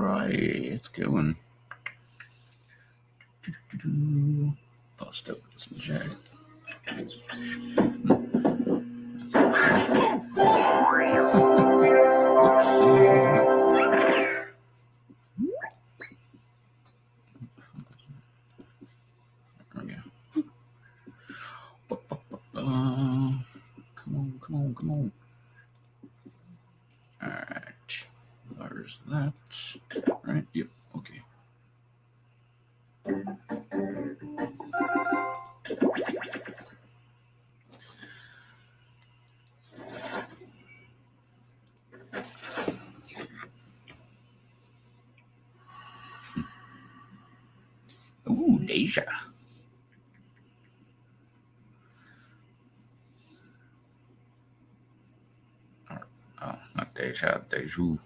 Right, it's going. Bust open some J. Come on. Alright. There's that. Right? Yep. Okay. Ooh, Deja. Oh, not Deja, Deju.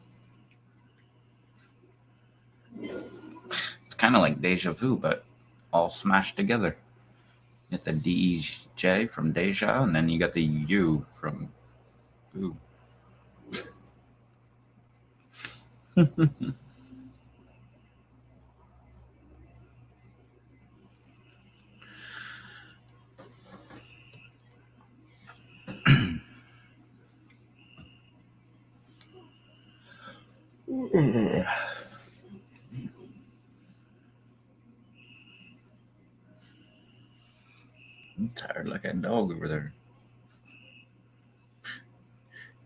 It's kind of like Deja Vu, but all smashed together. You get the DJ from Deja, and then you got the U from Vu. I'm tired like a dog over there.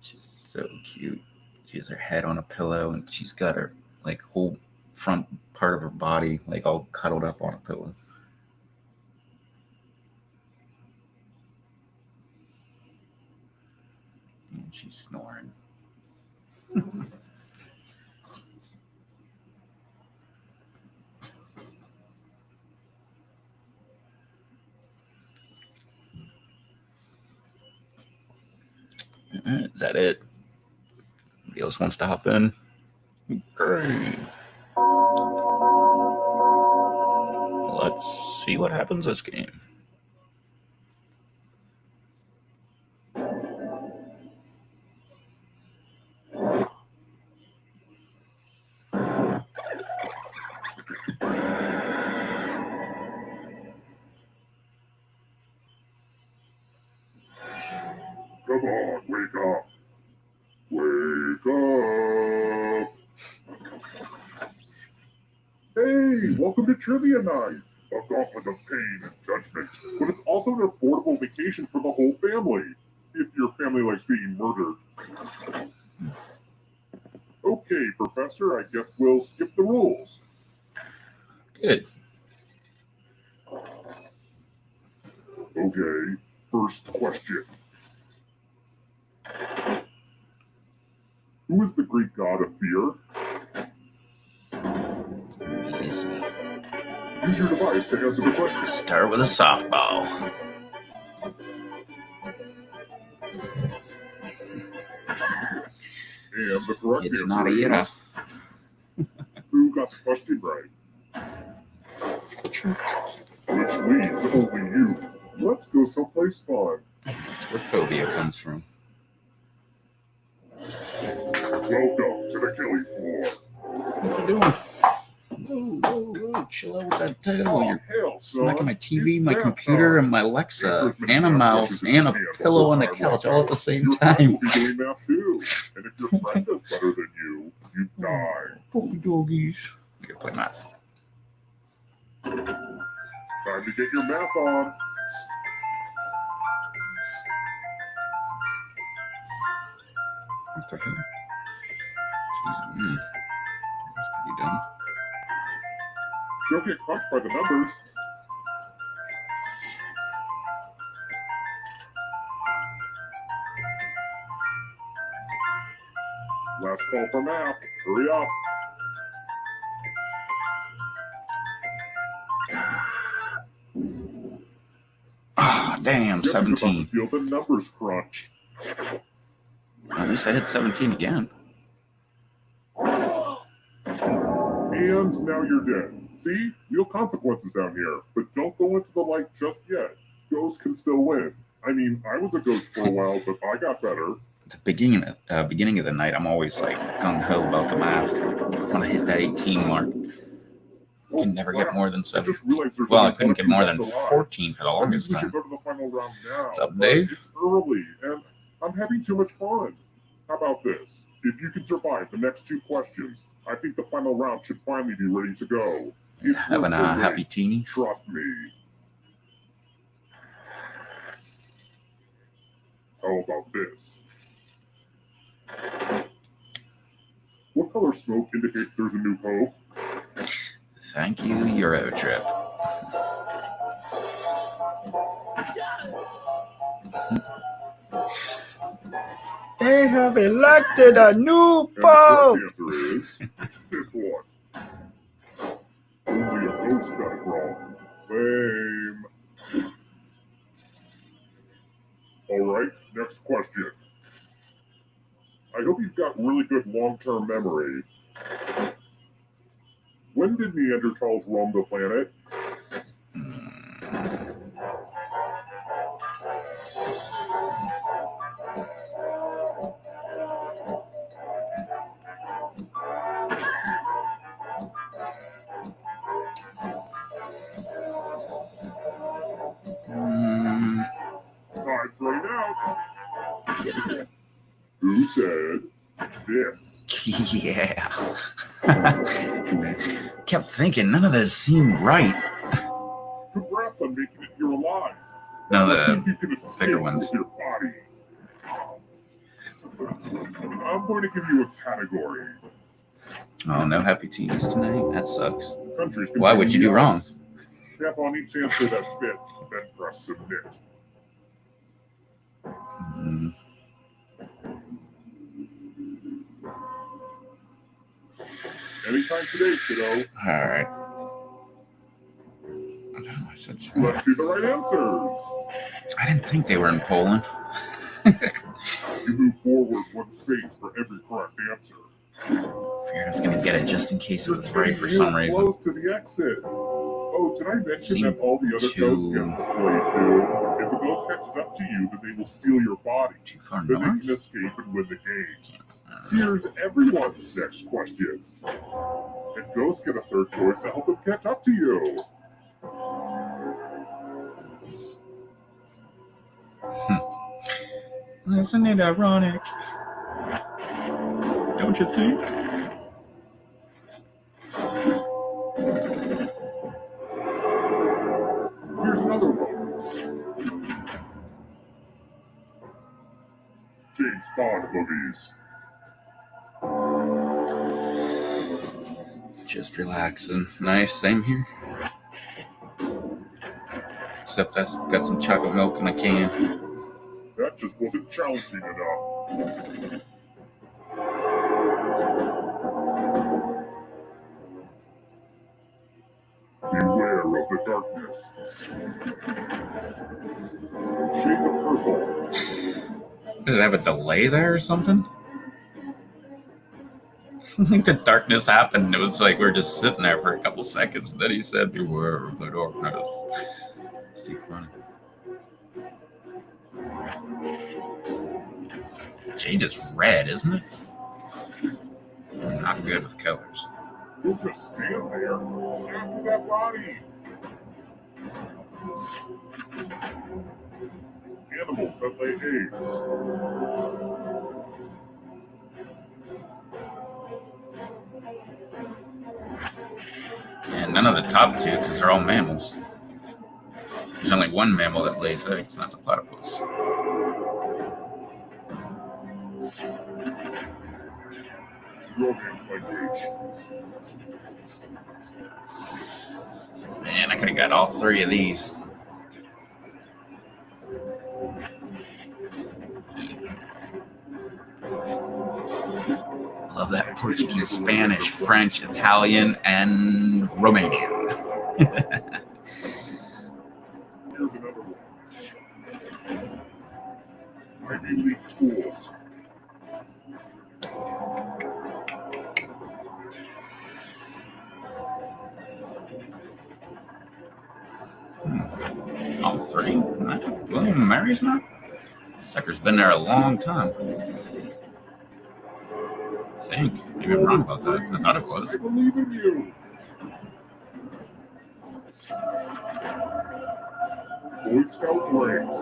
She's so cute. She has her head on a pillow, and she's got her like whole front part of her body like all cuddled up on a pillow. And she's snoring. Is that it? Nobody else wants to hop in? Great. Let's see what happens this game. Come on, wake up. Wake up. Hey, welcome to Trivia Night. A gauntlet of pain and judgment, but it's also an affordable vacation for the whole family, if your family likes being murdered. Okay, Professor, I guess we'll skip the rules. Good. Okay, first question. Who is the Greek god of fear? Easy. Use your device to answer the question. Start with a softball. And the correct It's answer not a is... Ira. Who got the question right? Which leaves only you. Let's go someplace fun. That's where phobia comes from. Welcome to the killing floor. What you doing? Whoa, chill out with that tail. You're smacking my TV, my computer, and my Alexa, and a mouse, and a pillow on the couch all at the same time. You'll be doing math too. And if your friend does better than you, you die. Puppy doggies. We gotta play math. Time to get your math on. What the hell? Jeez, that's pretty dumb. Don't get crushed by the numbers. Last call for math. Hurry up. Ah, damn, 17. Feel the numbers crunch. At least I hit 17 again. And now you're dead. See? Real consequences down here. But don't go into the light just yet. Ghosts can still win. I mean, I was a ghost for a while, but I got better. the beginning of the night, I'm always like gung ho about the math. I want to hit that 18 mark. I can never get more than 7. Well, I couldn't get more than 14 for the longest We should time. go to the final round now. What's up, Dave? It's early, and I'm having too much fun. How about this? If you can survive the next 2 questions, I think the final round should finally be ready to go. It's Having a happy teeny. Trust me. How about this? What color smoke indicates there's a new pope? Thank you, Eurotrip. They have elected a new And pope. the correct answer is this one. Only a ghost got it wrong. Lame. Alright, next question. I hope you've got really good long-term memory. When did Neanderthals roam the planet? Time's running out. Who said this? Yeah. Kept thinking none of this seemed right. Congrats on making it here alive. No, Let's see if the you can escape bigger ones. with your body. I'm going to give you a category. Oh, no happy teenies tonight. That sucks. Countries Why would you do wrong? Tap on each answer that fits, then press submit. Mm. Anytime today, kiddo. All right. Oh, I said so. Let's see the right answers. I didn't think they were in Poland. You move forward 1 space for every correct answer. Figured I was gonna get it just in case it You're was right for getting some real reason. close to the exit. Oh, did I mention Seem that all the other too- ghosts get to play too? If a ghost catches up to you, then they will steal your body. Too far Then they north? can escape and win the game. Here's everyone's next question. And ghosts get a third choice to help them catch up to you. Isn't it ironic? Don't you think? Here's another one. James Bond movies. Just relaxing. Nice, same here. Except I've got some chocolate milk in a can. That just wasn't challenging enough. Beware of the darkness. Shades of purple. Did it have a delay there or something? I think the darkness happened. It was like we were just sitting there for a couple seconds. And then he said, "Beware of the darkness." It's too funny. Jade is red, isn't it? I'm not good with colors. You'll just stand there after that body. Animals that lay eggs. And none of the top 2, because they're all mammals. There's only one mammal that lays eggs, and that's a platypus. Romance language. Man, I could have got all 3 of these. Love that Portuguese, Spanish, French, Italian, and Romanian. Here's another one. Ivy League schools. All 3? William and Mary's not? Sucker's been there a long time. I think. Maybe I'm wrong about that. I thought it was. I believe in you. Boy Scout ranks.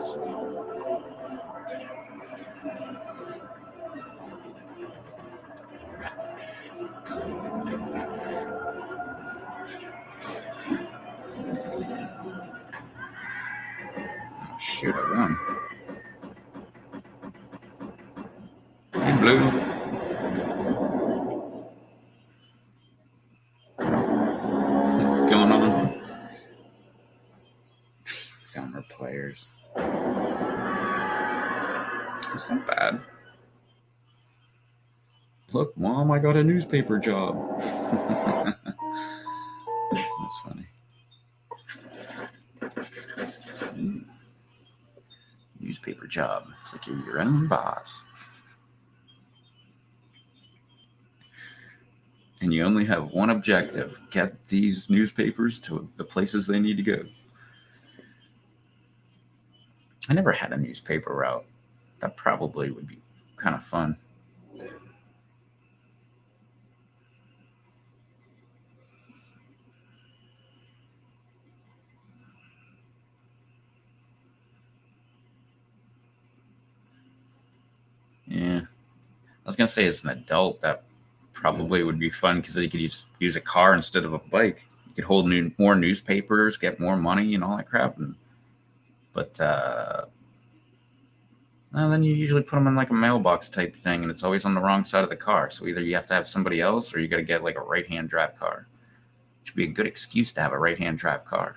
Oh, shoot, I won. Hey, Blue. What's going on? Summer players. It's not bad. Look, Mom, I got a newspaper job. That's funny. Newspaper job. It's like you're your own boss. And you only have one objective: get these newspapers to the places they need to go. I never had a newspaper route. That probably would be kind of fun. Yeah. I was going to say, as an adult, that probably would be fun because you could use a car instead of a bike. You could hold more newspapers, get more money, and all that crap. But then you usually put them in like a mailbox type thing, and it's always on the wrong side of the car. So either you have to have somebody else, or you got to get like a right-hand drive car. Which would be a good excuse to have a right-hand drive car.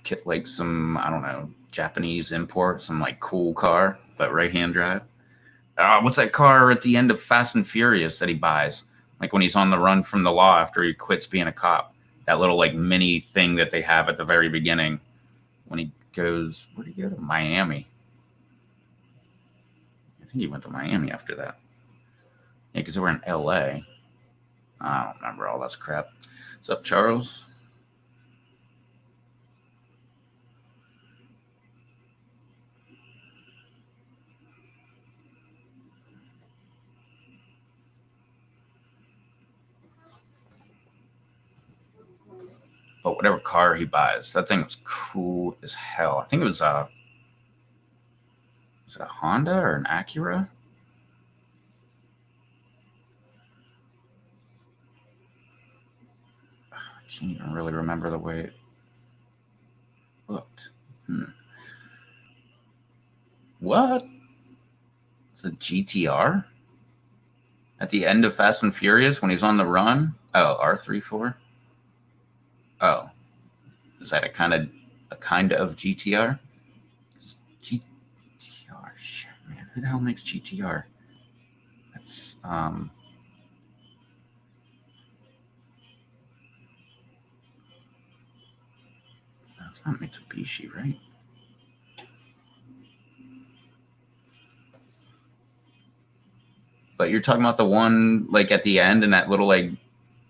Get like some, I don't know, Japanese import, some like cool car, but right-hand drive. What's that car at the end of Fast and Furious that he buys? Like when he's on the run from the law after he quits being a cop. That little like mini thing that they have at the very beginning when he goes, where did he go to? Miami. I think he went to Miami after that. Yeah, because they were in LA. I don't remember all that crap. What's up, Charles? But whatever car he buys, that thing was cool as hell. I think it was it a Honda or an Acura? I can't even really remember the way it looked. What? It's a GTR? At the end of Fast and Furious when he's on the run? Oh, R34? Oh. Is that a kind of GTR? GTR, shit, man. Who the hell makes GTR? That's no, it's not Mitsubishi, right? But you're talking about the one like at the end in that little like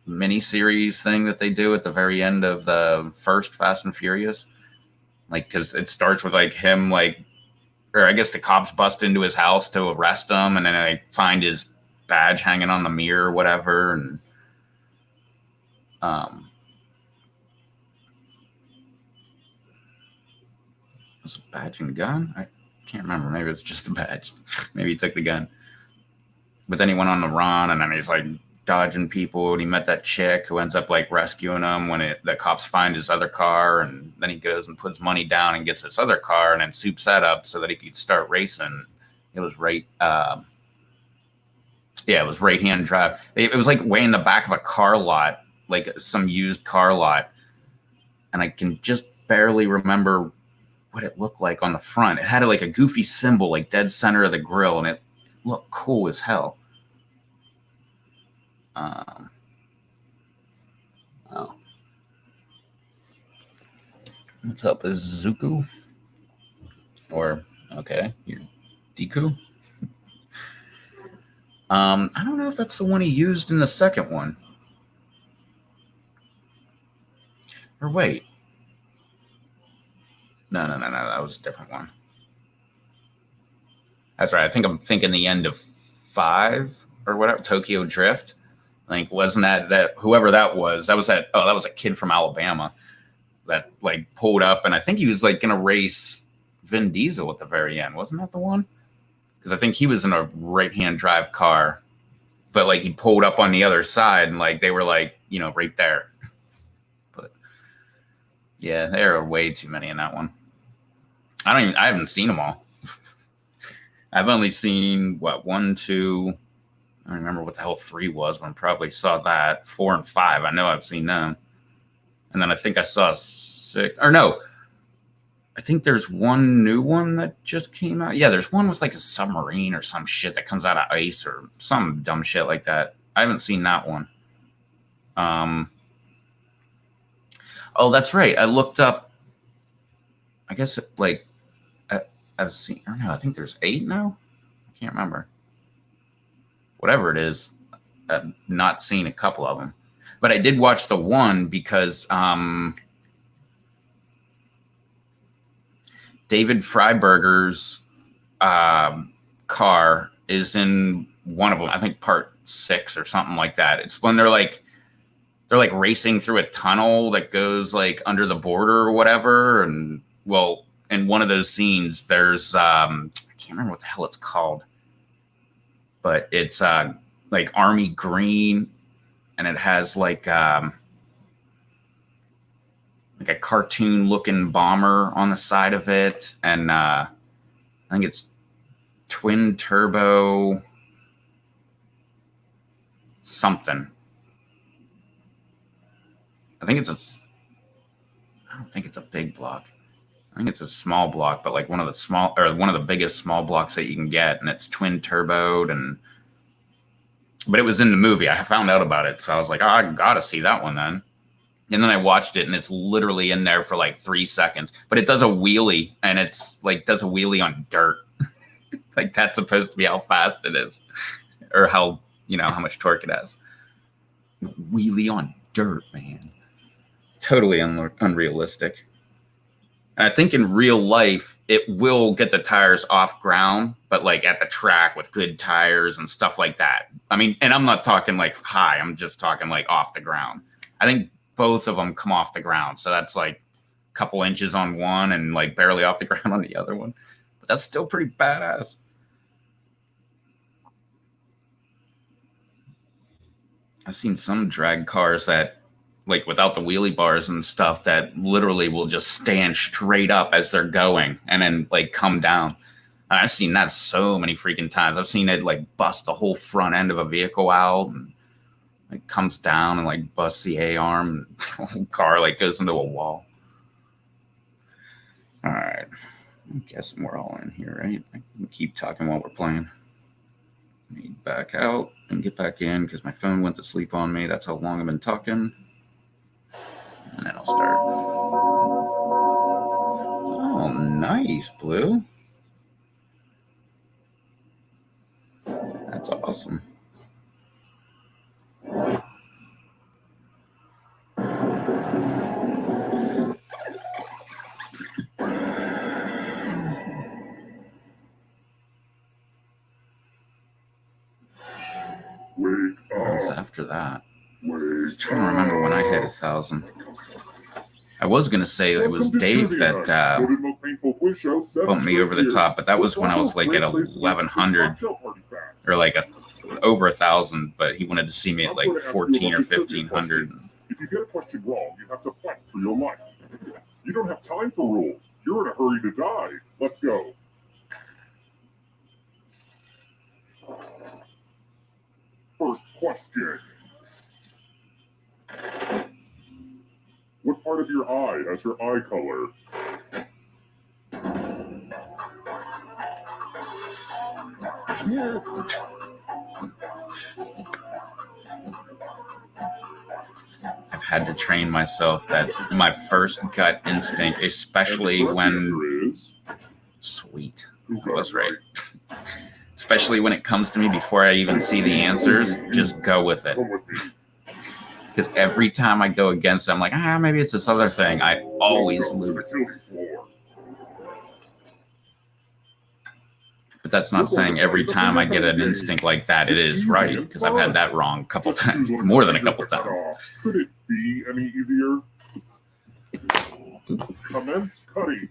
mini series thing that they do at the very end of the first Fast and Furious, like because it starts with like him like, or I guess the cops bust into his house to arrest him, and then they find his badge hanging on the mirror or whatever, and was it a badge and gun? I can't remember. Maybe it's just the badge. Maybe he took the gun. But then he went on the run, and then he's like dodging people, and he met that chick who ends up like rescuing him when the cops find his other car, and then he goes and puts money down and gets this other car and then soups that up so that he could start racing. It was it was right-hand drive. It was like way in the back of a car lot, like some used car lot, and I can just barely remember what it looked like on the front. It had like a goofy symbol like dead center of the grill, and it looked cool as hell. Oh. What's up, is Zuku? Or, okay, you're Deku? I don't know if that's the one he used in the second one. Or wait. No. That was a different one. That's right. I think I'm thinking the end of 5 or whatever. Tokyo Drift. I think wasn't that whoever that was that. Oh, that was a kid from Alabama that like pulled up, and I think he was like gonna race Vin Diesel at the very end. Wasn't that the one? Because I think he was in a right-hand drive car, but like he pulled up on the other side, and like they were like, you know, right there. But yeah, there are way too many in that one. I haven't seen them all. I've only seen what 1, 2. I don't remember what the hell 3 was, but I probably saw that. 4 and 5. I know I've seen them. And then I think I saw 6. Or no, I think there's one new one that just came out. Yeah, there's one with like a submarine or some shit that comes out of ice or some dumb shit like that. I haven't seen that one. Oh, that's right. I looked up. I guess like I've seen. I don't know. I think there's 8 now. I can't remember. Whatever it is, I've not seen a couple of them, but I did watch the one because David Freiberger's car is in one of them. I think part 6 or something like that. It's when they're like racing through a tunnel that goes like under the border or whatever. And well, in one of those scenes, there's I can't remember what the hell it's called, but it's like army green, and it has like a cartoon looking bomber on the side of it, and I think it's twin turbo something. I don't think it's a big block. I think it's a small block, but like one of the biggest small blocks that you can get, and it's twin turboed. But it was in the movie. I found out about it, so I was like, oh, I gotta see that one then. And then I watched it, and it's literally in there for like 3 seconds. But it does a wheelie, and it's like does a wheelie on dirt. Like that's supposed to be how fast it is, or how much torque it has. Wheelie on dirt, man. Totally unrealistic. And I think in real life, it will get the tires off ground, but like at the track with good tires and stuff like that. I mean, and I'm not talking like high. I'm just talking like off the ground. I think both of them come off the ground. So that's like a couple inches on one and like barely off the ground on the other one. But that's still pretty badass. I've seen some drag cars that like without the wheelie bars and stuff that literally will just stand straight up as they're going and then like come down. I've seen that so many freaking times. I've seen it like bust the whole front end of a vehicle out and like comes down and like busts the A-arm and the whole car like goes into a wall. All right. I'm guessing we're all in here, right? I can keep talking while we're playing. Let me back out and get back in because my phone went to sleep on me. That's how long I've been talking. And then I'll start. Oh, nice, Blue. That's awesome. Wake What was up. after that? I Wake was trying to remember when I hit 1,000. I was going to say it was Dave that bumped me over the top, but that was when I was like at 1,100 or like over 1,000, but he wanted to see me at like 1,400 or 1,500. If you get a question wrong, you have to fight for your life. You don't have time for rules. You're in a hurry to die. Let's go. First question. What part of your eye has your eye color? I've had to train myself that my first gut instinct, especially when... Sweet. I was right. Especially when it comes to me before I even see the answers, just go with it. Because every time I go against it, I'm like, maybe it's this other thing. I always lose. that's not saying every time I get an instinct like that, it is right, because I've had that wrong a couple times, more than a couple times. Could it be any easier? Commence cutting.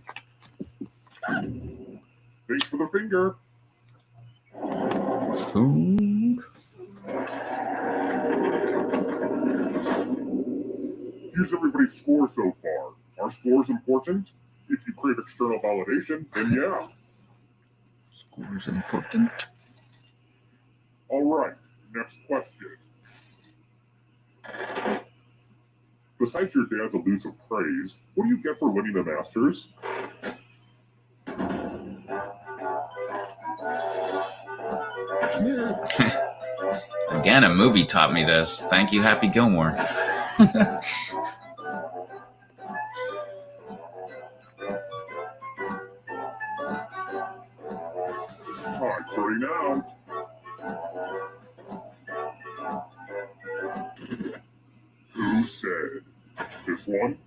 Thanks for the finger. Food. Here's everybody's score so far. Are scores important? If you crave external validation, then yeah. Scores important. All right, next question. Besides your dad's elusive praise, what do you get for winning the Masters? Again, a movie taught me this. Thank you, Happy Gilmore. Time starting out. Who said? This one?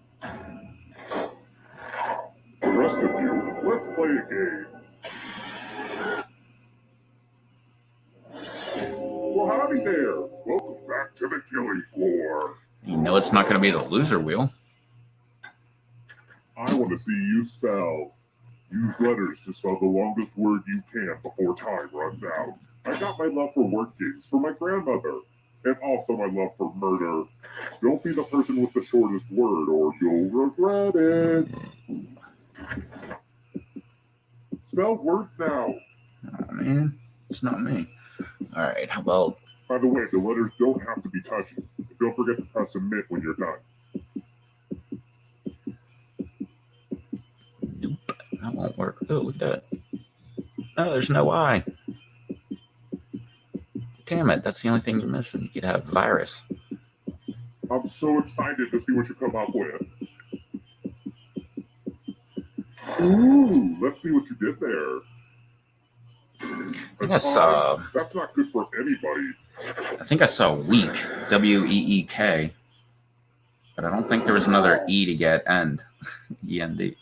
The rest of you, let's play a game. Well, howdy there. Welcome back to the killing floor. You know it's not going to be the loser wheel. I want to see you spell. Use letters to spell the longest word you can before time runs out. I got my love for word games from my grandmother, and also my love for murder. Don't be the person with the shortest word or you'll regret it. Spell words now. Oh, man, it's not me. All right, how about... By the way, the letters don't have to be touchy. Don't forget to press submit when you're done. Nope, that won't work. Oh, look at that. Oh, there's no I. Damn it, that's the only thing you're missing. You could have virus. I'm so excited to see what you come up with. Ooh, let's see what you did there. I think I saw... That's not good for anybody. I think I saw week, W-E-E-K. But I don't think there was another E to get end. E-N-D.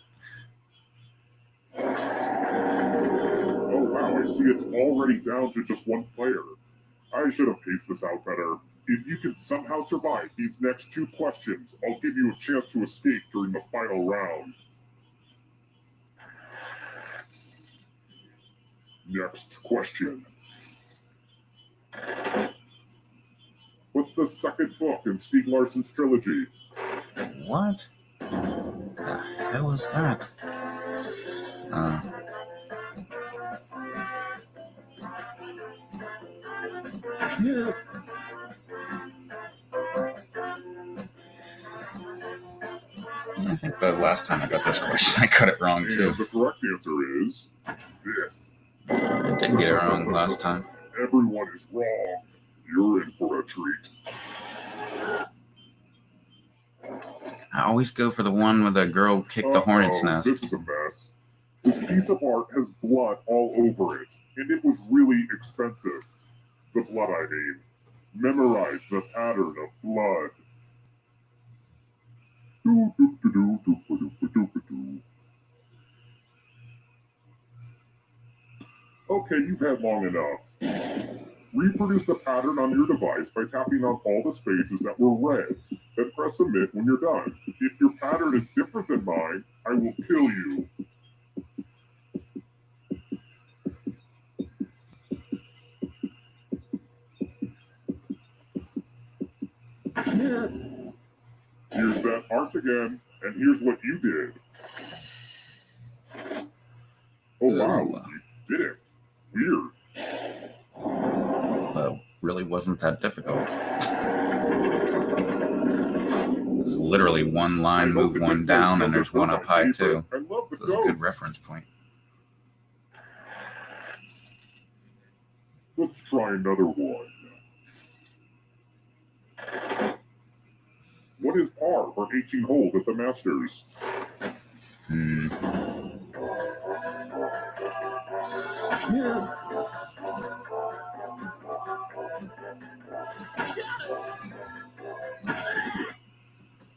Oh, wow, I see it's already down to just one player. I should have paced this out better. If you can somehow survive these next two questions, I'll give you a chance to escape during the final round. Next question. What's the second book in Stieg Larsson's trilogy? What? The hell is that? Yeah. I think the last time I got this question, I got it wrong, too. And the correct answer is this. I did get it wrong last time. Everyone is wrong. You're in for a treat. I always go for the one where the girl kicked the hornet's nest. This is a mess. This piece of art has blood all over it, and it was really expensive. The blood, I mean. Memorize the pattern of blood. Okay, you've had long enough. Reproduce the pattern on your device by tapping on all the spaces that were red. Then press submit when you're done. If your pattern is different than mine, I will kill you. Here's that art again, and here's what you did. Oh wow, you did it. Weird. But really wasn't that difficult. There's literally one line, move one down, and there's one up high too. I love the So it's a good reference point. Let's try another one. What is par for 18 holes at the Masters?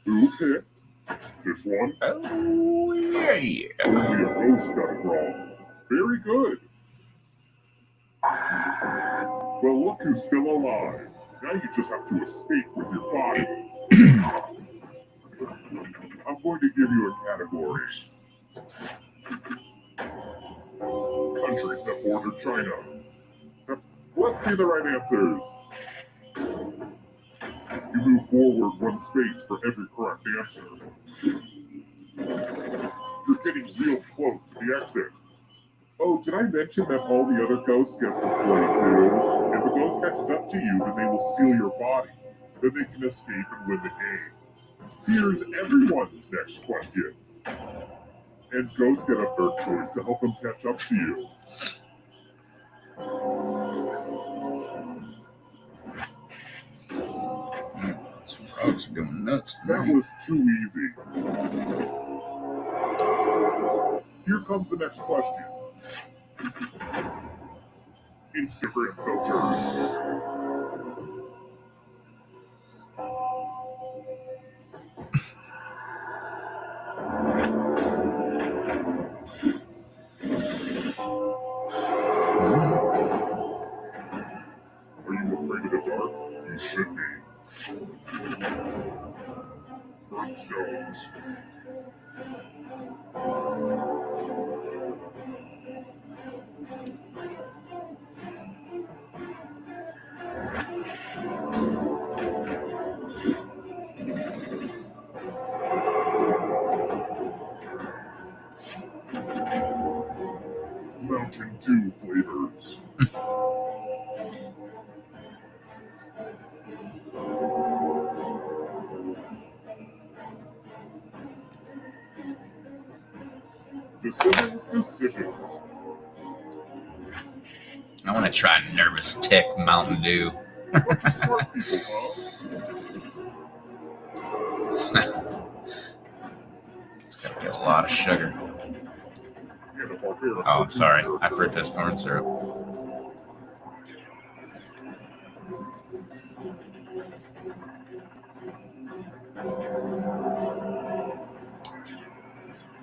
Who picked this one? Oh, yeah. Only a host got it wrong. Very good. Well, look who's still alive. Now you just have to escape with your body. I'm going to give you a category. Countries that border China. Let's see the right answers. You move forward one space for every correct answer. You're getting real close to the exit. Oh, did I mention that all the other ghosts get to play too? If a ghost catches up to you, then they will steal your body. Then they can escape and win the game. Here's everyone's next question. And ghosts get a third choice to help them catch up to you. Frogs are going nuts That tonight. was too easy. Here comes the next question. Instagram filters. Are you afraid of the dark? You should be. Birthstones. Mountain Dew flavors. Decisions. I want to try Nervous Tick Mountain Dew. Smart people, huh? It's got to be a lot of sugar. And a barbarian. Oh, I'm sorry. I forgot this corn syrup.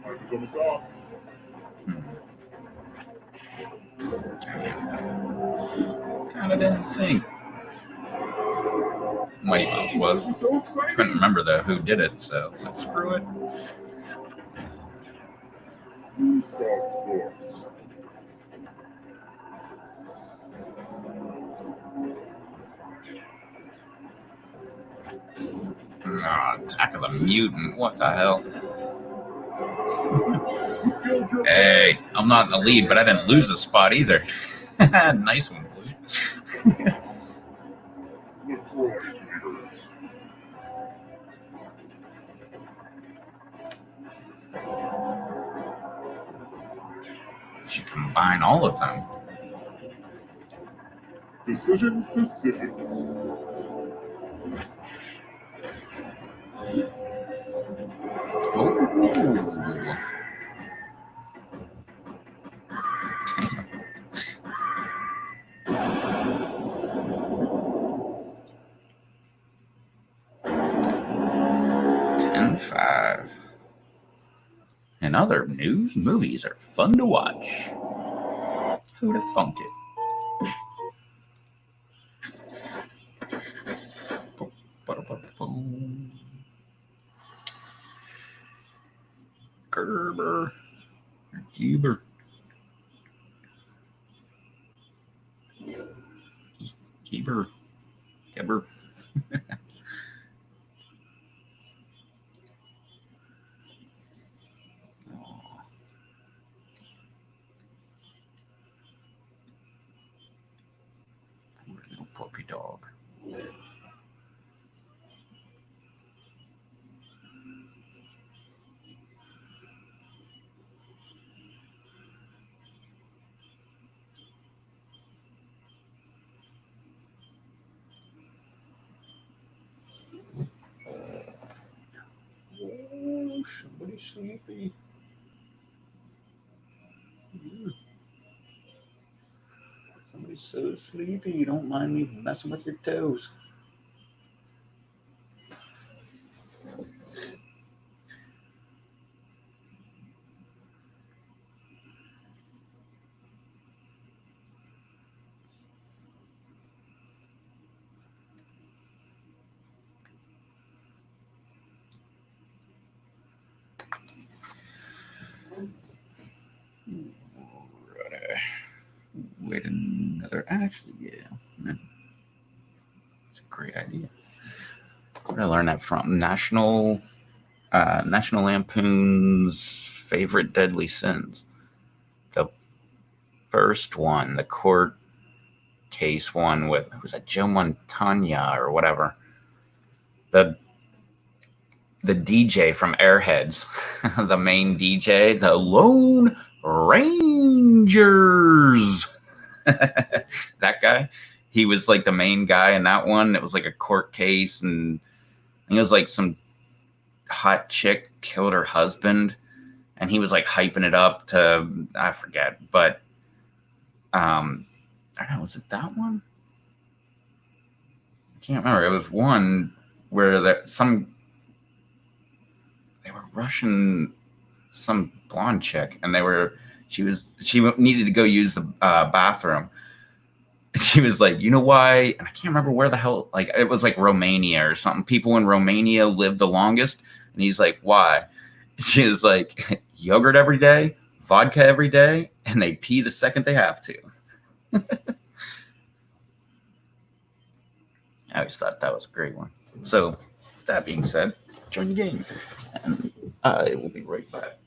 Time is almost up. Kind of didn't think Mighty Mouse was. This is so exciting. Couldn't remember though who did it, so it's like, screw it. Who's God's voice? Attack of the Mutant. What the hell? You killed your Hey, I'm not in the lead, but I didn't lose the spot either. Nice one, Blue. LaCroix leaders. Should combine all of them. Decisions. Oh. Damn. 10-5. In other news, movies are fun to watch. Who'd have thunk it? Gerber. Geber. Geber. Geber. Poor little puppy dog. Oh, somebody's sleepy. Somebody's so sleepy, you don't mind me messing with your toes. Wait, another. Actually, yeah. It's a great idea. Where did I learn that from? National Lampoon's Favorite Deadly Sins. The first one, the court case one with, who was that, Joe Montana or whatever. The DJ from Airheads, the main DJ, the Lone Rangers. That guy, he was like the main guy in that one. It was like a court case, and it was like some hot chick killed her husband, and he was like hyping it up to, I forget, but I don't know, was it that one? I can't remember. It was one where they were rushing some blonde chick, and she needed to go use the bathroom. She was like, you know why? And I can't remember where the hell, like, it was like Romania or something. People in Romania live the longest. And he's like, why? She was like, yogurt every day, vodka every day, and they pee the second they have to. I always thought that was a great one. So, that being said, join the game. And I will be right back.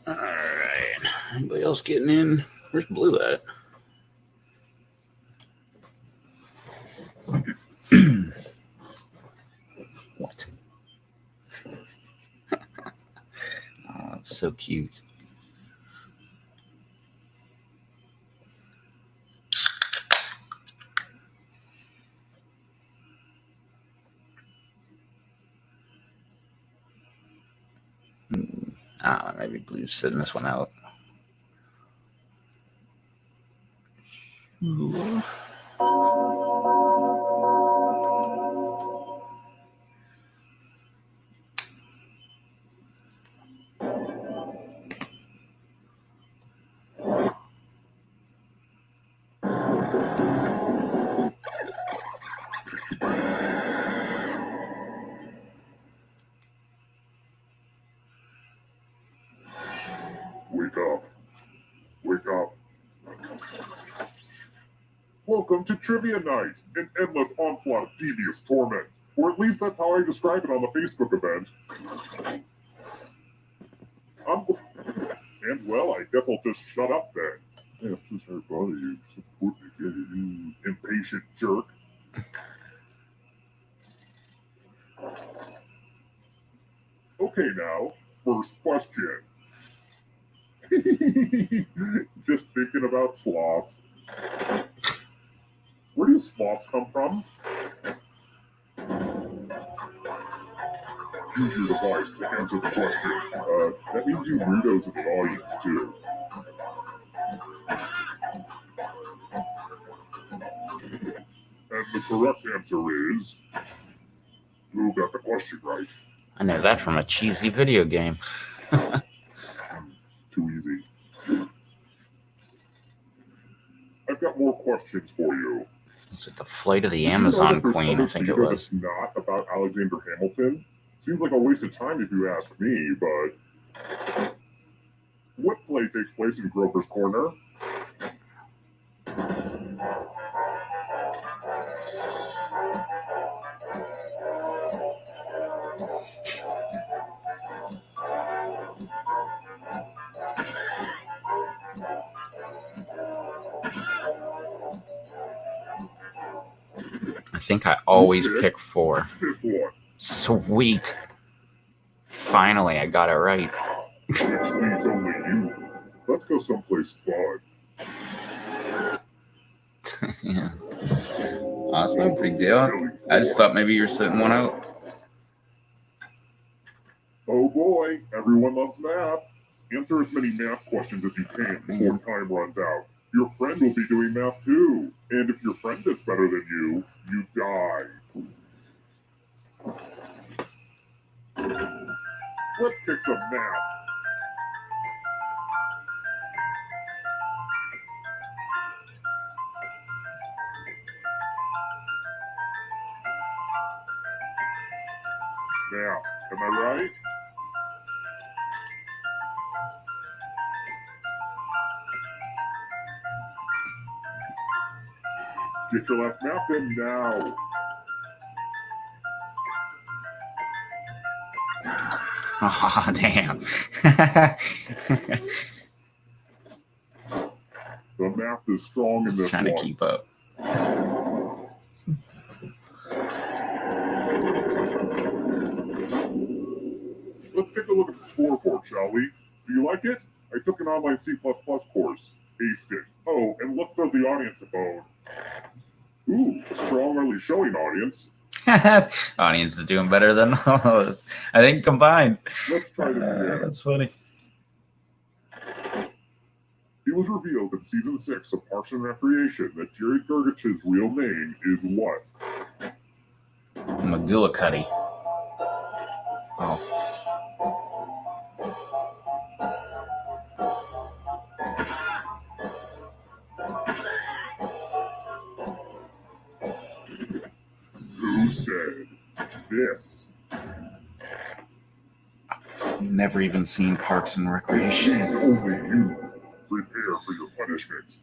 All right. Anybody else getting in? Where's Blue at? What? Oh, it's so cute. Maybe Blue's sitting this one out. Wake up. Wake up. Welcome to Trivia Night, an endless onslaught of devious torment. Or at least that's how I describe it on the Facebook event. And well, I guess I'll just shut up then. Hey, I'm so sorry to bother you. Support me, get it, you impatient jerk. Okay, now, first question. Just thinking about sloths. Where do sloths come from? Use your device to answer the question. That means you weirdos in the audience, too. And the correct answer is... Who got the question right? I know that from a cheesy video game. Too easy. I've got more questions for you. Was it the Flight of the Did you know Amazon that there's Queen? other I think it theater was. that's not about Alexander Hamilton? Seems like a waste of time if you ask me, but what play takes place in Grover's Corner? I think I always pick 4. This one. Sweet. Finally, I got it right. Which leaves only you. Let's go someplace fun. Yeah. Oh, that's no big deal. I just thought maybe you were sitting one out. Oh boy, everyone loves math. Answer as many math questions as you can before time runs out. Your friend will be doing math too. And if your friend is better than you, you die. Let's kick some math. Now, am I right? Get your last math in now. Oh, damn. The math is strong in Just this trying one. to keep up. Let's take a look at the scoreboard, shall we? Do you like it? I took an online C++ course. Aced it. Oh, and let's throw the audience a bone. Ooh, a strong early showing, audience. Audience is doing better than all of us. I think combined. Let's try this again. That's funny. It was revealed in season 6 of Parks and Recreation that Jerry Gergich's real name is what? McGillicuddy. Oh. Who said this? Never even seen Parks and Recreation. Please, only you. Prepare for your punishment.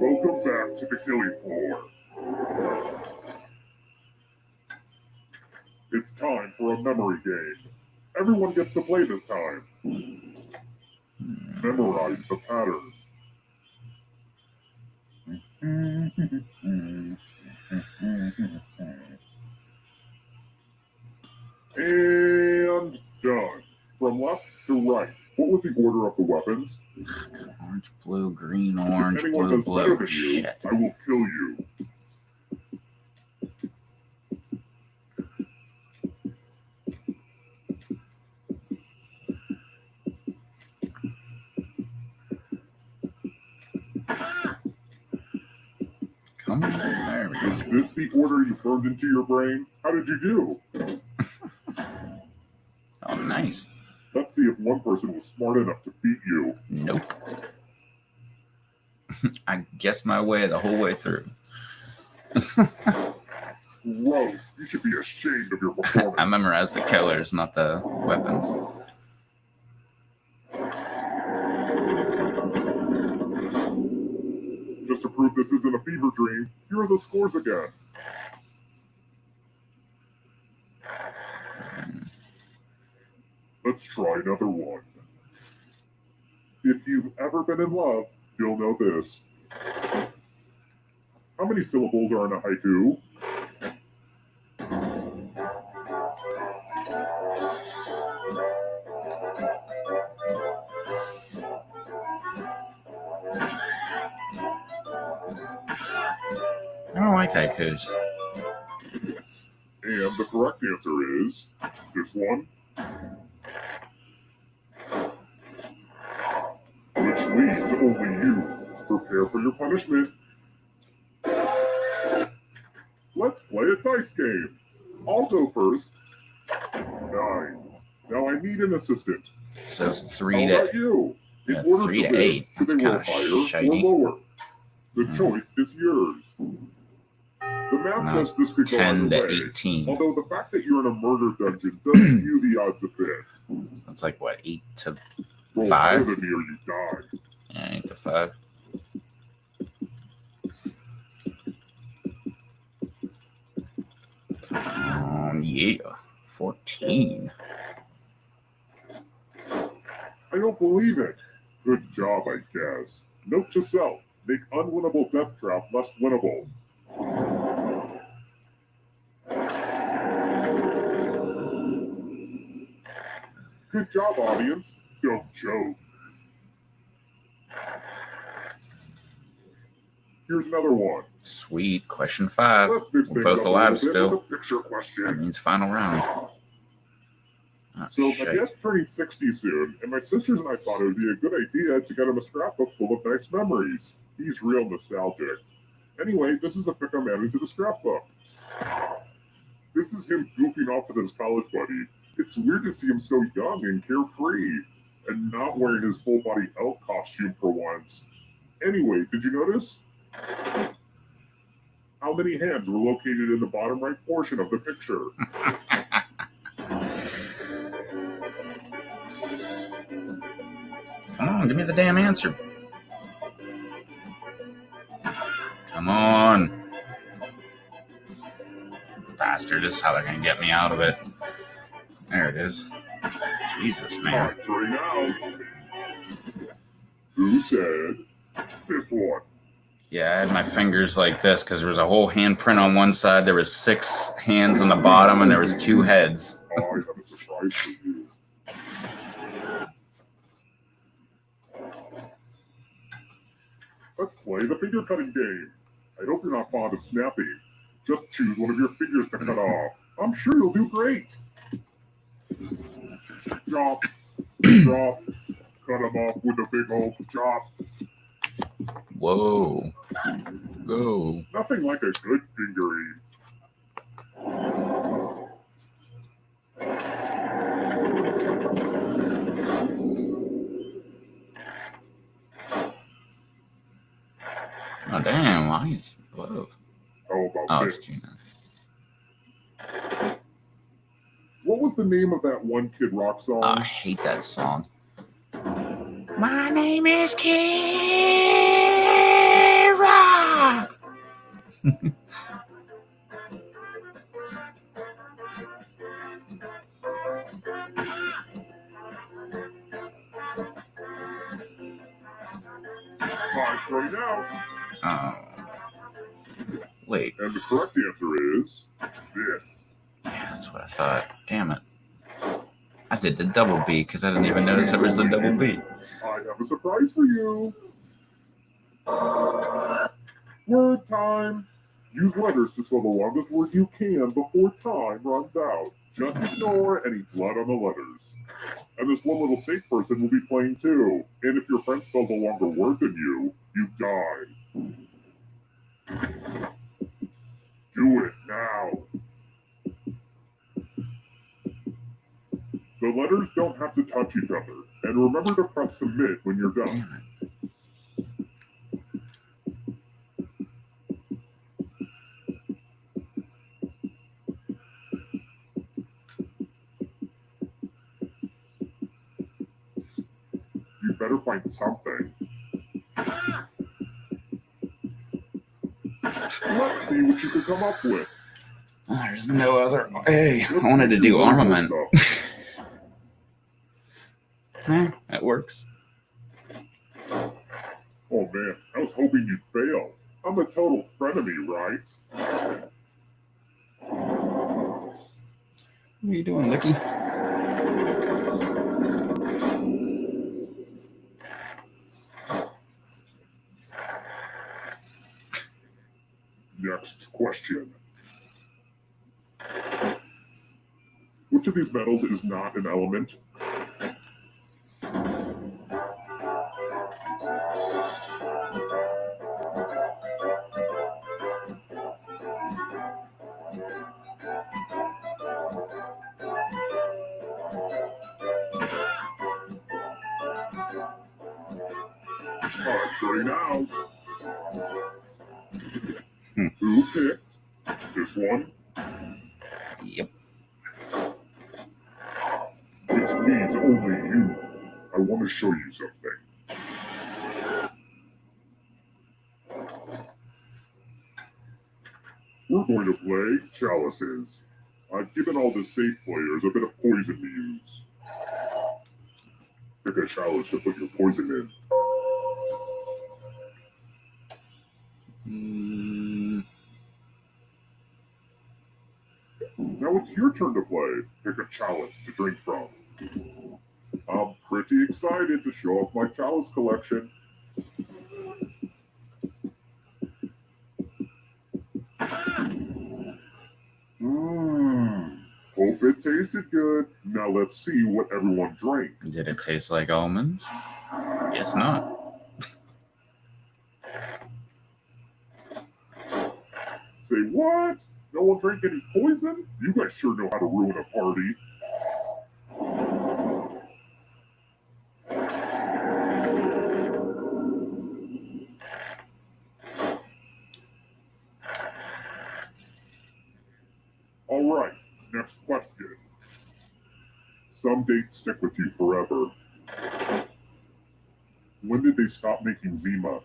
Welcome back to the killing floor. It's time for a memory game. Everyone gets to play this time. Memorize the pattern. And done. From left to right. What was the order of the weapons? Orange, blue, green, orange, If anyone blue, does better blue. than you, Shit. I will kill you. Come on. There we go. Is this the order you burned into your brain? How did you do? Oh, nice. Let's see if one person was smart enough to beat you. Nope. I guessed my way the whole way through. Gross. You should be ashamed of your performance. I memorized the killers, not the weapons. Just to prove this isn't a fever dream, here are the scores again. Let's try another one. If you've ever been in love, you'll know this. How many syllables are in a haiku? I don't like haikus. And the correct answer is this one. Which leaves only you. Prepare for your punishment. Let's play a dice game. I'll go first. need an assistant. So How 3 about to you? In yeah, order 3 to to live, 8. should That's they roll kind of higher shiny. or lower? The Hmm. choice is yours. The math No, says this could go 10 either to way, 18. although the fact that you're in a murder dungeon does skew the odds a bit. That's like what, 8 to Roll 5? higher than me or you die. Yeah, 8 to 5. Yeah, 14. I don't believe it. Good job, I guess. Note to self, make unwinnable death trap less winnable. Good job, audience. Don't joke. Here's another one. Sweet. Question 5. Let's mix We're things both up a alive little bit still. with a picture That question. means final round. Oh, So my shite. dad's turning 60 soon, and my sisters and I thought it would be a good idea to get him a scrapbook full of nice memories. He's real nostalgic. Anyway, this is the pic I'm adding to the scrapbook. This is him goofing off with his college buddy. It's weird to see him so young and carefree, and not wearing his full body elk costume for once. Anyway, did you notice? How many hands were located in the bottom right portion of the picture? Come on, give me the damn answer. Come on. Bastard, this is how they're going to get me out of it. There it is. Jesus, man. That's right now. Who said this one? Yeah, I had my fingers like this because there was a whole handprint on one side. There was 6 hands on the bottom, and there was 2 heads. I have a surprise for you. Let's play the finger cutting game. I hope you're not fond of snapping. Just choose one of your fingers to cut off. I'm sure you'll do great. Chop, drop, cut them off with a big old chop. Whoa. Go. Nothing like a good fingering. Oh, damn. Why is whoa. How about Oh, this? it's Gina. What was the name of that one Kid Rock song? I hate that song. My name is Kira. Time's right now. Oh. Wait. And the correct answer is this. Yeah, that's what I thought. Damn it. I did the double B because I didn't even notice there was the double B. I have a surprise for you. Word time. Use letters to spell the longest word you can before time runs out. Just ignore any blood on the letters. And this one little safe person will be playing too. And if your friend spells a longer word than you die. Do it now. The letters don't have to touch each other. And remember to press submit when you're done. Damn it. You better find something. Let's see what you can come up with. Oh, there's no other. Hey, I wanted to do armament. That works. Oh man, I was hoping you'd fail. I'm a total frenemy, right? What are you doing, Nicky? Next question. Which of these metals is not an element? Starting out. Who picked this one? Yep. Which means only you. I want to show you something. We're going to play chalices. I've given all the safe players a bit of poison to use. Pick a chalice to put your poison in. Now it's your turn to play. Pick a chalice to drink from. I'm pretty excited to show off my chalice collection. Hope it tasted good. Now let's see what everyone drank. Did it taste like almonds? Guess not. Say what? No one drank any poison? You guys sure know how to ruin a party. All right, next question. Some dates stick with you forever. When did they stop making Zima?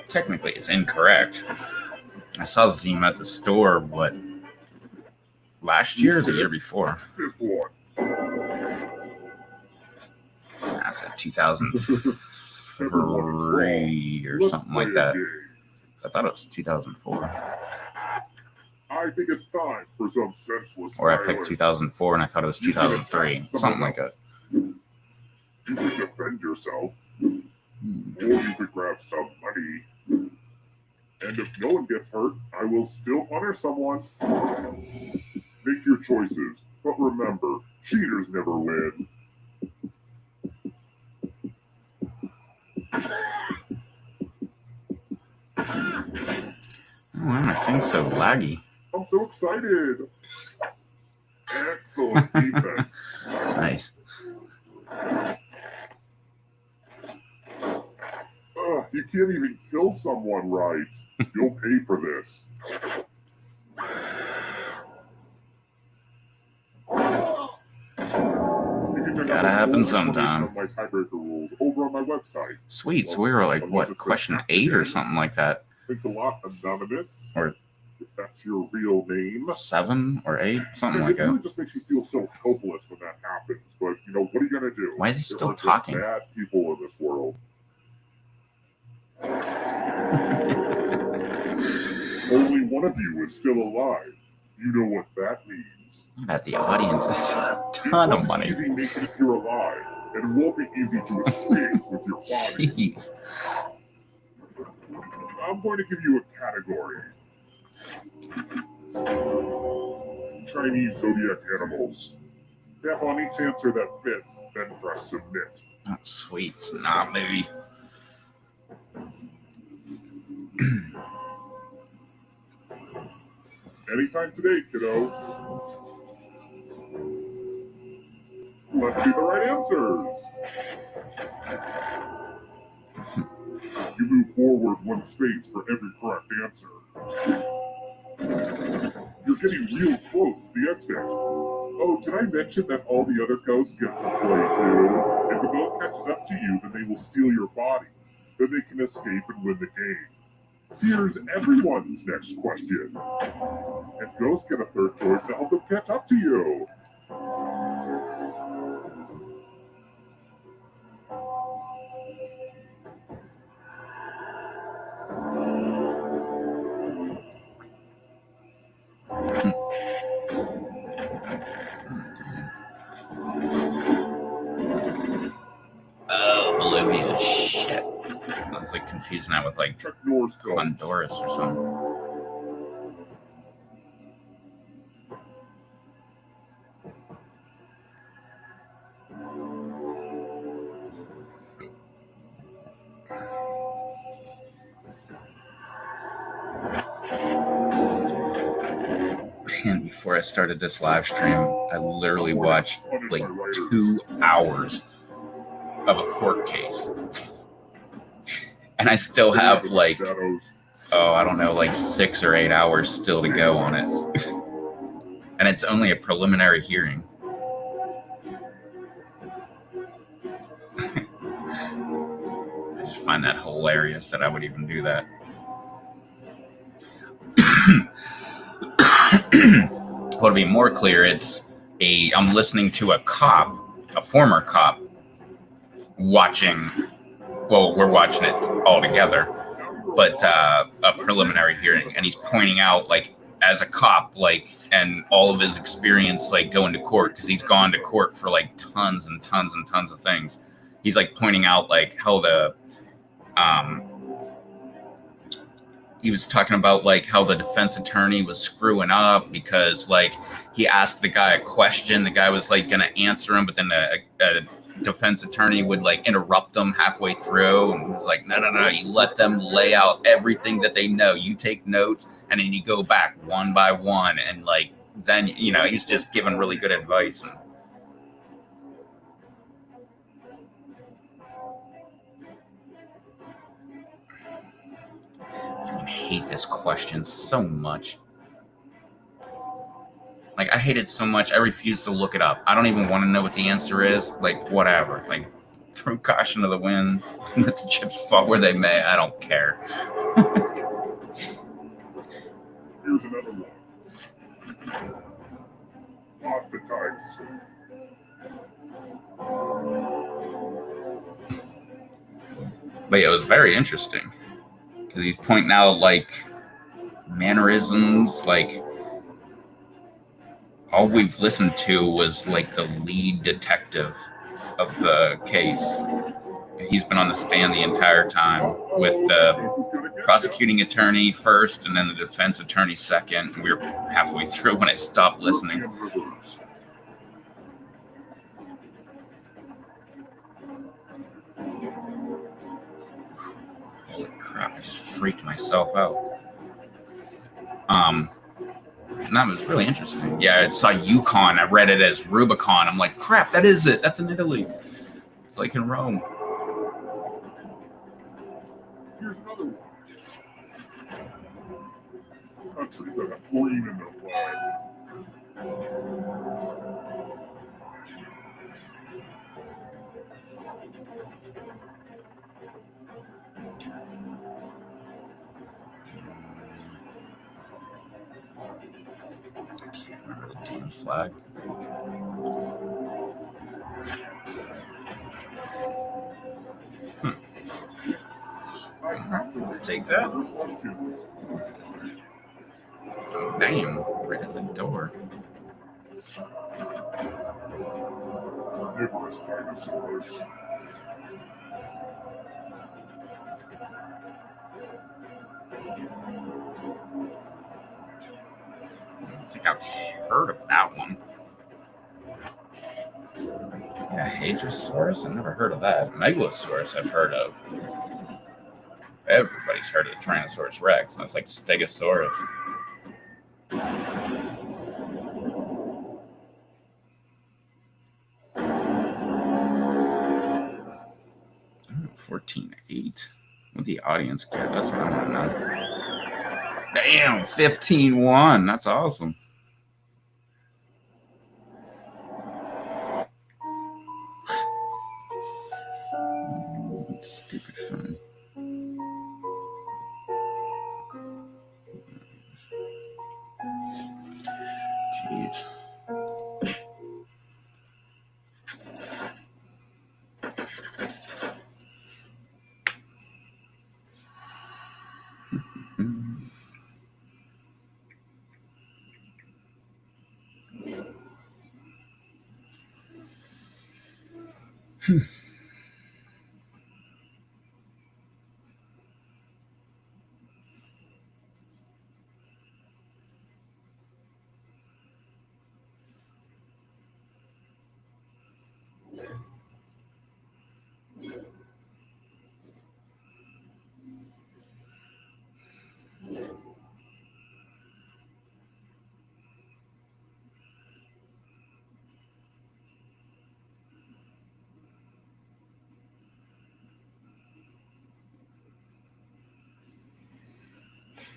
Technically, it's incorrect. I saw Zima at the store, what, last year or the year before? This one. I said 2003 or something like that. I thought it was 2004. I think it's time for some senseless Or I picked violence. 2004 and I thought it was 2003. Something like that. You could defend yourself, or you could grab some money. And if no one gets hurt, I will still punish someone. Make your choices, but remember, cheaters never win. Oh, wow, my thing's so laggy. I'm so excited. Excellent defense. Nice. You can't even kill someone right. You'll pay for this. Gotta happen sometime. My tiebreaker rules over on my website. Sweet, so we were like, what, question 8 or something like that? Thanks a lot, Anonymous. Or if that's your real name. 7 or 8, something And like it really that. just makes you feel so helpless when that happens. But, you know, what are you going to do? Why is he still There are talking? bad people in this world. Only one of you is still alive. You know what that means. Look at the audience. That's a ton of money. It wasn't easy making it here alive, and it won't be easy to escape with your body. Jeez. I'm going to give you a category. Chinese zodiac animals. Tap on each answer that fits, then press submit. Oh, sweet. It's not maybe. Anytime today, kiddo. Let's see the right answers. You move forward 1 space for every correct answer. You're getting real close to the exit. Oh, did I mention that all the other ghosts get to play too? If a ghost catches up to you, then they will steal your body. Then they can escape and win the game. Here's everyone's next question. And ghosts get a third choice to help them catch up to you. Oh, Bolivia. Shit. I was like confusing that with like Check yours, ghosts. Honduras or something. before I started this live stream, I literally watched like 2 hours of a court case. And I still have like, I don't know, like 6 or 8 hours still to go on it. And it's only a preliminary hearing. I just find that hilarious that I would even do that. Well, to be more clear, I'm listening to a former cop, watching, well, we're watching it all together, but a preliminary hearing, and he's pointing out, like, as a cop, like, and all of his experience, like, going to court, because he's gone to court for, like, tons and tons and tons of things. He's, like, pointing out, like, how he was talking about, like, how the defense attorney was screwing up because, like, he asked the guy a question. The guy was, like, going to answer him, but then the defense attorney would, like, interrupt them halfway through. And he was like, no, you let them lay out everything that they know. You take notes, and then you go back one by one. And, like, then, you know, he's just giving really good advice. And I hate this question so much. Like, I hate it so much, I refuse to look it up. I don't even want to know what the answer is. Like, whatever. Like, throw caution to the wind. Let the chips fall where they may. I don't care. Here's another one. Prostatites. But yeah, it was very interesting. Because he's pointing out, like, mannerisms, like, all we've listened to was, like, the lead detective of the case. He's been on the stand the entire time with the prosecuting attorney first and then the defense attorney second. We were halfway through when I stopped listening. Holy crap, I just freaked myself out. And that was really interesting. Yeah, I saw Yukon. I read it as Rubicon. I'm like, crap, that is it. That's in Italy. It's like in Rome. Here's another one. Countries that have green in their flag. I can't remember the damn flag. Take that. Oh, damn. Right at the door. Omnivorous dinosaurs. I think I've heard of that one. Yeah, Hadrosaurus? I've never heard of that. Megalosaurus I've heard of. Everybody's heard of the Tyrannosaurus Rex. That's like Stegosaurus. 14-8. What the audience get? That's what I want to know. Damn, 15-1. That's awesome. Stupid phone. Jeez.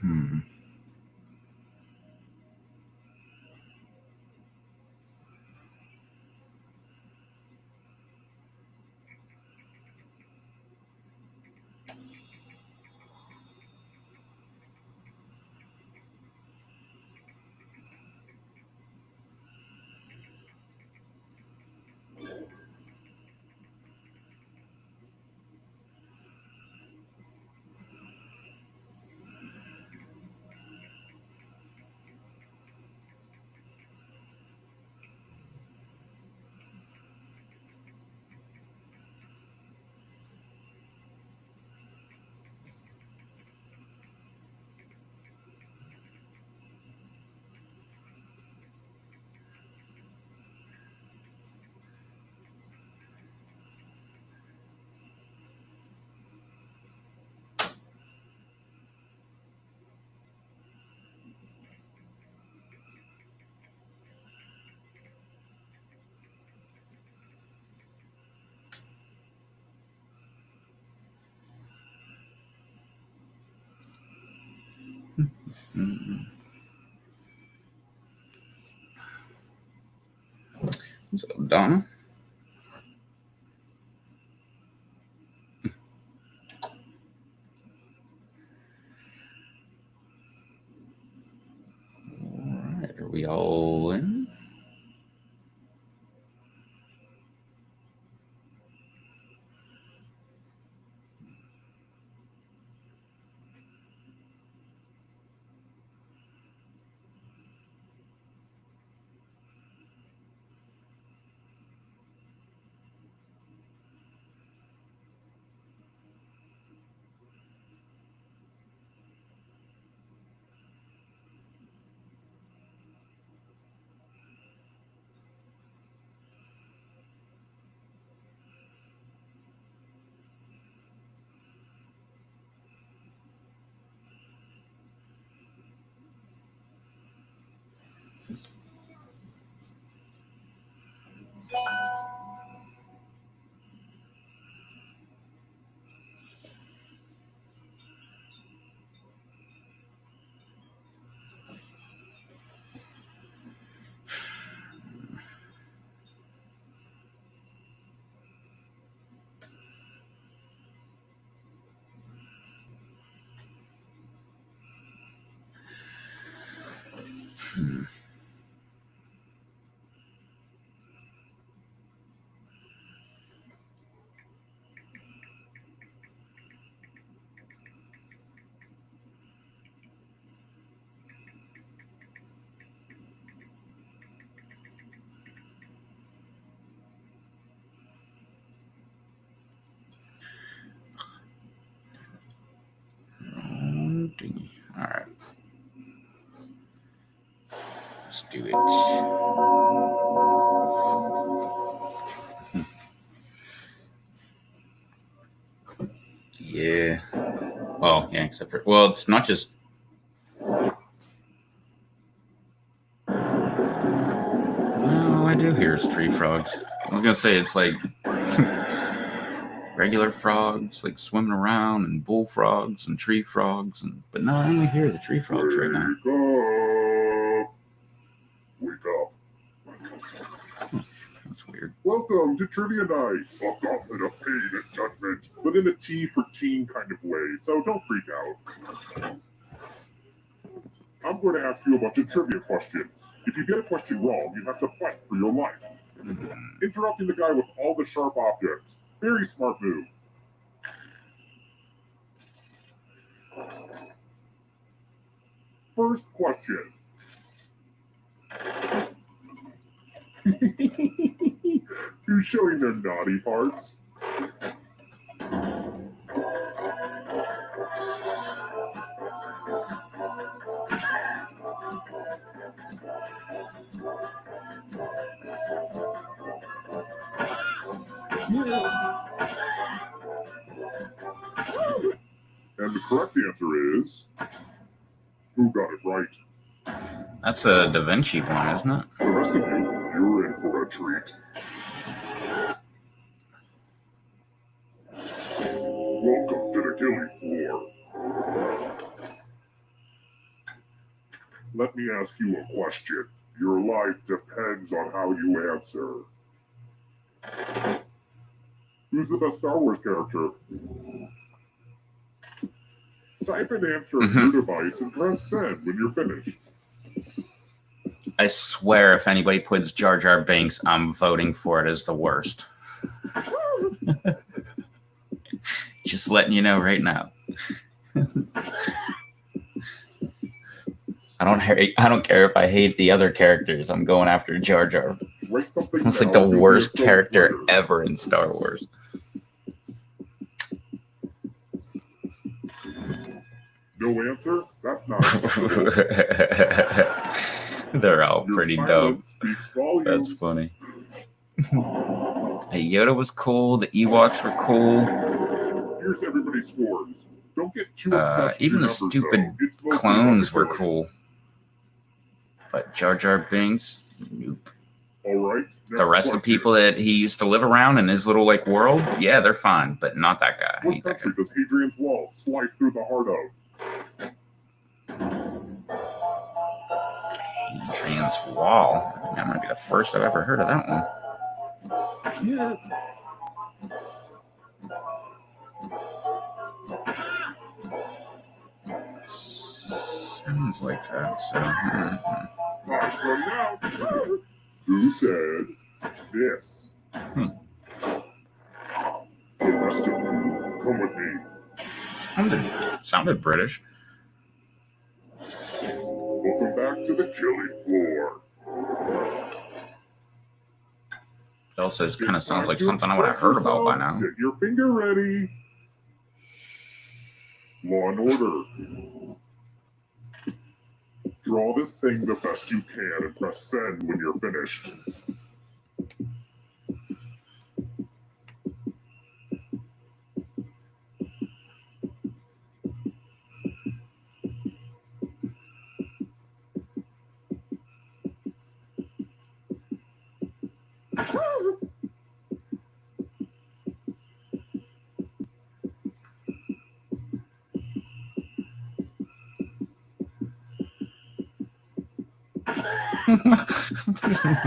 Hmm. Hmm. So, Donna? All right, are we all in? Hmm. All right. Let's do it. Yeah. Oh, yeah, except for, well, it's not just. No, I do hear it's tree frogs. I was going to say it's like regular frogs, like swimming around, and bullfrogs and tree frogs. But no, I only hear the tree frogs right now. Wake up. That's weird. Welcome to Trivia Night. Fuck up in a pain and judgment, but in a T for teen kind of way, so don't freak out. I'm going to ask you a bunch of trivia questions. If you get a question wrong, you have to fight for your life. Interrupting the guy with all the sharp objects. Very smart move. First question. Who's showing their naughty parts? And the correct answer is... Who got it right? That's a Da Vinci one, isn't it? The rest of you, you're in for a treat. Welcome to the killing floor. let me ask you a question. Your life depends on how you answer. Who's the best Star Wars character? Type an answer on your device and press send when you're finished. I swear, if anybody puts Jar Jar Binks, I'm voting for it as the worst. Just letting you know right now. I don't care if I hate the other characters. I'm going after Jar Jar. It's like the worst character ever in Star Wars. No answer? That's not acceptable. They're all pretty dope. That's That's funny. Hey, Yoda was cool. The Ewoks were cool. Here's everybody's scores. Don't get too obsessed with Even the numbers, stupid though. It's mostly clones about were the killing. cool. But Jar Jar Binks, nope. All right. The rest of the people that he used to live around in his little like world, yeah, they're fine, but not that guy. I What hate that guy. country does Hadrian's Wall slice through the heart of? Hadrian's Wall. That might be the first I've ever heard of that one. Sounds like that. So, Time to run out. Who said this? The rest of you, come with me. sounded British. Welcome back to the killing floor. It also kind of It's sounds time like to something I would have express heard about by yourself. now. Get your finger ready. Law and Order. Draw this thing the best you can and press send when you're finished.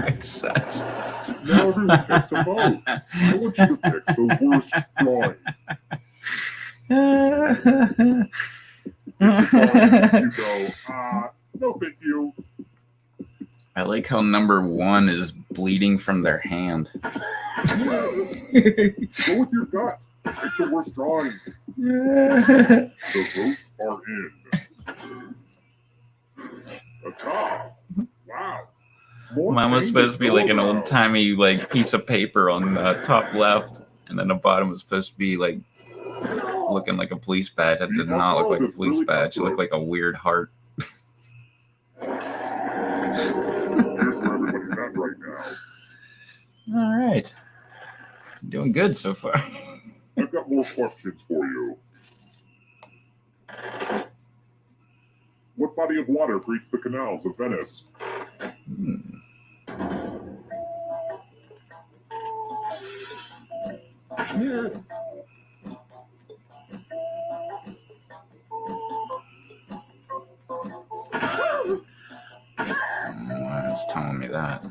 Makes sense. Now everyone gets to vote. I want you to pick the worst drawing. You go, no thank you. I like how number 1 is bleeding from their hand. Go with your gut. Pick the worst drawing. The votes are in. A tie. Wow. More Mine was pain supposed to be go like an around. old timey like piece of paper on the top left, and then the bottom was supposed to be like looking like a police badge. That did not look like a police badge. It looked like a weird heart. Here's where everybody's at right now. All right, doing good so far. I've got more questions for you. What body of water breeds the canals of Venice? It's telling me that.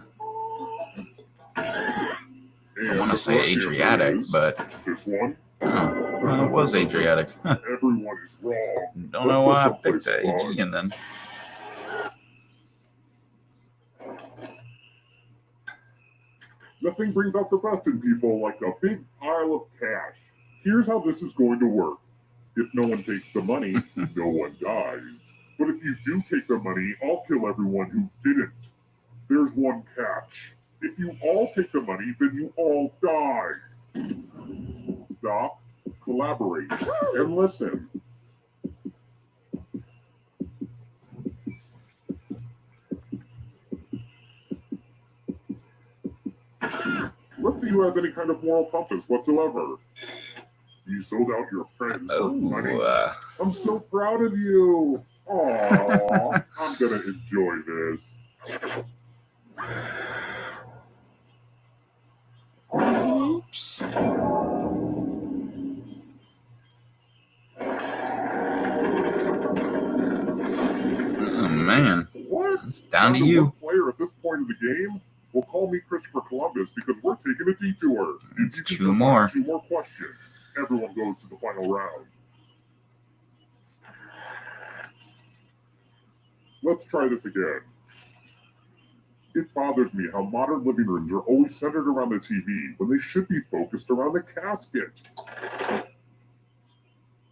And I want the to say correct answer Adriatic, is but this one. well, it was Adriatic. Everyone is wrong. Don't know why I picked the Aegean then. Nothing brings out the best in people like a big pile of cash. Here's how this is going to work. If no one takes the money, no one dies. But if you do take the money, I'll kill everyone who didn't. There's one catch. If you all take the money, then you all die. Stop, collaborate, and listen. Let's see who has any kind of moral compass whatsoever. You sold out your friends for money. I'm so proud of you. Aww, I'm gonna enjoy this. Oops. Oh man. What It's down to you. One player at this point of the game will call me Christopher Columbus because we're taking a detour. It's If you can two survive more. 2 more questions, everyone goes to the final round. Let's try this again. It bothers me how modern living rooms are always centered around the TV when they should be focused around the casket.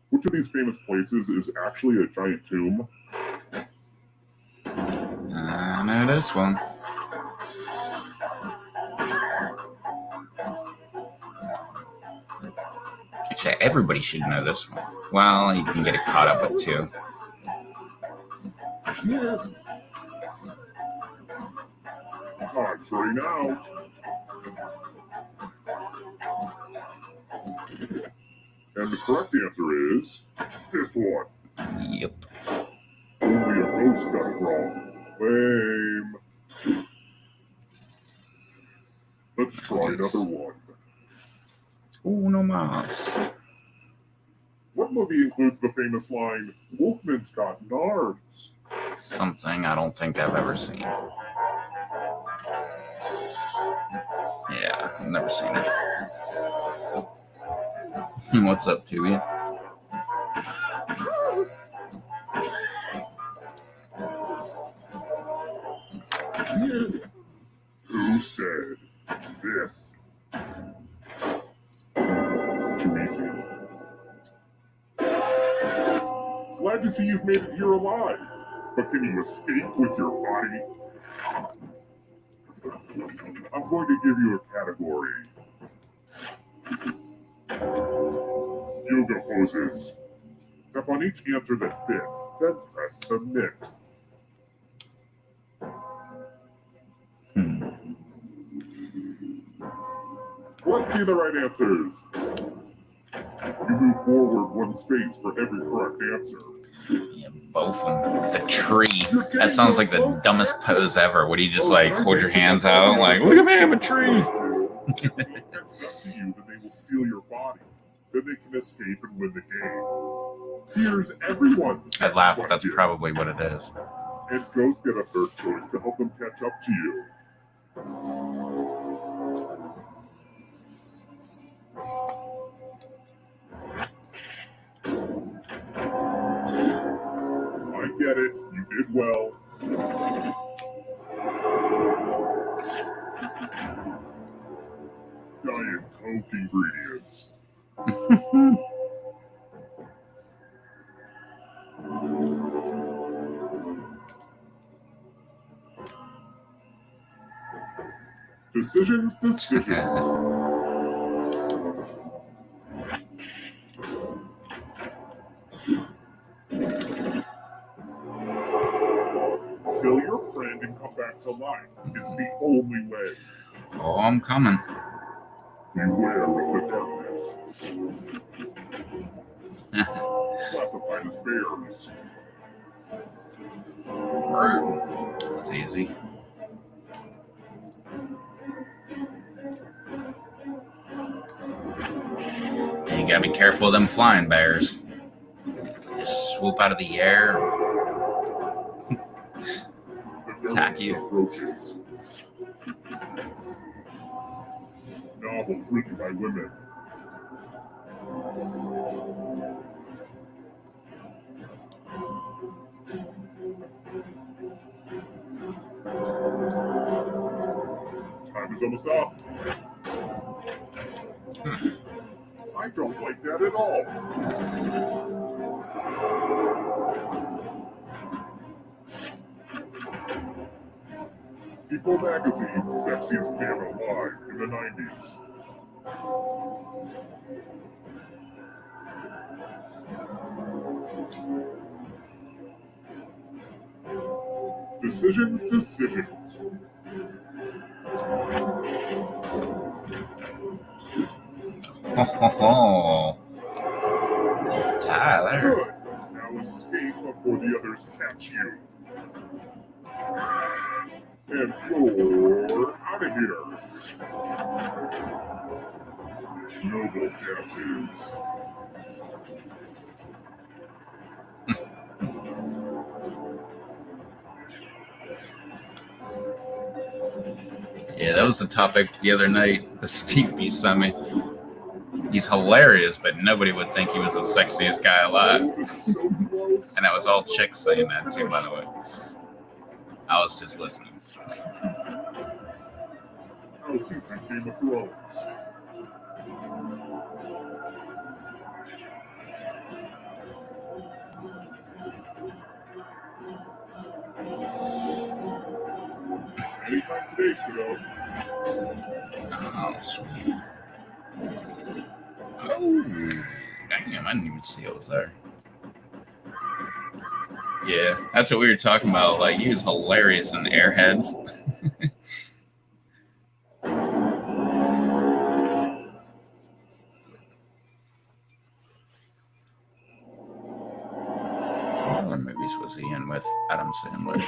Which of these famous places is actually a giant tomb? I know this one. Actually, everybody should know this one. Well, you can get it caught up with 2. Time's running out. And the correct answer is this one. Yep. Only a ghost got it wrong. Lame. Let's try another one. Uno más. What movie includes the famous line, Wolfman's got nards? Something I don't think I've ever seen. Yeah, I've never seen it. What's up, Tubby? Who said this? Too easy. Glad to see you've made it here alive. But can you escape with your body? I'm going to give you a category. Yoga poses. Tap on each answer that fits, then press submit. Let's see the right answers. You move forward 1 space for every correct answer. Yeah, both of them. The tree. That sounds like the dumbest pose ever. Would you just like hold your hands out like, look at me, I'm a tree? If they catch up to you, then they will steal your body. Then they can escape and win the game. Here's everyone's I laugh. question. That's probably what it is. And ghosts get a third choice to help them catch up to you. I get it. You did well. Diet Coke ingredients. Decisions. Kill your friend and come back to life. It's the only way. Oh, I'm coming. Beware of the darkness. Classified as bears. That's easy. You gotta be careful of them flying bears. Just swoop out of the air. Attack you. Novels written by women. Time is almost up. I don't like that at all. People Magazine's sexiest man alive in the 90s. Decisions. Oh, Tyler. Good. Now escape before the others catch you. And you're out of here. Noble guesses. Yeah, that was the topic the other night. Steve Buscemi. He's hilarious, but nobody would think he was the sexiest guy alive. And that was all chicks saying that too, by the way. I was just listening. How season Game of Thrones. Anytime today, kiddo. Oh, sweet. Oh, damn, I didn't even see it was there. Yeah, that's what we were talking about. Like, he was hilarious in Airheads. What other movies was he in with Adam Sandler?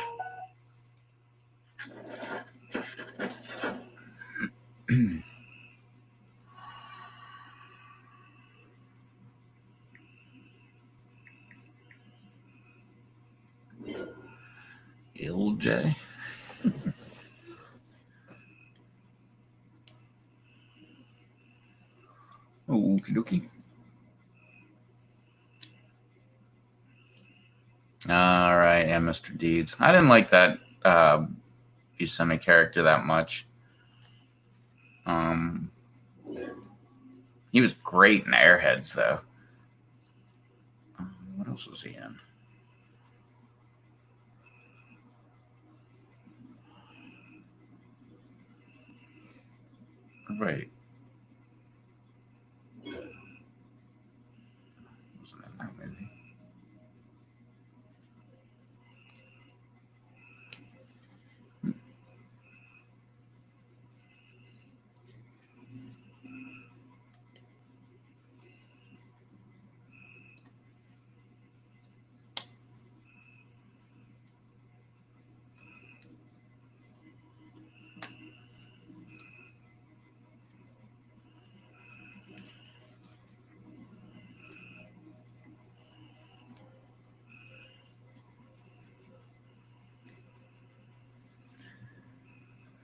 LJ. Okie dokie. All right, yeah, Mr. Deeds. I didn't like that Buscemi character that much. He was great in Airheads, though. What else was he in? Right. Wasn't in that movie.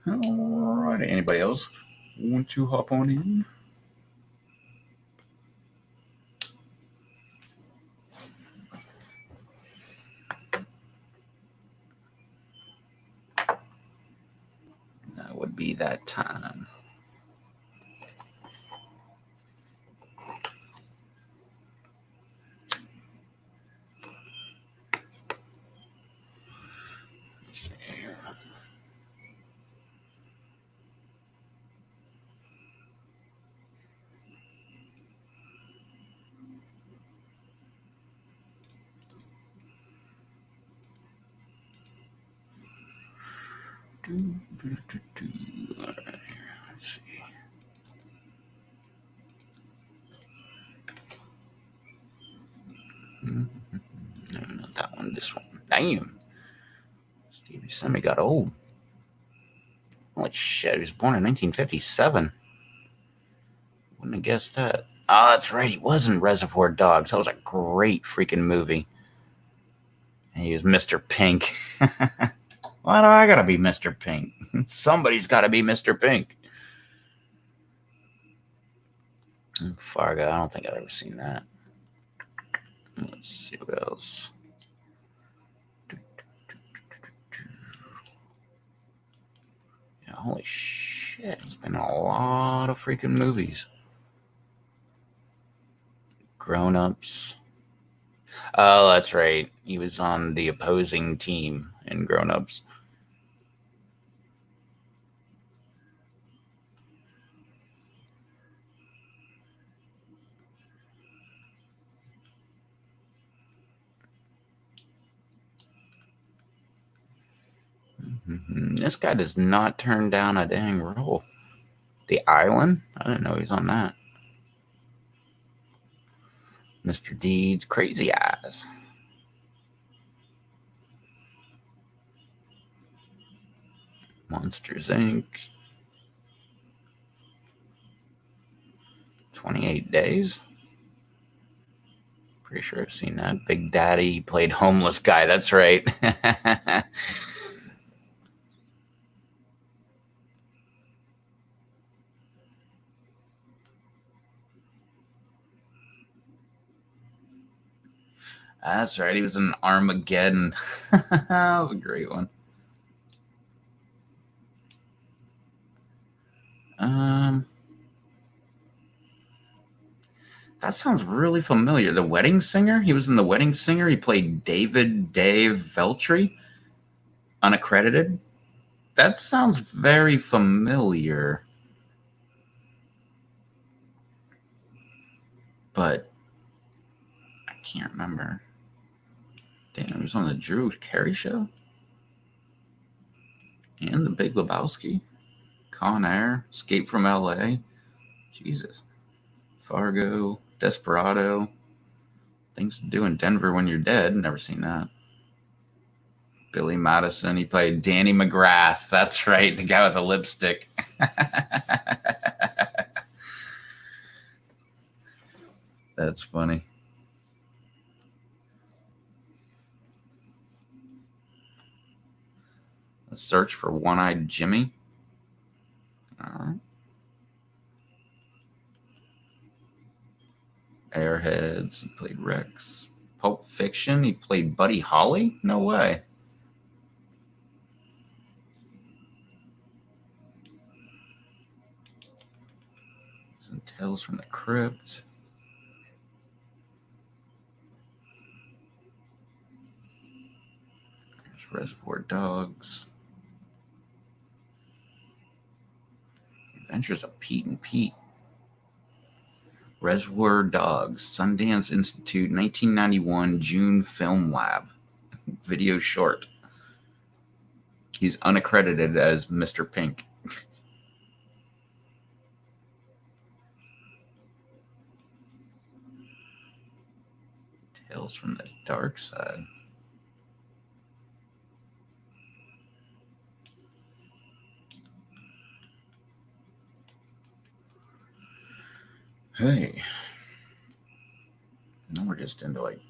All right. Anybody else want to hop on in? That would be that time. All right, let's see. No, not that one. This one. Damn. Steve Buscemi got old. Holy shit! He was born in 1957. Wouldn't have guessed that. Oh, that's right. He was in Reservoir Dogs. That was a great freaking movie. And he was Mr. Pink. Why do I gotta be Mr. Pink? Somebody's gotta be Mr. Pink. Fargo. I don't think I've ever seen that. Let's see what else. Yeah, holy shit. He's been in a lot of freaking movies. Grown Ups. Oh, that's right. He was on the opposing team in Grown Ups. This guy does not turn down a dang role. The Island? I didn't know he was on that. Mr. Deeds, Crazy Eyes. Monsters, Inc. 28 Days. Pretty sure I've seen that. Big Daddy played homeless guy. That's right. That's right. He was in Armageddon. That was a great one. That sounds really familiar. The Wedding Singer? He was in The Wedding Singer. He played David Dave Veltri, unaccredited. That sounds very familiar. But I can't remember. Damn, he was on the Drew Carey Show? And The Big Lebowski? Con Air? Escape from L.A.? Jesus. Fargo? Desperado? Things to Do in Denver When You're Dead. Never seen that. Billy Madison. He played Danny McGrath. That's right. The guy with the lipstick. That's funny. A Search for One-Eyed Jimmy. All right. Airheads. He played Rex. Pulp Fiction. He played Buddy Holly? No way. He's in Tales from the Crypt. There's Reservoir Dogs. Adventures of Pete and Pete. Reservoir Dogs, Sundance Institute, 1991, June Film Lab. Video short. He's unaccredited as Mr. Pink. Tales from the Dark Side. Hey. Now we're just into like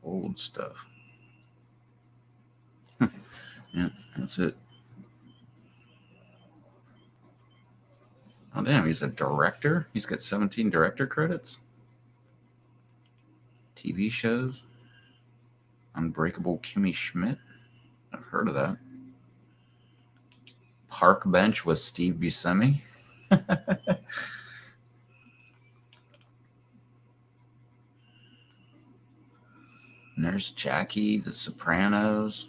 old stuff. Yeah, that's it. Oh, damn, he's a director? He's got 17 director credits? TV shows? Unbreakable Kimmy Schmidt? I've heard of that. Park Bench with Steve Buscemi? Nurse Jackie, The Sopranos.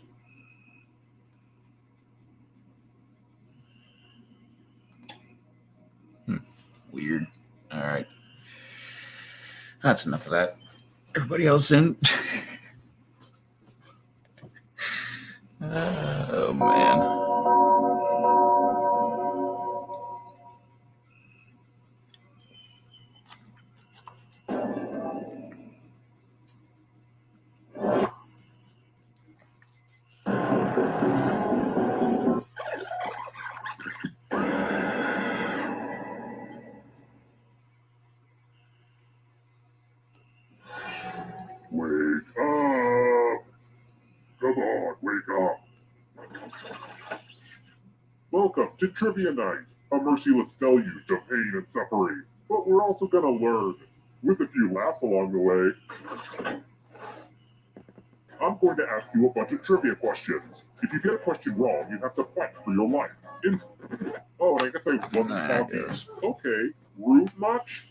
Weird. All right. That's enough of that. Everybody else in? Oh, man. Wake up! Come on, wake up! Welcome to Trivia Night, a merciless deluge of pain and suffering. But we're also gonna learn, with a few laughs along the way. I'm going to ask you a bunch of trivia questions. If you get a question wrong, you have to fight for your life. Oh, and I guess I wasn't talking. Okay, rude much?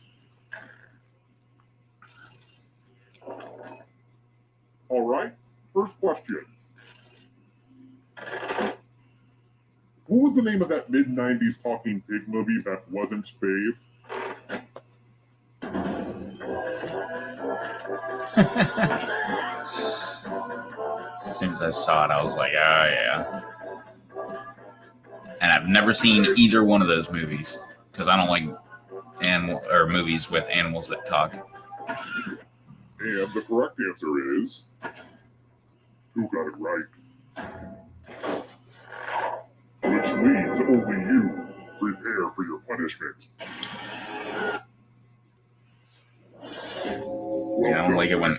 All right, first question. What was the name of that mid-90s talking pig movie that wasn't Babe? As soon as I saw it, I was like, oh, yeah. And I've never seen either one of those movies because I don't like movies with animals that talk. And the correct answer is... Who got it right? Which means only you prepare for your punishment. Yeah, I don't like it when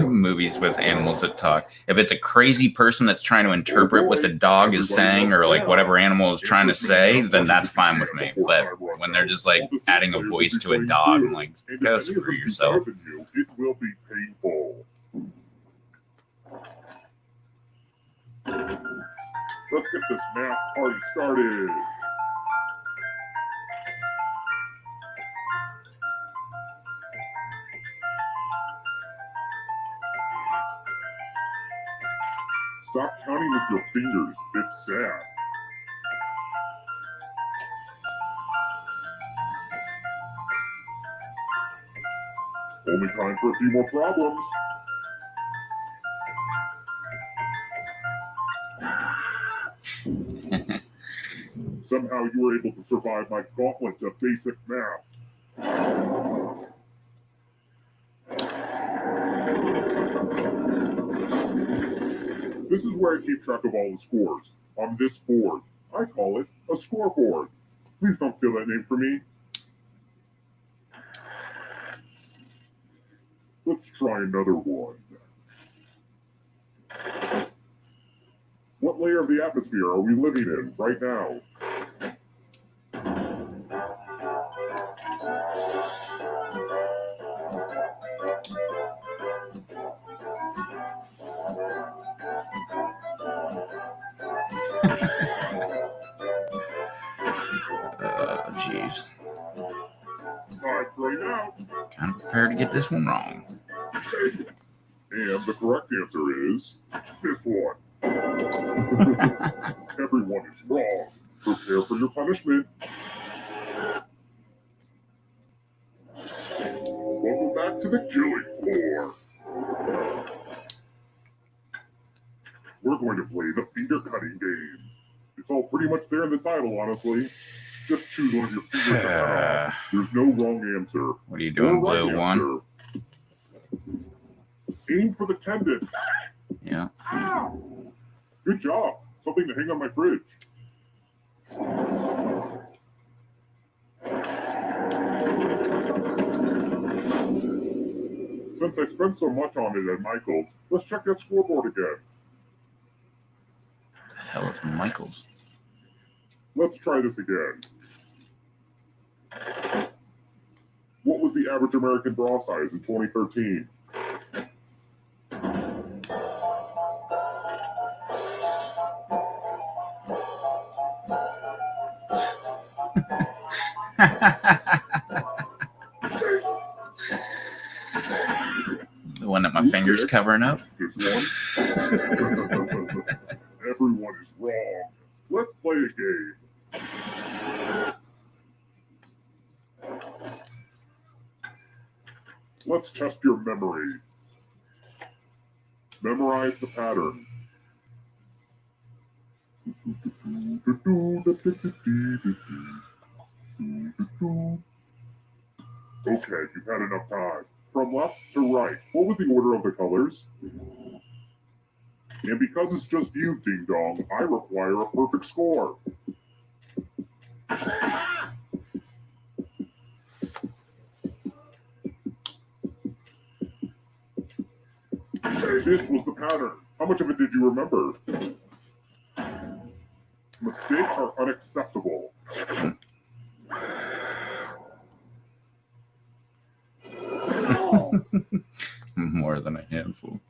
movies with animals that talk. If it's a crazy person that's trying to interpret what the dog is saying or like whatever animal is trying to say, then that's fine with me. But when they're just like adding a voice to a dog, I'm like, go screw yourself. It will be painful. Let's get this math party started. Stop counting with your fingers. It's sad. Only time for a few more problems. Somehow you were able to survive my gauntlet to basic math. This is where I keep track of all the scores. On this board. I call it a scoreboard. Please don't steal that name from me. Let's try another one. What layer of the atmosphere are we living in right now? Jeez. Time's running out. Kind of prepared to get this one wrong. And the correct answer is this one. Everyone is wrong. Prepare for your punishment. Welcome back to the killing floor. We're going to play the finger cutting game. It's all pretty much there in the title, honestly. Just choose one of your fingers to cut off. There's no wrong answer. What are you doing, Or Blue right One? answer. Aim for the tendon. Yeah. Ow! Good job. Something to hang on my fridge. Since I spent so much on it at Michael's, let's check that scoreboard again. The hell is Michael's? Let's try this again. What was the average American bra size in 2013? The one that my finger's covering up? This one? Everyone is wrong. Let's play a game. Let's test your memory. Memorize the pattern. Okay, you've had enough time. From left to right, what was the order of the colors? And because it's just you, Ding Dong, I require a perfect score. This was the pattern. How much of it did you remember? Mistakes are unacceptable. More than a handful.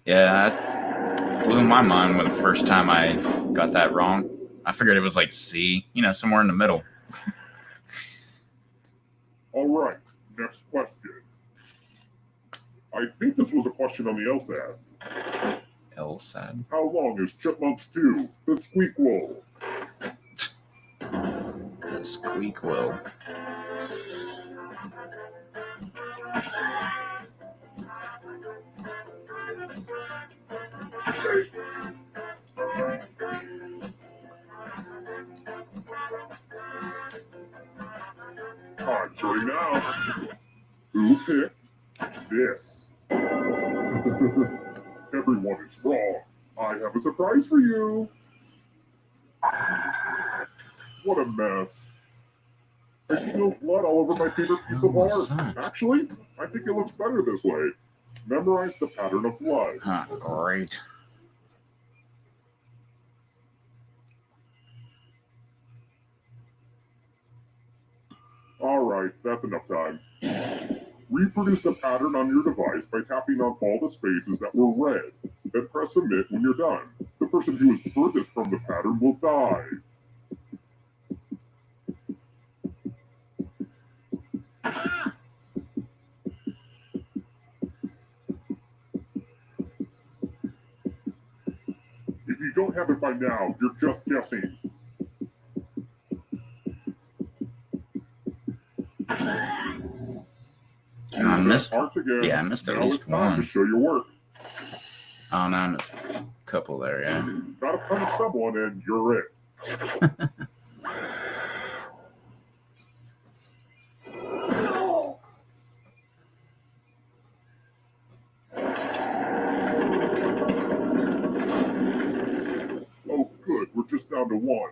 Yeah, that blew my mind when the first time I got that wrong. I figured it was like C, somewhere in the middle. All right, next question. I think this was a question on the LSAT. LSAT? How long is Chipmunks 2, the Squeakquel? The Squeakquel. Time's running out. Who picked this? Everyone is wrong. I have a surprise for you. What a mess. I spilled blood all over my favorite piece of What was art. that? Actually, I think it looks better this way. Memorize the pattern of blood. Great. All right, that's enough time. Reproduce the pattern on your device by tapping on all the spaces that were red. Then press submit when you're done. The person who is furthest from the pattern will die. If you don't have it by now, you're just guessing. I missed. Parts again. Yeah, I missed at Now least it's time one. to show your work. Oh, no, I missed a couple there, yeah. Gotta punish someone and you're it. Oh, good. We're just down to one.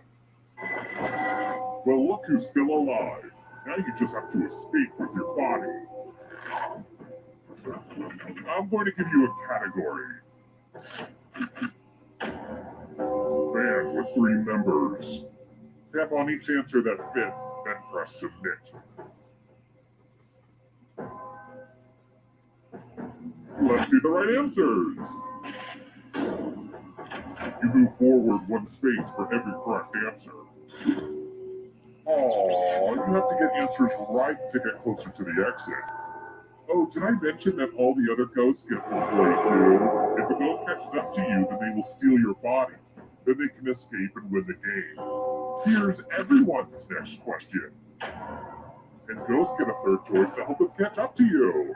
Well, look who's still alive. Now you just have to escape with your body. I'm going to give you a category. Band with 3 members. Tap on each answer that fits, then press submit. Let's see the right answers. You move forward 1 space for every correct answer. Oh, you have to get answers right to get closer to the exit. Oh, did I mention that all the other ghosts get to play too? If a ghost catches up to you, then they will steal your body. Then they can escape and win the game. Here's everyone's next question. And ghosts get a 3rd choice to help them catch up to you.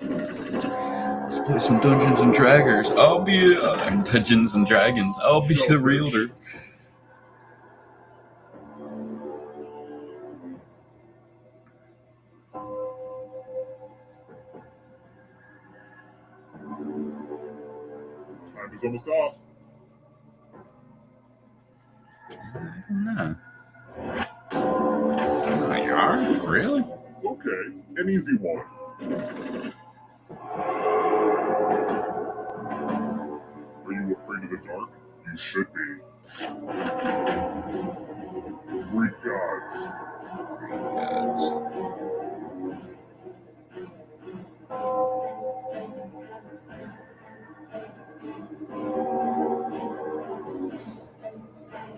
Let's play some Dungeons and Dragons. I'll be Dungeons and Dragons. I'll be the realtor. Time is almost off. I don't know. Oh, you are? Really? Okay, an easy one. Are you afraid of the dark? You should be. Greek gods.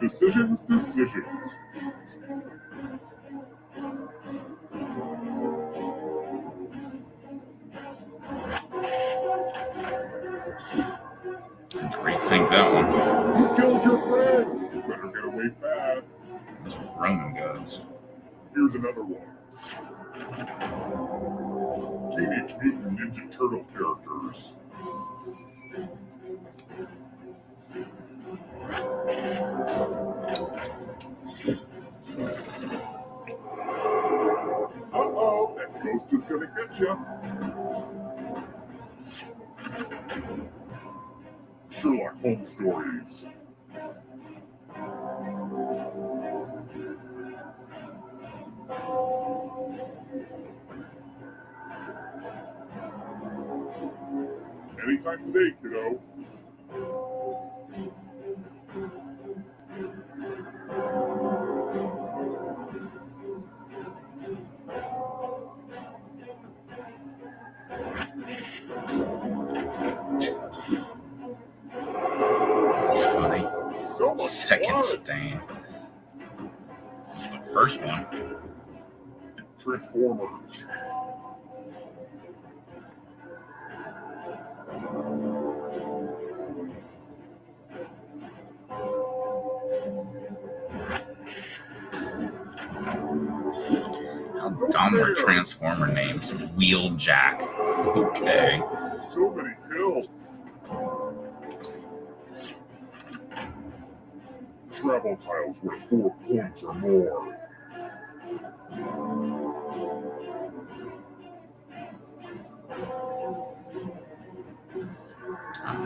Decisions. Rethink that one. You killed your friend. You better get away fast. Those Roman gods. Here's another one. Teenage Mutant Ninja Turtle characters. Uh-oh, that ghost is gonna get you. Sherlock Holmes stories. Anytime today, kiddo. That's funny. So much Second blood. stain. The first one. Transformers. How dumb were Transformer names? Wheeljack. Okay. So many kills. Travel tiles worth 4 points or more.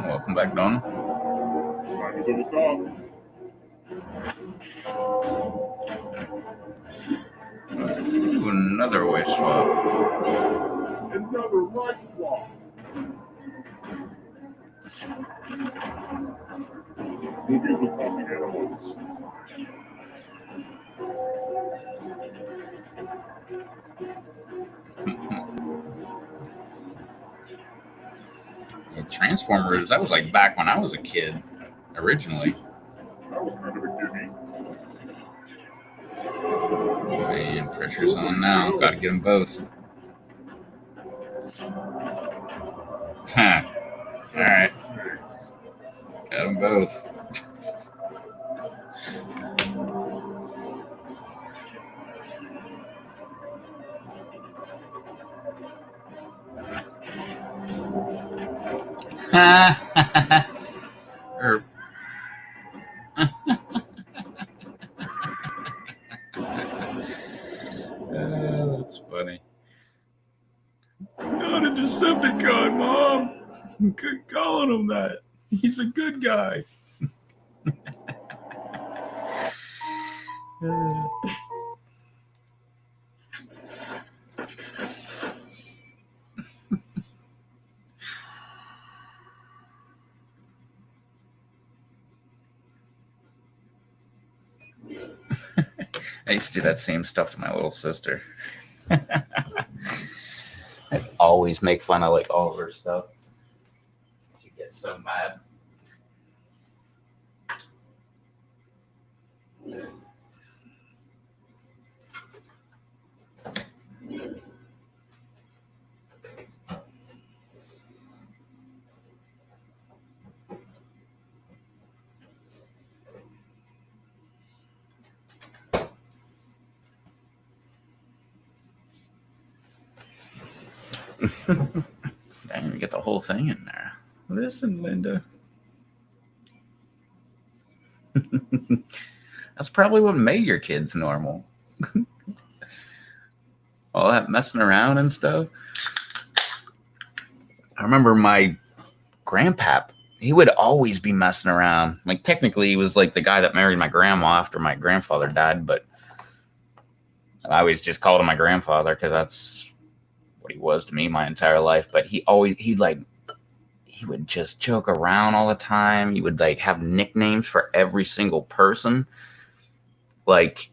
Welcome back, Don. Time is almost up. Ooh, another way swap. Another life swap. Movies with talking animals. Transformers, that was like back when I was a kid, originally. That was kind of a gimme. Man, pressure's on now. Got to get them both. Huh. All right. Snakes. Got them both. Or that's funny. Not a Decepticon, Mom. Good calling him that. He's a good guy. I used to do that same stuff to my little sister. I'd always make fun of like all of her stuff. She gets so mad. Dang, we get the whole thing in there. Listen, Linda. That's probably what made your kids normal. All that messing around and stuff. I remember my grandpap, he would always be messing around. Like, technically, he was like the guy that married my grandma after my grandfather died, but I always just called him my grandfather because that's what he was to me my entire life. But he would just joke around all the time. He would like have nicknames for every single person. Like,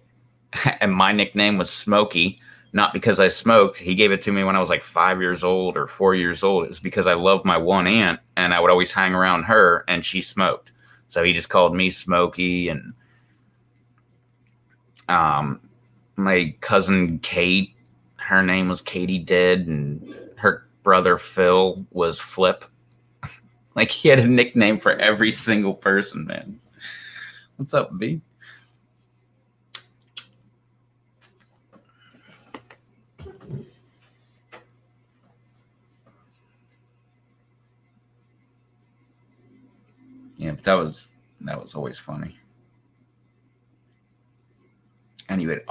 and my nickname was Smokey, not because I smoked. He gave it to me when I was like 5 years old or 4 years old. It was because I loved my one aunt and I would always hang around her and she smoked. So he just called me Smokey. And my cousin Kate, her name was Katie Did, and her brother Phil was Flip. Like, he had a nickname for every single person, man. What's up, B? Yeah, but that was always funny. And he would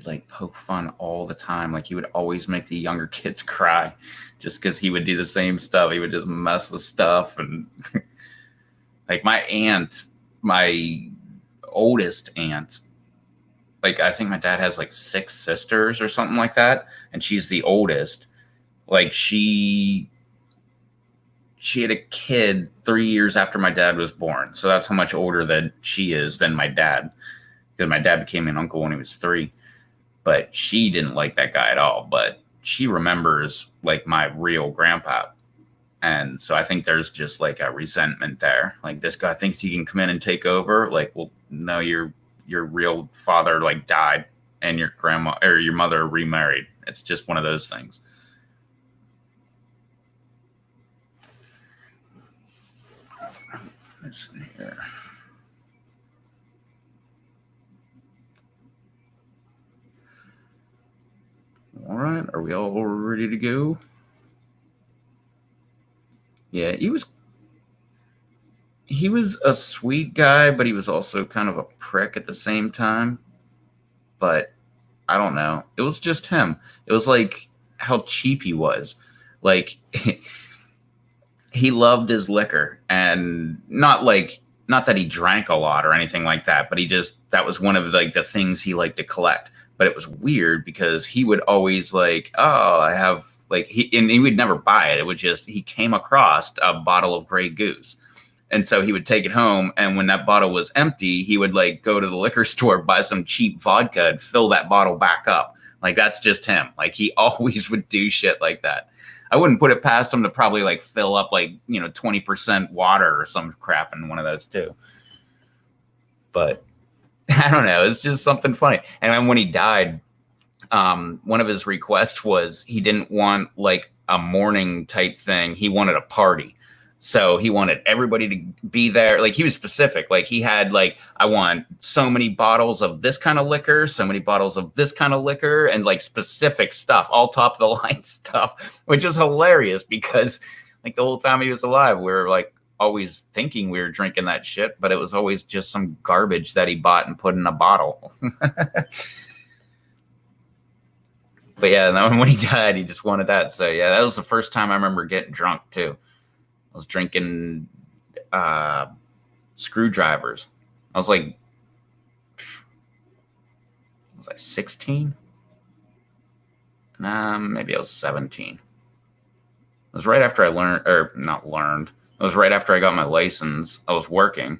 like poke fun all the time. Like, he would always make the younger kids cry just because he would do the same stuff. He would just mess with stuff. And like my aunt, my oldest aunt, like I think my dad has like 6 sisters or something like that. And she's the oldest. Like she had a kid 3 years after my dad was born. So that's how much older that she is than my dad. Because my dad became an uncle when he was 3. But she didn't like that guy at all. But she remembers like my real grandpa. And so I think there's just like a resentment there. Like, this guy thinks he can come in and take over. Like, well, no, your real father like died and your grandma or your mother remarried. It's just one of those things. Let's see here. All right, are we all ready to go? Yeah, he was a sweet guy, but he was also kind of a prick at the same time. But I don't know. It was just him. It was like how cheap he was. Like, he loved his liquor, and not that he drank a lot or anything like that, but that was one of like the things he liked to collect. But it was weird because he would always like, oh, I have like, he would never buy it. It would just, he came across a bottle of Grey Goose. And so he would take it home. And when that bottle was empty, he would like go to the liquor store, buy some cheap vodka and fill that bottle back up. Like, that's just him. Like, he always would do shit like that. I wouldn't put it past them to probably like fill up like 20% water or some crap in one of those too. But I don't know. It's just something funny. And then when he died, one of his requests was he didn't want like a morning type thing. He wanted a party. So he wanted everybody to be there. Like he was specific. Like he had like, I want so many bottles of this kind of liquor, so many bottles of this kind of liquor, and like specific stuff, all top of the line stuff, which is hilarious because like the whole time he was alive, we were like always thinking we were drinking that shit, but it was always just some garbage that he bought and put in a bottle. But yeah, and then when he died, he just wanted that. So yeah, that was the first time I remember getting drunk too. I was drinking screwdrivers. I was like 16? Maybe I was 17. It was right after I learned, or not learned. It was right after I got my license. I was working.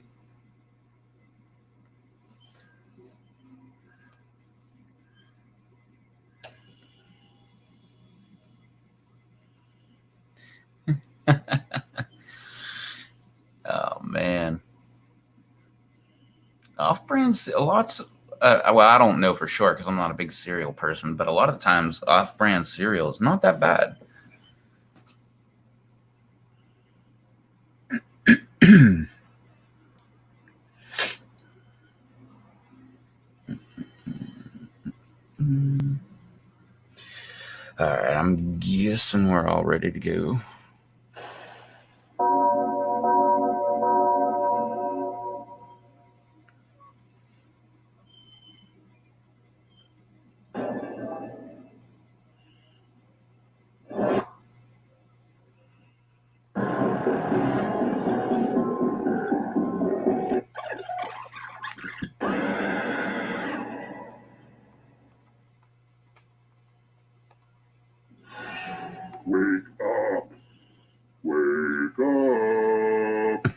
Oh man, off-brands, lots. Well, I don't know for sure because I'm not a big cereal person, but a lot of times off-brand cereal is not that bad. All right, I'm guessing we're all ready to go. Wake up! Wake up!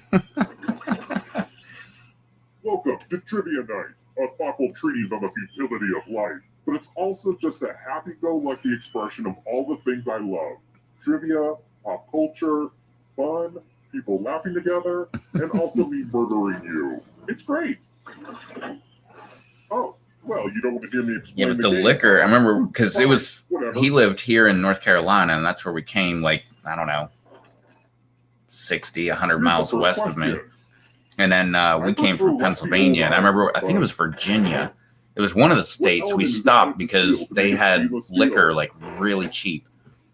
Welcome to Trivia Night, a thoughtful treatise on the futility of life, but it's also just a happy-go-lucky expression of all the things I love. Trivia, pop culture, fun, people laughing together, and also me murdering you. It's great! Oh, well, you don't want to hear me explain. Yeah, but the liquor, I remember because it was, he lived here in North Carolina, and that's where we came, like, I don't know, 60, 100 miles west of me. And then we came from Pennsylvania, and I remember, I think it was Virginia. It was one of the states we stopped because they had liquor, like, really cheap.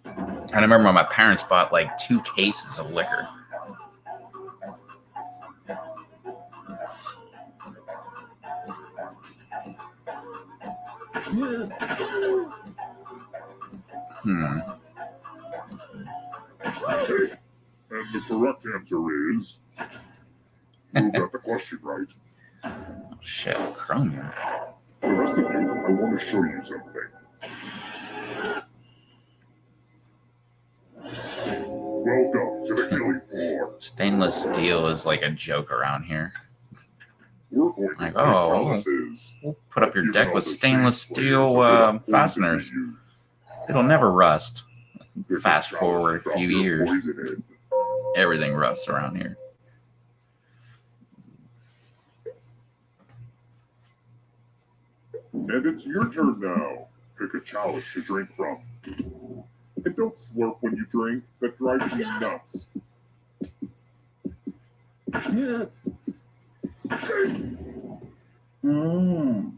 And I remember my parents bought, like, 2 cases of liquor. And the correct answer is, you got the question right. Oh, shit, Chromium. The rest of you, I want to show you something. Welcome to the killing floor. Stainless steel is like a joke around here. We're going to Like, oh, we'll put up your deck with stainless steel fasteners. It'll never rust. Fast forward a few years, everything rusts around here. And it's your turn now. Pick a chalice to drink from. And don't slurp when you drink. That drives me nuts.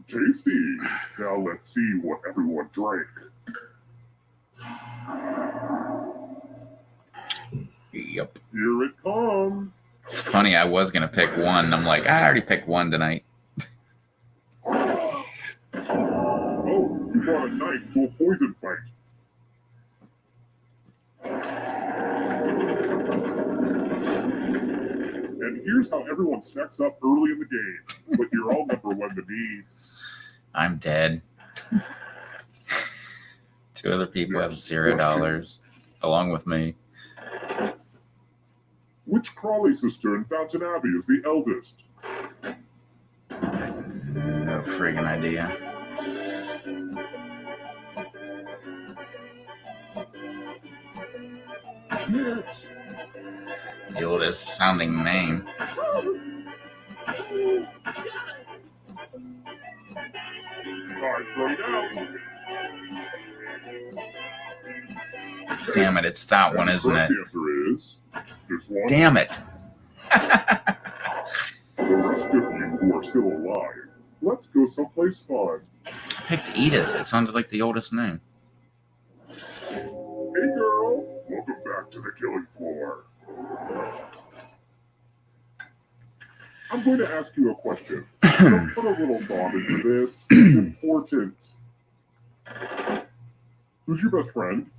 Tasty. Now let's see what everyone drank. Yep. Here it comes. It's funny, I was going to pick one. I'm like, I already picked one tonight. Oh, you brought a knife to a poison fight. And here's how everyone snacks up early in the game. But you're all number one to me. I'm dead. 2 other people have $0 along with me. Which Crawley sister in Downton Abbey is the eldest? No friggin' idea. The oldest sounding name. Damn it, it's that one, isn't it? The answer is this one. Damn it. The rest of you who are still alive, let's go someplace fun. I picked Edith. It sounded like the oldest name. Hey girl, welcome back to the killing floor. I'm going to ask you a question. So put a little thought into this. It's important. Who's your best friend?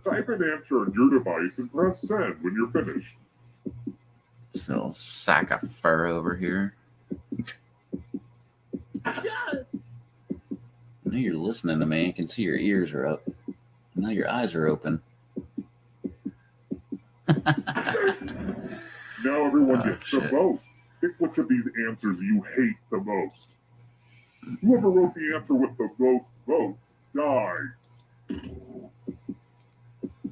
Type an answer on your device and press send when you're finished. This little sack of fur over here. I know you're listening to me. I can see your ears are up. Now your eyes are open. Now everyone gets to shit. vote. Pick which of these answers you hate the most. Whoever wrote the answer with the most votes dies.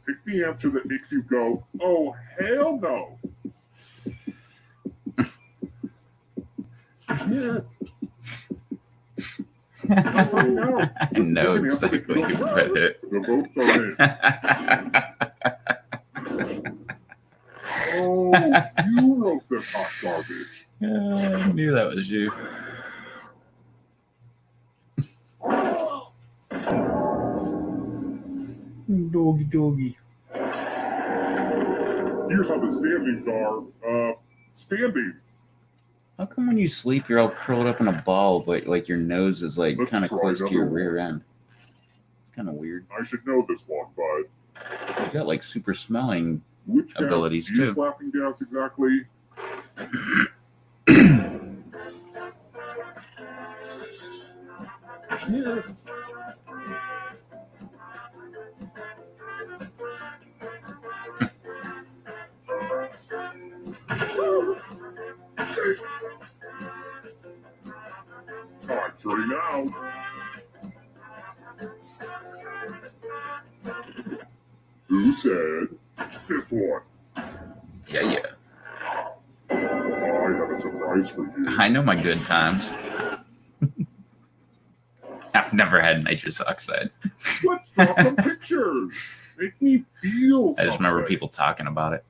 Pick the answer that makes you go, oh, hell no. I know exactly who read it. The votes are in. Oh, you wrote this hot garbage. I knew that was you. Doggy, doggy. Here's how the standings are. Standing. How come when you sleep you're all curled up in a ball, but like your nose is like Let's kind of try close to your another rear end? It's kind of weird. I should know this one, but You got like super smelling. which gas Abilities, do you use too. laughing gas exactly? Time's ready now. Who said this one? Yeah. I have a surprise for you. I know my good times. I've never had nitrous oxide. Let's draw some pictures. Make me feel I just remember something. people talking about it.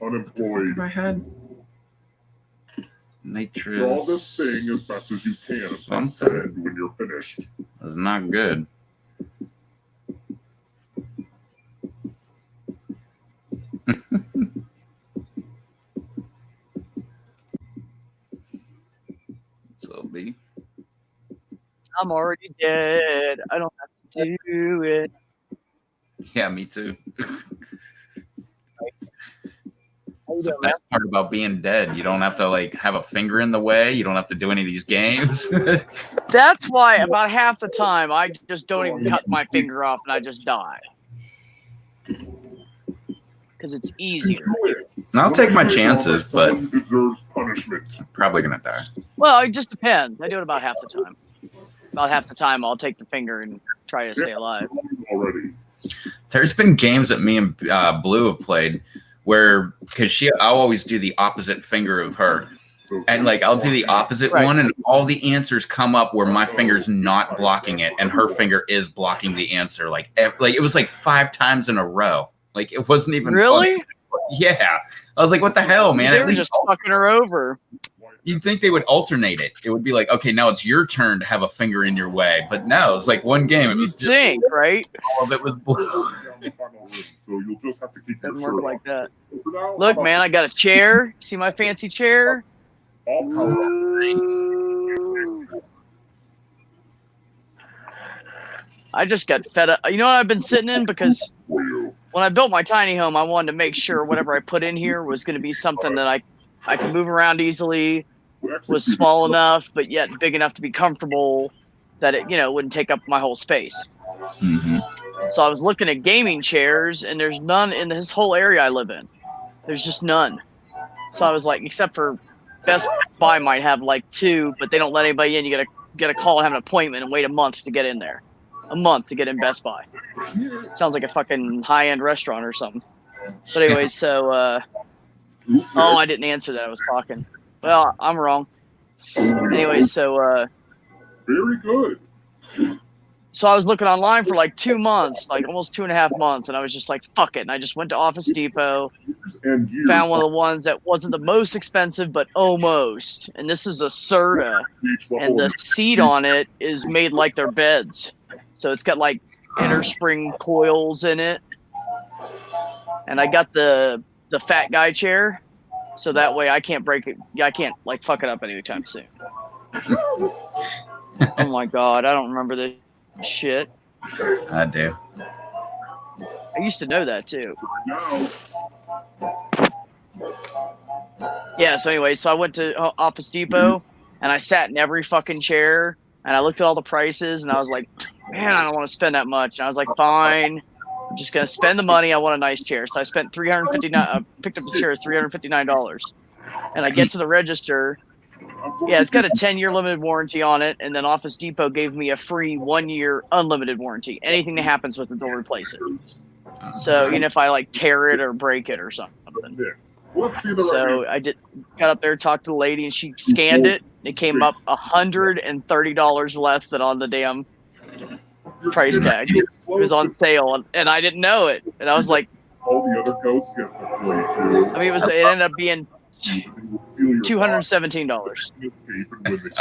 Unemployed. Have I had nitrous? Draw this thing as best as you can and press Something. send when you're finished. It's not good. So B. I'm already dead. I don't have to do it. Yeah, me too. How you The doing, man? best part about being dead, you don't have to like have a finger in the way. You don't have to do any of these games. That's why about half the time I just don't even cut my finger off and I just die. Because it's easier. I'll take my Let's say chances, someone but who deserves punishment. I'm probably gonna die. Well, it just depends. I do it about half the time. About half the time I'll take the finger and try to stay alive. Already. There's been games that me and Blue have played where, because I'll always do the opposite finger of her, and like I'll do the opposite Right. one, and all the answers come up where my finger's not blocking it, and her finger is blocking the answer. Like it was like 5 times in a row. Like it wasn't even Really? funny. Yeah, I was like, what the hell, man? They At were least just fucking her over. you'd think they would alternate it. It would be like, okay, now it's your turn to have a finger in your way. But no, it was like one game. It You was just think, right? all of it was blue. Down the final room, so you'll just have to keep Doesn't your work shirt like that. on. For now, Look, how man, I got a chair. See my fancy chair? about all power up. Ooh. I just got fed up. You know what I've been sitting in? Because For you. when I built my tiny home, I wanted to make sure whatever I put in here was going to be something that I could move around easily, was small enough, but yet big enough to be comfortable, that it, wouldn't take up my whole space. Mm-hmm. So I was looking at gaming chairs, and there's none in this whole area I live in. There's just none. So I was like, except for Best Buy might have like 2, but they don't let anybody in. You gotta call and have an appointment and wait a month to get in there. a month to get in Best Buy. Sounds like a fucking high-end restaurant or something. But anyway, so I didn't answer that. I was talking. Well, I'm wrong. Anyway, so Very good. so I was looking online for like 2 months, like almost 2.5 months, and I was just like, fuck it. And I just went to Office Depot, And years found one of the ones that wasn't the most expensive, but almost. And this is a Serta, and the seat on it is made like their beds. So it's got like inner spring coils in it. And I got the fat guy chair, so that way I can't break it. I can't like fuck it up anytime soon. Oh my god, I don't remember this shit. I do. I used to know that too. now. Yeah, so anyway, so I went to Office Depot and I sat in every fucking chair and I looked at all the prices and I was like, man, I don't want to spend that much. And I was like, fine, I'm just gonna spend the money. I want a nice chair. So I spent $359. Picked up the chair, $359. And I get to the register. Yeah, it's got a 10-year limited warranty on it, and then Office Depot gave me a free 1-year unlimited warranty. Anything that happens with it, they'll replace it. So even if I like tear it or break it or something. Let's see the So I got up there, talked to the lady, and she scanned it. It came up $130 less than on the damn price tag. It was on sale, and I didn't know it. And I was like, all the other ghosts get the free too. I mean, it ended up being $217.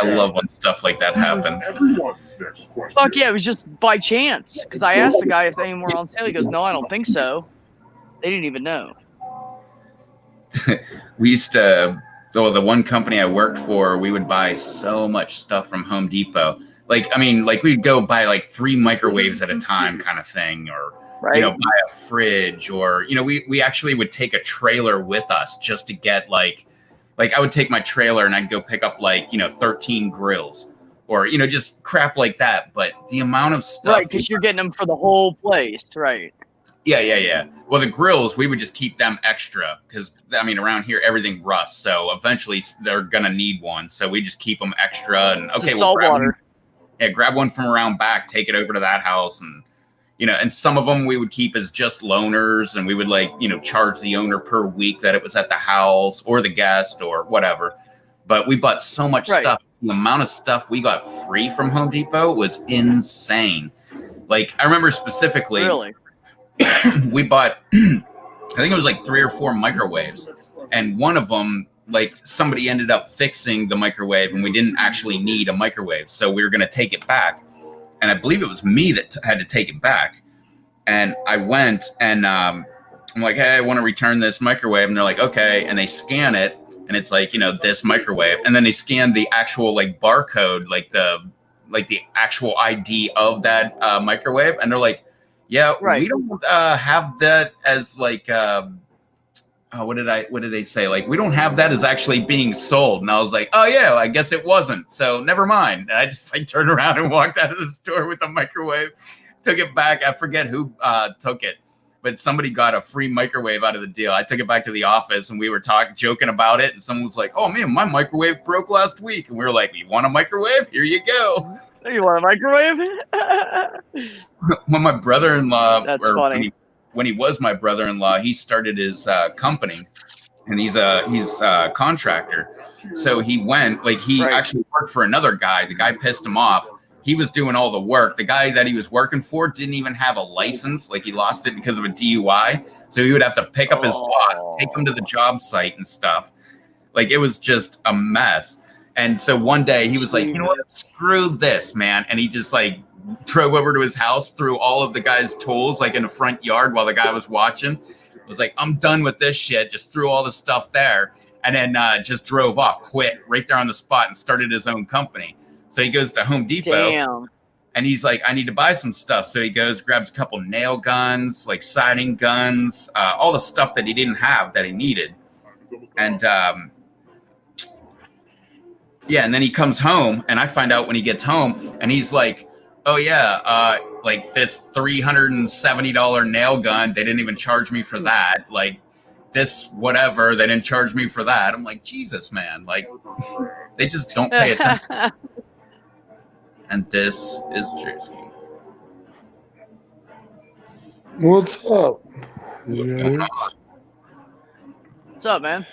I love when stuff like that happens. Everyone's next question. Fuck yeah, it was just by chance. Because I asked the guy if any more on sale. He goes, no, I don't think so. They didn't even know. We used to, so the one company I worked for, we would buy so much stuff from Home Depot. Like, I mean, like we'd go buy like 3 microwaves at a time kind of thing, or, Right. you know, buy a fridge, or, you know, we actually would take a trailer with us just to get like I would take my trailer and I'd go pick up like, you know, 13 grills or, you know, just crap like that. But the amount of stuff. Right, because you're getting them for the whole place. Right. Yeah. Well, the grills, we would just keep them extra because, I mean, around here, everything rusts. So eventually they're going to need one. So we just keep them extra. And okay, Just salt water. grab one from around back, take it over to that house. And, you know, and some of them we would keep as just loaners, and we would like, you know, charge the owner per week that it was at the house or the guest or whatever. But we bought so much stuff. The amount of stuff we got free from Home Depot was insane. Like, I remember specifically, Really? we bought, I think it was like 3 or 4 microwaves. And one of them, like somebody ended up fixing the microwave and we didn't actually need a microwave. So we were going to take it back. And I believe it was me that had to take it back. And I went and I'm like, hey, I want to return this microwave. And they're like, okay. And they scan it. And it's like, you know, this microwave. And then they scan the actual like barcode, like the actual ID of that microwave. And they're like, yeah, Right. we don't have that as like, what did they say? Like, we don't have that as actually being sold. And I was like, oh yeah, I guess it wasn't. So never mind. And I just like turned around and walked out of the store with the microwave, took it back. I forget who took it, but somebody got a free microwave out of the deal. I took it back to the office and we were joking about it. And someone was like, oh man, my microwave broke last week. And we were like, you want a microwave? Here you go. You want a microwave? When my brother-in-law, That's funny. When he was my brother-in-law, he started his company, and he's a contractor. So he went, like, he actually worked for another guy. The guy pissed him off. He was doing all the work. The guy that he was working for didn't even have a license. Like, he lost it because of a DUI. So he would have to pick up his boss, take him to the job site and stuff. Like, it was just a mess. And so one day he was like, you know what, screw this, man. And he just like drove over to his house, threw all of the guy's tools like in the front yard while the guy was watching. Was like, I'm done with this shit. Just threw all the stuff there and then just drove off, quit right there on the spot and started his own company. So he goes to Home Depot. Damn. And he's like, I need to buy some stuff. So he goes, grabs a couple nail guns, like siding guns, all the stuff that he didn't have that he needed. And yeah, and then he comes home, and I find out when he gets home, and he's like, oh, yeah, like this $370 nail gun, they didn't even charge me for that. Like, this whatever, they didn't charge me for that. I'm like, Jesus, man. Like, they just don't pay attention. And this is Drewski. What's up? What's going on? What's up, man?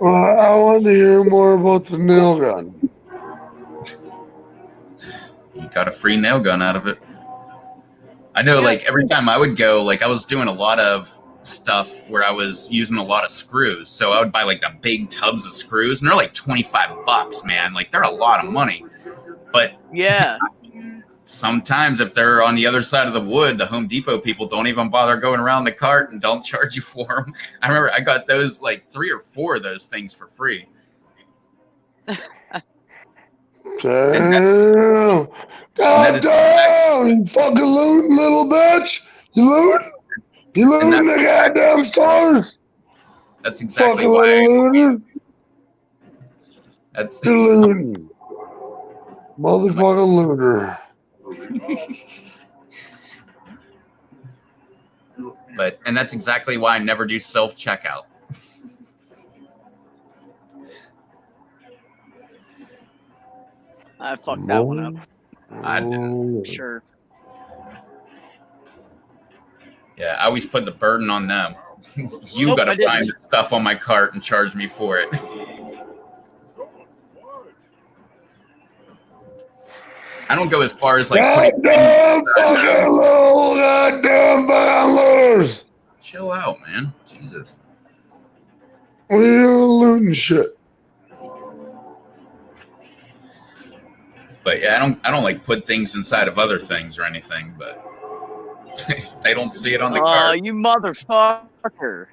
Well, I want to hear more about the nail gun. You got a free nail gun out of it. I know, Yeah. like, every time I would go, like, I was doing a lot of stuff where I was using a lot of screws. So I would buy, like, the big tubs of screws, and they're like $25, man. Like, they're a lot of money. But Yeah. sometimes if they're on the other side of the wood, the Home Depot people don't even bother going around the cart and don't charge you for them. I remember I got those, like, 3 or 4 of those things for free. Damn. God damn, you fucking looting, little bitch. You looting? You looting the goddamn stores? That's exactly Fucking why. little looter. That's You're looting. Motherfucking looter. and that's exactly why I never do self-checkout. I fucked that one up. I did. Sure. Yeah, I always put the burden on them. You Nope, I gotta didn't. find the stuff on my cart and charge me for it. I don't go as far as like putting Goddamn fucking little goddamn bandlers. Chill out, man. Jesus. What are you looting shit? But yeah, I don't like put things inside of other things or anything, but if they don't see it on the Oh, cart. you motherfucker.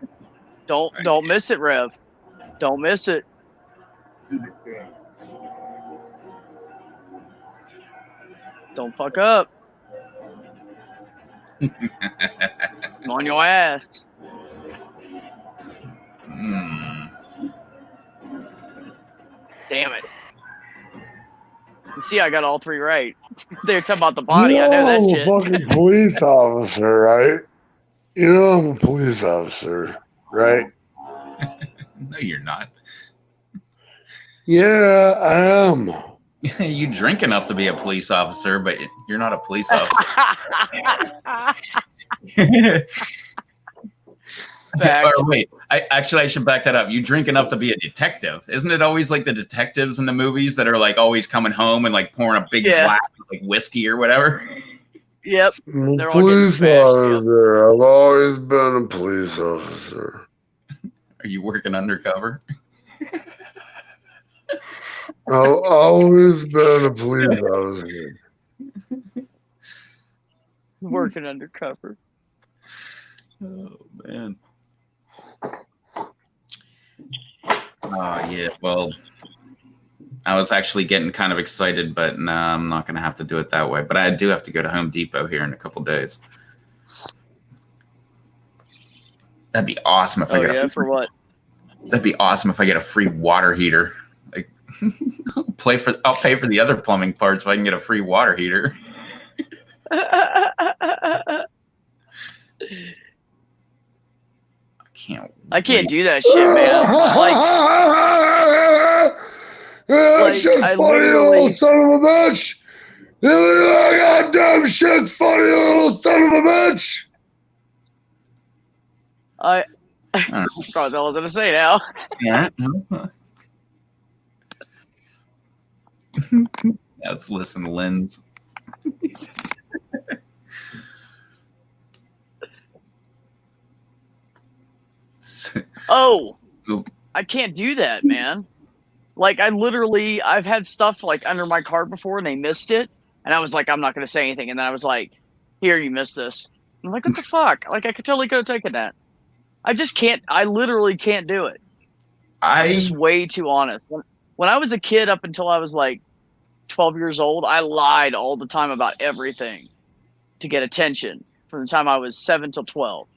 Don't miss it, Rev. Don't miss it. Don't fuck up. I'm on your ass. Damn it. You see, I got all 3 right. They're talking about the body. I know that I'm a shit. fucking police officer, right? You know I'm a police officer, right? No, you're not. Yeah, I am. You drink enough to be a police officer, but you're not a police officer. Fact. Or wait, I should back that up. You drink enough to be a detective. Isn't it always like the detectives in the movies that are like always coming home and like pouring a big glass of like whiskey or whatever? Yep. I'm a They're all getting police smashed, officer. I've always been a police officer. Are you working undercover? I've always been a police officer. Working undercover. Oh man. Yeah, well, I was actually getting kind of excited, but no, I'm not going to have to do it that way. But I do have to go to Home Depot here in a couple days. That'd be awesome if I get a for what? That'd be awesome if I get a free water heater. Like, I'll pay for the other plumbing parts if I can get a free water heater. I can't do that shit, man. That's just I funny, literally- little son of a bitch. You goddamn shit, funny little son of a bitch. I forgot what I was gonna say now. Yeah. Let's listen, Lens. Oh, I can't do that, man. Like, I've had stuff like under my cart before and they missed it. And I was like, I'm not going to say anything. And then I was like, here, you missed this. I'm like, what the fuck? Like, I totally could have taken that. I just can't. I literally can't do it. I'm just way too honest. When I was a kid, up until I was like 12 years old, I lied all the time about everything to get attention from the time I was 7 till 12.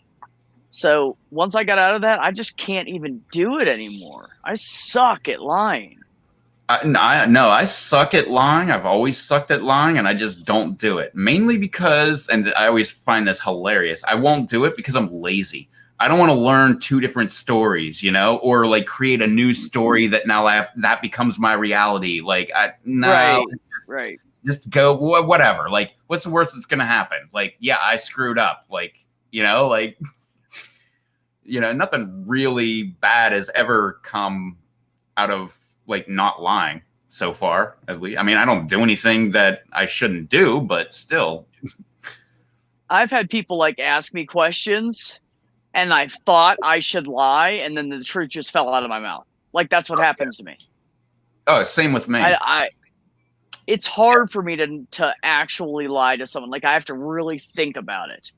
So once I got out of that, I just can't even do it anymore. I suck at lying. I suck at lying. I've always sucked at lying, and I just don't do it. Mainly because, and I always find this hilarious, I won't do it because I'm lazy. I don't want to learn 2 different stories, or like create a new story that now that becomes my reality. Like, Right. just go whatever. Like, what's the worst that's gonna happen? Like, yeah, I screwed up. Like, like, nothing really bad has ever come out of like not lying so far. At least, I mean, I don't do anything that I shouldn't do, but still. I've had people like ask me questions, and I thought I should lie, and then the truth just fell out of my mouth. Like, that's what happens to me. Oh, same with me. It's hard for me to actually lie to someone. Like, I have to really think about it.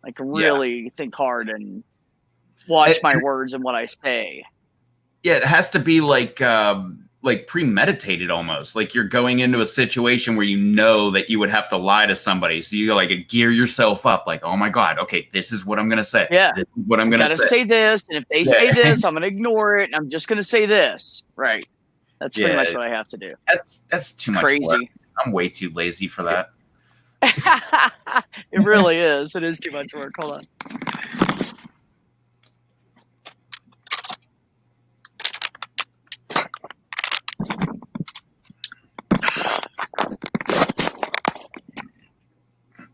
Like, really think hard and watch my words and what I say. Yeah, it has to be like premeditated almost. Like, you're going into a situation where you know that you would have to lie to somebody. So you like gear yourself up like, oh my God, okay, this is what I'm going to say. Yeah. This is what I'm going to say. Gotta say this. And if they say this, I'm going to ignore it. And I'm just going to say this. Right. That's pretty much what I have to do. That's too much crazy. work. I'm way too lazy for that. It really is. It is too much work. Hold on.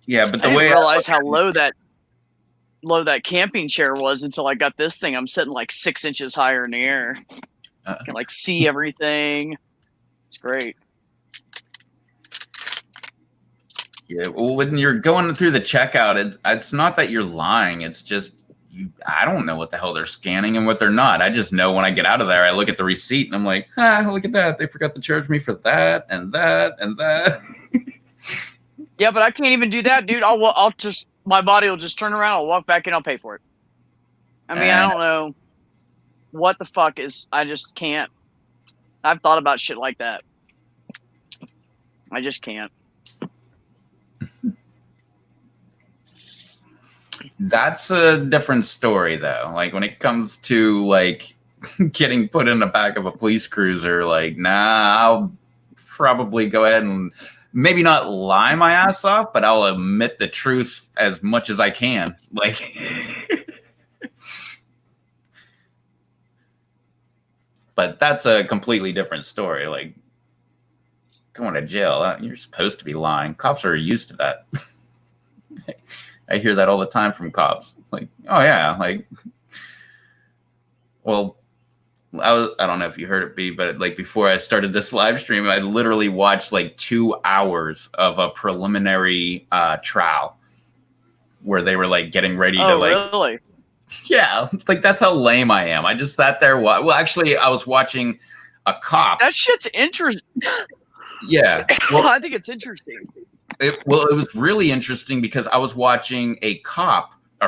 Yeah, but the I way didn't realize how low that camping chair was until I got this thing. I'm sitting like 6 inches higher in the air. I can like see everything. It's great. Yeah, well, when you're going through the checkout, it's not that you're lying. It's just I don't know what the hell they're scanning and what they're not. I just know when I get out of there, I look at the receipt and I'm like, look at that. They forgot to charge me for that and that and that. Yeah, but I can't even do that, dude. I'll just my body will just turn around. I'll walk back and I'll pay for it. I mean, I don't know what the fuck is. I just can't. I've thought about shit like that. I just can't. That's a different story, though. Like, when it comes to, like, getting put in the back of a police cruiser, like, I'll probably go ahead and maybe not lie my ass off, but I'll admit the truth as much as I can. Like, but that's a completely different story. Like, going to jail, you're supposed to be lying. Cops are used to that. I hear that all the time from cops. Like, oh yeah, like, well, I don't know if you heard it, B, but like before I started this live stream, I literally watched like 2 hours of a preliminary trial where they were like getting ready to like. Oh, really? Yeah, like that's how lame I am. I just sat there. Well, actually, I was watching a cop. That shit's interesting. Yeah, well, I think it's interesting. It was really interesting because I was watching a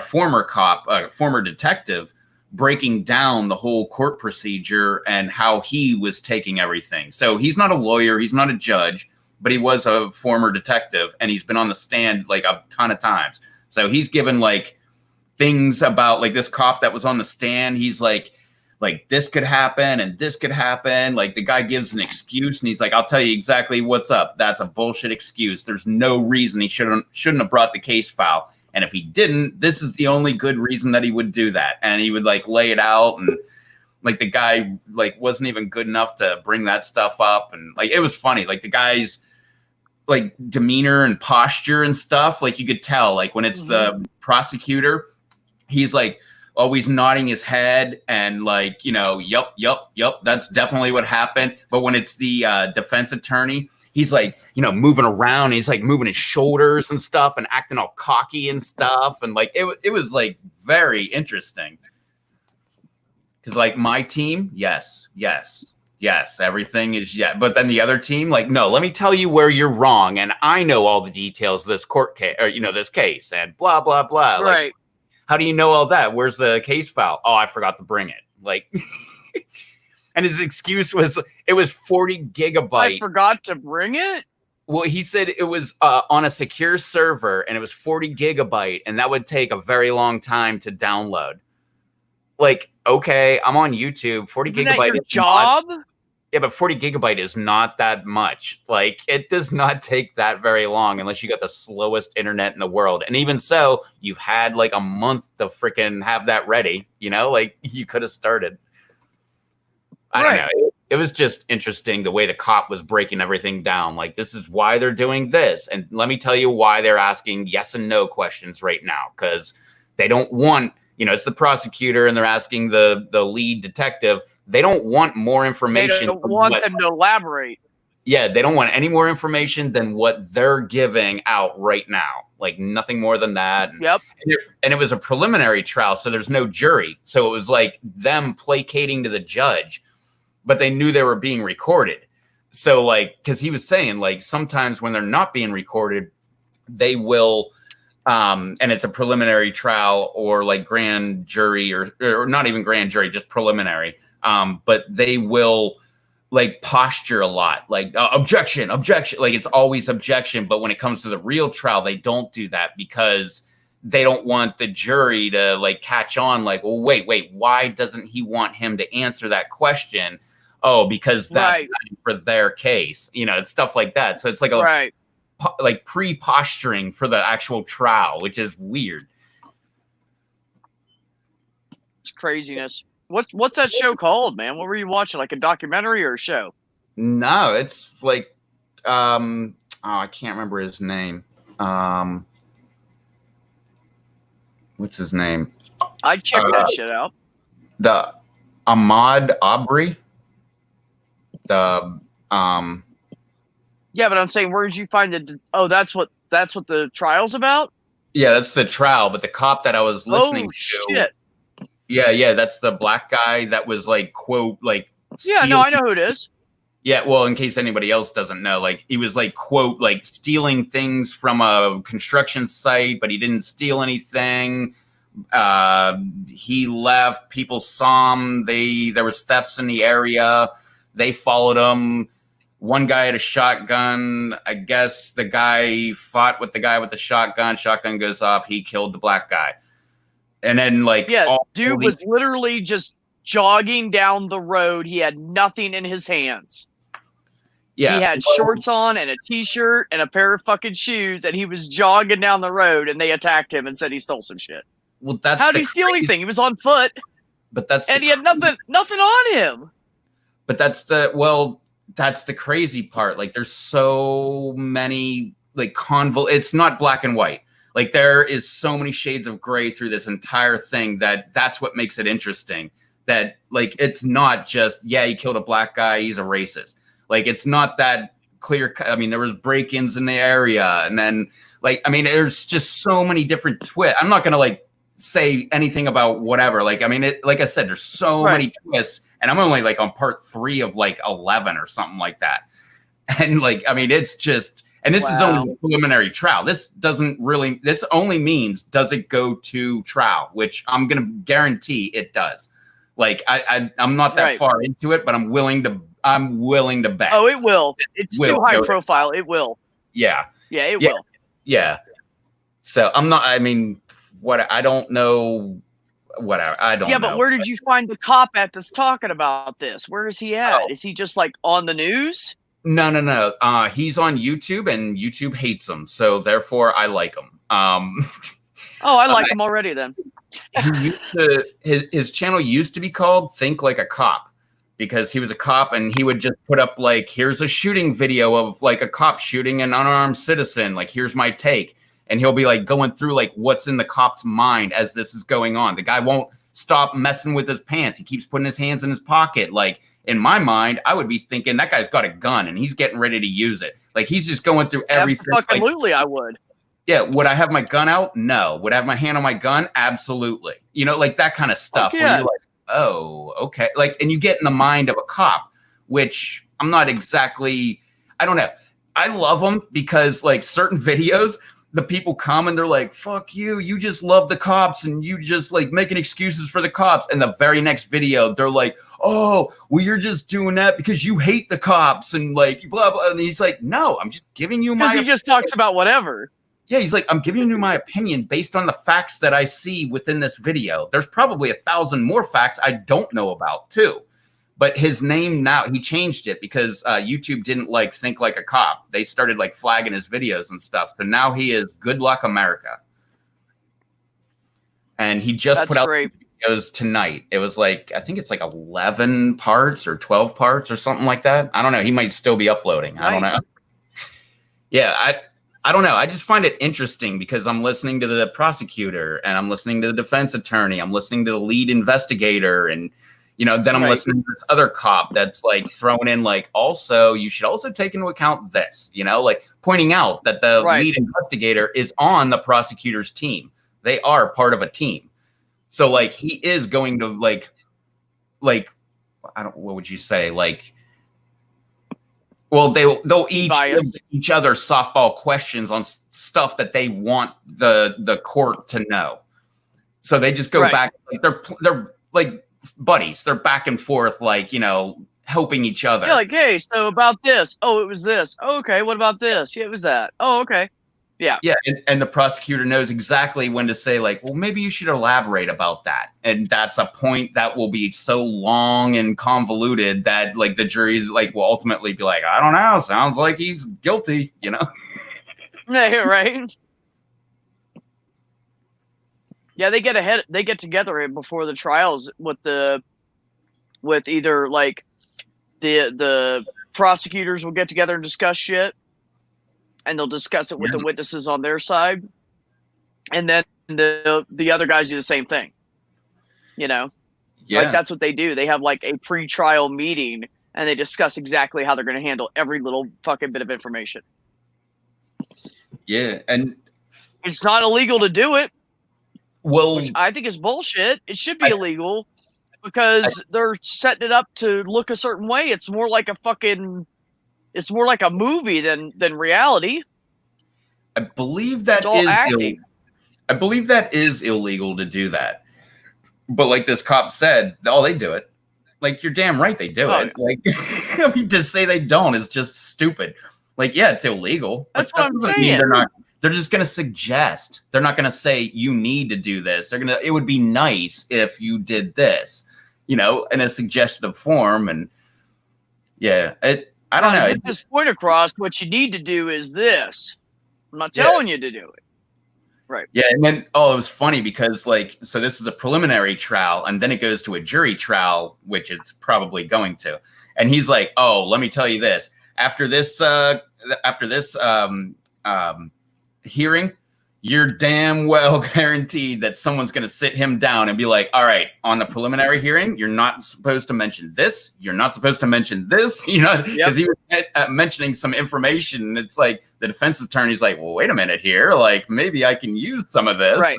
former detective, breaking down the whole court procedure and how he was taking everything. So he's not a lawyer, he's not a judge, but he was a former detective, and he's been on the stand like a ton of times. So he's given like things about like this cop that was on the stand. He's like this could happen and this could happen. Like, the guy gives an excuse and he's like, I'll tell you exactly what's up. That's a bullshit excuse. There's no reason he shouldn't have brought the case file. And if he didn't, this is the only good reason that he would do that. And he would like lay it out, and like the guy like wasn't even good enough to bring that stuff up. And like, it was funny. Like, the guy's like demeanor and posture and stuff, like you could tell, like when it's the prosecutor, he's like always nodding his head and like, yep, that's definitely what happened. But when it's the defense attorney, he's like, moving around. He's like moving his shoulders and stuff and acting all cocky and stuff. And like, it was like very interesting. Because like my team, yes, everything is But then the other team, like, no, let me tell you where you're wrong. And I know all the details of this court case, or, this case, and blah, blah, blah. Right. Like, how do you know all that? Where's the case file? Oh, I forgot to bring it. Like, and his excuse was it was 40 gigabyte. I forgot to bring it? Well, he said it was on a secure server and it was 40 gigabyte, and that would take a very long time to download. Like, okay, I'm on YouTube. 40 Isn't gigabyte. that your job? Yeah, but 40 gigabyte is not that much. Like, it does not take that very long unless you got the slowest internet in the world. And even so, you've had like a month to freaking have that ready. Like, you could have started. I don't know. it was just interesting the way the cop was breaking everything down. Like, this is why they're doing this. And let me tell you why they're asking yes and no questions right now. Because they don't want, it's the prosecutor and they're asking the lead detective. They don't want more information. They don't want them to elaborate. Yeah, they don't want any more information than what they're giving out right now. Like, nothing more than that. Yep. And it was a preliminary trial, so there's no jury. So it was like them placating to the judge, but they knew they were being recorded. So, like, because he was saying, like, sometimes when they're not being recorded, they will, and it's a preliminary trial or like grand jury or not even grand jury, just preliminary. But they will like posture a lot, like objection, like it's always objection. But when it comes to the real trial, they don't do that because they don't want the jury to like catch on like, well, wait, why doesn't he want him to answer that question? Oh, because that's for their case, it's stuff like that. So it's like like pre-posturing for the actual trial, which is weird. It's craziness. What's that show called, man? What were you watching? Like a documentary or a show? No, it's like I can't remember his name. What's his name? I'd check that shit out. The Ahmaud Arbery. The Yeah, but I'm saying, where did you find it? Oh, that's what the trial's about? Yeah, that's the trial. But the cop that I was listening to. Shit. Yeah, that's the black guy that was like, quote, like. Yeah, no, I know who it is. Yeah, well, in case anybody else doesn't know, like he was like, quote, like stealing things from a construction site, but he didn't steal anything. He left. People saw him. There was thefts in the area. They followed him. One guy had a shotgun. I guess the guy fought with the guy with the shotgun. Shotgun goes off. He killed the black guy. And then, like, dude was literally just jogging down the road. He had nothing in his hands. Yeah, he had shorts on and a t-shirt and a pair of fucking shoes, and he was jogging down the road. And they attacked him and said he stole some shit. Well, that's how did he steal anything? He was on foot. But he had nothing on him. But that's the crazy part. Like, there's so many like it's not black and white. Like, there is so many shades of gray through this entire thing that's what makes it interesting. That, like, it's not just, he killed a black guy, he's a racist. Like, it's not that clear. I mean, there was break-ins in the area. And then, like, I mean, there's just so many different twists. I'm not going to, like, say anything about whatever. Like, I mean, like I said, there's so many twists. And I'm only, like, on part 3 of, like, 11 or something like that. And, like, I mean, it's just... And this is only a preliminary trial. This only means, does it go to trial, which I'm going to guarantee it does. Like, I'm not that far into it, but I'm willing to bet. Oh, it will. It's too high profile. It will. Yeah. Yeah, it will. Yeah. So I don't know. Whatever. I don't know. Yeah, but where did you find the cop at that's talking about this? Where is he at? Is he just like on the news? No. He's on YouTube, and YouTube hates him, so therefore I like him. I like him already. Then his channel used to be called Think Like a Cop, because he was a cop, and he would just put up like, here's a shooting video of like a cop shooting an unarmed citizen. Like, here's my take, and he'll be like going through like what's in the cop's mind as this is going on. The guy won't stop messing with his pants. He keeps putting his hands in his pocket, like. In my mind, I would be thinking that guy's got a gun and he's getting ready to use it. Like, he's just going through everything. Absolutely, I would. Yeah. Would I have my gun out? No. Would I have my hand on my gun? Absolutely. Like that kind of stuff. Where you're like, oh, okay. Like, and you get in the mind of a cop, which I'm not exactly, I don't know. I love them because, like, certain videos, the people come and they're like, fuck you. You just love the cops and you just like making excuses for the cops. And the very next video, they're like, oh, well, you're just doing that because you hate the cops and like blah, blah. And he's like, no, I'm just giving you my. He just talks about whatever. Yeah. He's like, I'm giving you my opinion based on the facts that I see within this video. There's probably 1,000 more facts I don't know about too. But his name now, he changed it because YouTube didn't like Think Like a Cop. They started like flagging his videos and stuff. So now he is Good Luck America. And he just put out goes tonight. It was like, I think it's like 11 parts or 12 parts or something like that. I don't know. He might still be uploading. I don't know. Yeah, I don't know. I just find it interesting because I'm listening to the prosecutor and I'm listening to the defense attorney. I'm listening to the lead investigator, and then I'm listening to this other cop that's like throwing in like, also, you should also take into account this, like pointing out that the lead investigator is on the prosecutor's team. They are part of a team. So like he is going to like what would you say? Like, well, they'll each other softball questions on stuff that they want the court to know. So they just go back. Like they're like buddies. They're back and forth, like, helping each other. Yeah, like, hey, so about this. Oh, it was this. Oh, okay, what about this? Yeah, it was that. Oh, okay. Yeah. Yeah. And the prosecutor knows exactly when to say, like, well, maybe you should elaborate about that. And that's a point that will be so long and convoluted that like the jury like will ultimately be like, I don't know. Sounds like he's guilty, Yeah, right. Yeah, they get together before the trials with either like the prosecutors will get together and discuss shit. And they'll discuss it with the witnesses on their side, and then the other guys do the same thing. Like that's what they do. They have like a pre-trial meeting, and they discuss exactly how they're going to handle every little fucking bit of information. Yeah, and it's not illegal to do it. Well, which I think is bullshit. It should be illegal because they're setting it up to look a certain way. It's more like It's more like a movie than reality. I believe that is acting. I believe that is illegal to do that. But like this cop said, they do it. Like, you're damn right they do it. Like, I mean, to say they don't is just stupid. Like, yeah, it's illegal. That's what I'm saying. They're just going to suggest. They're not going to say you need to do this. It would be nice if you did this, in a suggestive form. And yeah, I don't know. Get this point across. What you need to do is this. I'm not telling you to do it. Right. Yeah. And then, it was funny because so this is the preliminary trial and then it goes to a jury trial, which it's probably going to. And he's like, oh, let me tell you this. After this hearing, you're damn well guaranteed that someone's going to sit him down and be like, all right, on the preliminary hearing, you're not supposed to mention this. You're not supposed to mention this, because he was mentioning some information. And it's like the defense attorney's like, well, wait a minute here. Like, maybe I can use some of this. Right.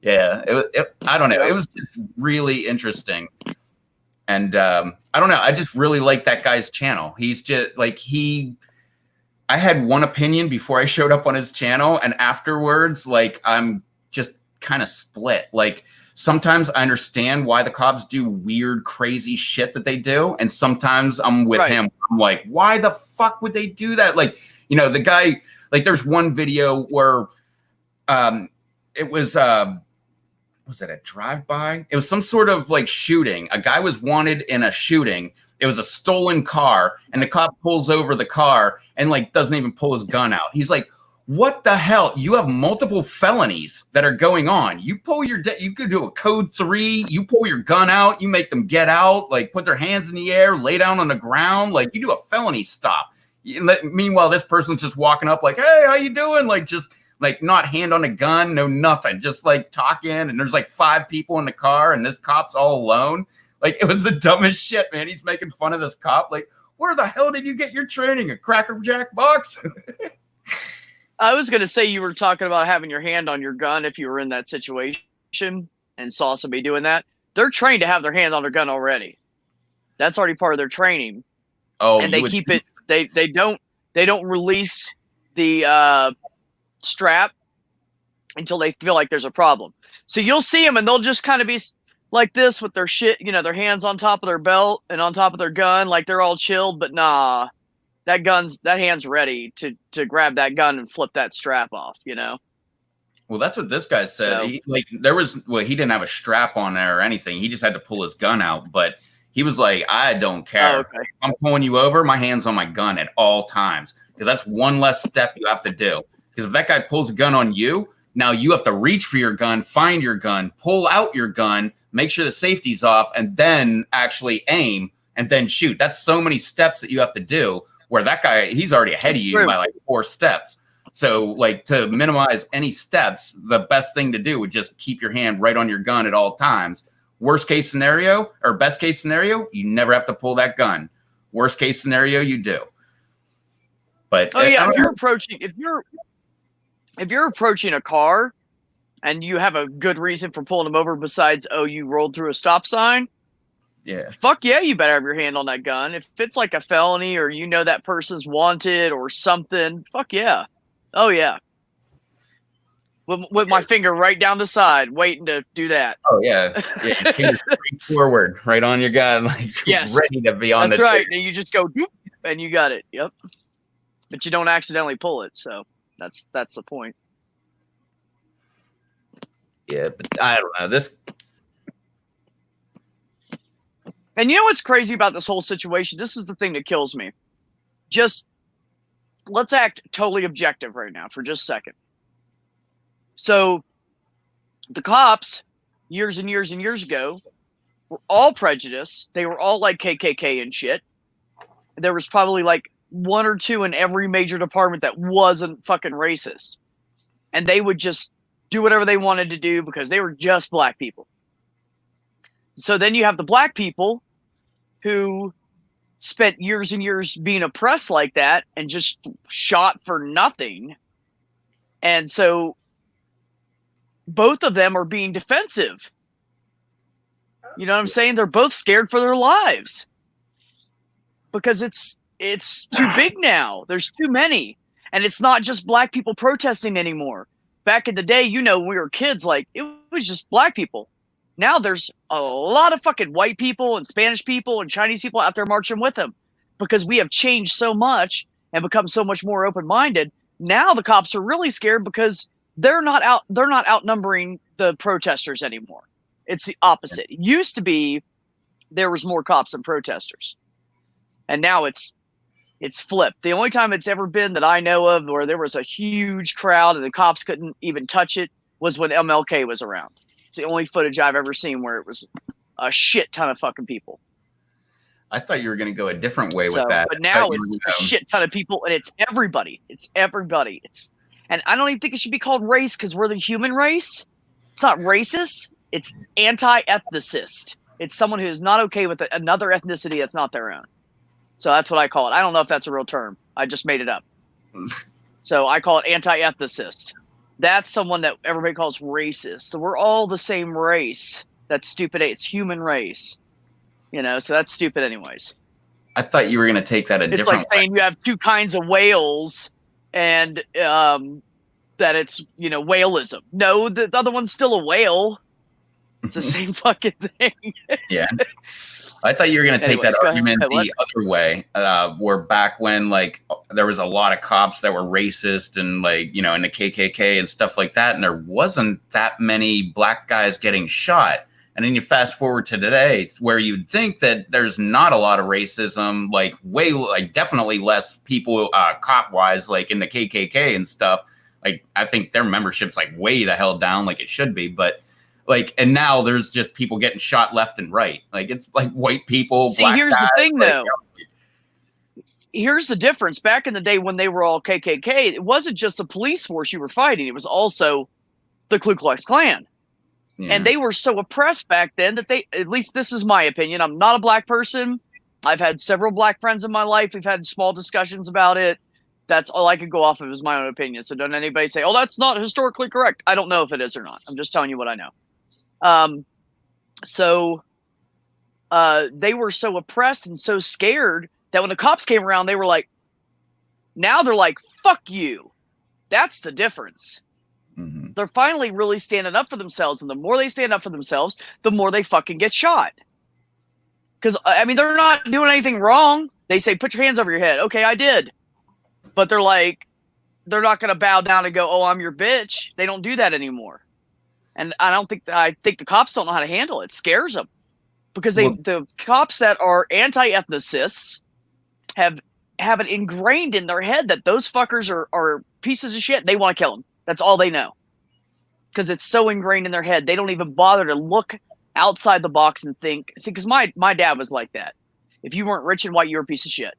Yeah. I don't know. It was just really interesting. And I don't know. I just really like that guy's channel. He's just like, I had one opinion before I showed up on his channel, and afterwards, like, I'm just kind of split. Like, sometimes I understand why the cops do weird, crazy shit that they do, and sometimes I'm with him. I'm like, why the fuck would they do that? Like, the guy, like, there's one video where it was it a drive-by? It was some sort of like shooting. A guy was wanted in a shooting. It was a stolen car, and the cop pulls over the car and like doesn't even pull his gun out. He's like, what the hell? You have multiple felonies that are going on. You pull you could do a code 3, you pull your gun out, you make them get out, like put their hands in the air, lay down on the ground, like you do a felony stop. Meanwhile, this person's just walking up like, hey, how you doing? Like, just like not hand on a gun, no nothing, just like talking. And there's like 5 people in the car and this cop's all alone. Like, it was the dumbest shit, man. He's making fun of this cop. Like, where the hell did you get your training? A Cracker Jack box? I was going to say you were talking about having your hand on your gun if you were in that situation and saw somebody doing that. They're trained to have their hand on their gun already. That's already part of their training. Oh, and they keep it. They don't release the strap until they feel like there's a problem. So you'll see them and they'll just kind of be like this with their shit, their hands on top of their belt and on top of their gun, like they're all chilled, but nah, that hand's ready to grab that gun and flip that strap off, Well, that's what this guy said. So, he didn't have a strap on there or anything. He just had to pull his gun out, but he was like, I don't care. Oh, okay. I'm pulling you over, my hand's on my gun at all times, because that's one less step you have to do. Because if that guy pulls a gun on you, now you have to reach for your gun, find your gun, pull out your gun, make sure the safety's off, and then actually aim and then shoot. That's so many steps that you have to do, where that guy, he's already ahead of you by like 4 steps. So like, to minimize any steps, the best thing to do would just keep your hand right on your gun at all times. Worst case scenario, or best case scenario, you never have to pull that gun. Worst case scenario, you do. But if you're approaching a car and you have a good reason for pulling them over besides, you rolled through a stop sign, fuck yeah, you better have your hand on that gun. If it's like a felony or you know that person's wanted or something, fuck yeah. Oh yeah. With my finger right down the side, waiting to do that. Oh yeah, finger straight forward, right on your gun, like ready to be on. That's right. And you just go, and you got it. Yep. But you don't accidentally pull it, so that's the point. Yeah, but I don't know this. And you know what's crazy about this whole situation? This is the thing that kills me. Just let's act totally objective right now for just a second. So the cops, years and years and years ago, were all prejudiced. They were all like KKK and shit. There was probably like 1 or 2 in every major department that wasn't fucking racist. And they would just do whatever they wanted to do because they were just black people. So then you have the black people who spent years and years being oppressed like that and just shot for nothing. And so both of them are being defensive. You know what I'm saying? They're both scared for their lives because it's too big now. There's too many. And it's not just black people protesting anymore. Back in the day, when we were kids, like it was just black people. Now there's a lot of fucking white people and Spanish people and Chinese people out there marching with them because we have changed so much and become so much more open-minded. Now the cops are really scared because they're not outnumbering the protesters anymore. It's the opposite. It used to be there was more cops than protesters. And now it's flipped. The only time it's ever been that I know of where there was a huge crowd and the cops couldn't even touch it was when MLK was around. It's the only footage I've ever seen where it was a shit ton of fucking people. I thought you were going to go a different way with that. But now it's a shit ton of people and it's everybody. It's everybody. And I don't even think it should be called race because we're the human race. It's not racist. It's anti-ethnicist. It's someone who is not okay with another ethnicity that's not their own. So that's what I call it. I don't know if that's a real term. I just made it up. So I call it anti-ethnicist. That's someone that everybody calls racist. So we're all the same race. That's stupid. It's human race. So that's stupid anyways. I thought you were going to take that a different way. It's like saying you have 2 kinds of whales and that it's, whaleism. No, the other one's still a whale. It's the same fucking thing. Yeah. I thought you were going to take that argument the other way, where back when like there was a lot of cops that were racist and like, in the KKK and stuff like that. And there wasn't that many black guys getting shot. And then you fast forward to today where you'd think that there's not a lot of racism, like definitely less people cop wise, like in the KKK and stuff. Like, I think their membership's like way the hell down like it should be. But like, and now there's just people getting shot left and right. Like, it's like white people. See, here's the thing though. Here's the difference. Back in the day when they were all KKK, it wasn't just the police force you were fighting. It was also the Ku Klux Klan. Yeah. And they were so oppressed back then that at least this is my opinion. I'm not a black person. I've had several black friends in my life. We've had small discussions about it. That's all I could go off of is my own opinion. So don't anybody say, oh, that's not historically correct. I don't know if it is or not. I'm just telling you what I know. They were so oppressed and so scared that when the cops came around, they were like, now they're like, fuck you. That's the difference. Mm-hmm. They're finally really standing up for themselves. And the more they stand up for themselves, the more they fucking get shot. Because, I mean, they're not doing anything wrong. They say, put your hands over your head. Okay, I did. But they're like, they're not going to bow down and go, oh, I'm your bitch. They don't do that anymore. And I think the cops don't know how to handle it. It scares them. Because the cops that are anti-ethnicists have it ingrained in their head that those fuckers are pieces of shit. They want to kill them. That's all they know. Because it's so ingrained in their head. They don't even bother to look outside the box and think. See, because my dad was like that. If you weren't rich and white, you're a piece of shit.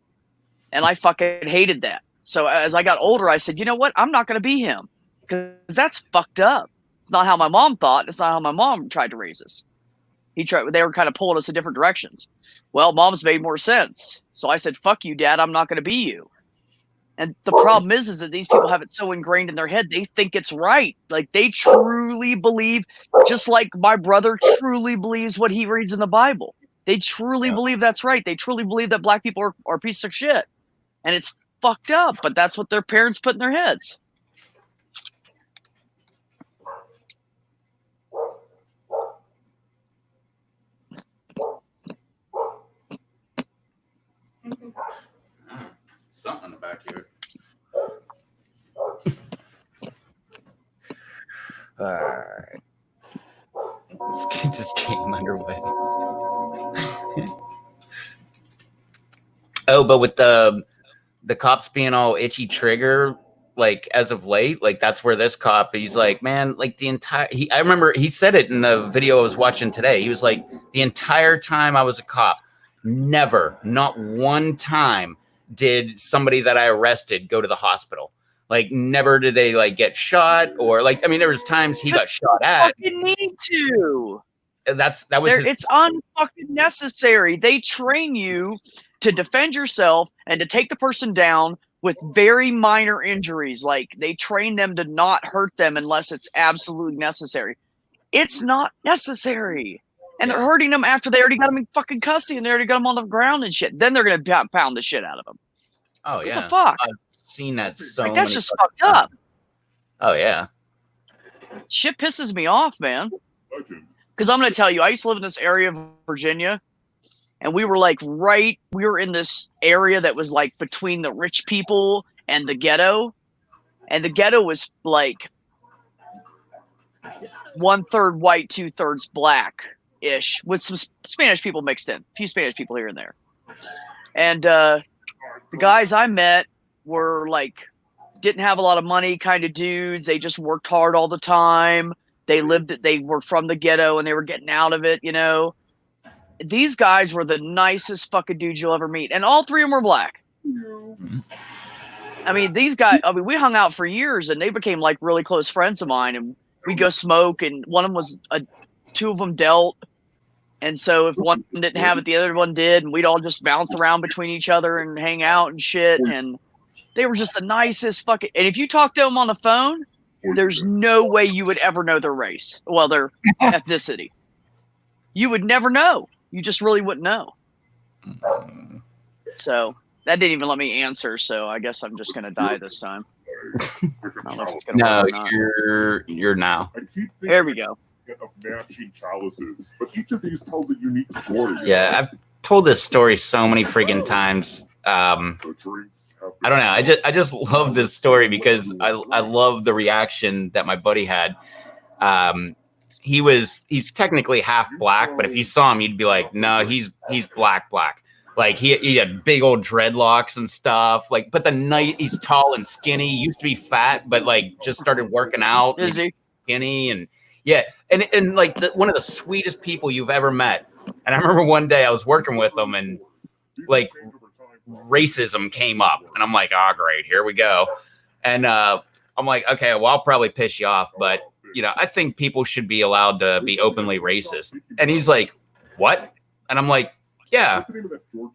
And I fucking hated that. So as I got older, I said, you know what? I'm not going to be him because that's fucked up. It's not how my mom thought. It's not how my mom tried to raise us. They were kind of pulling us in different directions. Well, mom's made more sense. So I said, fuck you, Dad. I'm not going to be you. And the problem is that these people have it so ingrained in their head, they think it's right. Like they truly believe, just like my brother truly believes what he reads in the Bible. They truly believe that's right. They truly believe that black people are pieces of shit. And it's fucked up, but that's what their parents put in their heads. Something in the back here. All right. Let's get this game underway. Oh, but with the cops being all itchy trigger, like as of late, like that's where this cop, he's like, man, like I remember he said it in the video I was watching today. He was like, the entire time I was a cop, never, not one time did somebody that I arrested go to the hospital. Like never did they like get shot or like, I mean, there was times he got shot at. Fucking need to. That was it's unfucking necessary. They train you to defend yourself and to take the person down with very minor injuries. Like they train them to not hurt them unless it's absolutely necessary. It's not necessary. And they're hurting them after they already got them in fucking custody and they already got them on the ground and shit. Then they're going to pound the shit out of them. Oh, what yeah. the fuck? I've seen that so like, that's many just times. fucked up. Oh, yeah. Shit pisses me off, man. Legend. Because I'm going to tell you, I used to live in this area of Virginia. And we were like we were in this area that was like between the rich people and the ghetto. And the ghetto was like 1/3 white, 2/3 black-ish with some Spanish people mixed in. A few Spanish people here and there. And the guys I met were like, didn't have a lot of money kind of dudes. They just worked hard all the time. They were from the ghetto and they were getting out of it, you know. These guys were the nicest fucking dudes you'll ever meet. And all three of them were black. I mean, these guys, we hung out for years and they became like really close friends of mine. And we'd go smoke and one of them was, two of them dealt. And so if one didn't have it, the other one did. And we'd all just bounce around between each other and hang out and shit. And they were just the nicest fucking, and if you talk to them on the phone, there's no way you would ever know their race. Well, their ethnicity. You would never know. You just really wouldn't know. So that didn't even let me answer. So I guess I'm just going to die this time. I don't know if it's gonna No, work or not. you're now. I keep thinking There we go. of matching chalices, but each of these tells a unique story. Yeah, I've told this story so many freaking times. The drinks have I don't know. I just love this story because I love the reaction that my buddy had. He's technically half black, but if you saw him, you'd be like, no, he's black. Like he had big old dreadlocks and stuff. Like, but he's tall and skinny. He used to be fat, but like just started working out. Is he? Skinny and yeah, and like one of the sweetest people you've ever met. And I remember one day I was working with him and like racism came up and I'm like, oh great, here we go. And I'm like, okay, well I'll probably piss you off, but you know, I think people should be allowed to be openly racist. And he's like, what? And I'm like, yeah,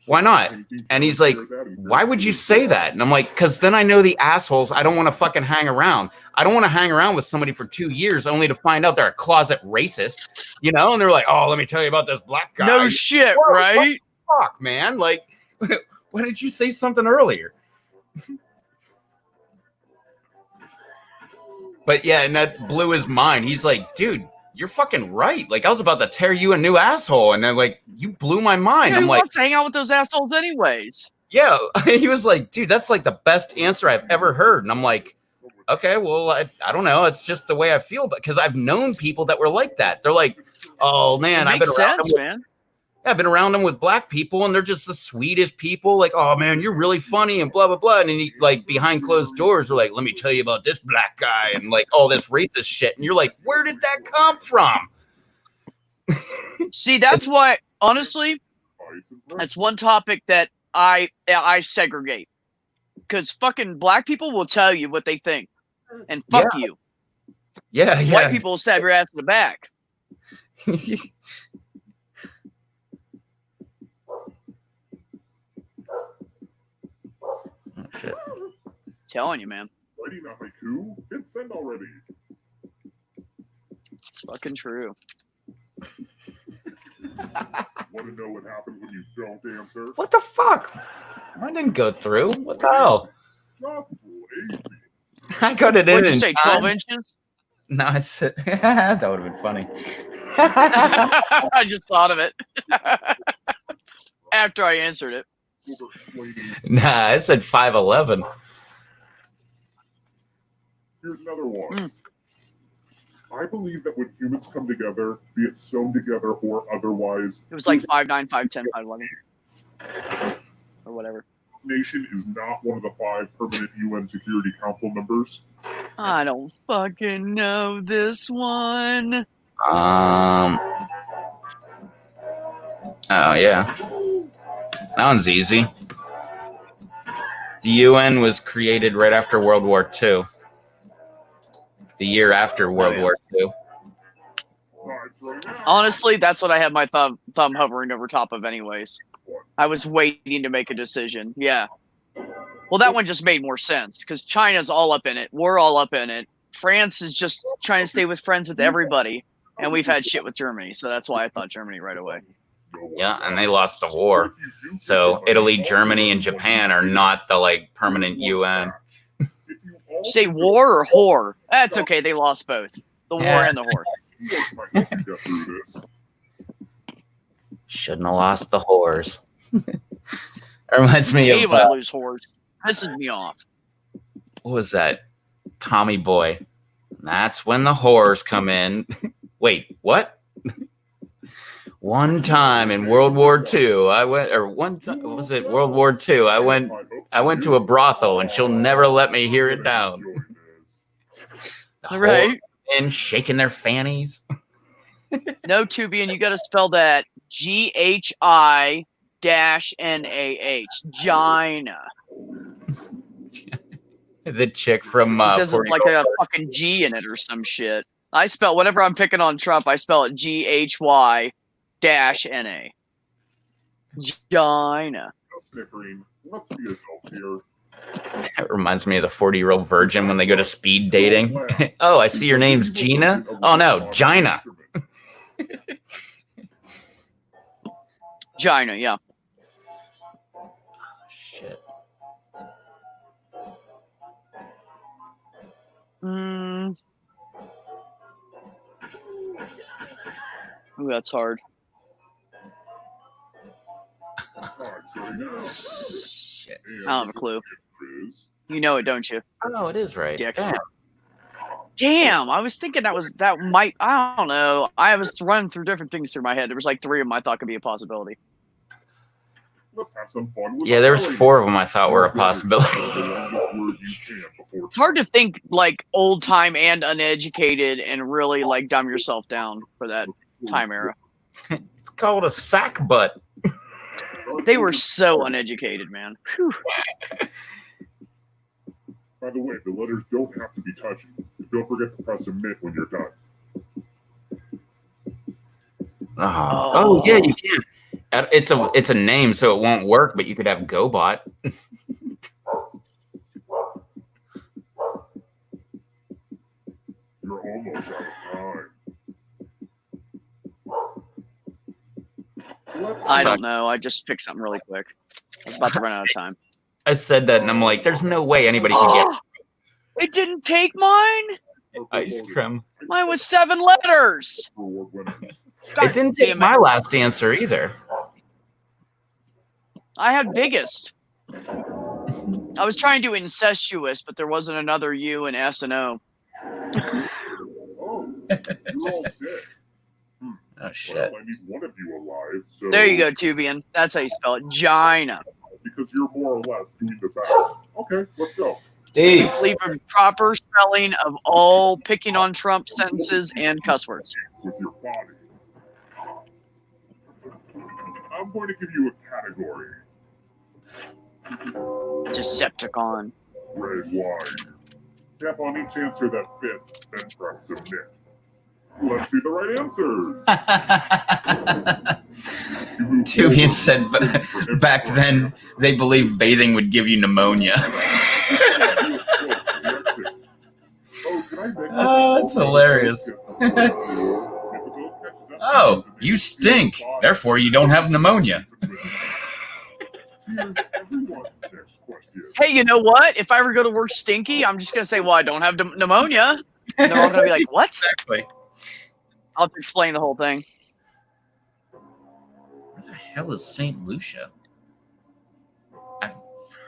why not? And he's like, why would you say that? And I'm like, because then I know the assholes. I don't want to fucking hang around. I don't want to hang around with somebody for 2 years only to find out they're a closet racist, you know? And they're like, oh, let me tell you about this black guy. No shit, Whoa, right? Fuck, man. Like, why didn't you say something earlier? But yeah, and that blew his mind. He's like, dude, you're fucking right. Like, I was about to tear you a new asshole. And then, like, you blew my mind. Yeah, I'm who like, wants to hang out with those assholes anyways? yeah. He was like, dude, that's like the best answer I've ever heard. And I'm like, okay, well, I don't know. It's just the way I feel. But because I've known people that were like that. They're like, oh, man, It makes sense, man. I've been around them with black people and they're just the sweetest people. Like, oh man, you're really funny and blah, blah, blah. And then you, like behind closed doors are like, let me tell you about this black guy and like all this racist shit. And you're like, where did that come from? See, that's why, honestly, Ice and that's one topic that I segregate. Because fucking black people will tell you what they think. And fuck you. Yeah, White people will stab your ass in the back. Oh, shit. Telling you, man. Writing a haiku? Hit send already. It's fucking true. Want to know what happens when you don't answer? What the fuck? I didn't go through. What the hell? Just lazy. I got it in. What'd you say, 12 time. inches? No, I said that would have been funny. I just thought of it. After I answered it. Over-explaining. Nah, I said 5'11". Here's another one. Mm. I believe that when humans come together, be it sewn together or otherwise, It was like 5'9", 5'10", 5'11". Or whatever. nation is not one of the 5 permanent UN Security Council members. I don't fucking know this one. Oh yeah, that one's easy. The UN was created right after World War II. The year after World War II. Vibes right now. Honestly, that's what I had my thumb hovering over top of anyways. I was waiting to make a decision. Yeah. Well, that one just made more sense because China's all up in it. We're all up in it. France is just trying to stay with friends with everybody. And we've had shit with Germany. So that's why I thought Germany right away. Yeah, and they lost the war. So Italy, Germany, and Japan are not the like permanent UN. Say war or whore? That's okay. They lost both. The war and the whore. Get through this. Shouldn't have lost the whores. That reminds me Hate of when I lose whores. Pisses me off. what was that? Tommy Boy. That's when the whores come in. Wait, what? One time in World War II, I went, or one time, was it World War II? I went to a brothel and she'll never let me hear it down. The Right? And shaking their fannies. No, Tubian, you got to spell that GHI-NAH. Gina. The chick from It says it's 40 like a fucking G in it or some shit. I spell whenever I'm picking on Trump, I spell it GHY-NA. Gina. Snickering. Let's be adults here. That reminds me of the 40-year-old virgin when they go to speed dating. Oh, I see your name's Gina. Oh no, Gina. Gina, yeah. Shit. Ooh, that's hard. Shit. I don't have a clue. You know it, don't you? Oh, it is right. Dick. Damn. Damn, I was thinking that might, I don't know. I was running through different things through my head. There was like 3 of them I thought could be a possibility. Let's have some fun with Yeah, there was 4 of them I thought were a possibility. It's hard to think like old time and uneducated and really like dumb yourself down for that time era. It's called a sack butt. They were so uneducated, man. Whew. By the way, the letters don't have to be touching. Don't forget to press submit when you're done. Oh yeah, you can. It's a name, so it won't work. But you could have GoBot. You're almost out of time. I don't know. I just picked something really quick. I was about to run out of time. I said that, and I'm like, "There's no way anybody could get It didn't take mine. ice cream." Mine was 7 letters. Reward winners. God It didn't take damn my last answer either. I had biggest. I was trying to do incestuous, but there wasn't another U and S and O. Oh, you're all dead. Oh shit! Well, I need one of you alive. So There you go, Tubian. That's how you spell it. Gina. Because you're more or less doing the best. Okay, let's go. Steve. Leave a proper spelling of all picking on Trump sentences and cuss words. With your body. I'm going to give you a category. Decepticon. Red wine. Tap on each answer that fits, then press submit. Let's see the right answers. Tubian said back then they believed bathing would give you pneumonia. Oh, that's hilarious. Oh, you stink. Therefore, you don't have pneumonia. Hey, you know what? If I ever go to work stinky, I'm just going to say, well, I don't have pneumonia. And they're all going to be like, what? Exactly. I'll have to explain the whole thing. Where the hell is St. Lucia? I've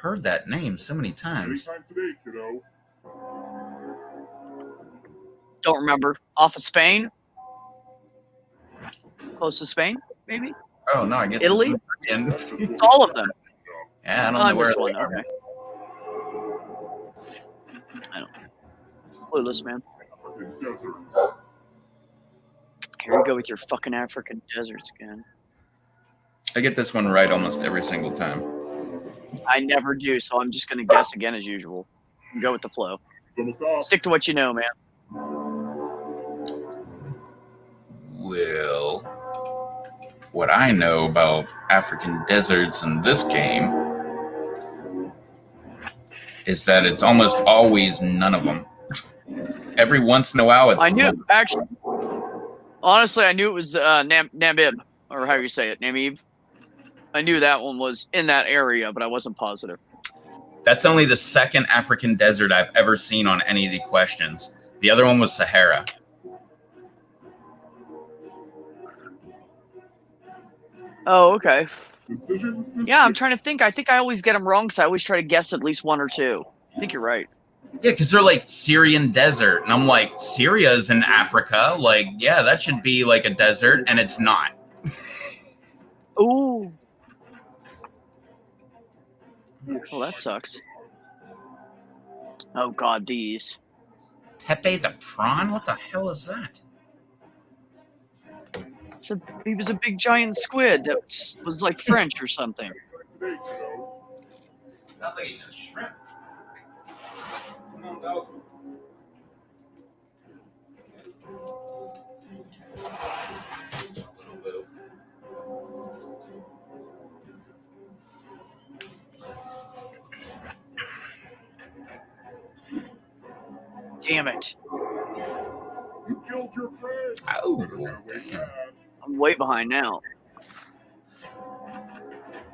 heard that name so many times. Anytime today, kiddo. Don't remember. Off of Spain? Close to Spain, maybe? Oh, no, I guess Italy? It's All of them. Yeah, I don't I know where missed they one. are. Okay. I don't. Clueless, man. Deserts. Here we go with your fucking African deserts again. I get this one right almost every single time. I never do, so I'm just going to guess again as usual. Go with the flow. It's almost off. Stick to what you know, man. Well, what I know about African deserts in this game is that it's almost always none of them. Every once in a while, it's I knew, one. actually. Honestly, I knew it was Namib, or how you say it, Namib. I knew that one was in that area, but I wasn't positive. That's only the second African desert I've ever seen on any of the questions. The other one was Sahara. Oh, okay. Decisions. Yeah, I'm trying to think. I think I always get them wrong because I always try to guess at least one or two. I think you're right. Yeah, because they're like Syrian desert. And I'm like, Syria's in Africa. Like, yeah, that should be like a desert. And it's not. Ooh. Well, that sucks. Oh, God, these. Pepe the prawn? What the hell is that? He was a big giant squid that was like French or something. Today, kiddo. Sounds like he's a shrimp. Come on, go. Damn it. You killed your friend. Oh, Wait damn. fast. I'm way behind now.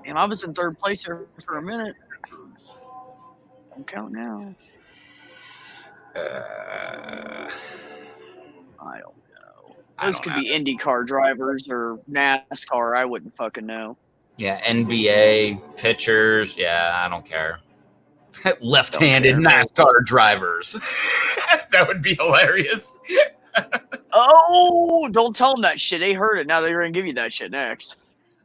Damn, I was in third place here for a minute. Pictures. Don't count now. Uh, I don't know. I Those don't could know. be IndyCar drivers or NASCAR. I wouldn't fucking know. Yeah, NBA pitchers. Yeah, I don't care. Left-handed Don't care. NASCAR drivers. That would be hilarious. Oh, don't tell them that shit. They heard it. Now they're going to give you that shit next.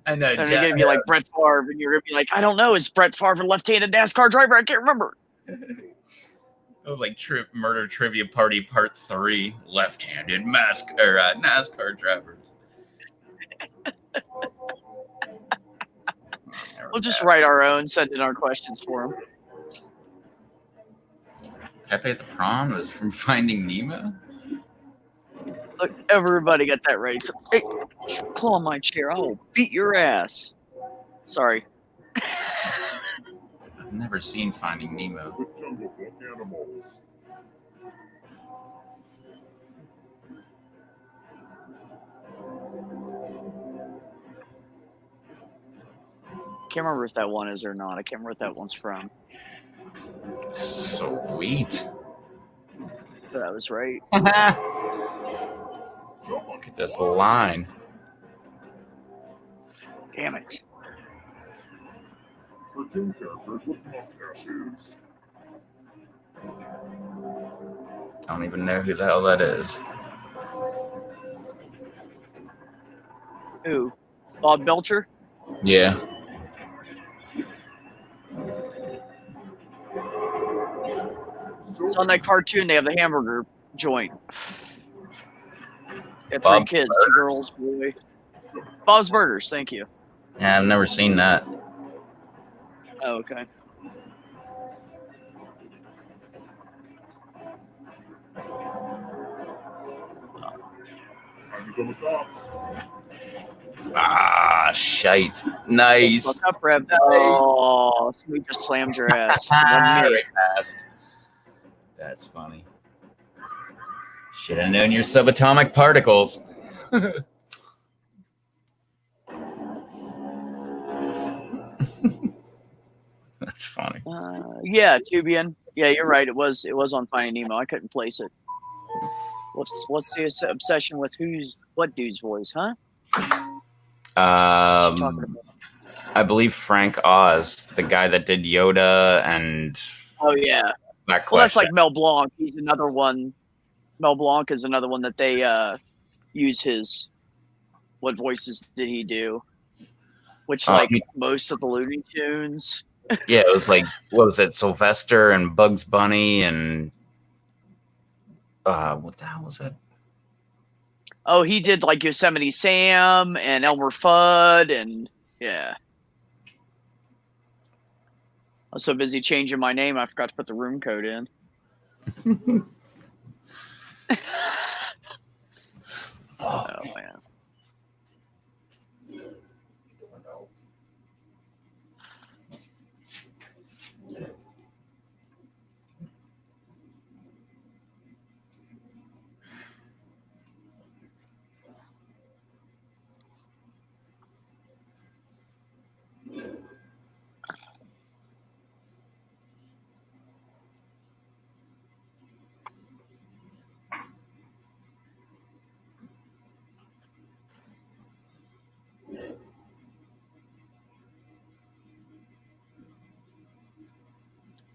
I know. They're going to give you like Brett Favre, and you're going to be like, I don't know. Is Brett Favre a left-handed NASCAR driver? I can't remember. Like Murder Trivia Party Part 3. Left-handed NASCAR drivers. We'll just write our own, send in our questions for them. Pepe the Prawn was from Finding Nemo? Look, everybody got that right. So, hey, claw my chair. I will beat your ass. Sorry. I've never seen Finding Nemo. The Jungle Book animals. Can't remember if that one is or not. I can't remember what that one's from. Sweet. But I was right. Look at this line. Damn it. Cartoon characters with mustaches. I don't even know who the hell that is. Who? Bob Belcher? Yeah. It's on that cartoon. They have the hamburger joint. They have three Bob's kids, two girls, boy. Bob's Burgers, thank you. Yeah, I've never seen that. Oh, okay. I'm just almost up. Ah, shite. Nice. Fuck up, Rev. Oh, we just slammed your ass. It wasn't me. Right past. That's funny. Should have known your subatomic particles. That's funny. Yeah, Tubian. Yeah, you're right. It was on Finding Nemo. I couldn't place it. What's the obsession with what dude's voice, huh? What you talking about? I believe Frank Oz, the guy that did Yoda and Oh yeah. that question. Well, that's like Mel Blanc. He's another one. Mel Blanc is another one that they use his. What voices did he do? Which like most of the Looney Tunes. Yeah, it was like, what was it, Sylvester and Bugs Bunny and what the hell was that? Oh, he did like Yosemite Sam and Elmer Fudd and yeah. I was so busy changing my name, I forgot to put the room code in. Oh man.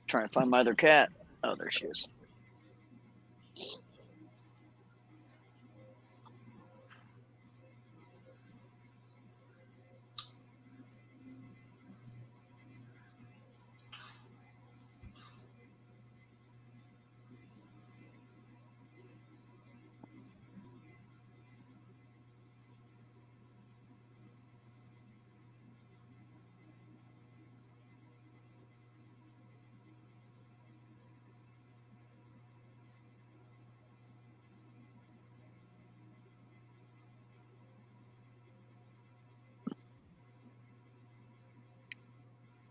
Trying to find my other cat. Oh, there she is.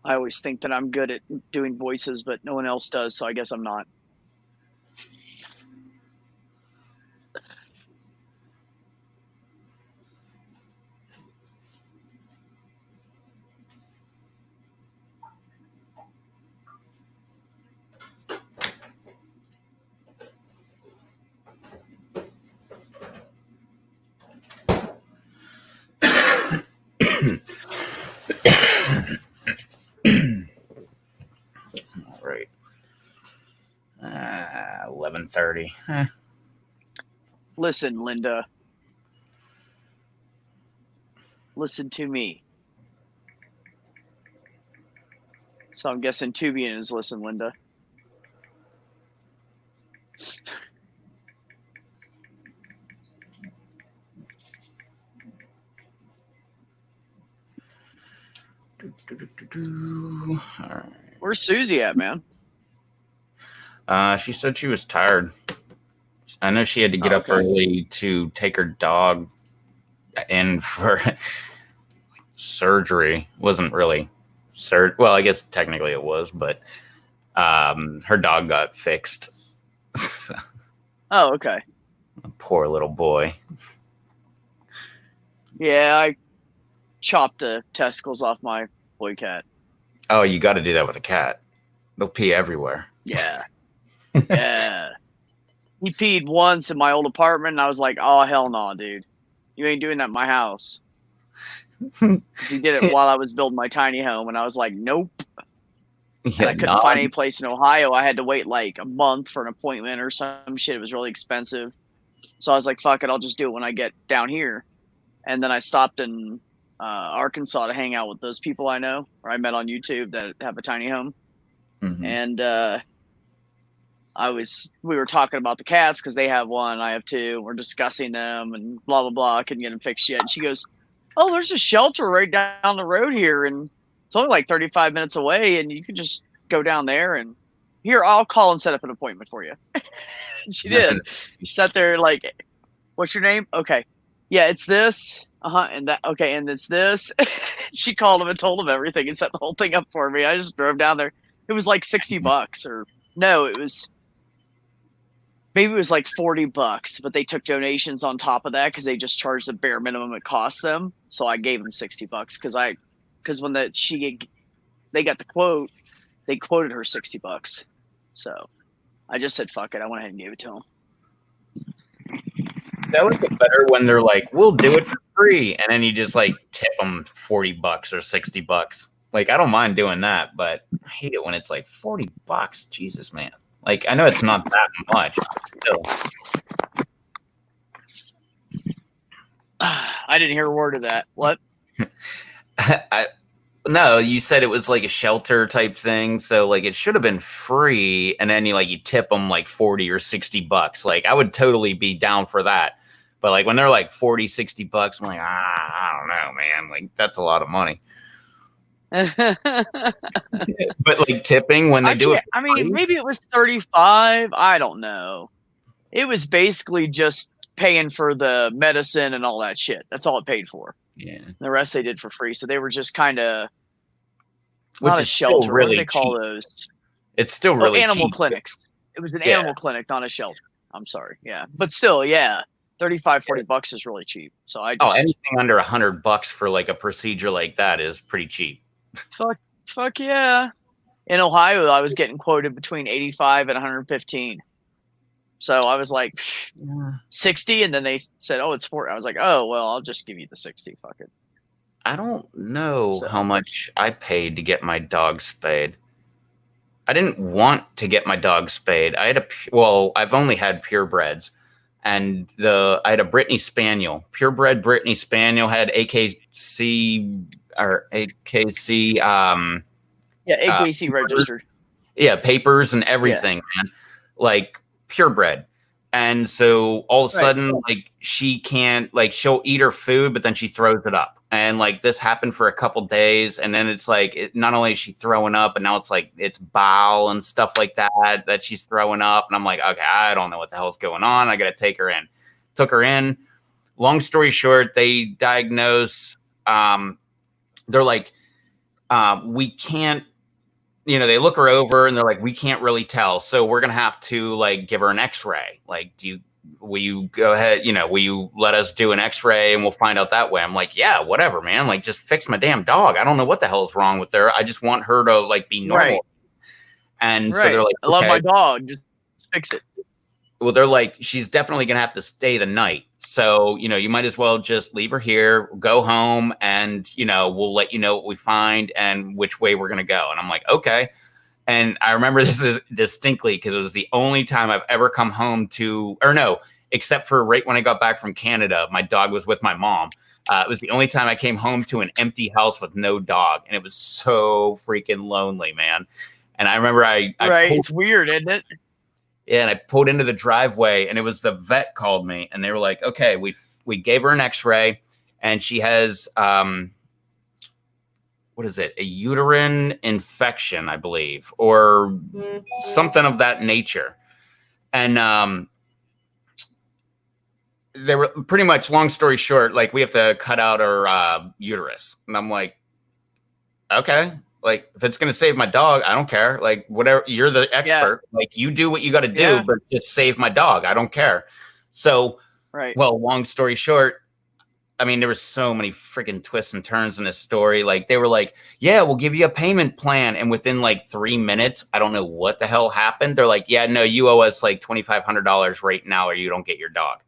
I always think that I'm good at doing voices, but no one else does, so I guess I'm not. All right. 11:30. Listen, Linda. Listen to me. So I'm guessing Tubian is listen, Linda. All right. Where's Susie at, man? She said she was tired. I know she had to get up early to take her dog in for surgery. Wasn't really well, I guess technically it was, but her dog got fixed. Oh, okay. Poor little boy. Yeah, I chopped the testicles off my boy cat. Oh, you got to do that with a cat. They'll pee everywhere. Yeah. Yeah. He peed once in my old apartment, and I was like, oh, hell no, dude. You ain't doing that in my house. 'Cause he did it while I was building my tiny home, and I was like, nope. Yeah, I couldn't find any place in Ohio. I had to wait like a month for an appointment or some shit. It was really expensive. So I was like, fuck it, I'll just do it when I get down here. And then I stopped in Arkansas to hang out with those people I know, or I met on YouTube that have a tiny home. Mm-hmm. And we were talking about the cats because they have one, I have two. We're discussing them and blah, blah, blah. I couldn't get them fixed yet. And she goes, oh, there's a shelter right down the road here, and it's only like 35 minutes away, and you can just go down there and here, I'll call and set up an appointment for you. She did. She sat there like, what's your name? Okay. Yeah, it's this. And that. Okay, and it's this. She called him and told him everything and set the whole thing up for me. I just drove down there. It was like $60 or no, it was maybe it was like $40, but they took donations on top of that because they just charged the bare minimum it cost them. So I gave them $60 because when they got the quote, they quoted her $60. So I just said fuck it. I went ahead and gave it to them. That was better when they're like, "We'll do it for free," and then you just like tip them $40 or $60. Like, I don't mind doing that, but I hate it when it's like $40. Jesus, man. Like, I know it's not that much, but still. I didn't hear a word of that. What? No, you said it was like a shelter type thing, so like it should have been free, and then you tip them like $40 or $60. Like, I would totally be down for that. But like when they're like $40, $60, I'm like, I don't know, man. Like, that's a lot of money. But like tipping when they do it. I mean, maybe it was 35. I don't know. It was basically just paying for the medicine and all that shit. That's all it paid for. Yeah. The rest they did for free. So they were just kind of not a shelter. Really, what do they call those? It's still really animal cheap. clinics. It was an animal clinic, not a shelter. I'm sorry. Yeah. But still, yeah. $35-$40 is really cheap. So I just anything under $100 for like a procedure like that is pretty cheap. Fuck yeah. In Ohio, I was getting quoted between 85 and 115. So I was like 60, and then they said, "Oh, it's 40." I was like, "Oh, well, I'll just give you the 60. Fuck it." I don't know how much I paid to get my dog spayed. I didn't want to get my dog spayed. I've only had purebreds, and I had a Brittany Spaniel, purebred Brittany Spaniel, had AKC or AKC. AKC registered. Yeah, papers and everything, man. Like purebred. And so all of a sudden, like, she can't, like, she'll eat her food, but then she throws it up. And like this happened for a couple days, and then it's like not only is she throwing up, but now it's like it's bowel and stuff like that she's throwing up. And I'm like, okay, I don't know what the hell's going on. I got to take her in. Took her in. Long story short, they diagnose. They're like, we can't. They look her over and they're like, we can't really tell. So we're gonna have to like give her an X-ray. Like, will you go ahead? Will you let us do an X-ray and we'll find out that way? I'm like, yeah, whatever, man. Like, just fix my damn dog. I don't know what the hell is wrong with her. I just want her to like be normal. Right. And so they're like, I love my dog. Just fix it. Well, they're like, she's definitely gonna have to stay the night. So, you might as well just leave her here, go home, and, we'll let you know what we find and which way we're going to go. And I'm like, okay. And I remember this is distinctly because it was the only time I've ever come home except for right when I got back from Canada, my dog was with my mom. It was the only time I came home to an empty house with no dog. And it was so freaking lonely, man. And I remember it's weird, isn't it? Yeah, and I pulled into the driveway, and it was the vet called me, and they were like, okay, we gave her an X-ray, and she has, what is it? A uterine infection, I believe, or something of that nature. And they were pretty much, long story short, like, we have to cut out her uterus. And I'm like, okay. Like, if it's going to save my dog, I don't care. Like, whatever, you're the expert. Yeah. Like, you do what you got to do, but just save my dog. I don't care. So, well, long story short, I mean, there were so many freaking twists and turns in this story. Like, they were like, yeah, we'll give you a payment plan. And within like 3 minutes, I don't know what the hell happened. They're like, yeah, no, you owe us like $2,500 right now or you don't get your dog.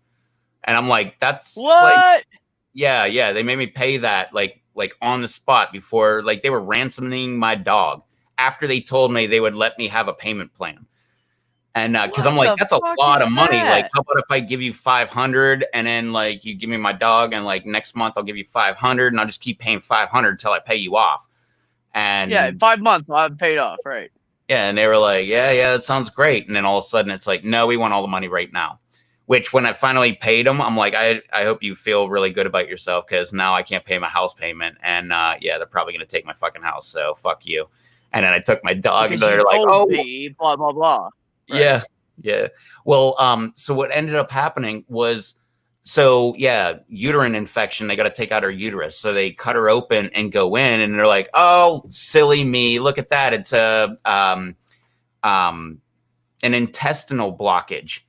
And I'm like, that's what? Like, yeah. They made me pay that like on the spot before, like, they were ransoming my dog after they told me they would let me have a payment plan. And because I'm like, that's a lot of money. Like, how about if I give you $500 and then like you give me my dog and like next month I'll give you $500 and I'll just keep paying $500 until I pay you off. And 5 months I'll have paid off, right? Yeah, and they were like, yeah, that sounds great. And then all of a sudden it's like, no, we want all the money right now. Which when I finally paid them, I'm like, I hope you feel really good about yourself because now I can't pay my house payment. And yeah, they're probably going to take my fucking house. So fuck you. And then I took my dog Because and they're you like, told oh, me, blah, blah, blah. Right. yeah. Yeah. Well, so what ended up happening was, so yeah, uterine infection. They got to take out her uterus. So they cut her open and go in and they're like, oh, silly me. Look at that. It's an intestinal blockage.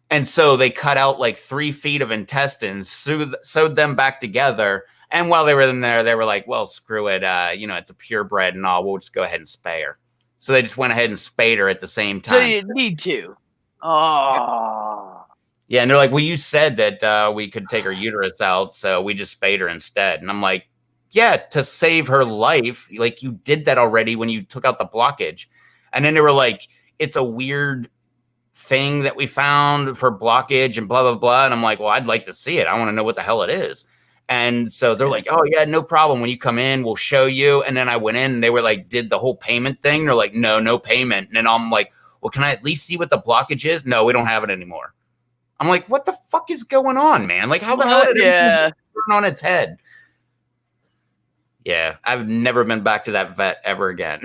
And so they cut out like 3 feet of intestines, sewed them back together. And while they were in there, they were like, well, screw it. It's a purebred and all. We'll just go ahead and spay her. So they just went ahead and spayed her at the same time. So you need to. Oh. Yeah. And they're like, well, you said that we could take her uterus out. So we just spayed her instead. And I'm like, yeah, to save her life. Like you did that already when you took out the blockage. And then they were like, it's a weird thing that we found for blockage and blah, blah, blah. And I'm like, well, I'd like to see it. I want to know what the hell it is. And so they're like, oh yeah, no problem. When you come in, we'll show you. And then I went in and they were like, did the whole payment thing. They're like, no payment. And then I'm like, well, can I at least see what the blockage is? No, we don't have it anymore. I'm like, what the fuck is going on, man? Like how the hell did it turn on its head? Yeah. I've never been back to that vet ever again.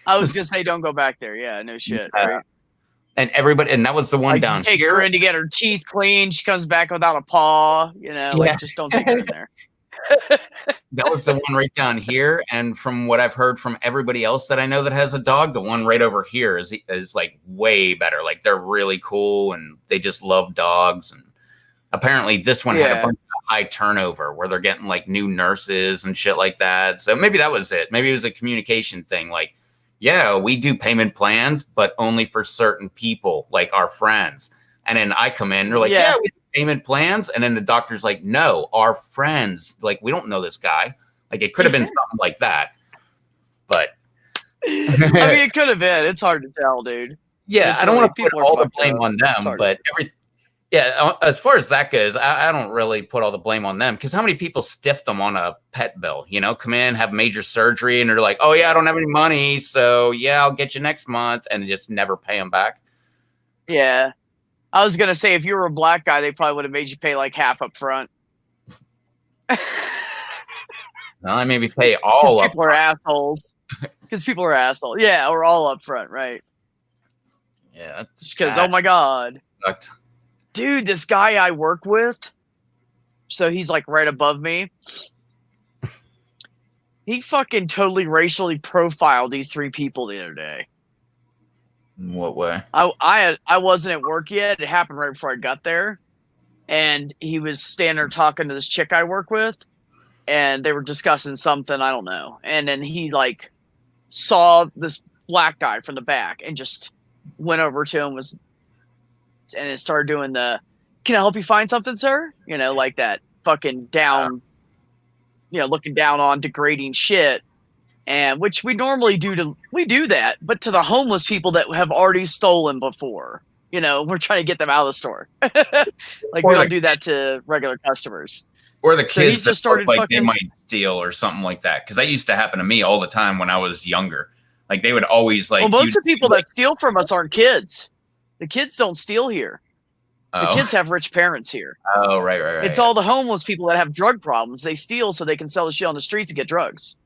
I was going to say, don't go back there. Yeah, no shit. Right? And everybody, and that was the one like down take here. her in to get her teeth cleaned. She comes back without a paw. Like just don't take her in there. That was the one right down here. And from what I've heard from everybody else that I know that has a dog, the one right over here is like way better. Like they're really cool and they just love dogs. And apparently this one had a bunch of high turnover where they're getting like new nurses and shit like that. So maybe that was it. Maybe it was a communication thing. Like, yeah, we do payment plans, but only for certain people, like our friends. And then I come in, they're like, yeah, we do payment plans. And then the doctor's like, no, our friends. Like, we don't know this guy. Like, it could have been something like that. But I mean, it could have been. It's hard to tell, dude. Yeah, I don't want to put all the blame on them, but as far as that goes, I don't really put all the blame on them because how many people stiff them on a pet bill? Come in, have major surgery, and they're like, "Oh yeah, I don't have any money, so yeah, I'll get you next month," and just never pay them back. Yeah, I was gonna say if you were a black guy, they probably would have made you pay like half up front. Well, I maybe pay all. People are assholes. Because people are assholes. Yeah, or all up front, right? Yeah, just because. Oh my god. Sucked. Dude, this guy I work with, so he's like right above me. He fucking totally racially profiled these 3 people the other day. In what way? I wasn't at work yet. It happened right before I got there. And he was standing there talking to this chick I work with. And they were discussing something, I don't know. And then he like saw this black guy from the back and just went over to him and it started doing the, can I help you find something, sir? Like that fucking down, looking down on degrading shit. And which we normally we do that, but to the homeless people that have already stolen before, we're trying to get them out of the store. Like we don't do that to regular customers. Or the kids that just started like fucking, they might steal or something like that. Because that used to happen to me all the time when I was younger. Like they would always like. Well, most of the people that steal from us aren't kids. The kids don't steal here. The kids have rich parents here. Oh, right. It's all the homeless people that have drug problems. They steal so they can sell the shit on the streets and get drugs.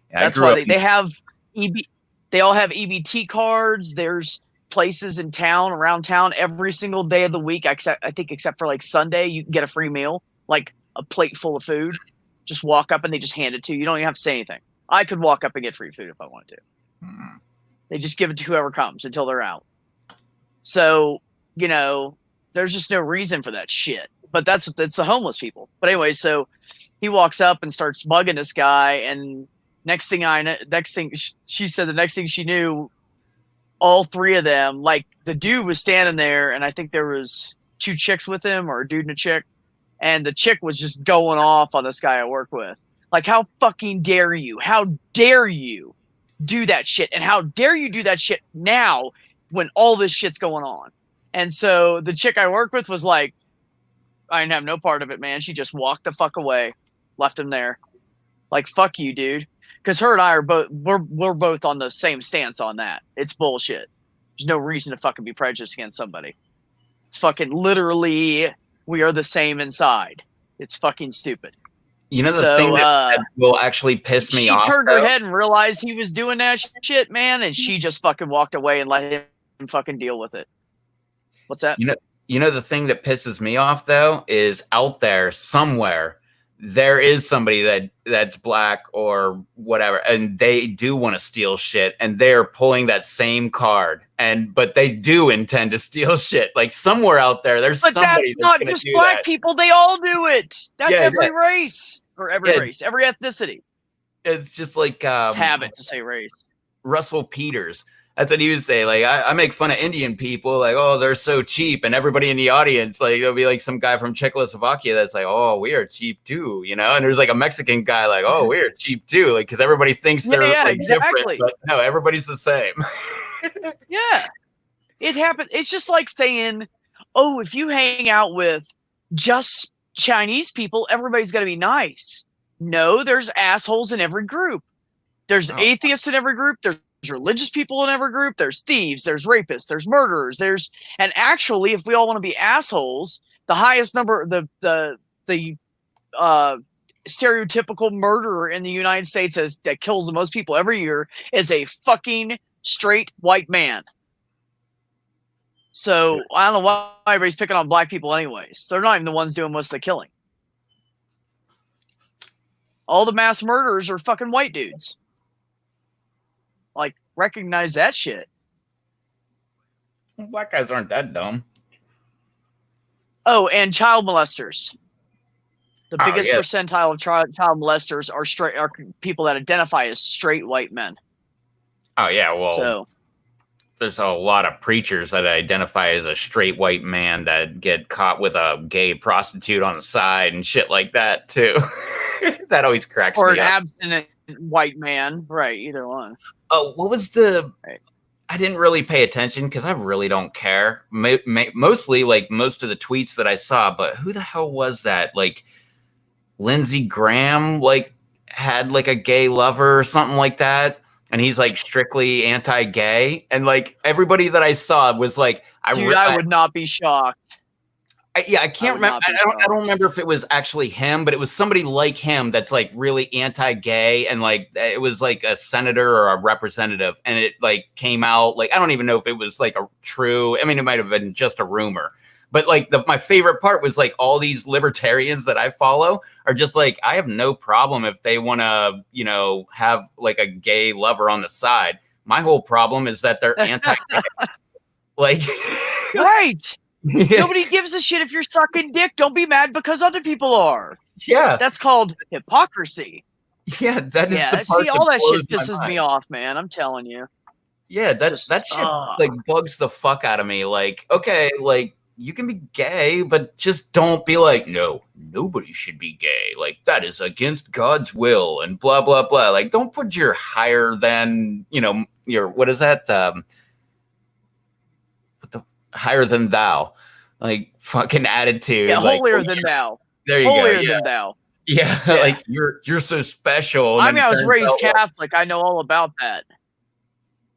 Yeah, that's why they have they all have EBT cards. There's places in town, around town, every single day of the week, except for like Sunday, you can get a free meal, like a plate full of food. Just walk up and they just hand it to you. You don't even have to say anything. I could walk up and get free food if I wanted to. They just give it to whoever comes until they're out. So, there's just no reason for that shit. But that's the homeless people. But anyway, so he walks up and starts bugging this guy. And she said the next thing she knew, all 3 of them, like the dude was standing there, and I think there was 2 chicks with him, or a dude and a chick. And the chick was just going off on this guy I work with. Like, how fucking dare you? How dare you do that shit? And how dare you do that shit now when all this shit's going on? And so the chick I work with was like, I didn't have no part of it, man. She just walked the fuck away, left him there. Like, fuck you, dude. Because her and I are we're both on the same stance on that. It's bullshit. There's no reason to fucking be prejudiced against somebody. It's fucking literally, we are the same inside. It's fucking stupid. You know the So, thing that will actually piss me She off. turned her though? head and realized he was doing that shit, man, and she just fucking walked away and let him fucking deal with it. What's that? You know the thing that pisses me off though is out there somewhere there is somebody that's black or whatever, and they do want to steal shit, and they're pulling that same card, but they do intend to steal shit. Like somewhere out there, there's But somebody that's not gonna just do black that. people. They all do it. That's Yeah, every race. Or every Yeah. race. Every ethnicity. It's just like It's habit to say race. Russell Peters. That's what he would say. Like, I make fun of Indian people, like, oh, they're so cheap. And everybody in the audience, like, there'll be like some guy from Czechoslovakia that's like, oh, we are cheap too, you know? And there's like a Mexican guy, like, oh, we are cheap too. Like, because everybody thinks they're like, exactly. different, but no, everybody's the same. Yeah. It happens. It's just like saying, oh, if you hang out with just Chinese people, everybody's going to be nice. No, there's assholes in every group. There's atheists in every group. There's religious people in every group. There's thieves. There's rapists. There's murderers. And actually, if we all want to be assholes, the highest number, the stereotypical murderer in the United States that kills the most people every year is a fucking straight white man. So I don't know why everybody's picking on black people anyways. They're not even the ones doing most of the killing. All the mass murderers are fucking white dudes. Like, recognize that shit. Black guys aren't that dumb. Oh, and child molesters. The biggest yes. percentile of child molesters are people that identify as straight white men. Oh, yeah, well, So there's a lot of preachers that identify as a straight white man that get caught with a gay prostitute on the side and shit like that, too. That always cracks me up. Or an abstinent white man. Right, either one. Oh, what was I didn't really pay attention because I really don't care. Mostly, like, most of the tweets that I saw, but who the hell was that? Like, Lindsey Graham, like, had, like, a gay lover or something like that, and he's, like, strictly anti-gay, and, like, everybody that I saw was like... I would not be shocked. I can't remember. I don't remember if it was actually him, but it was somebody like him that's like really anti-gay, and like it was like a senator or a representative, and it like came out like I don't even know if it was like a true. I mean, it might have been just a rumor, but like my favorite part was like all these libertarians that I follow are just like I have no problem if they want to, you know, have like a gay lover on the side. My whole problem is that they're anti-gay. Like, right. Yeah. Nobody gives a shit if you're sucking dick. Don't be mad because other people are. Yeah. That's called hypocrisy. Yeah, that is the part see, all that shit blows pisses my me mind. off, man. I'm telling you. Yeah, that shit like bugs the fuck out of me. Like, okay, like you can be gay, but just don't be like, no, nobody should be gay. Like that is against God's will and blah blah blah. Like, don't put your higher than, you know, your what is that? Higher than thou, like fucking attitude. Yeah, like, holier than thou. There you holier go. Yeah. than thou. Yeah, Yeah. like you're so special. I mean, I was raised Catholic. I know all about that.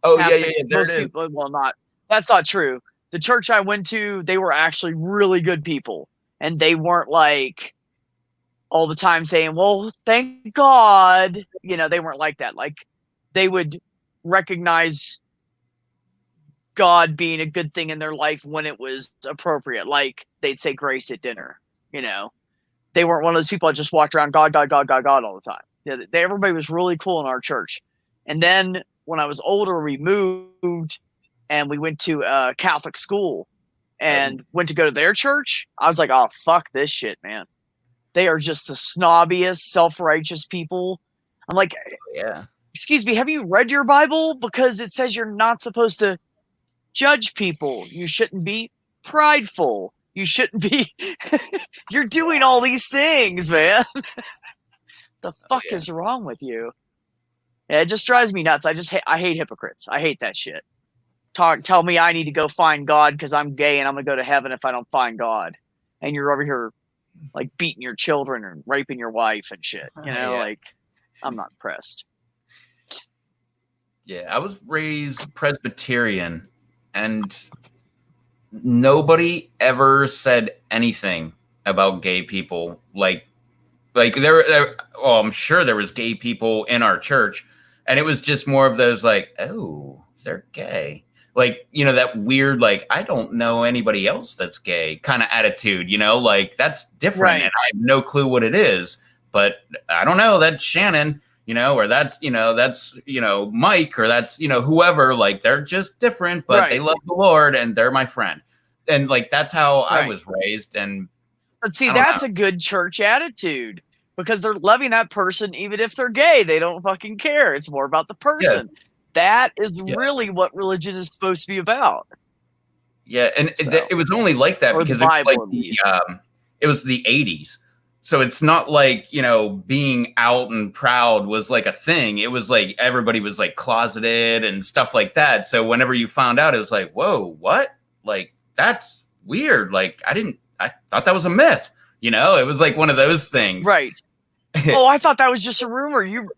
Oh Catholic, yeah. Most people, well, not. That's not true. The church I went to, they were actually really good people, and they weren't like all the time saying, "Well, thank God." You know, they weren't like that. Like they would recognize God being a good thing in their life when it was appropriate. Like they'd say grace at dinner, you know. They weren't one of those people that just walked around God all the time. Yeah, everybody was really cool in our church. And then when I was older, we moved and we went to a Catholic school and went to go to their church. I was like, oh, fuck this shit, man. They are just the snobbiest, self-righteous people. I'm like, yeah. Excuse me, have you read your Bible? Because it says you're not supposed to judge people. You shouldn't be prideful. You shouldn't be you're doing all these things, man. The fuck is wrong with you? Yeah, it just drives me nuts. I hate hypocrites. I hate that shit. Tell me I need to go find God because I'm gay and I'm gonna go to heaven if I don't find God. And you're over here like beating your children and raping your wife and shit. You know, like I'm not impressed. Yeah, I was raised Presbyterian, and nobody ever said anything about gay people. Like there well, I'm sure there was gay people in our church, and it was just more of those like, oh, they're gay. Like, you know, that weird, like, I don't know anybody else that's gay kind of attitude, you know, like that's different. Right. And I have no clue what it is, but I don't know, that's Shannon, you know, or that's, you know, Mike, or that's, you know, whoever, like they're just different, but they love the Lord and they're my friend. And like, that's how I was raised. And but see, that's a good church attitude, because they're loving that person even if they're gay. They don't fucking care. It's more about the person. Yeah. That is really what religion is supposed to be about. Yeah, and it was only like that because it was the 80s. So it's not like, you know, being out and proud was like a thing. It was like everybody was like closeted and stuff like that. So whenever you found out, it was like, whoa, what? Like, that's weird. Like, I thought that was a myth. You know, it was like one of those things. Right. Oh, I thought that was just a rumor. You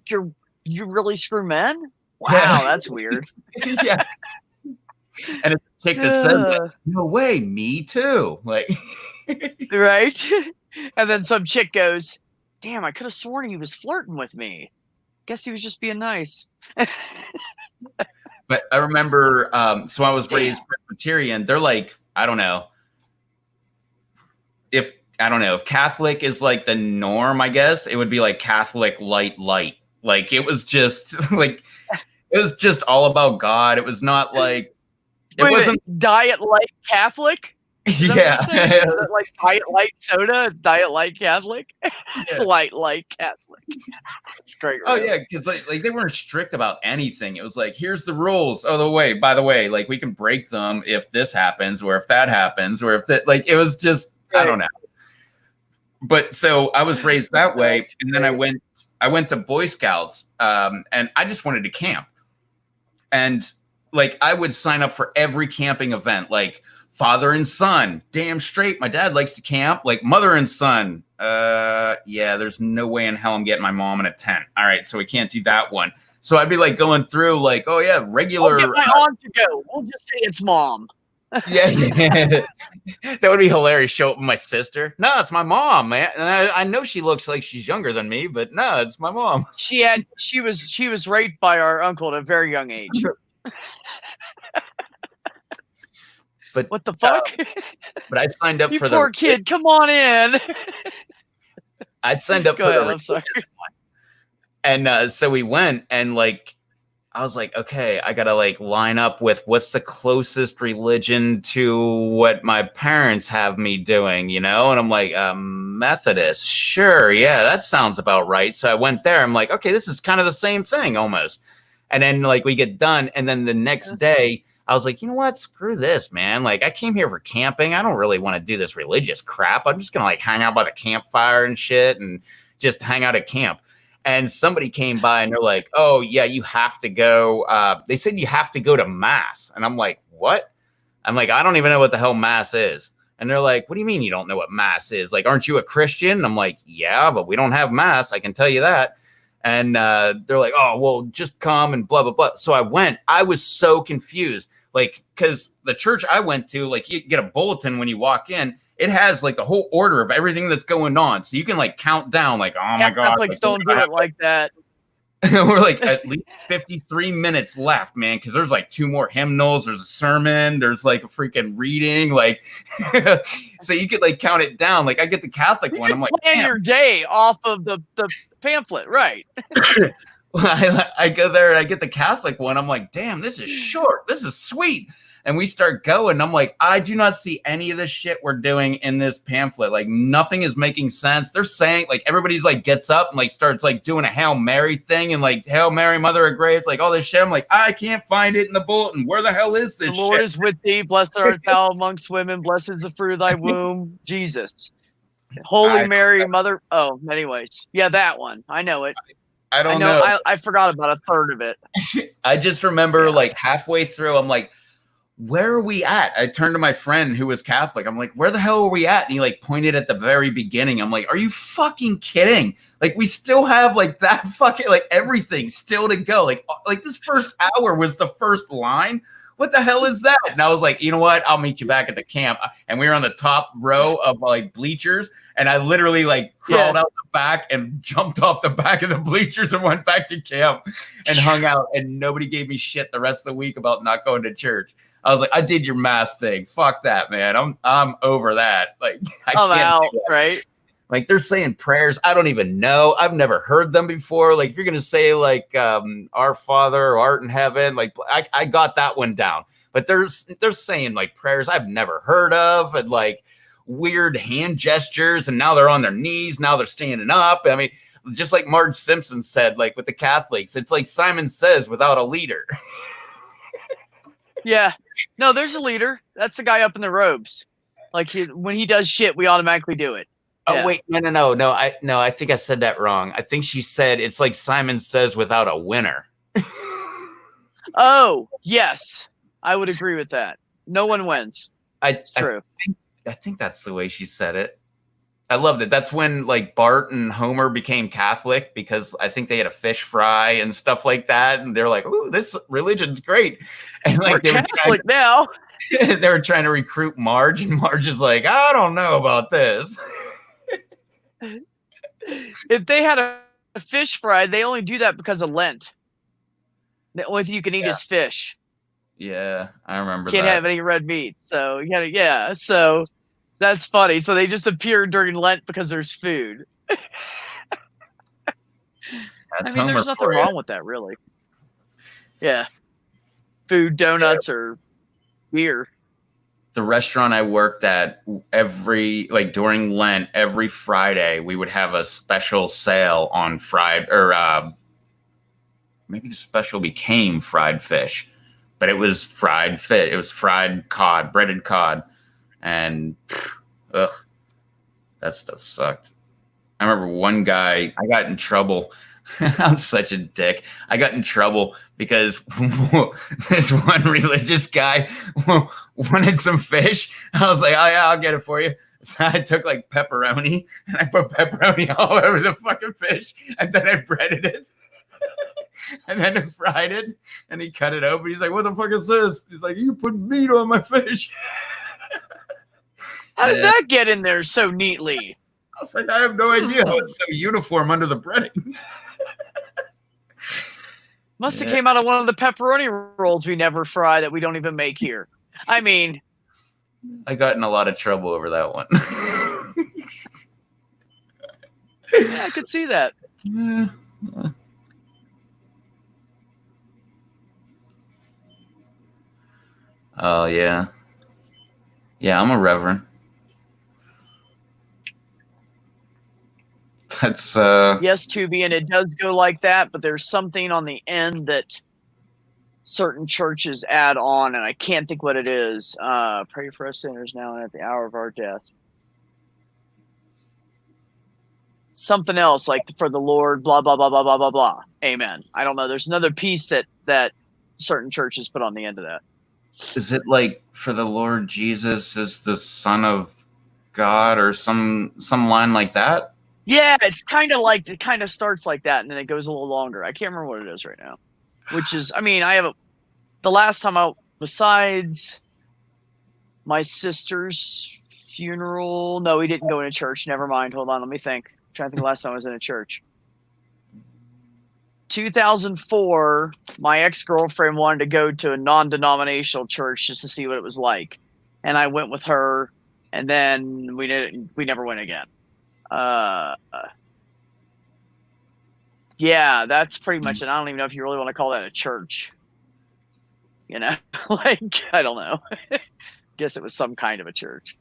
really screw men? Wow, that's weird. Yeah. And it's a chick that says, like, no way, me too. Like, right? And then some chick goes, damn, I could have sworn he was flirting with me. Guess he was just being nice. But I remember, so I was raised Presbyterian. They're like, I don't know if Catholic is like the norm, I guess it would be like Catholic light. Like it was just like, it was just all about God. It was not like, it wasn't Diet Light Catholic. Yeah. Like Diet Light soda. It's Diet Light Catholic. Yeah. Light Catholic. It's great. Right? Oh yeah. Cause like they weren't strict about anything. It was like, here's the rules. Oh, by the way, like we can break them if this happens or if that happens or if that, like, it was just, I don't know. But so I was raised that way. And then I went to Boy Scouts, and I just wanted to camp. And like, I would sign up for every camping event, like father and son, damn straight. My dad likes to camp. Like mother and son. Yeah, there's no way in hell I'm getting my mom in a tent. All right. So we can't do that one. So I'd be like going through like, oh yeah, regular. I'll get my aunt to go. We'll just say it's mom. Yeah. That would be hilarious. Show up with my sister. No, it's my mom, man. And I know she looks like she's younger than me, but no, it's my mom. She was raped by our uncle at a very young age. But what the fuck? But I signed up for the poor kid. Come on in. I signed up for the I'm sorry. one. And so we went, and like I was like, okay, I gotta like line up with what's the closest religion to what my parents have me doing, you know? And I'm like, Methodist, sure, yeah, that sounds about right. So I went there. I'm like, okay, this is kind of the same thing almost. And then like we get done, and then the next day I was like, you know what? Screw this, man. Like I came here for camping. I don't really want to do this religious crap. I'm just gonna like hang out by the campfire and shit and just hang out at camp. And somebody came by and they're like, oh, yeah, you have to go. They said you have to go to mass. And I'm like, what? I'm like, I don't even know what the hell mass is. And they're like, what do you mean you don't know what mass is? Like, aren't you a Christian? And I'm like, yeah, but we don't have mass. I can tell you that. And they're like, oh, well, just come and blah, blah, blah. So I went. I was so confused. Like, because the church I went to, like, you get a bulletin when you walk in. It has like the whole order of everything that's going on. So you can like count down like, oh my God. Catholics don't do it like that. We're like at least 53 minutes left, man. Cause there's like 2 more hymnals. There's a sermon. There's like a freaking reading. Like, so you could like count it down. Like I get the Catholic one. I'm like, plan your day off of the pamphlet. Right. I go there and I get the Catholic one. I'm like, damn, this is short. This is sweet. And we start going. I'm like, I do not see any of the shit we're doing in this pamphlet. Like nothing is making sense. They're saying like everybody's like gets up and like starts like doing a Hail Mary thing and like Hail Mary, Mother of Grace, like all this shit. I'm like, I can't find it in the bulletin. Where the hell is this? The Lord shit? Is with thee. Blessed art thou amongst women. Blessed is the fruit of thy womb, Jesus. Holy Mary, Mother. Oh, anyways, yeah, that one. I know it. I don't know. I forgot about a third of it. I just remember like halfway through, I'm like, where are we at? I turned to my friend who was Catholic. I'm like, where the hell are we at? And he like pointed at the very beginning. I'm like, are you fucking kidding? Like we still have like that fucking, like everything still to go. Like this first hour was the first line. what the hell is that? And I was like, you know what? I'll meet you back at the camp. And we were on the top row of like bleachers. And I literally like crawled out the back and jumped off the back of the bleachers and went back to camp and hung out. And nobody gave me shit the rest of the week about not going to church. I was like, I did your mass thing. Fuck that, man. I'm over that. Like, I'm out, right? Like, they're saying prayers. I don't even know. I've never heard them before. Like, if you're gonna say like Our Father or Art in Heaven, like I got that one down. But they're saying like prayers I've never heard of, and like weird hand gestures, and now they're on their knees, now they're standing up. I mean, just like Marge Simpson said, like with the Catholics, it's like Simon Says without a leader. Yeah. No, there's a leader. That's the guy up in the robes. Like when he does shit, we automatically do it. Oh Yeah. wait, no. I think I said that wrong. I think she said it's like Simon Says without a winner. Oh, yes. I would agree with that. No one wins. It's true. I think that's the way she said it. I loved it. That's when like Bart and Homer became Catholic, because I think they had a fish fry and stuff like that. And they're like, ooh, this religion's great. And like We're Catholic now. They were trying to recruit Marge, and Marge is like, I don't know about this. If they had a fish fry, they only do that because of Lent. The only thing you can eat is fish. Yeah, I remember Can't that. have any red meat. So you gotta, yeah. So that's funny. So they just appear during Lent because there's food. That's I mean, there's Homer nothing for you. wrong with that, really. Yeah. Food, donuts, or beer. The restaurant I worked at, during Lent, every Friday we would have a special sale on fried, or maybe the special became fried fish, but it was fried fish. It was fried cod, breaded cod, and ugh, that stuff sucked. I remember one guy, I got in trouble. I'm such a dick. I got in trouble because this one religious guy wanted some fish. I was like, oh yeah, I'll get it for you. So I took like pepperoni and I put pepperoni all over the fucking fish, and then I breaded it. And then I fried it, and he cut it open. He's like, what the fuck is this? He's like, you put meat on my fish. How did that get in there so neatly? I was like, I have no idea how it's so uniform under the breading. Must have came out of one of the pepperoni rolls we never fry that we don't even make here. I mean, I got in a lot of trouble over that one. yeah, I could see that. Oh yeah. Yeah, I'm a reverend. That's Yes, Tubi, and it does go like that, but there's something on the end that certain churches add on, and I can't think what it is. Pray for us sinners now and at the hour of our death. Something else, like for the Lord, blah, blah, blah, blah, blah, blah, blah. Amen. I don't know. There's another piece that certain churches put on the end of that. is it like for the Lord Jesus is the Son of God or some line like that? Yeah, it's kind of like, it kind of starts like that, and then it goes a little longer. I can't remember what it is right now. Which is, I mean, the last time out, besides my sister's funeral, no, we didn't go into church. Never mind. Hold on, let me think. I'm trying to think the last time I was in a church. 2004, my ex-girlfriend wanted to go to a non-denominational church just to see what it was like. And I went with her, and then we never went again. Yeah, that's pretty much it. I don't even know if you really want to call that a church. You know, like, I don't know. Guess it was some kind of a church.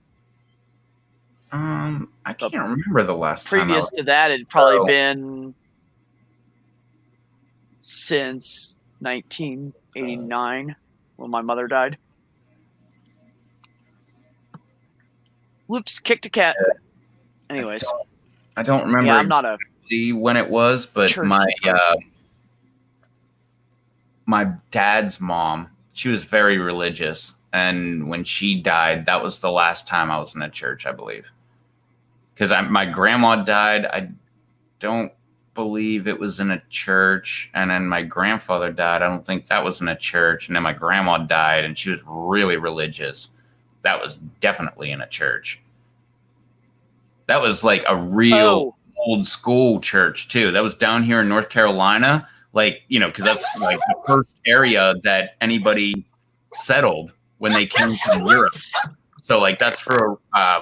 I can't remember the last time. Previous to that, it'd probably been since 1989 when my mother died. Whoops, kicked a cat. Anyways. I don't remember. Yeah, I'm not a when it was, but church my dad's mom, she was very religious, and when she died, that was the last time I was in a church, I believe. Because my grandma died. I don't believe it was in a church. And then my grandfather died. I don't think that was in a church. And then my grandma died, and she was really religious. That was definitely in a church. That was like a real old school church too. That was down here in North Carolina. Like, you know, because that's like the first area that anybody settled when they came from Europe. So like that's for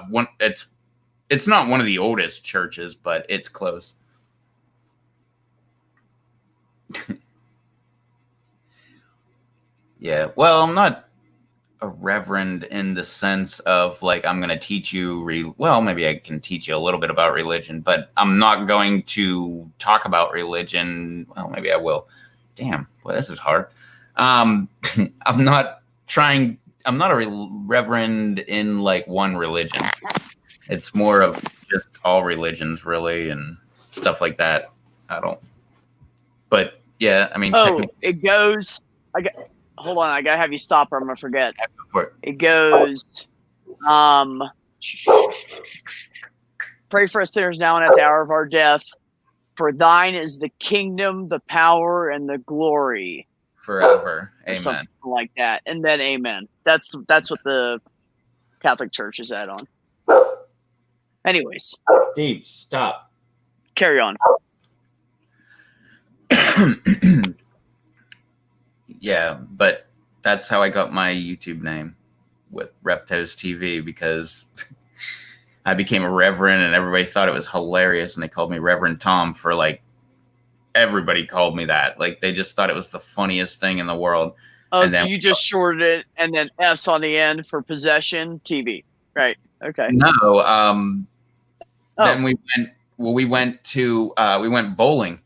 one. It's not one of the oldest churches, but it's close. Yeah. Well, I'm not a reverend in the sense of like I'm going to teach you. Well, maybe I can teach you a little bit about religion, but I'm not going to talk about religion. Well, maybe I will. Damn. Well, this is hard. I'm not a reverend in like one religion. It's more of just all religions, really, and stuff like that. But yeah, I mean, it goes. Hold on, I gotta have you stop, or I'm gonna forget. It goes. Pray for us sinners now and at the hour of our death. For thine is the kingdom, the power, and the glory forever. Amen. Something like that, and then amen. That's what the Catholic Church is at on. Anyways, Steve, stop. Carry on. Yeah, but that's how I got my YouTube name with Reptos TV, because I became a reverend and everybody thought it was hilarious, and they called me Reverend Tom for like everybody called me that. Like they just thought it was the funniest thing in the world. Oh, and then you just shorted it and then S on the end for possession TV. Right. Okay. No. Then we went bowling,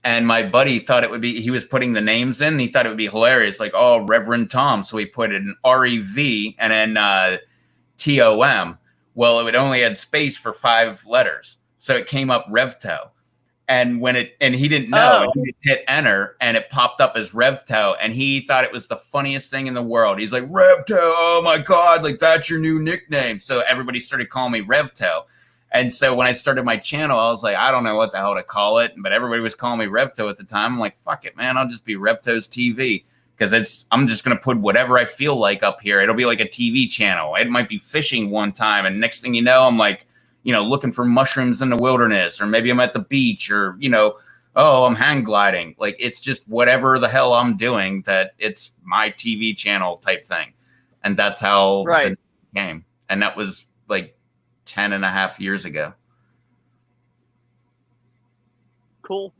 and my buddy thought it would be, he was putting the names in, and he thought it would be hilarious. Like, oh, Reverend Tom. So he put it in REV and then TOM. Well, it would only had space for 5 letters. So it came up Revto. And he didn't know, and he just hit enter and it popped up as Revto, and he thought it was the funniest thing in the world. He's like, Revto, oh my God, like that's your new nickname. So everybody started calling me Revto. And so when I started my channel, I was like, I don't know what the hell to call it, but everybody was calling me Revto at the time. I'm like, fuck it, man, I'll just be Reptos TV, because I'm just gonna put whatever I feel like up here. It'll be like a TV channel. It might be fishing one time, and next thing you know, I'm like, you know, looking for mushrooms in the wilderness, or maybe I'm at the beach, or, you know, oh, I'm hang gliding. Like, it's just whatever the hell I'm doing, that it's my TV channel type thing. And that's how it came. And that was like 10.5 years ago. Cool.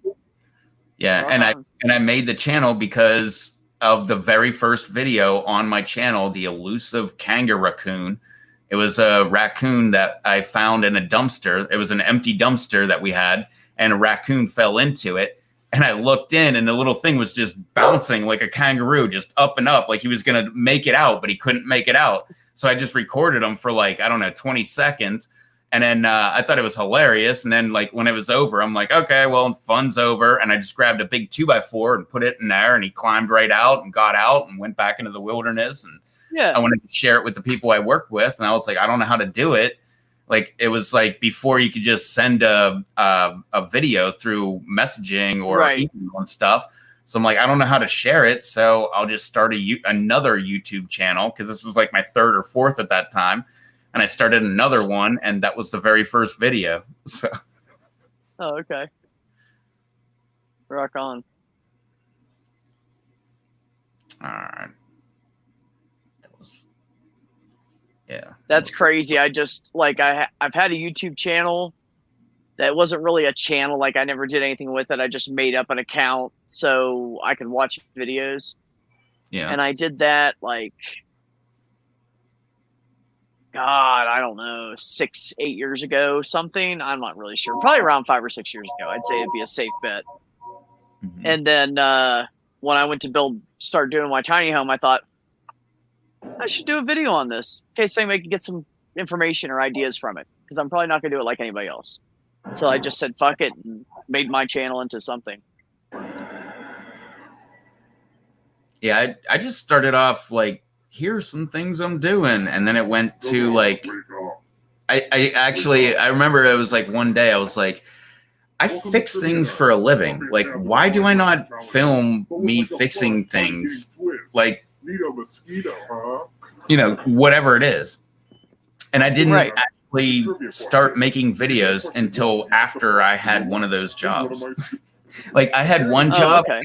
Yeah. And I made the channel because of the very first video on my channel, the elusive kangaroo raccoon. It was a raccoon that I found in a dumpster. It was an empty dumpster that we had, and a raccoon fell into it. And I looked in, and the little thing was just bouncing like a kangaroo, just up and up, like he was going to make it out, but he couldn't make it out. So I just recorded him for like, I don't know, 20 seconds. And then I thought it was hilarious. And then like when it was over, I'm like, okay, well, fun's over. And I just grabbed a big 2x4 and put it in there, and he climbed right out and got out and went back into the wilderness. And I wanted to share it with the people I worked with. And I was like, I don't know how to do it. Like, it was like before you could just send a video through messaging or email and stuff. So I'm like, I don't know how to share it. So I'll just start another YouTube channel, because this was like my 3rd or 4th at that time. And I started another one, and that was the very first video. So. Oh, okay. Rock on. All right. Yeah, that's crazy. I just like I've had a YouTube channel that wasn't really a channel. Like, I never did anything with it. I just made up an account so I could watch videos. Yeah, and I did that like, God, I don't know, 6-8 years ago, something. I'm not really sure. Probably around 5 or 6 years ago. I'd say it'd be a safe bet. Mm-hmm. And then when I went to start doing my tiny home, I thought, I should do a video on this in case anybody can get some information or ideas from it, because I'm probably not going to do it like anybody else. So I just said, fuck it, and made my channel into something. Yeah, I just started off like, here's some things I'm doing. And then it went to like, I remember it was like one day I was like, I fix things for a living. Like, why do I not film me fixing things? Like, mosquito, huh? you know, whatever it is. And I didn't Right. actually start making videos until after I had one of those jobs. Like, I had one Oh, job. okay.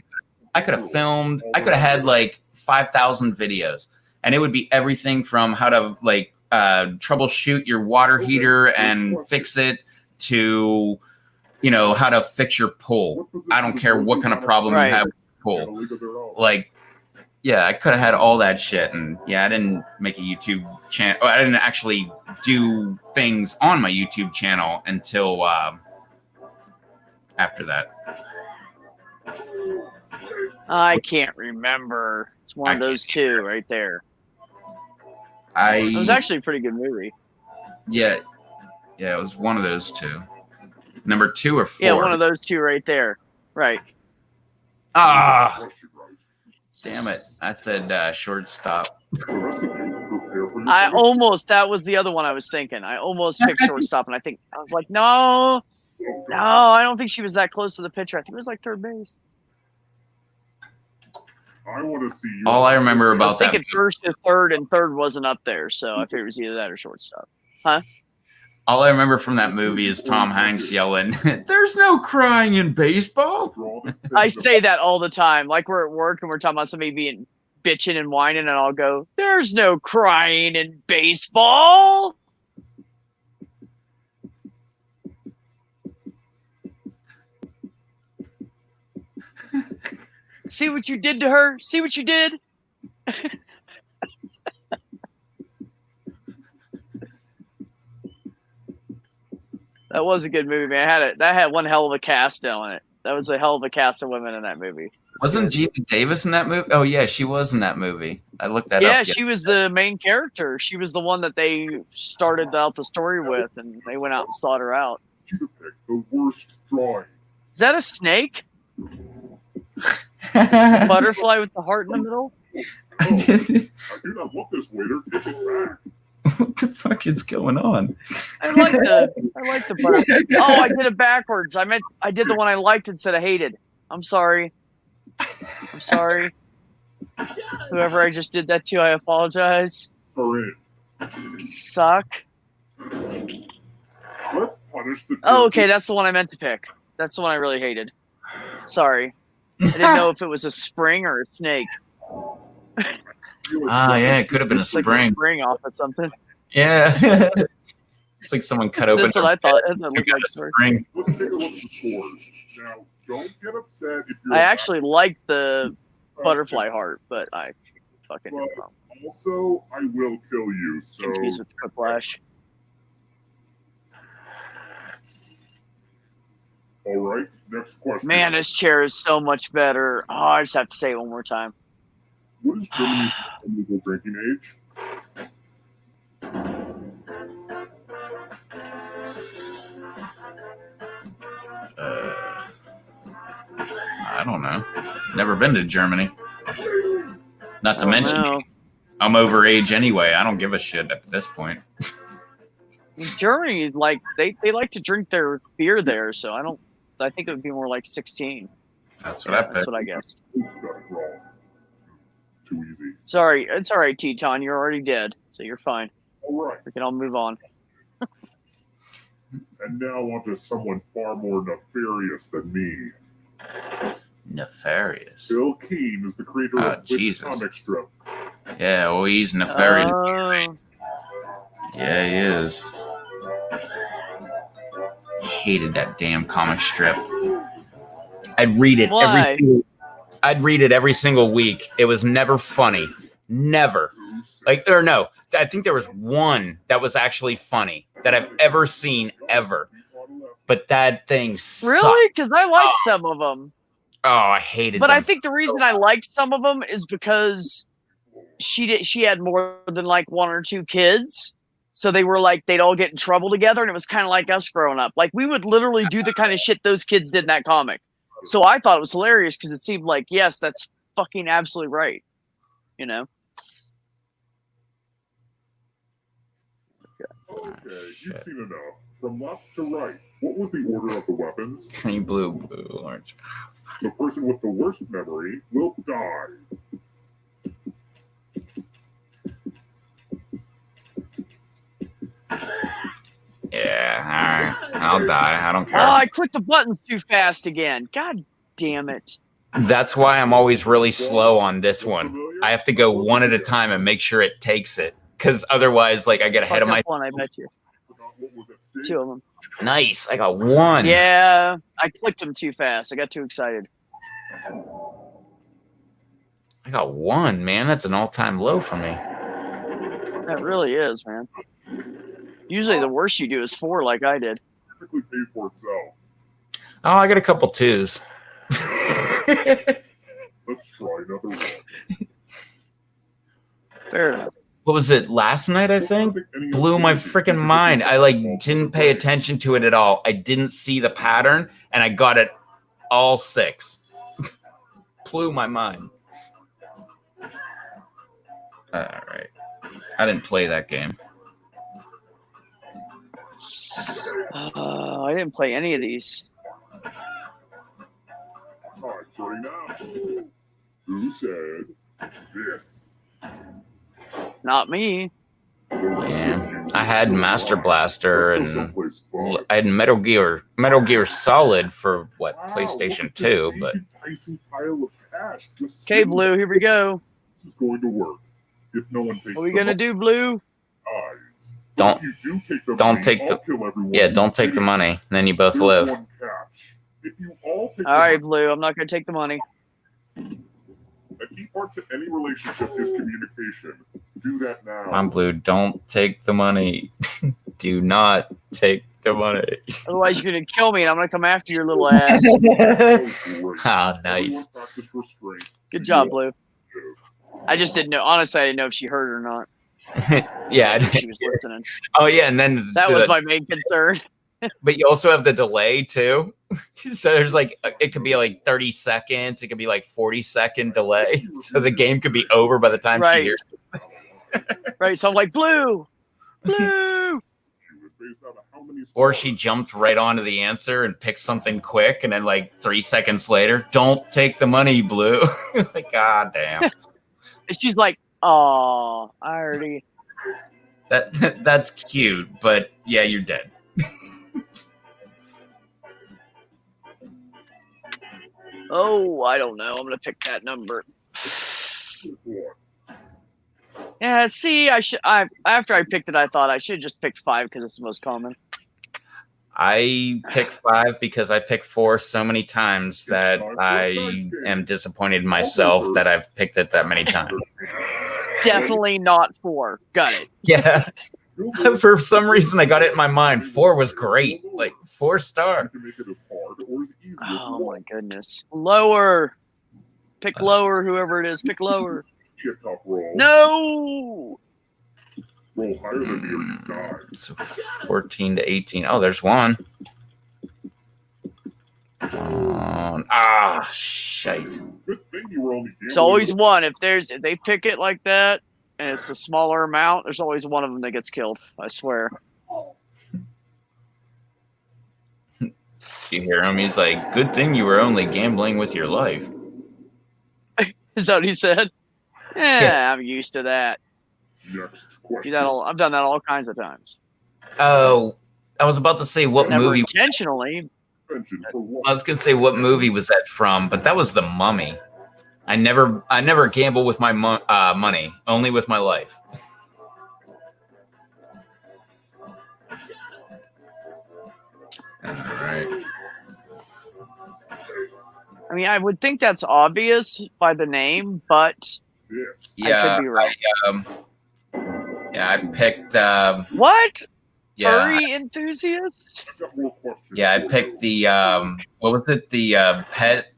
I could have filmed, I could have had like 5,000 videos, and it would be everything from how to like troubleshoot your water heater and fix it to, you know, how to fix your pool. I don't care what kind of problem Right. you have with your pool. Like, yeah, I could have had all that shit. And yeah, I didn't make a YouTube channel. I didn't actually do things on my YouTube channel until after that. I can't remember. It's one of those two right there. It was actually a pretty good movie. Yeah, it was one of those two. Number 2 or 4. Yeah, one of those two right there. Right. Ah, damn it! I said shortstop. That was the other one I was thinking. I almost picked shortstop, and I was like, no, I don't think she was that close to the pitcher. I think it was like third base. I want to see you. All I remember I was about that. thinking first to third, and third wasn't up there, so I figured it was either that or shortstop. All I remember from that movie is Tom Hanks yelling, "There's no crying in baseball." I say that all the time. Like we're at work and we're talking about somebody being bitching and whining, and I'll go, "There's no crying in baseball." See what you did to her? See what you did? That was a good movie, man. That had one hell of a cast on it. That was a hell of a cast of women in that movie. Wasn't Gina Davis in that movie? Oh yeah, she was in that movie. I looked that up. Yeah, she was the main character. She was the one that they started out the story with, and they went out and sought her out. You picked the worst drawing. Is that a snake? Butterfly with the heart in the middle? I do not want this, waiter. Give it back. What the fuck is going on? I like the butterfly. Oh, I did it backwards. I did the one I liked instead of hated. I'm sorry. Whoever I just did that to, I apologize. Hurry. Suck. Let's punish the. Oh, okay, that's the one I meant to pick. That's the one I really hated. Sorry. I didn't know if it was a spring or a snake. Yeah, it could have been a It's like a spring. spring off of something. Yeah. It's like someone cut open That's what I thought. That's what it looked like. a spring. Let's take a look at the scores. Now, don't get upset if you're. I actually liked the butterfly heart, but I fucking did it wrong. Also, I will kill you. So. Confused with Quiplash. All right. Next question. Man, this chair is so much better. Oh, I just have to say it one more time. What is Germany's legal drinking age? I don't know. Never been to Germany. Not to mention, No. I'm over age anyway. I don't give a shit at this point. Germany, like they like to drink their beer there, so I think it would be more like 16. That's what I picked. That's what I guessed. Got it wrong. Too easy. Sorry, it's all right, Teton. You're already dead, so you're fine. All right. We can all move on. And now on to someone far more nefarious than me. Nefarious. Bill Keane is the creator Oh, of which Jesus. comic strip? Yeah, well, he's nefarious. Oh, Yeah, he is. Hated that damn comic strip. I'd read it Why? I'd read it every single week. It was never funny. Never. Like, or no, I think there was one that was actually funny that I've ever seen ever. But that thing sucked. really? Because I like some of them. Oh, I hated But them I think the reason I liked some of them is because she had more than like one or two kids. So they were like, they'd all get in trouble together. And it was kind of like us growing up. Like we would literally do the kind of shit those kids did in that comic. So I thought it was hilarious because it seemed like, yes, that's fucking absolutely right. You know? Okay, shit. you've seen enough. From left to right, What was the order of the weapons? Green, blue, orange. The person with the worst memory will die. Yeah, all right. I'll die. I don't Oh, care. I clicked the buttons too fast again. God damn it. That's why I'm always really slow on this one. I have to go one at a time and make sure it takes it. Because otherwise, like, I get ahead of Fucked my... up one, I bet you. Forgot what was at stake. 2 of them. Nice. I got one. Yeah, I clicked them too fast. I got too excited. I got one, man. That's an all-time low for me. That really is, man. Usually the worst you do is 4 like I did. Typically pays for itself. Oh, I got a couple twos. Let's try another one. Fair enough. What was it? Last night, I think? Blew my freaking mind. I like didn't pay attention to it at all. I didn't see the pattern, and I got it all 6. Blew my mind. All right. I didn't play that game. I didn't play any of these. Alright, starting now. Who said this? Not me. Yeah. I had Master Blaster Let's go and someplace fun. I had Metal Gear Solid for what, Wow, PlayStation look at 2, this but enticing pile of cash just Okay, sitting Blue, here we go. This is going to work. If no one takes What are we the gonna do, Blue? eyes. Don't- If you do take the don't money, take I'll the- kill everyone yeah, who don't take did the it. money, and then you both Here's live. one cash. If you all take All the right, money, Blue, I'm not gonna take the money. a key part to any relationship is communication. Do that now. Come on, Blue, don't take the money. Do not take the money. Otherwise, you're gonna kill me, and I'm gonna come after your little ass. Oh, great. Ah, Everyone nice. practice restraint. Good So you job, all Blue. do. I just didn't know. Honestly, I didn't know if she heard or not. Yeah. If she was listening. Oh, yeah, and then That was my main concern. but you also have the delay too. So there's like it could be like 30 seconds, it could be like 40-second delay. So the game could be over by the time she Right. hears. Right, so I'm like, Blue, Blue. She was based out of how many Or stars? she jumped right onto the answer and picked something quick, and then like 3 seconds later, don't take the money, Blue. Like, god damn. And she's like, oh, I already. That's cute, but yeah, you're dead. Oh, I don't know. I'm gonna pick that number. One. Yeah, see, after I picked it, I thought I should have just picked 5 because it's the most common. I pick 5 because I picked 4 so many times that I am disappointed in myself that I've picked it that many times. Definitely not 4. Got it. Yeah. For some reason, I got it in my mind. 4 was great. Like, 4-star. You can make it as hard or as easy as you Oh my want. goodness. Lower. Pick lower, whoever it is. Pick lower. Be a tough roll. No. Roll higher than me or you die. So 14 to 18. Oh, there's one. Shite. Good thing you were only It's always one. If they pick it like that and it's a smaller amount, there's always one of them that gets killed. I swear. You hear him? He's like, good thing you were only gambling with your life. Is that what he said? Yeah, I'm used to that. Next Do question. that I've done that all kinds of times. Oh, I was about to say what Never movie. intentionally. Attention for one. I was gonna say what movie was that from, but that was The Mummy. I never gamble with my money, only with my life. All right. I mean, I would think that's obvious by the name, but Yes. Yeah, I could be right. I picked. What? Yeah, Furry enthusiast? I've got more questions. yeah, I picked the. What was it? The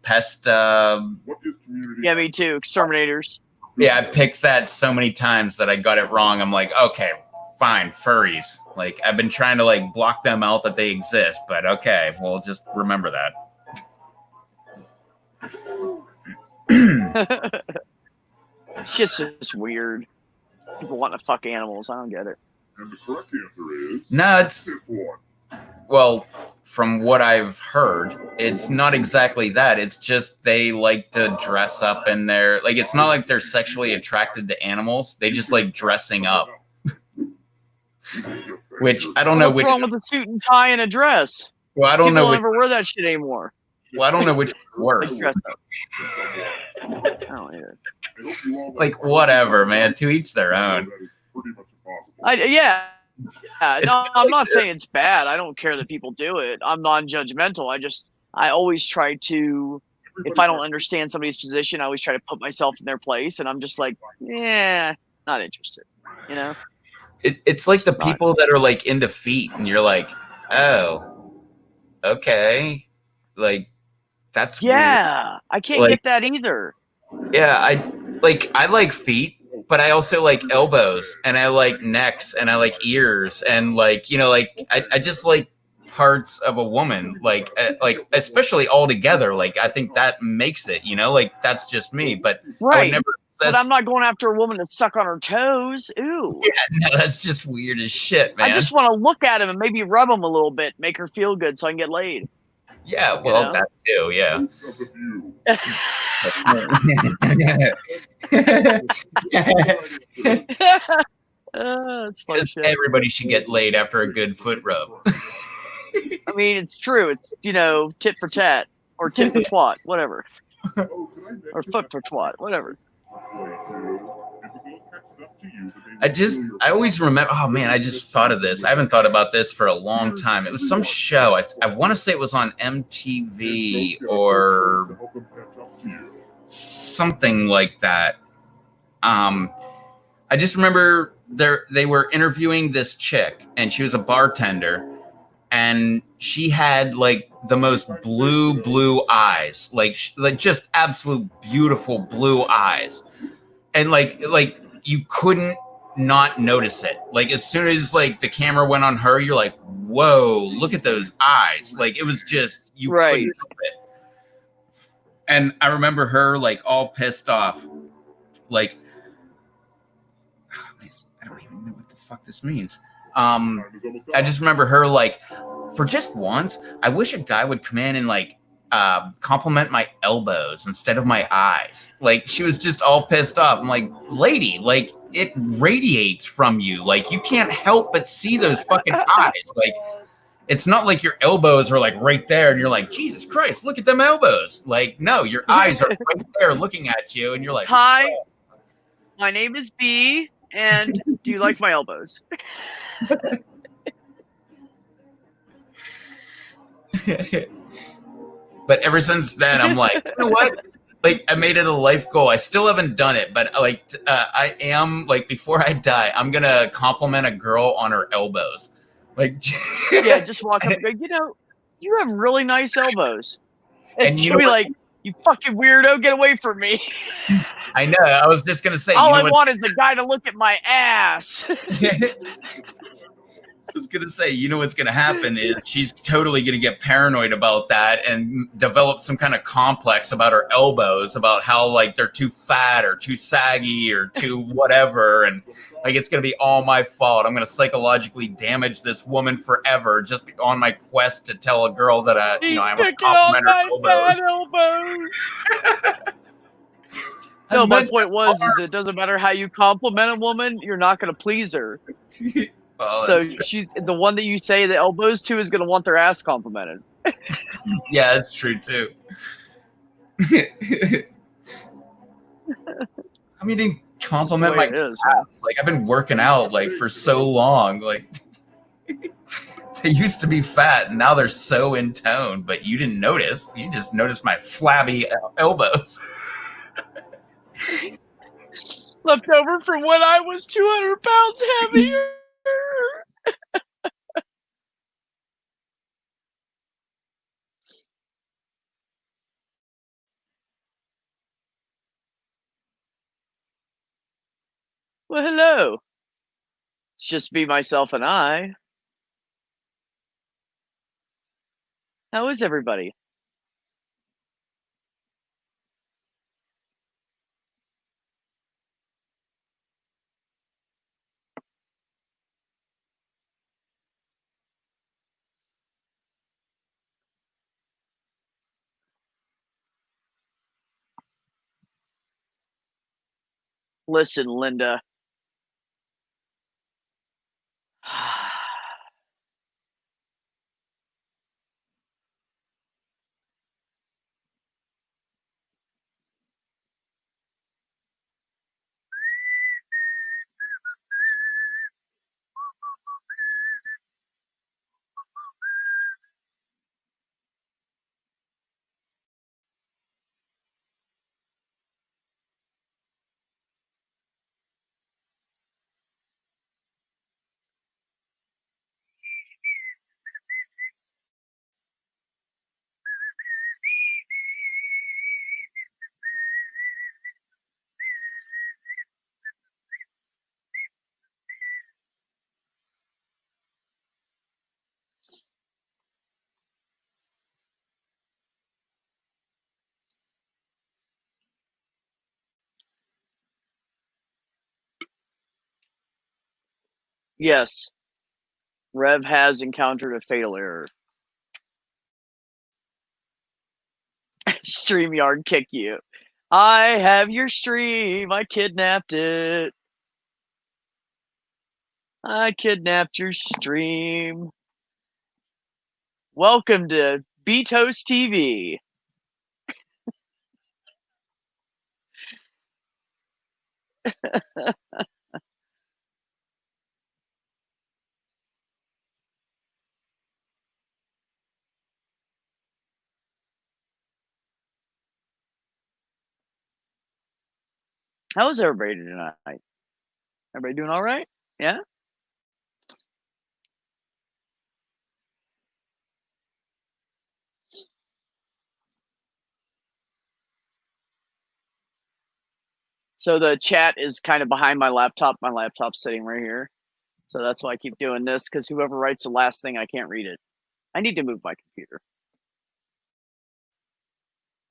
pest. What is community? Yeah, me too. Exterminators. Yeah, I picked that so many times that I got it wrong. I'm like, okay, fine, furries. Like, I've been trying to like block them out that they exist, but okay, we'll just remember that. Shit's just weird. People want to fuck animals. I don't get it. And the correct answer is No, it's this one. well, from what I've heard, it's not exactly that. It's just they like to dress up in their, like, it's not like they're sexually attracted to animals. They just like dressing up. Which I don't know What's which. wrong with a suit and tie and a dress? Well, I don't People know which. never wear that shit anymore. Well, I don't know which Like worse. dress up. I don't either. Like whatever, man. To each their own. Yeah. It's No, kinda I'm like not saying it's bad. I don't care that people do it. I'm non-judgmental. I always try to, if I don't understand somebody's position, I always try to put myself in their place, and I'm just like, yeah, not interested. You know? It's like the Not- people that are like into feet, and you're like, oh, okay, like that's weird. Yeah, I can't Like- get that either. Yeah, I like feet, but I also like elbows, and I like necks, and I like ears, and like, you know, like I just like parts of a woman, like especially all together. Like I think that makes it, you know, like that's just me. But I would Right. never. But I'm not going after a woman to suck on her toes. Ooh. No, that's just weird as shit, man. I just want to look at him and maybe rub him a little bit, make her feel good so I can get laid. Yeah, well, know? that too, yeah. It's funny shit. Everybody should get laid after a good foot rub. I mean, it's true. It's, you know, tit for tat or tit for twat, whatever. Or foot for twat, whatever. I always remember, oh man, I just thought of this. I haven't thought about this for a long time. It was some show. I want to say it was on MTV or something like that. I just remember they were interviewing this chick, and she was a bartender, and she had like the most blue eyes, like just absolute beautiful blue eyes, and like you couldn't not notice it. Like as soon as like the camera went on her, you're like, whoa, look at those eyes. Like it was just you Right. couldn't help it. And I remember her like all pissed off, like I don't even know what the fuck this means. I just remember her like, for just once, I wish a guy would come in and like compliment my elbows instead of my eyes. Like she was just all pissed off. I'm like, lady, like it radiates from you. Like you can't help but see those fucking eyes. Like it's not like your elbows are like right there and you're like, Jesus Christ, look at them elbows. Like, no, your eyes are right there looking at you and you're like, Hi, my name is B, and do you like my elbows? But ever since then, I'm like, you know what? Like, I made it a life goal. I still haven't done it, but like, I am like, before I die, I'm gonna compliment a girl on her elbows. Like, Yeah, just walk up and go, you know, you have really nice elbows. And And you she'll know be what? like, you fucking weirdo, get away from me. I know. I was just gonna say, All you know I what? want is the guy to look at my ass. I was gonna say, you know what's gonna happen is she's totally gonna get paranoid about that and develop some kind of complex about her elbows, about how like they're too fat or too saggy or too whatever, and like it's gonna be all my fault. I'm gonna psychologically damage this woman forever just on my quest to tell a girl that He's I'm a picking on compliment her my elbows. fat elbows. No, my point was is it doesn't matter how you compliment a woman, you're not going to please her. Well, So that's true. she's the one that you say the elbows to is going to want their ass complimented. Yeah, that's true too. I mean, didn't compliment my It's just the way it is, man. abs. Like I've been working out like for so long. Like they used to be fat, and now they're so in tone. But you didn't notice. You just noticed my flabby elbows. Left over from when I was 200 pounds heavier. Well, hello. It's just me, myself, and I. How is everybody? Listen, Linda. Yes. Rev has encountered a fatal error. StreamYard kick you. I have your stream. I kidnapped it. I kidnapped your stream. Welcome to Betos TV. How's everybody tonight? Everybody doing all right? Yeah? So the chat is kind of behind my laptop. My laptop's sitting right here. So that's why I keep doing this, because whoever writes the last thing, I can't read it. I need to move my computer.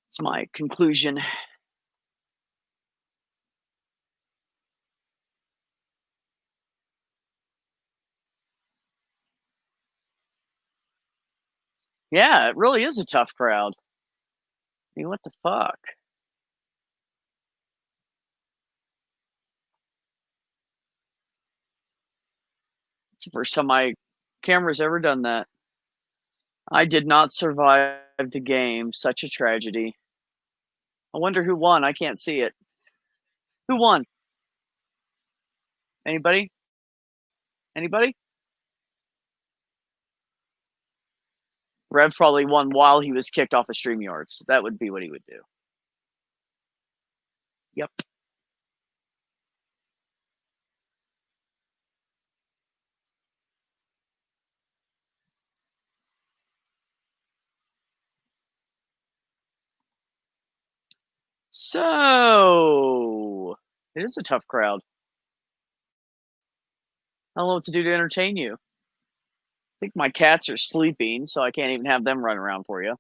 It's my conclusion. Yeah, it really is a tough crowd. I mean, what the fuck? It's the first time my camera's ever done that. I did not survive the game. Such a tragedy. I wonder who won. I can't see it. Who won? Anybody? Anybody? Rev probably won while he was kicked off of StreamYards. That would be what he would do. Yep. So, it is a tough crowd. I don't know what to do to entertain you. I think my cats are sleeping, so I can't even have them run around for you.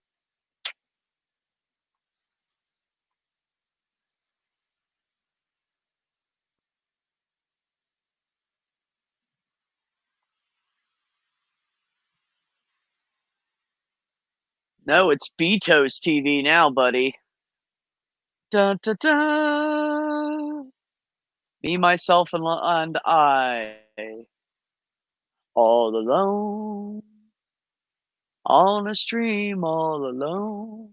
No, it's Betos TV now, buddy. Dun, dun, dun. Me, myself, and I. All alone. On a stream, all alone.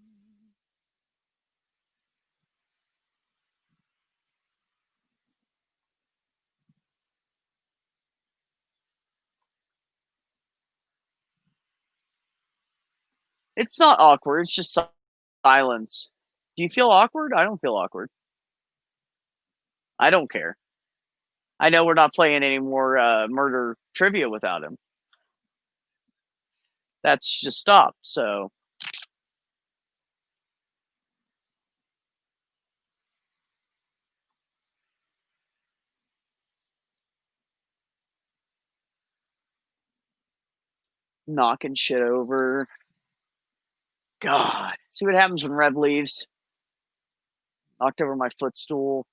It's not awkward. It's just silence. Do you feel awkward? I don't feel awkward. I don't care. I know we're not playing any more murder trivia without him. That's just stopped, so. Knocking shit over. God. See what happens when Rev leaves. Knocked over my footstool.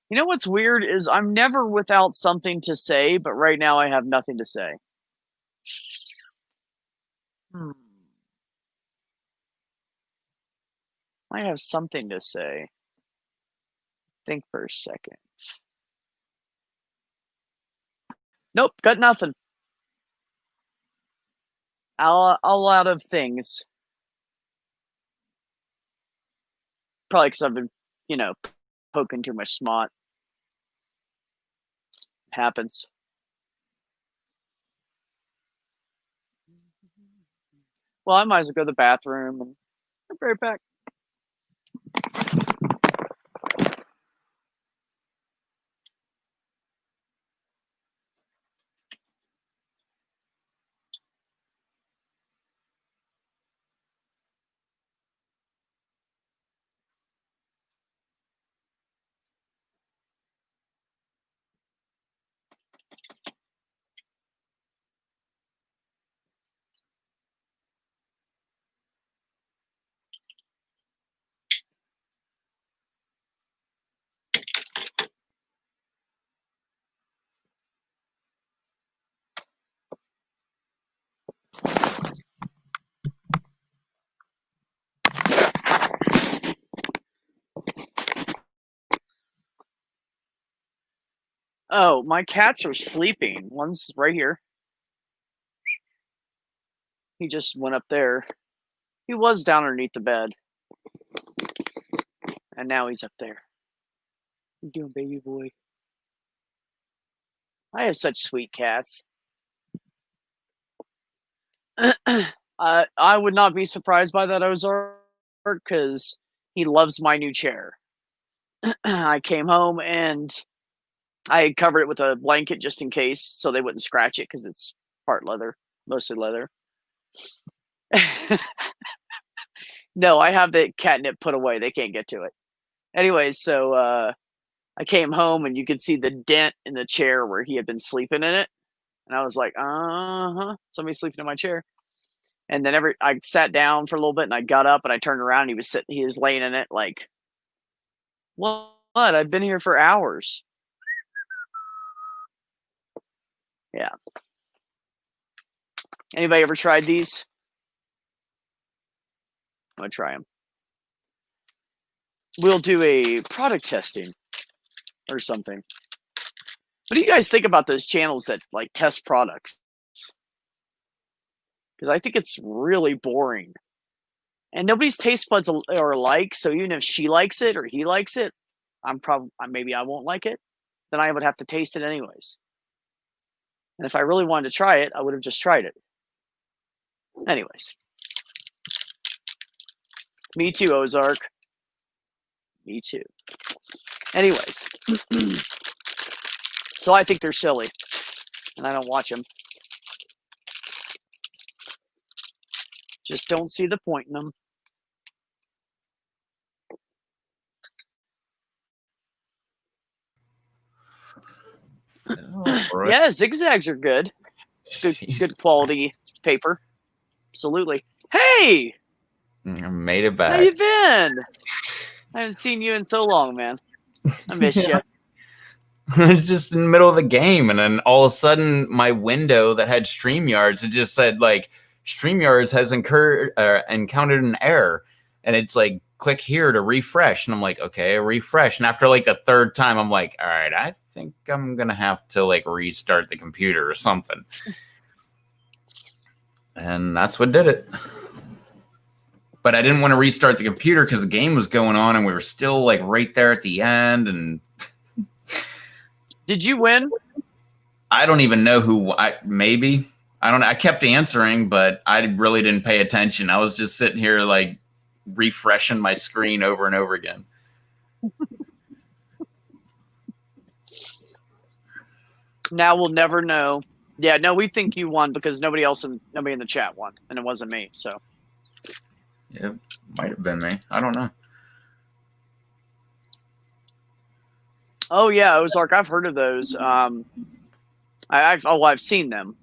You know what's weird is I'm never without something to say, but right now I have nothing to say. I have something to say. Think for a second. Nope, got nothing. All out of things. Probably because I've been, poking too much smut. Happens. Well, I might as well go to the bathroom and I'll be right back. Oh, my cats are sleeping. One's right here. He just went up there. He was down underneath the bed. And now he's up there. What you doing, baby boy? I have such sweet cats. I would not be surprised by that, Ozark, because he loves my new chair. I came home and I covered it with a blanket just in case, so they wouldn't scratch it because it's part leather, mostly leather. No, I have the catnip put away. They can't get to it. Anyways, so I came home and you could see the dent in the chair where he had been sleeping in it. And I was like, somebody's sleeping in my chair. And then I sat down for a little bit and I got up and I turned around and he was laying in it like, what? I've been here for hours. Yeah. Anybody ever tried these? I'm going to try them. We'll do a product testing or something. What do you guys think about those channels that like test products? Because I think it's really boring. And nobody's taste buds are alike, so even if she likes it or he likes it, maybe I won't like it. Then I would have to taste it anyways. And if I really wanted to try it, I would have just tried it. Anyways. Me too, Ozark. Me too. Anyways. So I think they're silly. And I don't watch them. Just don't see the point in them. Right. Yeah, zigzags are good. It's good quality paper. Absolutely. Hey! I made it How back. you been? I haven't seen you in so long, man. I miss you. It's just in the middle of the game, and then all of a sudden, my window that had StreamYards, it just said like StreamYards has encountered an error, and it's like click here to refresh, and I'm like, okay, refresh, and after like the third time, I'm like, all right, I think I'm gonna have to like restart the computer or something, and that's what did it. But I didn't want to restart the computer because the game was going on, and we were still like right there at the end, and. Did you win? I don't even know who. Maybe I don't know. I kept answering, but I really didn't pay attention. I was just sitting here like refreshing my screen over and over again. Now we'll never know. Yeah, no, we think you won because nobody in the chat won, and it wasn't me. So yeah, might have been me. I don't know. Oh yeah, Ozark. I've heard of those. I've seen them,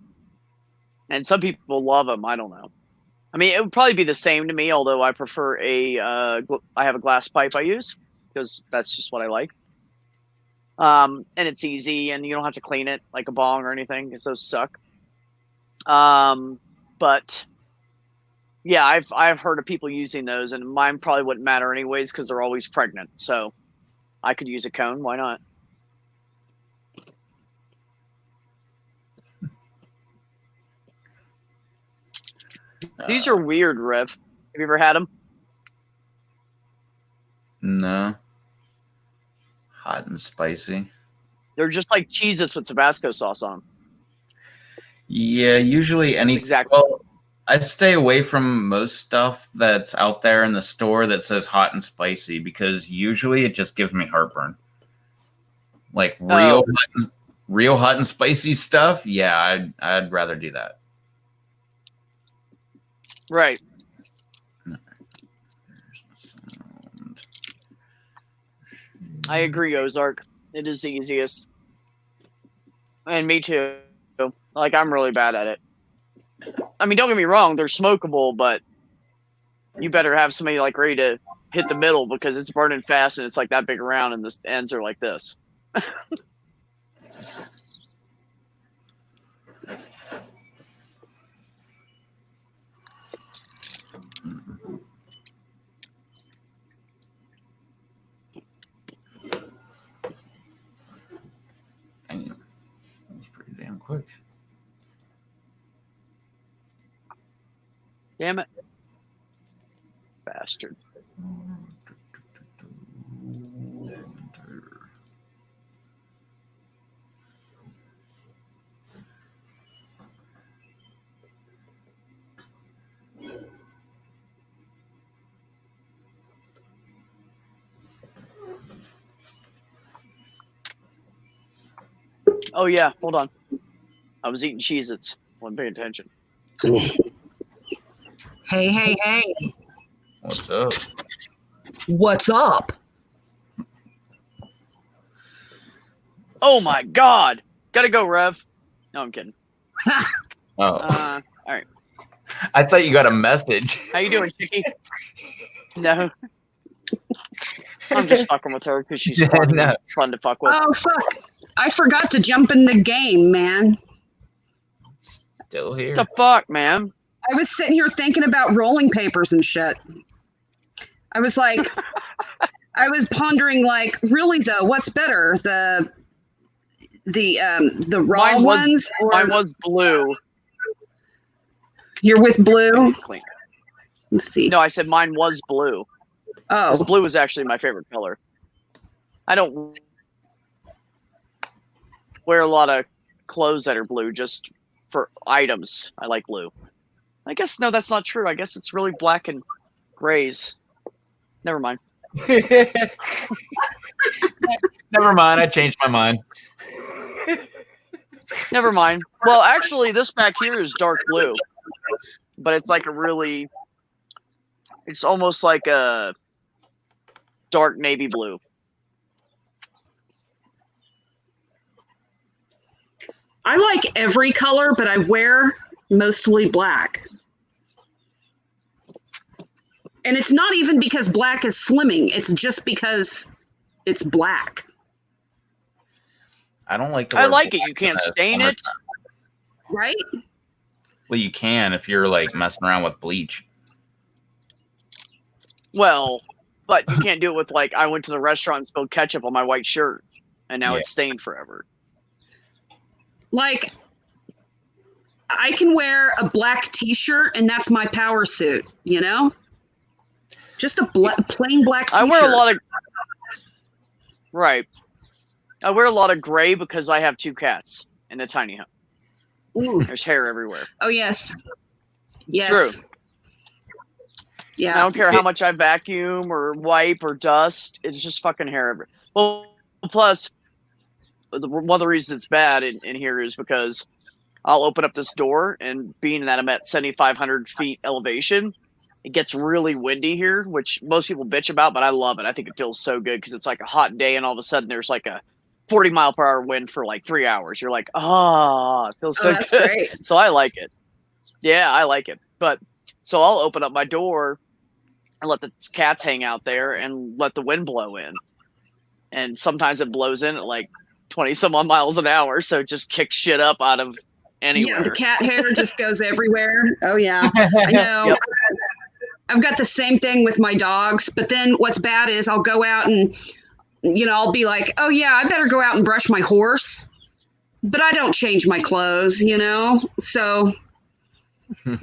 and some people love them. I don't know. I mean, it would probably be the same to me. Although I prefer I have a glass pipe I use because that's just what I like. And it's easy, and you don't have to clean it like a bong or anything because those suck. But Yeah, I've heard of people using those, and mine probably wouldn't matter anyways because they're always pregnant. So I could use a cone. Why not? These are weird, Rev. Have you ever had them? No. Hot and spicy. They're just like Cheez-Its with Tabasco sauce on them. Yeah, usually any. Exactly. Well, I stay away from most stuff that's out there in the store that says hot and spicy because usually it just gives me heartburn. Like real hot and spicy stuff. Yeah, I'd rather do that. Right. I agree, Ozark. It is the easiest. And me too. Like, I'm really bad at it. I mean, don't get me wrong, they're smokable, but you better have somebody like ready to hit the middle because it's burning fast and it's like that big around and the ends are like this. Damn, that was pretty damn quick. Damn it. Bastard. Oh, yeah. Hold on. I was eating Cheez-Its. Wasn't paying attention. Hey, hey, hey. What's up? What's up? Oh, my God. Gotta go, Rev. No, I'm kidding. Oh, All right. I thought you got a message. How you doing, Chicky? No. I'm just fucking with her because she's fun, No. fun to fuck with. Oh, fuck. I forgot to jump in the game, man. Still here. What the fuck, man? I was sitting here thinking about rolling papers and shit. I was like, I was pondering, like, really though, what's better, the raw Mine was- ones, or Mine was blue. you're with blue? Clean. Let's see. No, I said mine was blue. Oh, 'Cause blue is actually my favorite color. I don't wear a lot of clothes that are blue just for items. I like blue. I guess no, that's not true. I guess it's really black and grays. Never mind. Never mind. I changed my mind. Never mind. Well, actually, this back here is dark blue, but it's like a really. It's almost like a dark navy blue. I like every color, but I wear mostly black. And it's not even because black is slimming. It's just because it's black. I don't like the I word like it. black You can't in the stain it. summertime. Right? Well, you can if you're like messing around with bleach. Well, but you can't do it with like I went to the restaurant and spilled ketchup on my white shirt, and now Yeah. it's stained forever. Like, I can wear a black t-shirt and that's my power suit, you know? Just a plain black t-shirt. I wear a lot of right. I wear a lot of gray because I have 2 cats in a tiny home. Ooh. There's hair everywhere. Oh, yes. Yes. True. Yeah. I don't care how much I vacuum or wipe or dust. It's just fucking hair everywhere. Well, plus, one of the reasons it's bad in here is because I'll open up this door, and being that I'm at 7,500 feet elevation, it gets really windy here, which most people bitch about, but I love it. I think it feels so good because it's like a hot day, and all of a sudden there's like a 40-mile-per-hour wind for like 3 hours. You're like, oh, it feels so that's good. great. So I like it. Yeah, I like it. But so I'll open up my door and let the cats hang out there and let the wind blow in. And sometimes it blows in at like 20 some odd miles an hour. So it just kicks shit up out of anywhere. Yeah, the cat hair just goes everywhere. Oh, yeah. I know. Yep. I've got the same thing with my dogs. But then what's bad is I'll go out and, I'll be like, oh yeah, I better go out and brush my horse. But I don't change my clothes, So,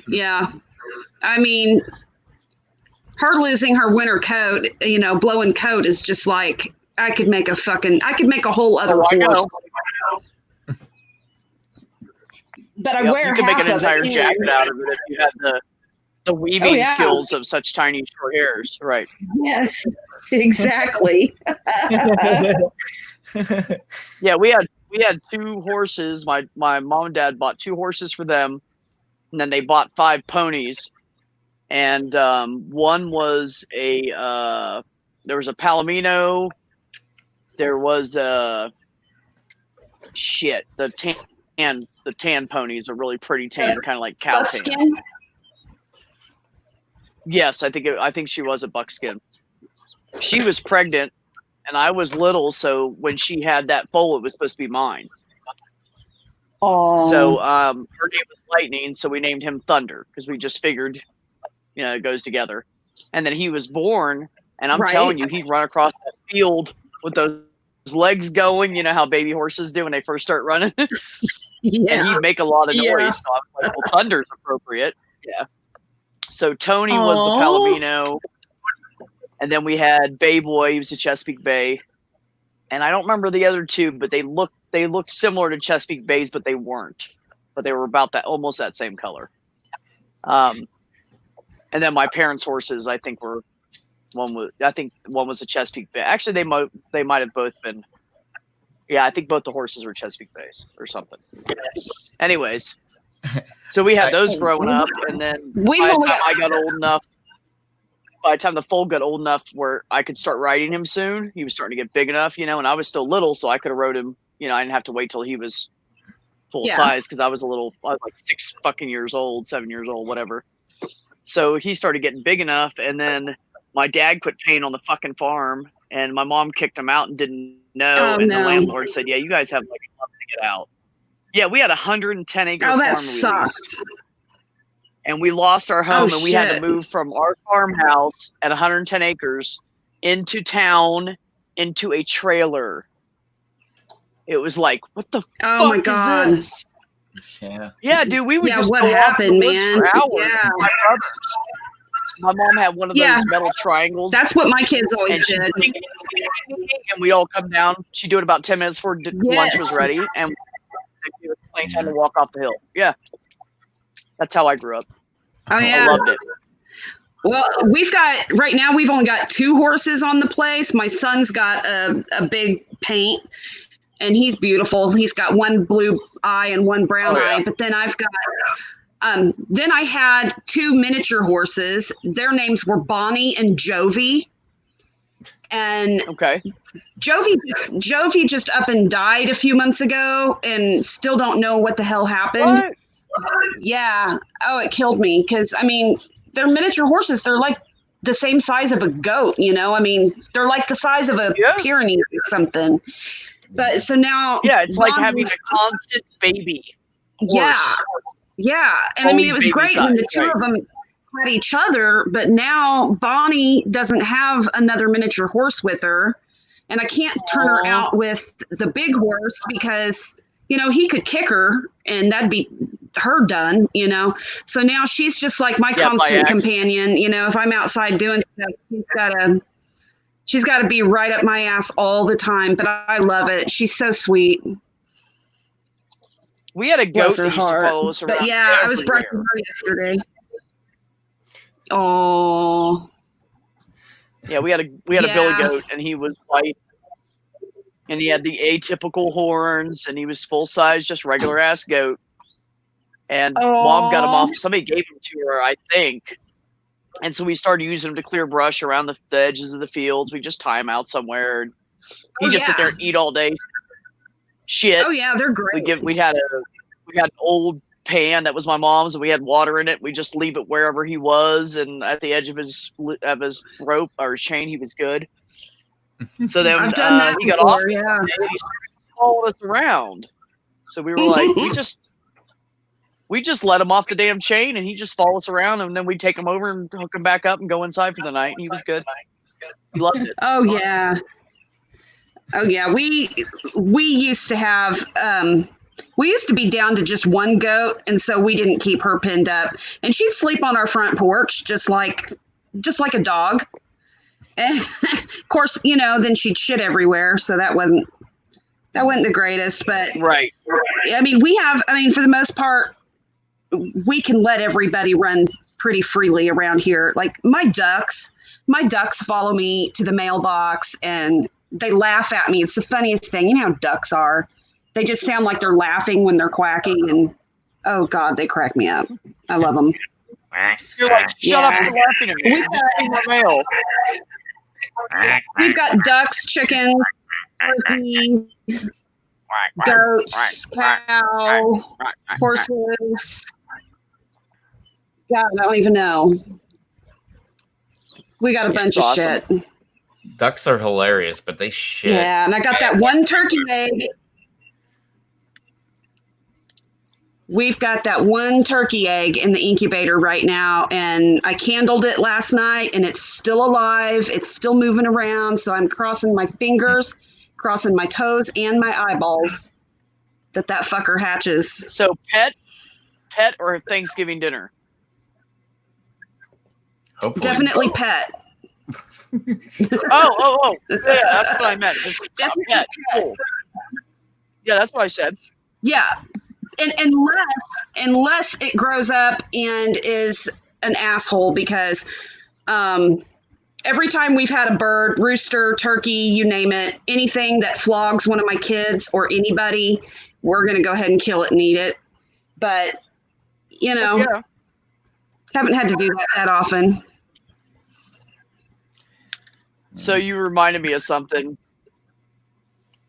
yeah. I mean, her losing her winter coat, blowing coat is just like, I could make a whole other Oh, I know. horse. But I Yep, wear you can make half an of entire it. jacket out of it if you had the weaving yeah. skills of such tiny short hairs, right? Yes, exactly. Yeah, we had 2 horses. My mom and dad bought 2 horses for them, and then they bought 5 ponies. And one was there was a Palomino. There was the tan pony is a really pretty tan, kind of like cow tan. Buckskin? Yes, I think she was a buckskin. She was pregnant, and I was little, so when she had that foal, it was supposed to be mine. Oh. So her name was Lightning, so we named him Thunder because we just figured, it goes together. And then he was born, and I'm telling you, he'd run across that field with those legs going. You know how baby horses do when they first start running? Yeah. And he'd make a lot of noise. Yeah. So I was like, well, Thunder's appropriate. Yeah. So Tony was the Palomino. And then we had Bay Boy. He was a Chesapeake Bay. And I don't remember the other 2, but they looked similar to Chesapeake Bays, but they weren't. But they were about almost that same color. And then my parents' horses, I think one was a Chesapeake Bay. Actually, they might have both been. Yeah, I think both the horses were Chesapeake Bays or something. Anyways, so we had those growing up, and then by the time the foal got old enough where I could start riding him soon, he was starting to get big enough, and I was still little, so I could have rode him. I didn't have to wait till he was full size because I was like 6 fucking years old, 7 years old, whatever. So he started getting big enough, and then my dad quit paying on the fucking farm, and my mom kicked him out and didn't know. The landlord said, "Yeah, you guys have like a month to get out." Yeah, we had 110 acre farm. That sucks. And we lost our home, and we had to move from our farmhouse at 110 acres into town into a trailer. It was like, what the fuck is this? Yeah, dude, we would just what go off happened, the woods man? for hours. Yeah. My mom had one of those metal triangles. That's what my kids always did. And we all come down. She'd do it about 10 minutes before lunch was ready, and it was playing time to walk off the hill. Yeah, that's how I grew up. Oh yeah, I loved it. Well, right now we've only got 2 horses on the place. My son's got a big paint, and he's beautiful. He's got one blue eye and one brown eye. But then I've got, then I had 2 miniature horses. Their names were Bonnie and Jovi. And Jovi just up and died a few months ago, and still don't know what the hell happened. What? Yeah. Oh, it killed me because they're miniature horses. They're like the same size of a goat. They're like the size of a Pyrenees or something. But so now, it's like having a constant baby horse. Yeah. And Always it was great when the 2 of them had each other, but now Bonnie doesn't have another miniature horse with her, and I can't turn her out with the big horse because he could kick her and that'd be her done. So now she's just like my constant companion. If I'm outside doing stuff, she's got to be right up my ass all the time, but I love it. She's so sweet. We had a goat that used to follow us around. But yeah, I was brushing her yesterday. Oh. Yeah, we had a billy goat, and he was white, and he had the atypical horns, and he was full size, just regular ass goat. And Mom got him off. Somebody gave him to her, I think. And so we started using him to clear brush around the edges of the fields. We just tie him out somewhere. And he'd just sit there and eat all day. Shit. Oh yeah, they're great. We had an old pan that was my mom's, and we had water in it. We just leave it wherever he was, and at the edge of his rope or chain, he was good. So then I've done that he got before, off, and he started following us around. So we were like, we just let him off the damn chain, and he just follows around, and then we take him over and hook him back up and go inside for the night. And he was good. He loved it. Oh yeah. Oh yeah. We used to have we used to be down to just one goat, and so we didn't keep her pinned up. And she'd sleep on our front porch just like a dog. And of course, then she'd shit everywhere, so that wasn't the greatest, but Right. I mean, for the most part, we can let everybody run pretty freely around here. Like my ducks follow me to the mailbox and they laugh at me. It's the funniest thing. You know how ducks are. They just sound like they're laughing when they're quacking, and oh God, they crack me up. I love them. You're like, shut up, you're laughing at me. We've Just read my mail. We've got ducks, chickens, turkeys, goats, cow, horses. God, I don't even know. We got a bunch of awesome. shit. Ducks are hilarious, but they shit. Yeah, and I got that one turkey egg. We've got that one turkey egg in the incubator right now, and I candled it last night, and it's still alive. It's still moving around, so I'm crossing my fingers, crossing my toes, and my eyeballs that fucker hatches. So pet or Thanksgiving dinner? Hopefully. Definitely pet. Oh. Yeah, that's what I meant. Just a Definitely pet. pet. Cool. Yeah, that's what I said. Yeah. And unless it grows up and is an asshole, because every time we've had a bird, rooster, turkey, you name it, anything that flogs one of my kids or anybody, we're going to go ahead and kill it and eat it. But, Yeah. haven't had to do that often. So you reminded me of something.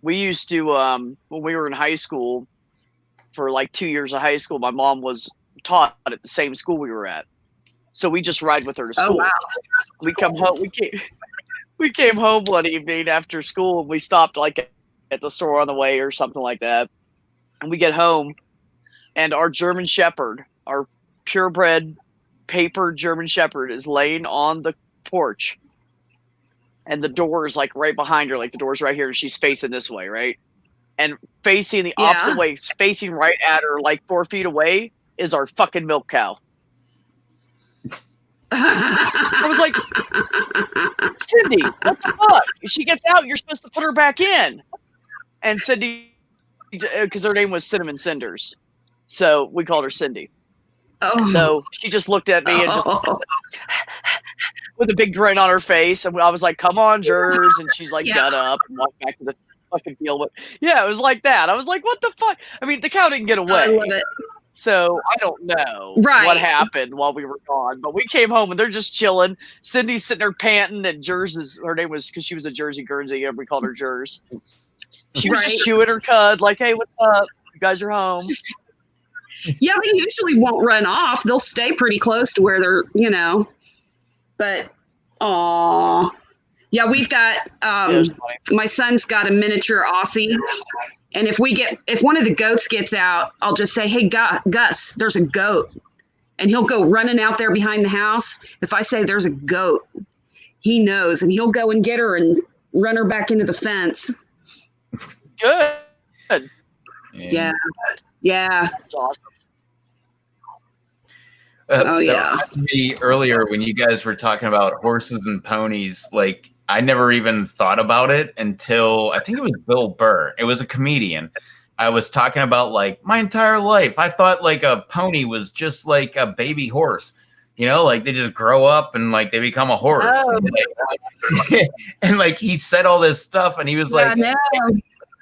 We used to, when we were in high school, for like 2 years of high school, my mom was taught at the same school we were at. So we just ride with her to school. Oh, wow. We come home. We came home one evening after school, and we stopped like at the store on the way or something like that. And we get home, and our German Shepherd, our purebred paper German Shepherd, is laying on the porch. And the door is like right behind her, like the door's right here, and she's facing this way, right? And facing the opposite way, facing right at her, like 4 feet away, is our fucking milk cow. I was like, Cindy, what the fuck? If she gets out, you're supposed to put her back in. And Cindy, because her name was Cinnamon Cinders, so we called her Cindy. Oh. So she just looked at me and just with a big grin on her face, and I was like, "Come on, Jers," and she's like, "Got up and walked back to the fucking field." But yeah, it was like that. I was like, "What the fuck?" I mean, the cow didn't get away. I love it. So I don't know Right. what happened while we were gone, but we came home and they're just chilling. Cindy's sitting there panting, and Jers her name was, because she was a Jersey Guernsey, and we called her Jers. She was just chewing her cud, like, "Hey, what's up? You guys are home." Yeah, they usually won't run off. They'll stay pretty close to where they're, but yeah, we've got It was funny. my son's got a miniature Aussie, and if one of the goats gets out, I'll just say, "Hey, Gus, there's a goat," and he'll go running out there behind the house. If I say there's a goat, he knows, and he'll go and get her and run her back into the fence. Good. Yeah. That's awesome. Oh, yeah. That reminded me earlier when you guys were talking about horses and ponies, like I never even thought about it until I think it was Bill Burr. It was a comedian. I was talking about like my entire life. I thought like a pony was just like a baby horse, like they just grow up and like they become a horse. Oh. And like he said all this stuff, and he was like, Yeah, no.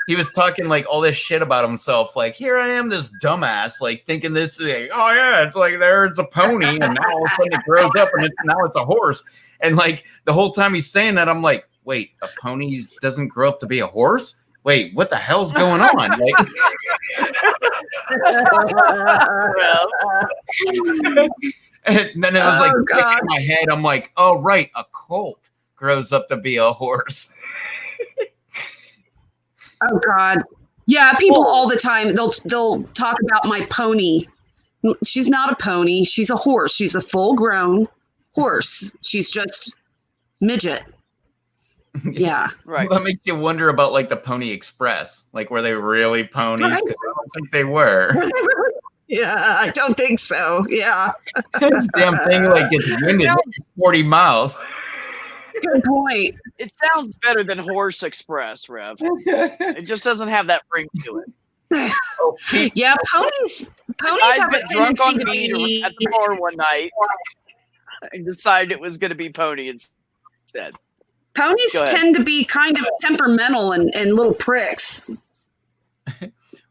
he was talking like all this shit about himself. Like, here I am, this dumbass, like thinking this, like, oh yeah, it's like there's a pony, and now all of a sudden it grows up and now it's a horse. And like the whole time he's saying that, I'm like, wait, a pony doesn't grow up to be a horse? Wait, what the hell's going on? Like, and then it was like in my head, I'm like, oh right, a colt grows up to be a horse. Oh God. Yeah, people all the time, they'll talk about my pony She's not a pony. She's a horse. She's a full-grown horse. She's just midget. Yeah. Right. That makes you wonder about like the Pony Express. Like, were they really ponies? Right. 'Cause I don't think they were. Yeah, I don't think so. Yeah. This damn thing like gets winded 40 miles. Good point. It sounds better than Horse Express, Rev. It just doesn't have that ring to it. Yeah, ponies Guys have a got drunk on tendency to mead be. at the bar one night and decided it was going to be pony instead. Ponies Go ahead. tend to be kind of temperamental and little pricks.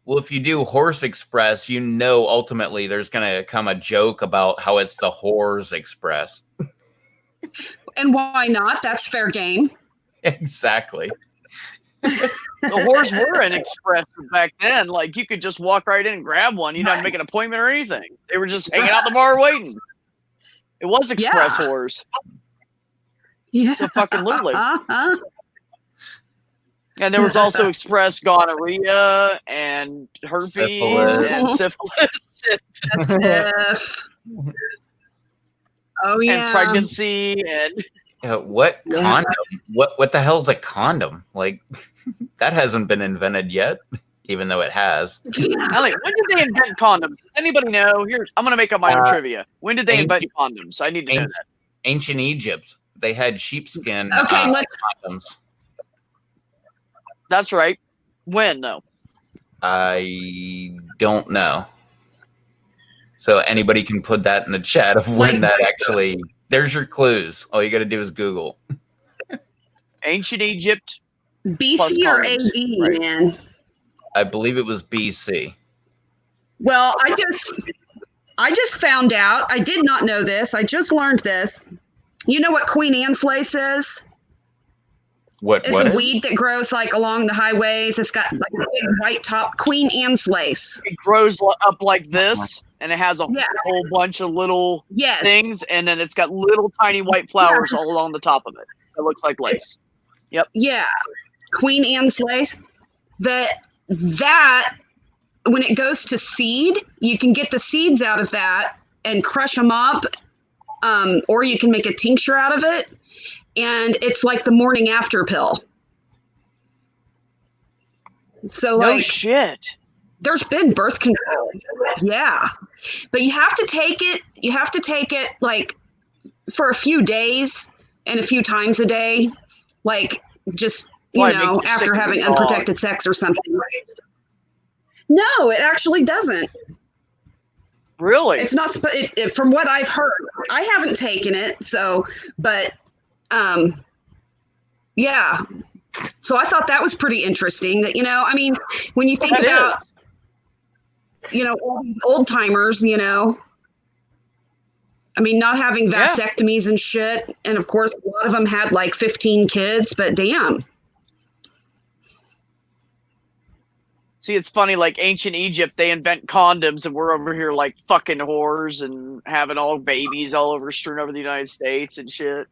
Well, if you do Horse Express, you know ultimately there's going to come a joke about how it's the Whores Express. And why not? That's fair game. Exactly. The horse were an express back then. Like, you could just walk right in and grab one. You didn't have to make an appointment or anything. They were just hanging out the bar waiting. It was express Yeah. whores. Yeah. So fucking literally. Uh-huh. And there was also express gonorrhea and herpes Syphilis. and syphilis That's if. Oh yeah. and pregnancy and What Yeah. condom? What the hell's a condom? Like, that hasn't been invented yet, even though it has. I like, when did they invent condoms? Does anybody know? Here, I'm gonna make up my own trivia. When did they invent condoms? I need to know that. Ancient Egypt, they had sheepskin Okay, let's. condoms. That's right. When though? I don't know. So anybody can put that in the chat of when that actually. There's your clues. All you got to do is Google. Ancient Egypt. BC or AD, condoms, right. man. I believe it was BC. Well, I just found out. I did not know this. I just learned this. You know what Queen Anne's lace is? What? It's What? a is- weed that grows like along the highways. It's got like a big white top. Queen Anne's lace. It grows up like this, and it has a Yeah. whole bunch of little Yes. things, and then it's got little tiny white flowers all along the top of it. It looks like lace. Yeah. Queen Anne's lace. That when it goes to seed, you can get the seeds out of that and crush them up, or you can make a tincture out of it, and it's like the morning after pill. So No like shit. there's been birth control. Yeah. But you have to take it like for a few days and a few times a day, like just Why, it makes you after sick to having the dog. unprotected sex or something. No, it actually doesn't. Really? It's not from what I've heard. I haven't taken it, so but yeah. So I thought that was pretty interesting that I mean, when you think That about is. all these old timers, I mean, not having Yeah. vasectomies and shit. And of course, a lot of them had like 15 kids, but damn. See, it's funny, like ancient Egypt, they invent condoms, and we're over here like fucking whores and having all babies all over strewn over the United States and shit.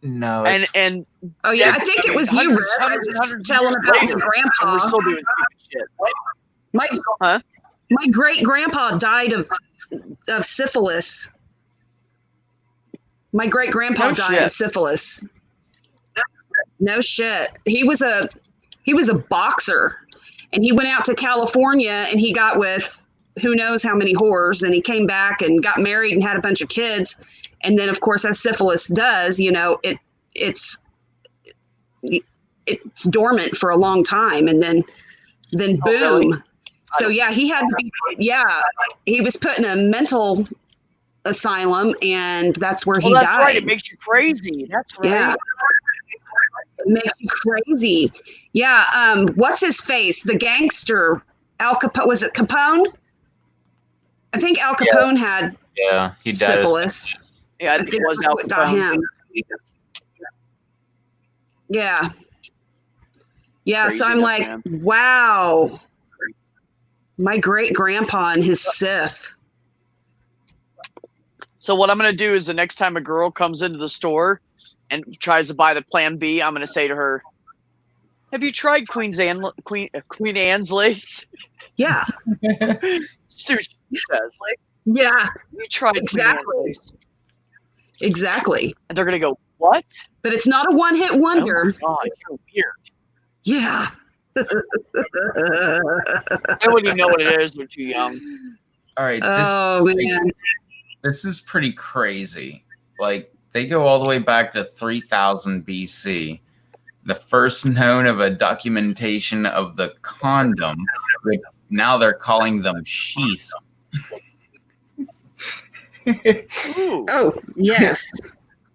No. And it's- and Oh, yeah. Yeah, I think I it mean, was you, hundreds- Red. I hundreds and was hundreds telling of about years the later, and grandpa. we're still doing stupid shit. My, Huh? my great grandpa died of syphilis. My great grandpa No died shit. of syphilis. No shit. He was a boxer, and he went out to California and he got with who knows how many whores, and he came back and got married and had a bunch of kids. And then, of course, as syphilis does, it's dormant for a long time, and then boom. Oh, really? So yeah, he had to be. Yeah, he was put in a mental asylum, and that's where he Well, that's died. right. It makes you crazy. That's right. Yeah. It makes you crazy. Yeah. What's his face? The gangster, Al Capone. Was it Capone? I think Al Capone had yeah, he died. syphilis. Yeah, I think it was Al what got Capone. him. Yeah. Yeah. So I'm Craziness, like, man. wow. My great grandpa and his Sif. So what I'm going to do is the next time a girl comes into the store and tries to buy the Plan B, I'm going to say to her, "Have you tried Queen Anne's lace?" Yeah. See what she says. Yeah, You tried Exactly. Exactly. and they're gonna go, what? But it's not a one-hit wonder. Oh my God, you're weird. Yeah. They wouldn't even know what it is. They're too young. All right, Oh man. this is pretty crazy. Like they go all the way back to 3000 BC. The first known of a documentation of the condom. Which now they're calling them sheaths. Ooh. Oh yes.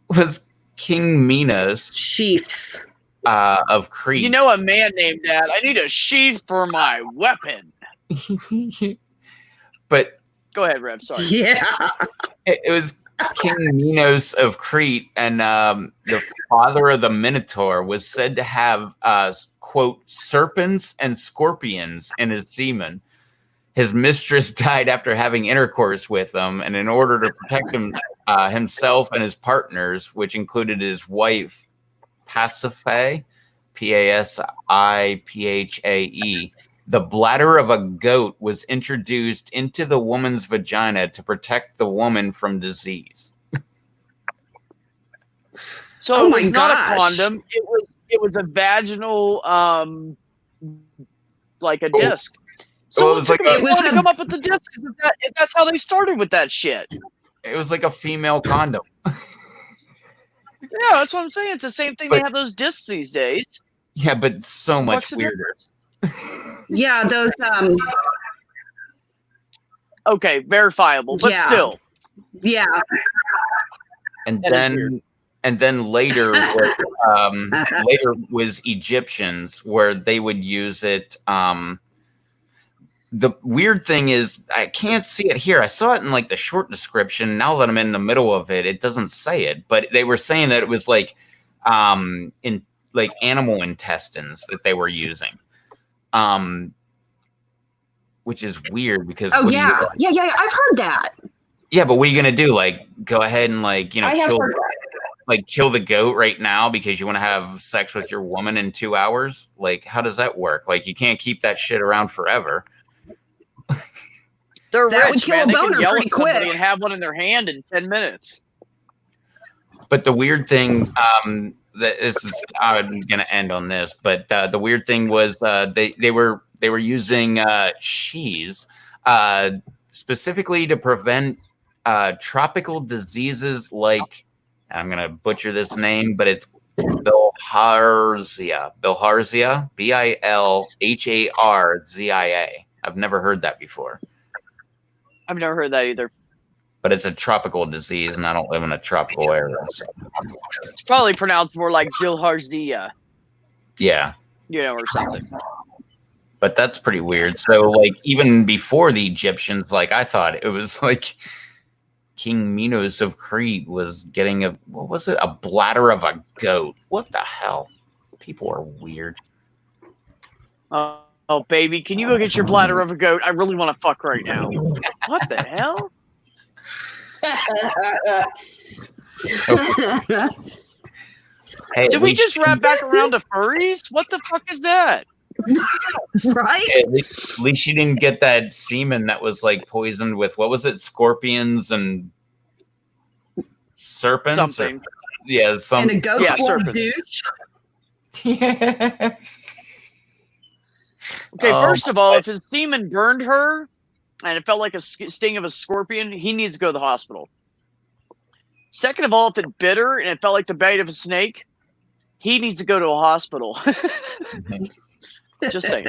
Was King Minos Sheaths. of Crete. You know a man named that. I need a sheath for my weapon. But Go ahead, Rev. Sorry. Yeah. it was King Minos of Crete, and the father of the Minotaur was said to have, quote, serpents and scorpions in his semen. His mistress died after having intercourse with him, and in order to protect himself and his partners, which included his wife, Pasiphae, Pasiphae, the bladder of a goat was introduced into the woman's vagina to protect the woman from disease. So Oh it my was not a gosh. condom. It was a vaginal, like a disc. So Well, it it was took like them a- so long to come up with the disc. If that's how they started with that shit. It was like a female condom. Yeah, that's what I'm saying. It's the same thing. They have those discs these days. Yeah, but so much What's the weirder. Yeah, those Okay, verifiable, but Yeah. still. yeah. And That is weird. then later later was Egyptians, where they would use it. The weird thing is I can't see it here. I saw it in like the short description. Now that I'm in the middle of it, it doesn't say it, but they were saying that it was like in like animal intestines that they were using. Which is weird because Oh what do you- yeah. Yeah. I've heard that. yeah, but what are you gonna do? Like go ahead and like, you know, I have kill heard that. like kill the goat right now because you want to have sex with your woman in 2 hours? Like, how does that work? Like, you can't keep that shit around forever. They're That would rich, kill man. a They can boner yell pretty at somebody quick. and have one in their hand in 10 minutes. But the weird thing, that this is, I'm gonna end on this. But the weird thing was, they were using sheaths specifically to prevent tropical diseases like, I'm gonna butcher this name, but it's bilharzia, Bilharzia. I've never heard that before, I've never heard that either. but it's a tropical disease, and I don't live in a tropical area. So, It's probably pronounced more like Dilharzia, yeah, you know, or something. but that's pretty weird. So, like, even before the Egyptians, like, I thought it was like King Minos of Crete was getting a bladder of a goat. What the hell? People are weird. Oh, baby, can you go get your bladder of a goat? I really want to fuck right now. What the hell? So, hey, Did we just wrap back around to furries? What the fuck is that? Right? At least you didn't get that semen that was like poisoned with, what was it, scorpions and serpents? Something. Yeah, And some. a ghost Yeah, form serpent. douche. Yeah. Okay, Oh, first of all, if his semen burned her and it felt like a sting of a scorpion, he needs to go to the hospital. Second of all, if it bit her and it felt like the bite of a snake, he needs to go to a hospital. Just saying.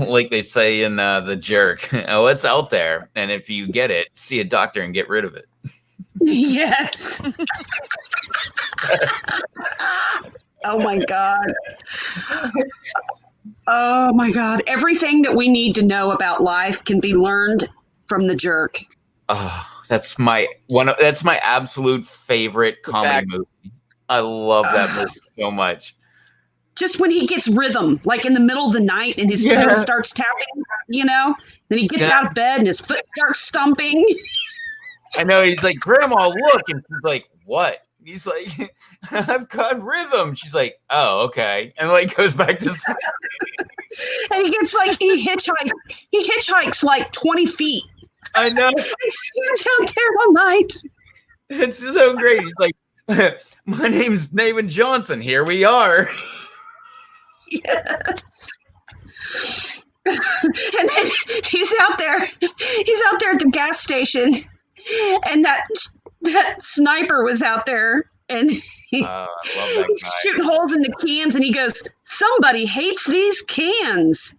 Like they say in The Jerk, oh, it's out there, and if you get it, see a doctor and get rid of it. Yes. Oh my God. Oh my God. Everything that we need to know about life can be learned from The Jerk. Oh, that's my absolute favorite comedy Exactly. movie. I love that movie so much. Just when he gets rhythm, like in the middle of the night and his toe starts tapping, you know, then he gets Yeah. out of bed and his foot starts stumping. I know, he's like, Grandma, look, and she's like, what? He's like, I've got rhythm. She's like, oh, okay, and like goes back to sleep. And he gets like, he hitchhikes like 20 feet I know. I stand out there all night. It's so great. He's like, my name's Nathan Johnson. Here we are. Yes. And then he's out there at the gas station, and that sniper was out there, and I love that he's guy. shooting holes in the cans, and he goes, "Somebody hates these cans."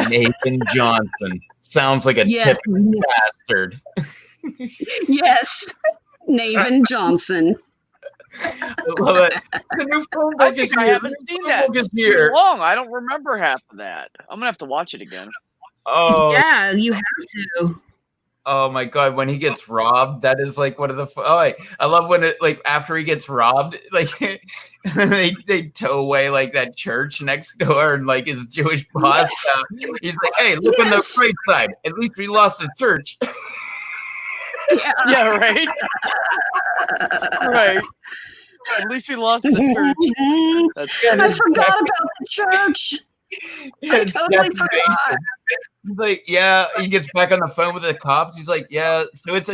Nathan Johnson. Sounds like a Yes, typical bastard. yes, Nathan Johnson. I love it. The new phone I book is think I here. haven't The new seen phone that. book is It's too here. long. I don't remember half of that. I'm gonna have to watch it again. Oh, Yeah, you have to. oh my god! When he gets robbed, that is like one of the. I love when it like after he gets robbed, like they tow away like that church next door, and like his Jewish boss. He's like, "Hey, look on the Yes. right side. At least we lost the church." Yeah. Yeah, right. Right. At least we lost the church. Mhm. That's Yeah, good. I forgot about the church. I It's totally defamation. forgot. He's like, yeah, he gets back on the phone with the cops. He's like, yeah, so it's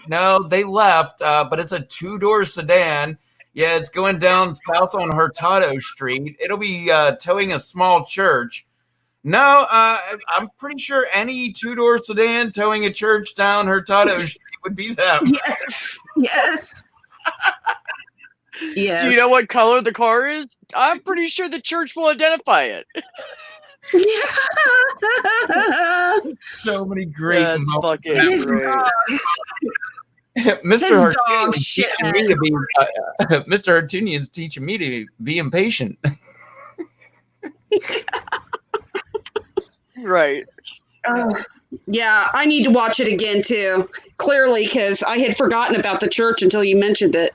no, they left, but it's a 2-door sedan. Yeah, it's going down south on Hurtado Street. It'll be towing a small church. No, I'm pretty sure any 2-door sedan towing a church down Hurtado Street would be them. Yes. Yes. Yes. Do you know what color the car is? I'm pretty sure the church will identify it. Yeah. So many great That's moments. fucking His great. dog. Mr. His dog Hartunian's teaching me to be Mr. Hartunian's teaching me to be impatient. Right. Oh, yeah, I need to watch it again too. Clearly, because I had forgotten about the church until you mentioned it.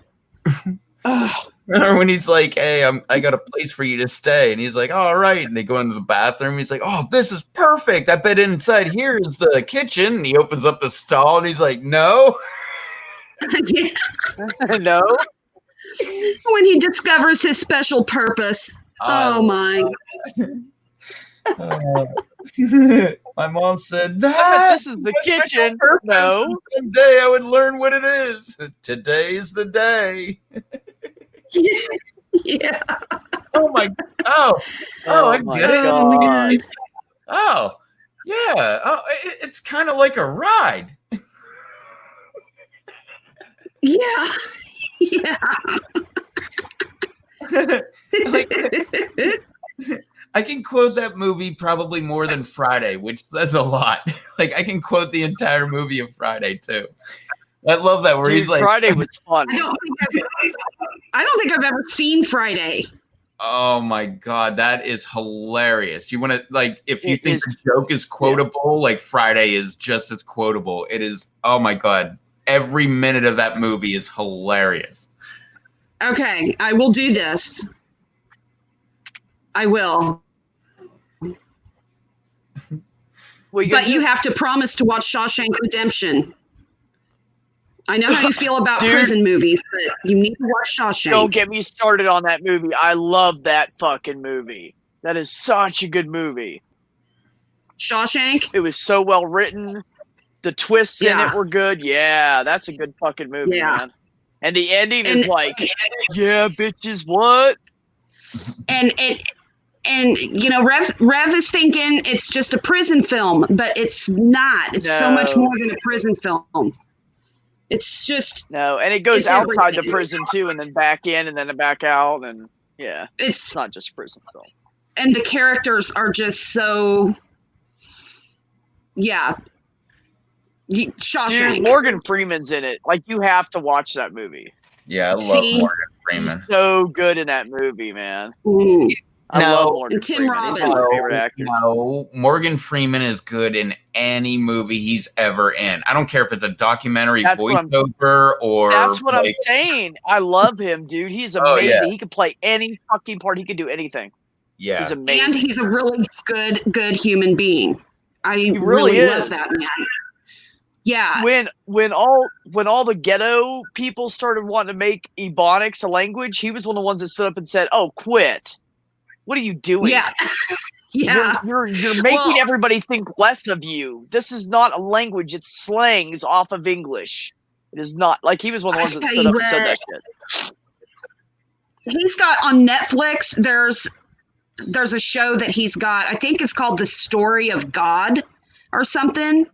Oh, Remember when he's like, "Hey, I got a place for you to stay," and he's like, "All right," and they go into the bathroom. He's like, "Oh, this is perfect. I bet inside here is the kitchen." And he opens up the stall, and he's like, "No." yeah. No. When he discovers his special purpose. Oh my. My mom said I bet that. this is the kitchen. No. Someday I would learn what it is. Today's the day. Yeah. Oh my! Oh, I my get it. Oh, God. man. Oh, yeah. Oh, it's kind of like a ride. Yeah. Yeah. Like, I can quote that movie probably more than Friday, which says a lot. Like I can quote the entire movie of Friday too. I love that where Dude, he's like, Friday was fun. I don't think I've ever seen Friday. "Oh my god, that is hilarious." You want to like if you It think is- the joke is quotable, like Friday is just as quotable. It is. Oh my god, every minute of that movie is hilarious. Okay, I will do this. I will. Well, But you have to promise to watch Shawshank Redemption. I know how you feel about Dude. prison movies, but you need to watch Shawshank. don't get me started on that movie. I love that fucking movie. That is such a good movie. Shawshank? It was so well written. The twists in Yeah. it were good. Yeah, that's a good fucking movie, Yeah. man. And the ending And- is like, yeah, bitches, what? And you know, Rev is thinking it's just a prison film, but it's not. It's so much No. more than a prison film. It's just No, and it goes It's outside the everything. prison too, and then back in, and then back out, and yeah, it's it's not just a prison film. and the characters are just so yeah. Shawshank. Dude, Morgan Freeman's in it. Like, you have to watch that movie. Yeah, I love See? Morgan He's Freeman. so good in that movie, man. Mm. I No. love Morgan And Tim Freeman. He's one of my Robbins. favorite actors. No, Morgan Freeman is good in any movie he's ever in. I don't care if it's a documentary That's what I'm- voiceover or That's what I'm like, saying. I love him, dude. He's Oh, amazing. yeah. He could play any fucking part. He could do anything. yeah. He's And amazing. he's a really good human being. I really really love is. that man. Yeah. When all the ghetto people started wanting to make Ebonics a language, he was one of the ones that stood up and said, "Oh, quit! What are you doing?" Yeah. Yeah. You're making Well- everybody think less of you. This is not a language, it's slangs off of English. It is not like he was one of the ones that tell stood you up and said that what. shit. He's got on Netflix, there's a show that he's got. I think it's called The Story of God or something.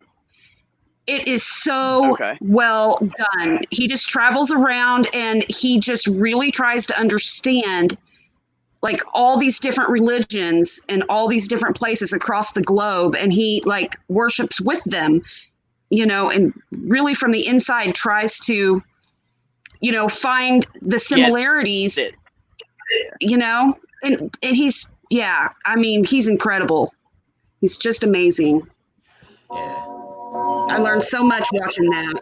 It is so Okay. well done. He just travels around and he just really tries to understand like all these different religions and all these different places across the globe, and he like worships with them, you know, and really from the inside tries to, you know, find the similarities, it. you know, and he's, yeah, I mean, he's incredible. He's just amazing. Yeah. I learned so much watching that.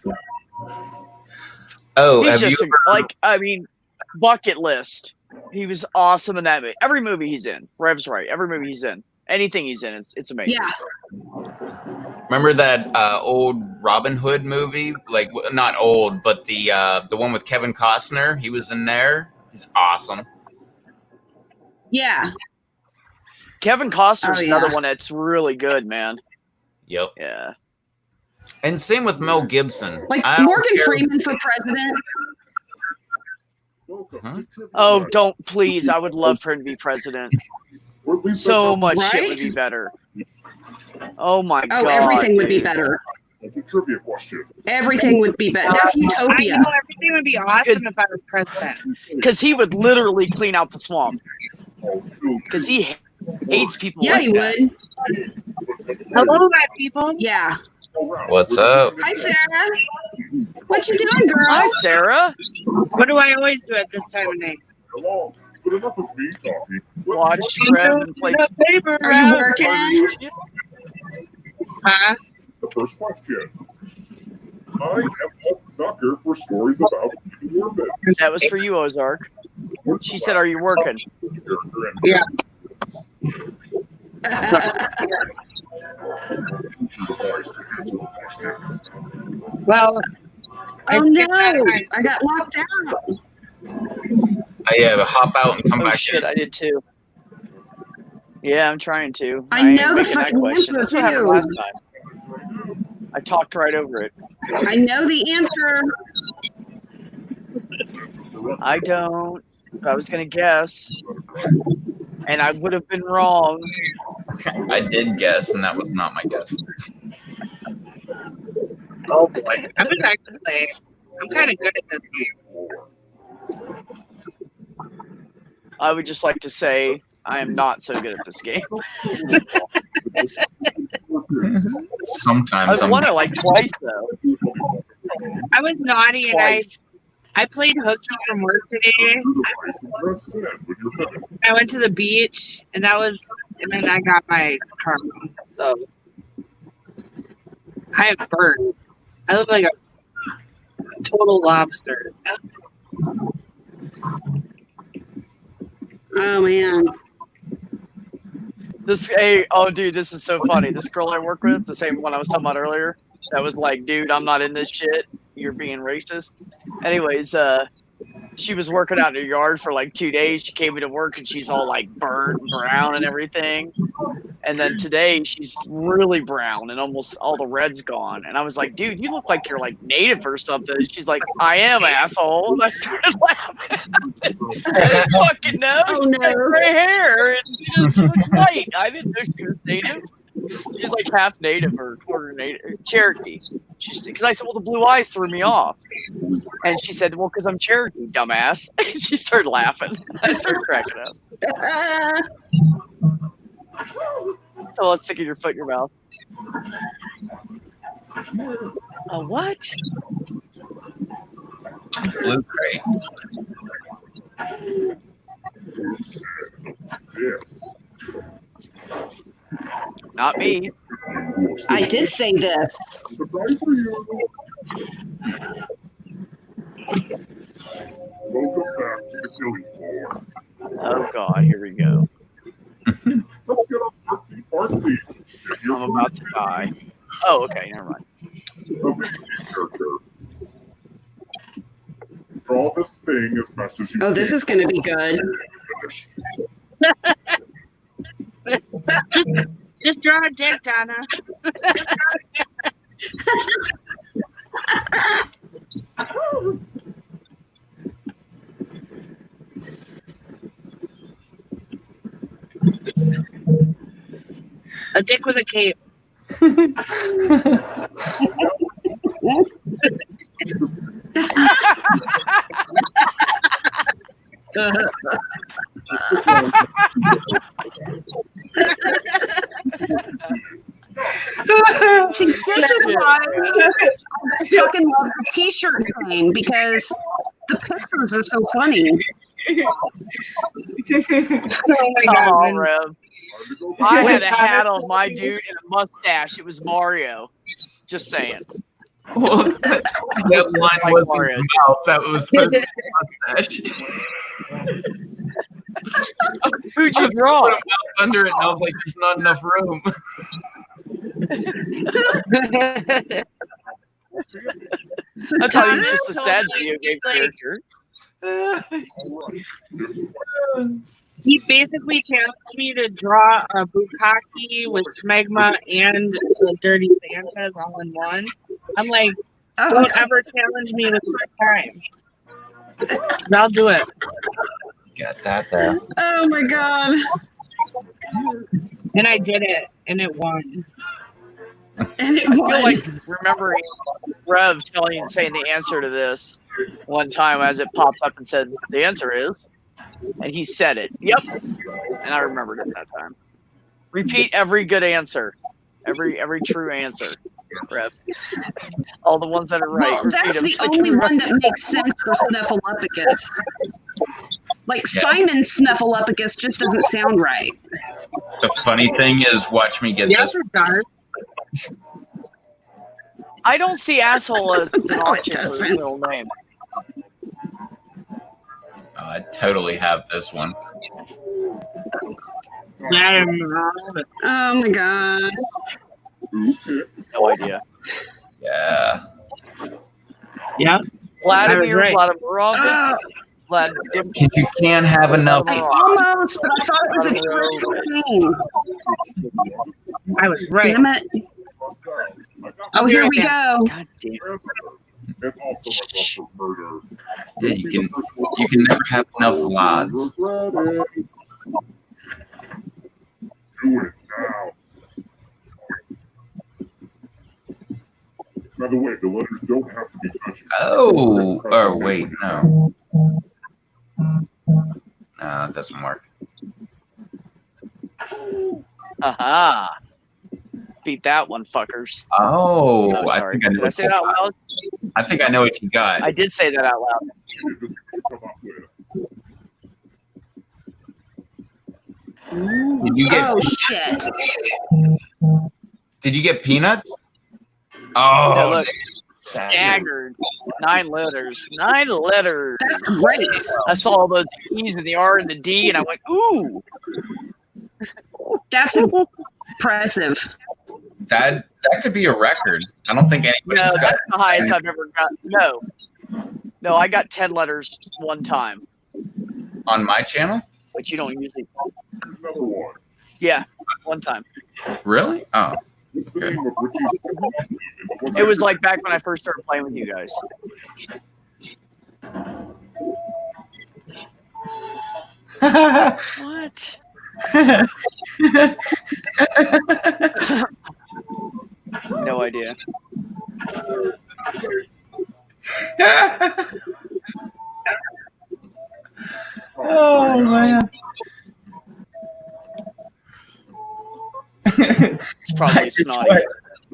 Oh, He's have you just ever, like, I mean, bucket list. He was awesome in that movie. Every movie he's in, Rev's right. Every movie he's in, anything he's in, it's amazing. Yeah. remember that old Robin Hood movie? Like, not old, but the one with Kevin Costner. He was in there. He's awesome. Yeah. Kevin Costner's Oh, another yeah. one that's really good, man. Yep. Yeah. And same with Mel Gibson. Like I don't Morgan care- Freeman for president. Huh? Oh, don't please. I would love for him to be president. Or at least So that's much shit would Right? be better. Oh my Oh, god. everything would be dude. better. a trivia question. Everything would be better. That's I utopia. know everything would be awesome if I was president. Because he would literally clean out the swamp. Oh, no. Because he hates people Yeah, like he that. would. Hello, my people. Yeah. What's up? Hi, Sarah. What you doing, girl? Hi, Sarah. What do I always do at this time of night? Hello. But enough of me talking. Watch Rev and play. The paper Are you route. working? Huh? The first question. I am a sucker for stories about orphans. That was for you, Ozark. She said, "Are you working?" Yeah. Well, Oh I no! think I got locked out. I hop out and come Oh back shit, in. I did too. Yeah, I'm trying to. I ain't know the making that fucking question. answer, That's what happened too. last time. I talked right over it. I know the answer. I don't. I was gonna guess, and I would have been wrong. I did guess, and that was not my guess. Oh boy, I'm just actually. I'm kind of good at this game. I would just like to say I am not so good at this game. Sometimes I've won it like twice though. I was naughty and Twice. I played hooky from work today. I went to the beach and and then I got my karma. So I am burned. I look like a total lobster. Oh man. Oh dude, this is so funny. This girl I work with, the same one I was talking about earlier, that was like, dude, I'm not in this shit. You're being racist. Anyways, she was working out in her yard for like 2 days. She came into work and she's all like burnt and brown and everything. And then today she's really brown and almost all the red's gone. And I was like, dude, you look like you're like native or something. She's like, I am, asshole. And I started laughing. I didn't fucking know. Oh, She had no. gray hair and she looks white. I didn't know she was native. She's like half native or quarter native, Cherokee. Because I said, well, the blue eyes threw me off. And she said, well, because I'm Cherokee, dumbass. And she started laughing. I started cracking up. Oh, let's stick your foot in your mouth. A what? Blue crate. Yes. Not me. I did say this. Surprise for you. Welcome back to the killing floor. Oh, God, here we go. Let's get on artsy fartsy. If you're I'm about to die. Oh, okay, never mind. a main character. Draw this thing as best as you Oh, this can. is going to be good. draw a dick, Donna. A dick with a cape. See, this is why I fucking love the t-shirt thing, because the pictures are so funny. Oh my Come on, god. Rev. I had a hat on my dude and a mustache. It was Mario. Just saying. Well, that line Like wasn't Mario. the mouth. That was supposed to be mustache. Who'd you Put draw? a mouth under it, and I was like, "There's not enough room." I thought he was just a sad video game character. He basically challenged me to draw a bukkake with smegma and the dirty Santas all in one. I'm like, Oh, don't ever challenge me with my time. I'll do it. Got that there. oh my god. And I did it, and it won. And it I feel won. like remembering Rev saying the answer to this one time as it popped up and said, the answer is, and he said it. Yep. And I remembered it that time. Repeat every good answer. Every true answer. Rev. All the ones that are right. Well, repeat that's them the so I can only remember. one that makes sense for Snuffleupagus. Like Simon's Snuffleupagus just doesn't sound right. The funny thing is, watch me get Yes, this. it does. I don't see asshole as an No, it option for his doesn't. middle name. I totally have this one. Oh my god. No idea. Yeah. Yep. Vladimir right. Vladimirovich. Vladimir. You can't have enough. I almost, but I thought it was a character name. I was right. Damn it. Oh, here we go. God damn. And also my love for murder. Yeah, you can never have enough lads. Regret it. Do it now. By the way, the letters don't have to be touchy. Oh, or wait, no. No, that doesn't work. Aha. Beat that one, fuckers. Oh, Oh, I sorry. think I know Did I say that out loud? I think I know what you got. I did say that out loud. Come up with. Did you get Oh shit. Did you get peanuts? Yeah, Oh, look. Staggered. 9 letters. 9 letters. That's great. I saw all those E's and the R and the D, and I went, ooh. That's impressive. that could be a record. I don't think anybody's No, got that's the highest I've ever got. No, I got 10 letters one time, on my channel. which you don't usually. Here's another one. Yeah, one time. Really? Oh, What's the name of Richie's? It was like back when I first started playing with you guys. What? No idea. oh man. It's probably snotty.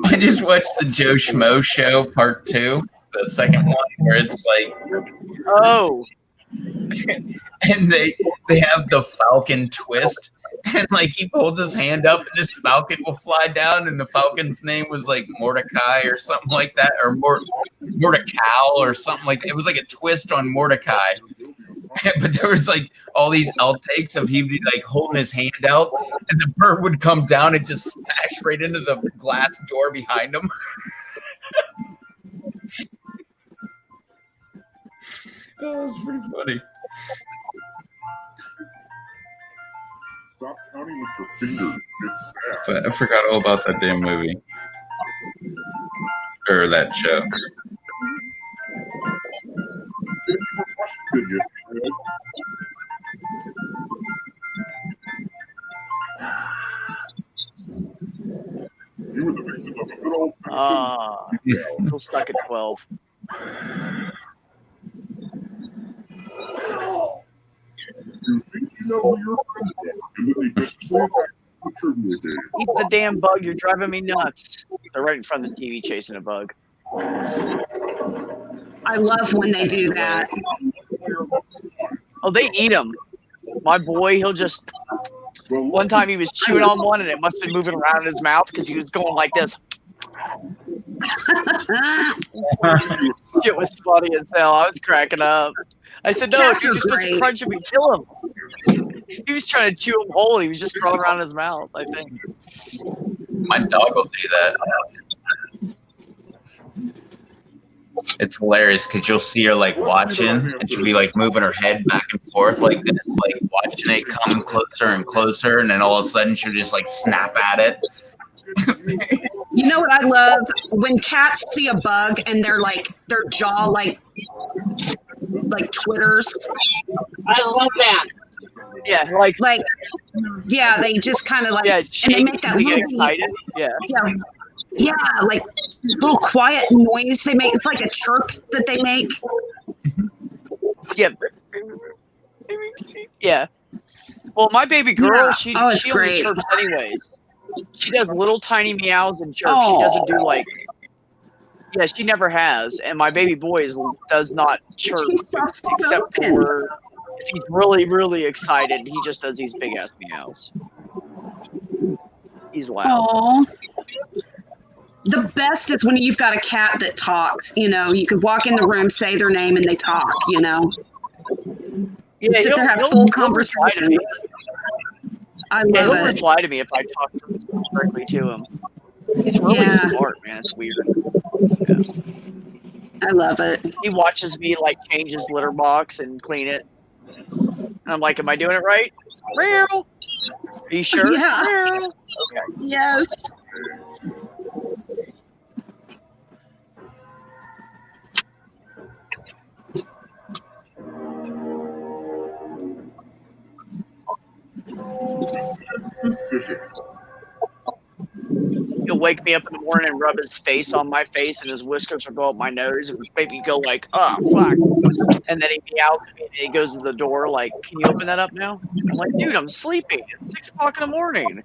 I just watched the Joe Schmo Show Part 2, the second one, where it's like, Oh, and they have the Falcon twist, and like he holds his hand up, and this Falcon will fly down, and the Falcon's name was like Mordecai or something like that, or Mordecai or something like that. It was like a twist on Mordecai. But there was like all these outtakes of he like holding his hand out, and the bird would come down and just smash right into the glass door behind him. Oh, that was pretty funny. Stop counting with your fingers. It's sad. I forgot all about that damn movie. Or that show. Idiot. You were the victim of a good old Still stuck at 12. You think you know who your friends are, and then they viciously attack the trivia game. Eat the damn bug. You're driving me nuts. They're right in front of the TV chasing a bug. I love when they do that. Oh, they eat them. My boy, he'll just. One time he was chewing on one and it must have been moving around in his mouth because he was going like this. It was funny as hell. I was cracking up. I said, no, Cats you're are just supposed to great. crunch him and kill him. He was trying to chew him whole. He was just crawling around his mouth, I think. My dog will do that. It's hilarious because you'll see her like watching and she'll be like moving her head back and forth like this, like watching it come closer and closer, and then all of a sudden she'll just like snap at it. You know what I love? When cats see a bug and they're like, their jaw like twitters. I love that. Yeah, Yeah, they just kind of like, yeah, and they shake, make that they get little, excited. Yeah. yeah, like little quiet noise they make. It's like a chirp that they make. Yeah. Yeah. Well, my baby girl, Yeah. she It's only great. chirps anyways. She does little tiny meows and chirps. She Oh. doesn't do like. Yeah, she never has, and my baby boy does not chirp She's soft except spoken. for if he's really, really excited. He just does these big ass meows. He's loud. Aw. The best is when you've got a cat that talks. You know, you could walk in the room, say their name, and they talk. You know, Yeah, sit there, have he'll full reply to me. conversations. I Yeah, love he'll it. reply to me if I talk directly to him. He's really Yeah. smart, man. It's weird. I love it. He watches me like change his litter box and clean it. And I'm like, am I doing it right? Meow. Are you sure? Yeah. Meow. Okay. Yes. Decision. He'll wake me up in the morning and rub his face on my face, and his whiskers will go up my nose and make me go like, oh, fuck. And then he meows at me and he goes to the door like, can you open that up now? I'm like, dude, I'm sleeping. It's 6 o'clock in the morning.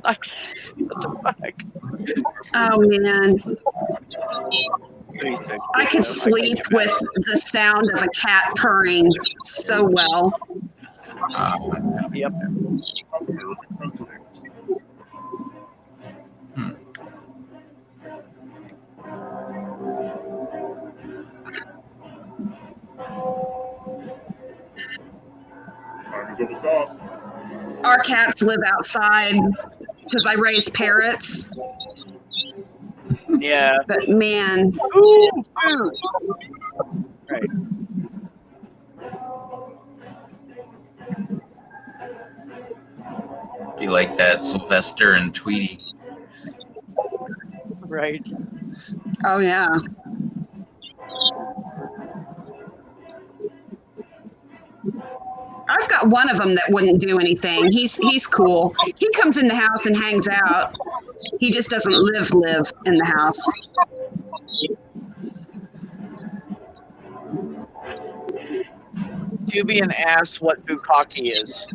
Like, what the fuck? Oh man, Pretty sick. I could sleep with the sound of a cat purring so well. Yep. Time is almost up. Our cats live outside because I raise parrots. Yeah. But man, Ooh, food. Right. Be like that, Sylvester and Tweety. Right. oh yeah. I've got one of them that wouldn't do anything. He's cool. He comes in the house and hangs out. He just doesn't live in the house. Jubian asks what bukkake is.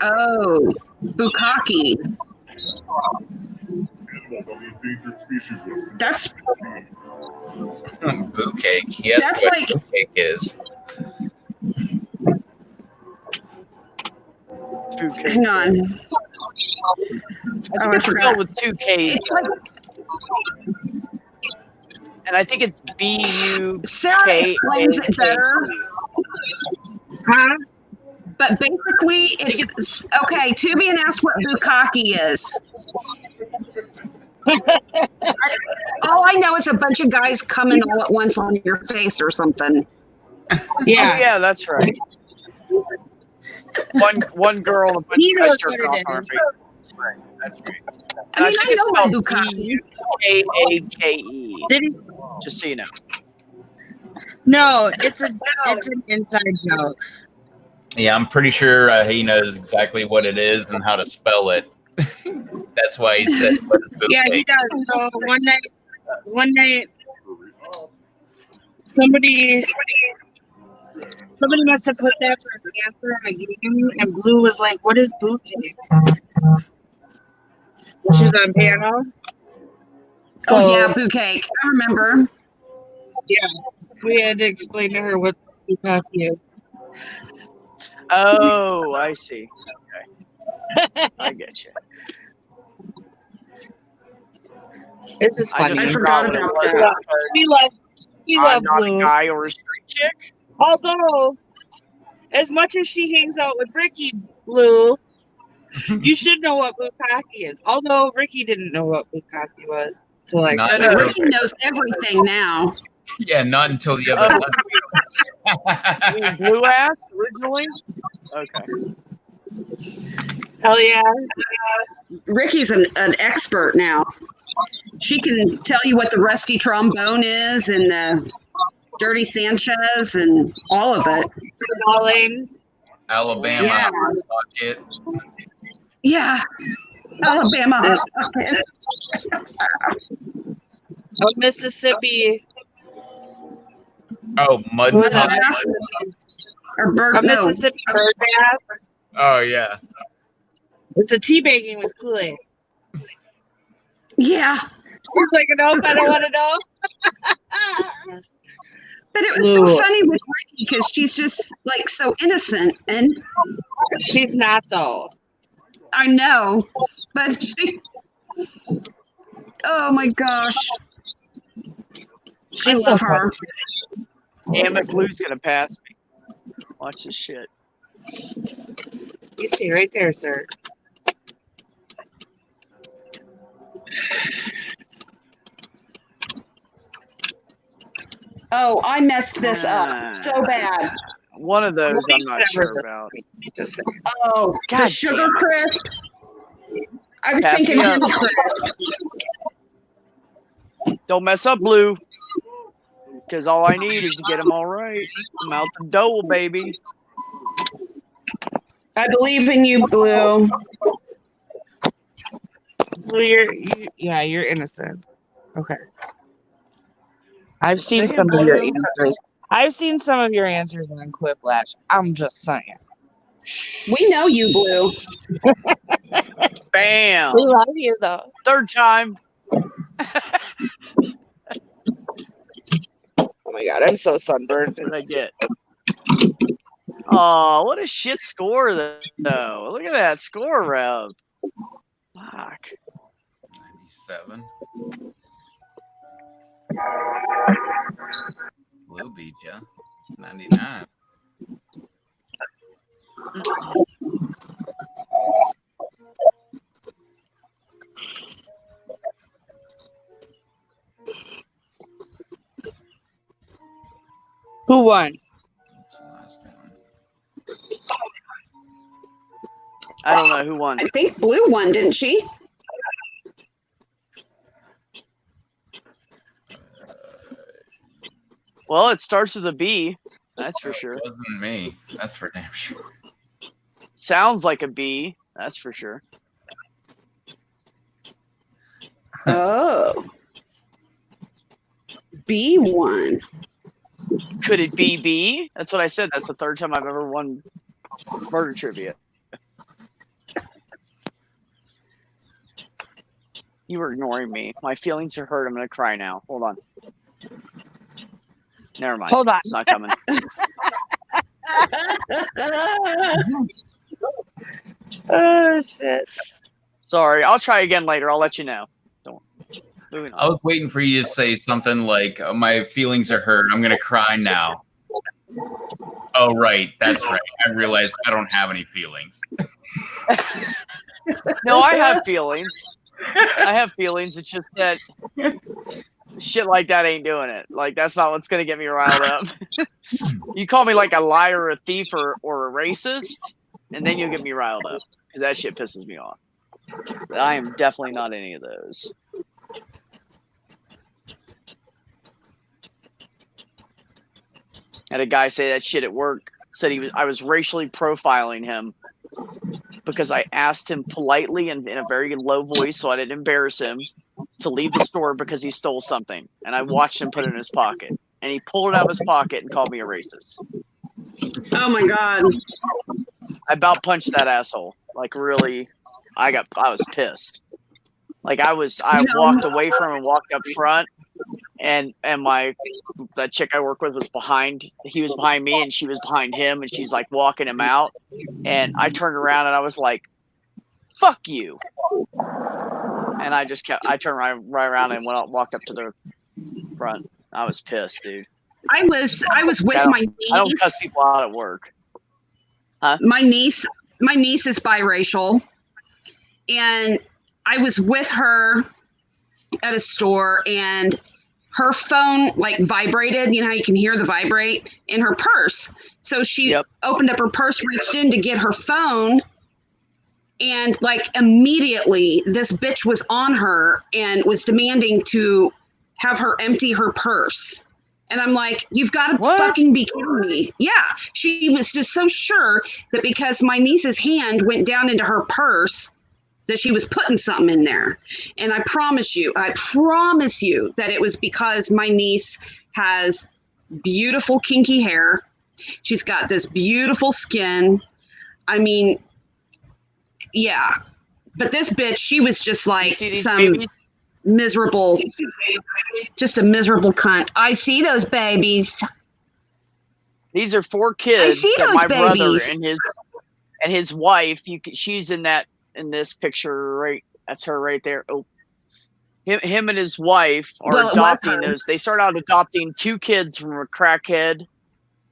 Oh, bukkake. Animals on the endangered species list. That's Boo cake. Yes, That's what like- boo cake is. Bukkake. hang on. I think I it's forgot. spelled with 2 K's, It's like and I think it's B-U. Sarah explains it better. Huh? But basically, it's okay. Tubian asked what bukkake is. All I know is a bunch of guys coming all at once on your face or something. Yeah. Oh, yeah, that's right. One girl, and a bunch He of guys knows jerking what off it on her is. face. That's right. That's right. I mean, think I it's know my spelled bukkake. Bukkake. Did he? Just so you know. No, it's an inside joke. Yeah, I'm pretty sure he knows exactly what it is and how to spell it. That's why he said, "What is Yeah, he bouquet?" does. So one night, somebody must have put that for an answer in a game, and Blue was like, "What is bouquet?" She's on panel. So, Oh yeah, bouquet. I remember. yeah, we had to explain to her what bukkake is. Oh, I see. Okay. I get you. This is I funny. just I forgot forgot what it about was. that. We I'm love not Blue. a guy or a straight chick. Although, as much as she hangs out with Ricky, Blue, you should know what bukkake is. Although Ricky didn't know what bukkake was. So like, Not No, no. Ricky knows everything now. Yeah, not until the other You mean night. blue ass originally? Okay. hell yeah. Ricky's an expert now. She can tell you what the rusty trombone is and the dirty Sanchez and all of it. Darling. Alabama Yeah. pocket. Yeah. Alabama. Oh, Mississippi. Oh, mud What was pie. that? Or bird, A no. Mississippi bird bath. Oh yeah. It's a tea bagging with Kool-Aid. Yeah. He's like, nope, I don't want to know. But it was so Blue. funny with Ricky because she's just like so innocent. And She's not, though. I know, but she, oh my gosh. I She's so love her. Damn it, Blue's gonna pass me. Watch this shit. You stay right there, sir. Oh, I messed this up so bad. One of those I'm not Whatever sure the- about. Just say- Oh, God the sugar damn it. crisp. I was Pass thinking me up. honey crisp. Don't mess up, Blue. Because all I need is to get them all right. I'm out the door, baby. I believe in you, Blue. Well, you're innocent. Okay. I've Just seen saying, some of your Blue. answers. I've seen some of your answers on Quiplash. I'm just saying. We know you, Blue. Bam. We love you, though. Third time. Oh my god, I'm so sunburned. What did I get? Oh, what a shit score, though. Look at that score, Rev. Fuck. 97. Blue beat ya. 99. Who won? That's the last one. I don't know who won. I think Blue won, didn't she? Well, it starts with a B. That's for sure. It wasn't me. That's for damn sure. Sounds like a B. That's for sure. Oh. B1. Could it be B? That's what I said. That's the third time I've ever won murder trivia. You were ignoring me. My feelings are hurt. I'm going to cry now. Hold on. Never mind. Hold on. It's not coming. Oh shit. Sorry. I'll try again later. I'll let you know. Don't. Moving I on. was waiting for you to say something like, "Oh, my feelings are hurt. I'm gonna cry now." Oh, right. That's right. I realized I don't have any feelings. No, I have feelings. I have feelings. It's just that Shit like that ain't doing it. Like that's not what's gonna get me riled up. You call me like a liar, a thief, or a racist, and then you'll get me riled up because that shit pisses me off. But I am definitely not any of those. Had a guy say that shit at work. Said I was racially profiling him because I asked him politely and in a very low voice, so I didn't embarrass him, to leave the store because he stole something. And I watched him put it in his pocket. And he pulled it out of his pocket and called me a racist. Oh my God. I about punched that asshole. Like really, I was pissed. Like I walked away from him and walked up front, and that chick I work with was he was behind me and she was behind him, and she's like walking him out, and I turned around and I was like, fuck you. And I turned right around and walked up to the front. I was pissed, dude. I was with my niece. I don't cuss people out at work. Huh? My niece is biracial, and I was with her at a store, and her phone like vibrated. You know how you can hear the vibrate in her purse. So she opened up her purse, reached in to get her phone, and like immediately this bitch was on her and was demanding to have her empty her purse. And I'm like, you've got to fucking be kidding me. Yeah. She was just so sure that because my niece's hand went down into her purse that she was putting something in there. And I promise you that it was because my niece has beautiful kinky hair. She's got this beautiful skin. I mean, yeah. But this bitch, she was just like some babies? Miserable, just a miserable cunt. I see those babies. These are 4 kids that my babies. brother and his wife. She's in this picture, right? That's her right there. Oh, him and his wife are adopting those. They start out adopting 2 kids from a crackhead,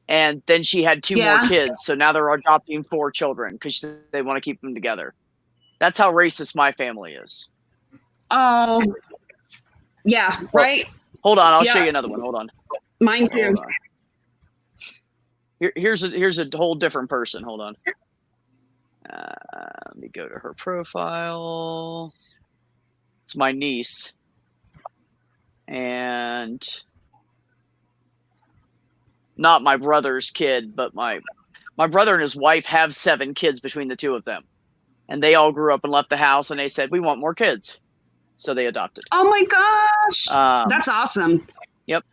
and then she had 2 more kids. So now they're adopting 4 children because they want to keep them together. That's how racist my family is. Oh, yeah, right. Hold on, I'll show you another one. Hold on. Mine too. Here's a whole different person. Hold on. Let me go to her profile. It's my niece, and not my brother's kid, but my brother and his wife have 7 kids between the 2 of them, and they all grew up and left the house, and they said we want more kids. So they adopted. Oh my gosh. That's awesome. Yep.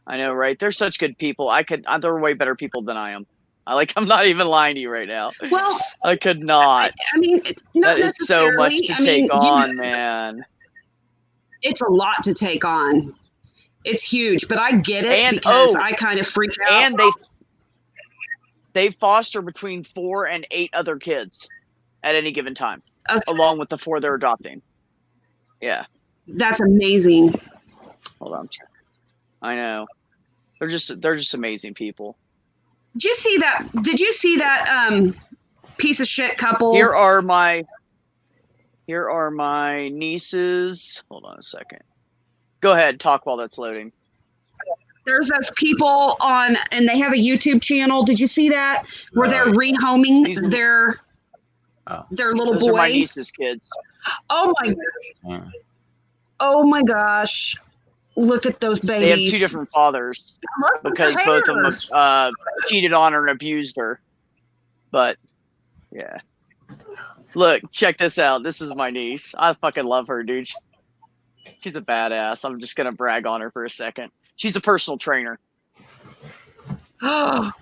I know, right? They're such good people. They're way better people than I am. I'm not even lying to you right now. Well, I could not. I mean, that is so much to take on, man. It's a lot to take on. It's huge, but I get it because I kind of freak out. And they foster between 4 and 8 other kids at any given time, along with the 4 they're adopting. Yeah. That's amazing. Hold on. I know. They're just amazing people. Did you see that piece of shit couple? Here are my nieces. Hold on a second. Go ahead, talk while that's loading. There's those people and they have a YouTube channel. Did you see that? Where they're rehoming their little Those boy. are my niece's kids. Oh my gosh. Oh my gosh. Look at those babies. They have 2 different fathers because both of them cheated on her and abused her. But yeah. Look, check this out. This is my niece. I fucking love her, dude. She's a badass. I'm just going to brag on her for a second. She's a personal trainer. Wow.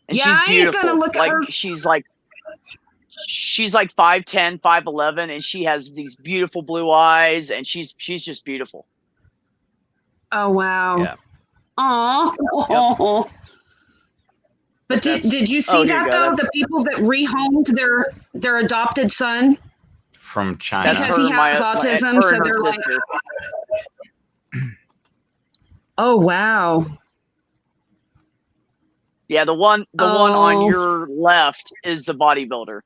And she's beautiful. She's like 5'10", 5'11", and she has these beautiful blue eyes, and she's just beautiful. Oh wow. Yeah. Aww. Yep. But did you see that though? The people that rehomed their adopted son from China because he has autism, so they're like, oh wow. Yeah, the one on your left is the bodybuilder.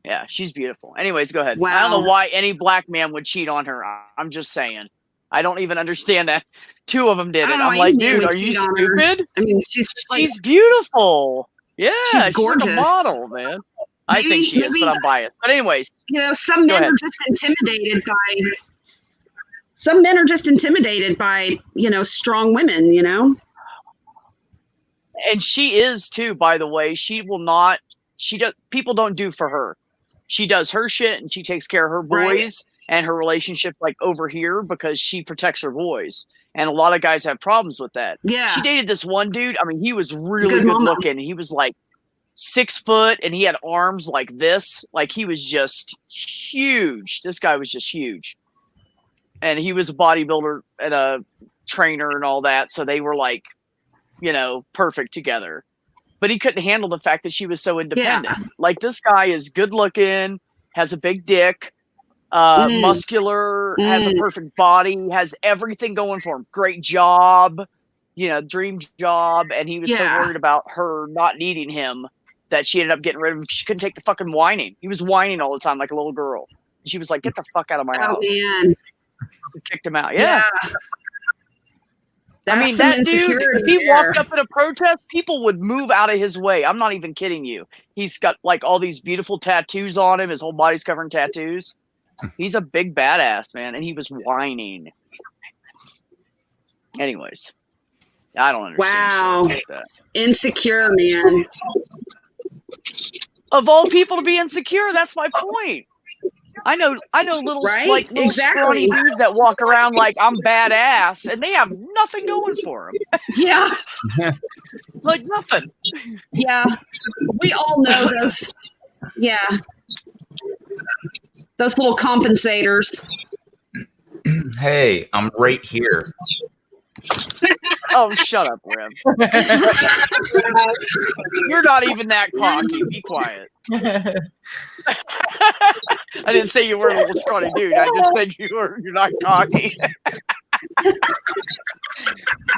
Yeah, she's beautiful. Anyways, go ahead. I Wow. don't know why any black man would cheat on her. I'm just saying. I don't even understand that. 2 of them did I it. don't know I'm why like, any man dude, would are you cheat on her. stupid? I mean, she's like, She's beautiful. Yeah, She's she's like a gorgeous. model, man. I Maybe- think she is, maybe- but I'm biased. But anyways, some Go men ahead. are just intimidated by. Some men are just intimidated by strong women. and she is too, by the way. She will not. She does. People don't do for her. She does her shit and she takes care of her Right. boys and her relationship like over here because she protects her boys. And a lot of guys have problems with that. Yeah. She dated this one dude. I mean, he was really Good good mama. looking. He was like 6 foot and he had arms like this. Like he was just huge. This guy was just huge. And he was a bodybuilder and a trainer and all that. So they were like, perfect together. But he couldn't handle the fact that she was so independent. Like this guy is good looking, has a big dick, muscular, has a perfect body, has everything going for him. Great job, dream job. And he was so Yeah. worried about her not needing him that she ended up getting rid of him. She couldn't take the fucking whining. He was whining all the time like a little girl. She was like, get the fuck out of my Oh house. man. We kicked him out. Yeah. I That's mean, some that dude, if he insecurity there. walked up at a protest, people would move out of his way. I'm not even kidding you. He's got like all these beautiful tattoos on him. His whole body's covered in tattoos. He's a big badass, man. And he was whining. Anyways, I don't understand Wow. shit like that. Insecure, man. Of all people to be insecure, that's my point. I know little Right? like little Exactly. scrawny dudes that walk around like I'm badass and they have nothing going for them. Yeah. Like nothing. Yeah. We all know those. Yeah. Those little compensators. Hey, I'm right here. Oh, shut up, Rem. You're not even that cocky. Be quiet. I didn't say you were a little scrawny dude. I just said you're not cocky.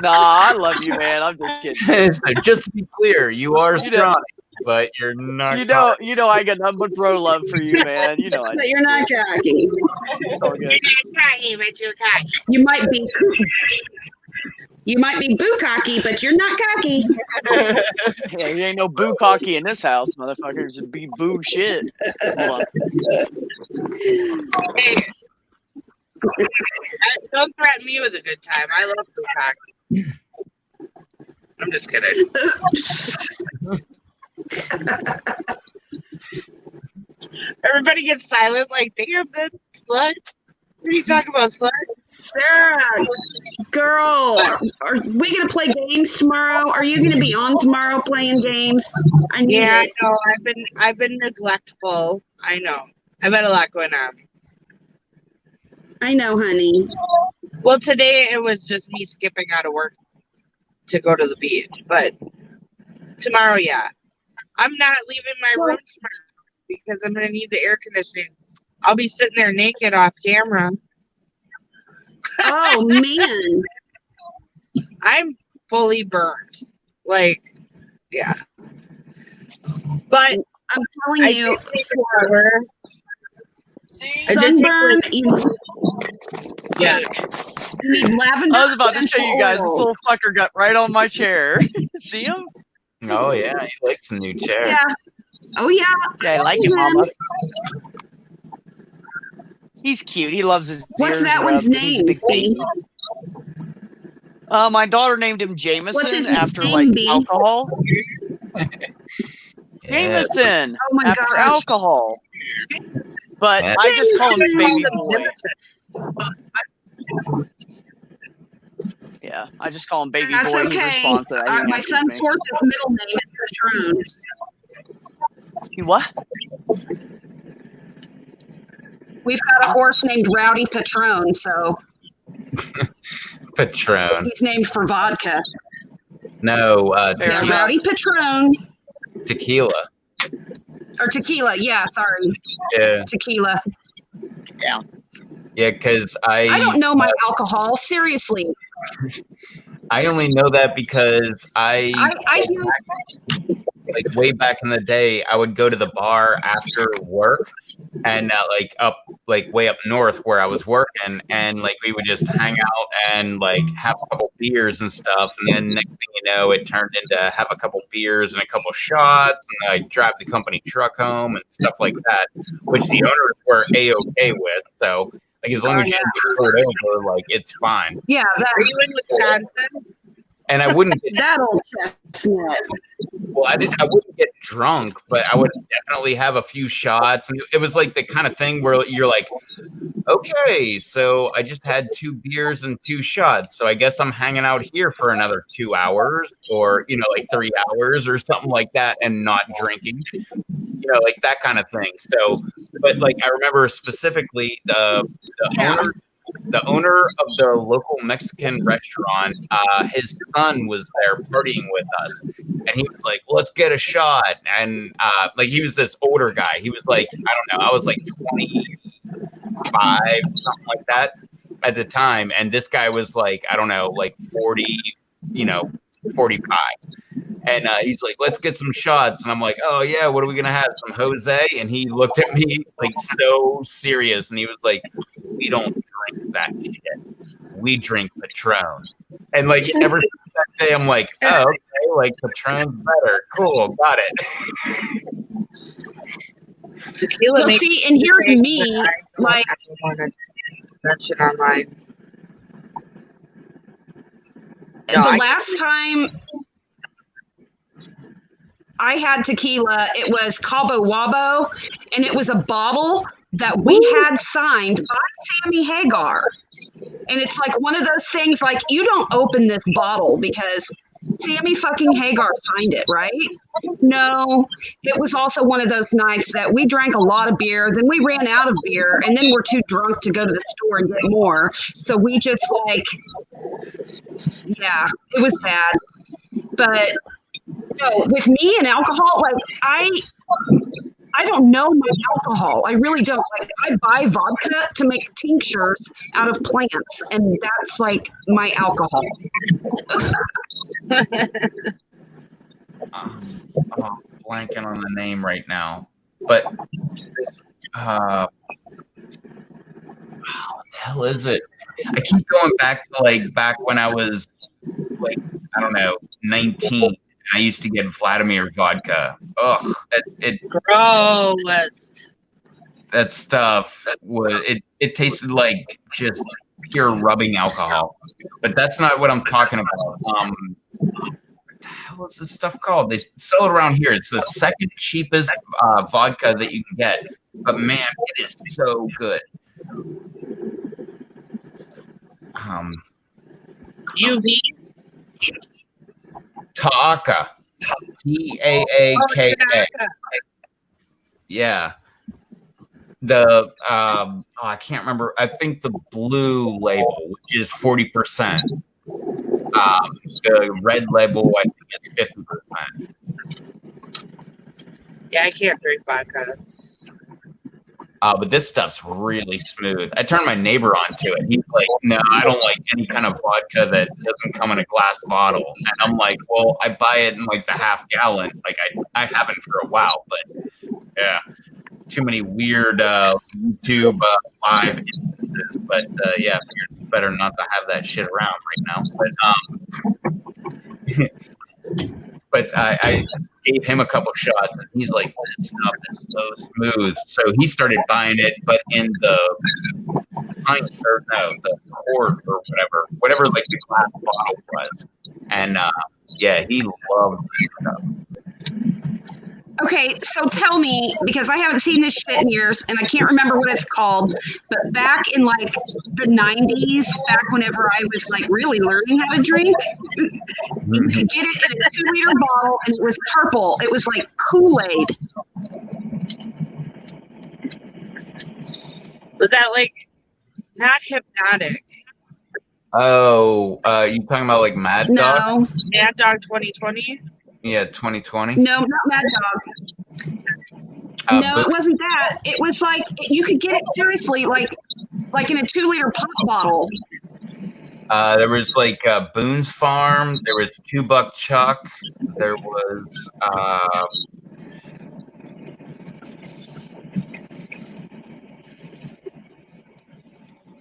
Nah, I love you, man. I'm just kidding. So just to be clear, you are You know- strong, but you're not. You know, I got nothing but bro love for you, man. You know, I But you're not cocky. it's all good. You might be boo cocky, but you're not cocky. Yeah, you ain't no boo cocky in this house, motherfuckers. It'd be boo shit. Hold on. Hey, don't threaten me with a good time. I love Bukaki. I'm just kidding. Everybody gets silent, like, damn, that slut. What are you talking about, slut? Sarah, girl, are we gonna play games tomorrow? Are you gonna be on tomorrow playing games? I need Yeah, I it. know. I've been neglectful. I know. I've had a lot going on. I know, honey. Well, today it was just me skipping out of work to go to the beach, but tomorrow, yeah. I'm not leaving my room tomorrow because I'm gonna need the air conditioning. I'll be sitting there naked off camera. Oh man. I'm fully burned. Like, yeah. But I'm telling I you, did take a shower. I did take sunburn, Yeah. you need lavender. I was about to show you guys. This oil. little fucker got right on my chair. See him? Oh yeah, he likes a new chair. Yeah. Oh yeah. Yeah, I like it, Mama. He's cute. He loves his What's ears that one's rubbed. He's a name? big baby. My daughter named him What's Jameson his after name, like B? alcohol. Yeah. Jameson Oh my after gosh. alcohol. But Yeah. I just call him baby Jameson. boy. Yeah, I just call him baby That's boy. He okay. responds to that. He My answers son me. Forth's middle name is Patron. You what? We've got a horse named Rowdy Patron, so Patron. he's named for vodka. No, Fair Yeah, enough. Rowdy Patron. tequila. Or tequila. Yeah, sorry. Yeah, Tequila. yeah, because I don't know my alcohol. Seriously. I only know that because I use like way back in the day, I would go to the bar after work, and like up, like way up north where I was working, and like we would just hang out and like have a couple beers and stuff, and then next thing you know, it turned into have a couple beers and a couple shots, and I drive the company truck home and stuff like that, which the owners were a-okay with. So like as long as you didn't get pulled over, like it's fine. Yeah, Are you in Wisconsin? And I wouldn't get that old chestnut. well, I wouldn't get drunk, but I would definitely have a few shots. And it was like the kind of thing where you're like, okay, so I just had 2 beers and 2 shots. So I guess I'm hanging out here for another 2 hours or, like 3 hours or something like that and not drinking, like that kind of thing. So, but like, I remember specifically the owner of the local Mexican restaurant, his son was there partying with us, and he was like, let's get a shot. And like, he was this older guy. He was like, I don't know, I was like 25, something like that at the time. And this guy was like, I don't know, like 40, 45. And he's like, let's get some shots. And I'm like, oh, yeah, what are we going to have? Some Jose? And he looked at me like so serious. And he was like, we don't drink that shit. We drink Patron. And like ever since that day, I'm like, oh, okay, like Patron's better. Cool, got it. Tequila. Well, see, and here's me, like, I don't want to mention online. No, the last time I had tequila, it was Cabo Wabo, and it was a bottle that we had signed by Sammy Hagar. And it's like one of those things, like, you don't open this bottle because Sammy fucking Hagar signed it, right? No, it was also one of those nights that we drank a lot of beer, then we ran out of beer, and then we're too drunk to go to the store and get more. So we just like, yeah, it was bad. But no, with me and alcohol, like I don't know my alcohol. I really don't. Like, I buy vodka to make tinctures out of plants, and that's like my alcohol. I'm blanking on the name right now, but what the hell is it? I keep going back to like back when I was like, I don't know, 19. I used to get Vladimir vodka. Ugh, gross. That stuff was it tasted like just pure rubbing alcohol. But that's not what I'm talking about. What the hell is this stuff called? They sell it around here. It's the second cheapest vodka that you can get. But man, it is so good. UV. Taaka. Taaka. Yeah. The I can't remember. I think the blue label, which is 40%. The red label, I think it's 50%. Yeah, I can't drink vodka. But this stuff's really smooth. I turned my neighbor on to it. He's like, no, I don't like any kind of vodka that doesn't come in a glass bottle. And I'm like, well, I buy it in like the half gallon. Like I haven't for a while, but yeah, too many weird YouTube live instances. But yeah, it's better not to have that shit around right now. But I gave him a couple shots, and he's like, "This stuff is so smooth." So he started buying it, but in the pint or no, the quart or whatever, like the glass bottle was. And yeah, he loved this stuff. Okay, so tell me, because I haven't seen this shit in years, and I can't remember what it's called, but back in like the 90s, back whenever I was like really learning how to drink, you could get it in a 2-liter bottle, and it was purple. It was like Kool-Aid. Was that like not Hypnotic? Oh, you talking about like Mad Dog? No. Mad Dog 2020? Yeah, 2020. No, not Mad Dog. No, it wasn't that. It was like you could get it seriously, like in a 2-liter pop bottle. There was like Boone's Farm. There was $2 Chuck. there was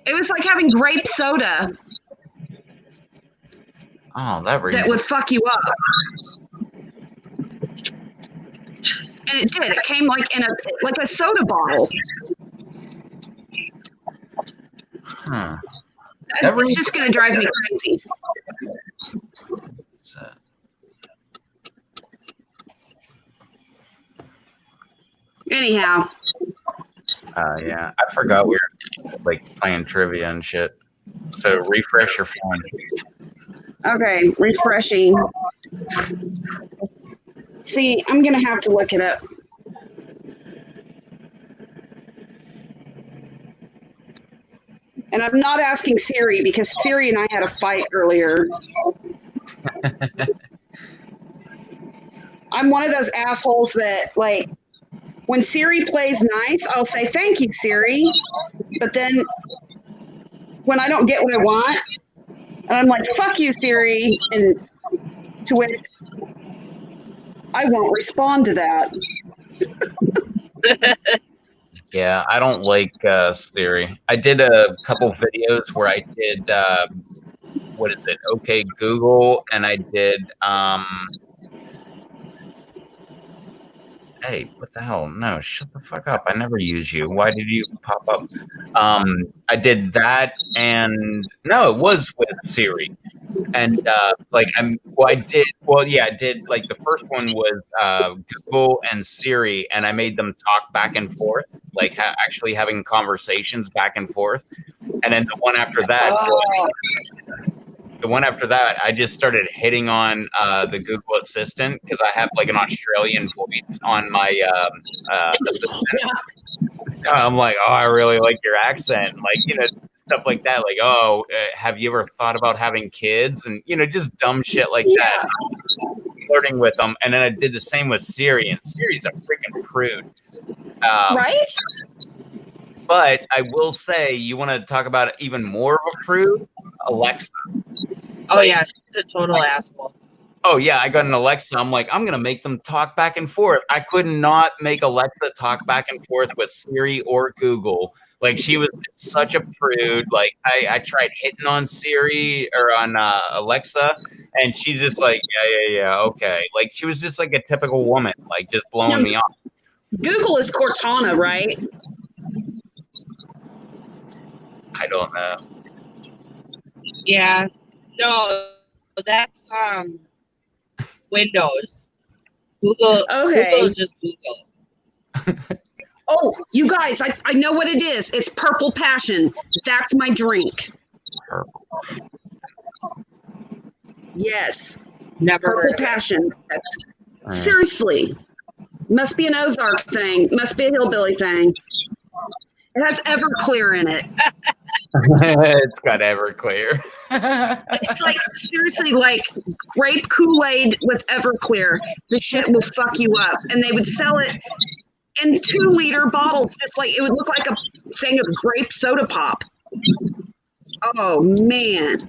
It was like having grape soda that rings that would fuck you up. And it did. It came like in a soda bottle. Huh. It's just gonna drive me crazy. What's that? Anyhow. Yeah, I forgot we were like playing trivia and shit. So refresh your phone. Okay, refreshing. See, I'm gonna have to look it up. And I'm not asking Siri because Siri and I had a fight earlier. I'm one of those assholes that, like, when Siri plays nice, I'll say, thank you, Siri. But then when I don't get what I want, and I'm like, fuck you, Siri, and to which I won't respond to that. Yeah, I don't like Siri. I did a couple videos where I did what is it? Okay, Google, and I did hey, what the hell? No, shut the fuck up. I never use you. Why did you pop up? I did that, and no, it was with Siri. And like I did like the first one was Google and Siri, and I made them talk back and forth, like actually having conversations back and forth. And then the one after that, I just started hitting on the Google Assistant because I have like an Australian voice on my assistant. So I'm like, oh, I really like your accent, like, stuff like that. Like, oh, have you ever thought about having kids? And just dumb shit like that. Flirting with them, and then I did the same with Siri, and Siri's a freaking prude. Right? But I will say, you want to talk about even more of a prude? Alexa. Oh yeah, she's a total asshole. Oh yeah, I got an Alexa. I'm like, I'm gonna make them talk back and forth. I could not make Alexa talk back and forth with Siri or Google. Like, she was such a prude. Like, I tried hitting on Siri or on Alexa, and she's just like, yeah, okay. Like, she was just like a typical woman, like just blowing me off. Google is Cortana, right? I don't know. Yeah. No, that's Windows. Google. Okay. Google is just Google. Oh, you guys, I know what it is. It's Purple Passion. That's my drink. Purple. Yes. Never Purple heard of it. Passion. Seriously. Must be an Ozark thing. Must be a hillbilly thing. It has Everclear in it. It's got Everclear. It's like, seriously, like grape Kool-Aid with Everclear. The shit will fuck you up. And they would sell it in 2-liter bottles, just like it would look like a thing of grape soda pop. Oh, man.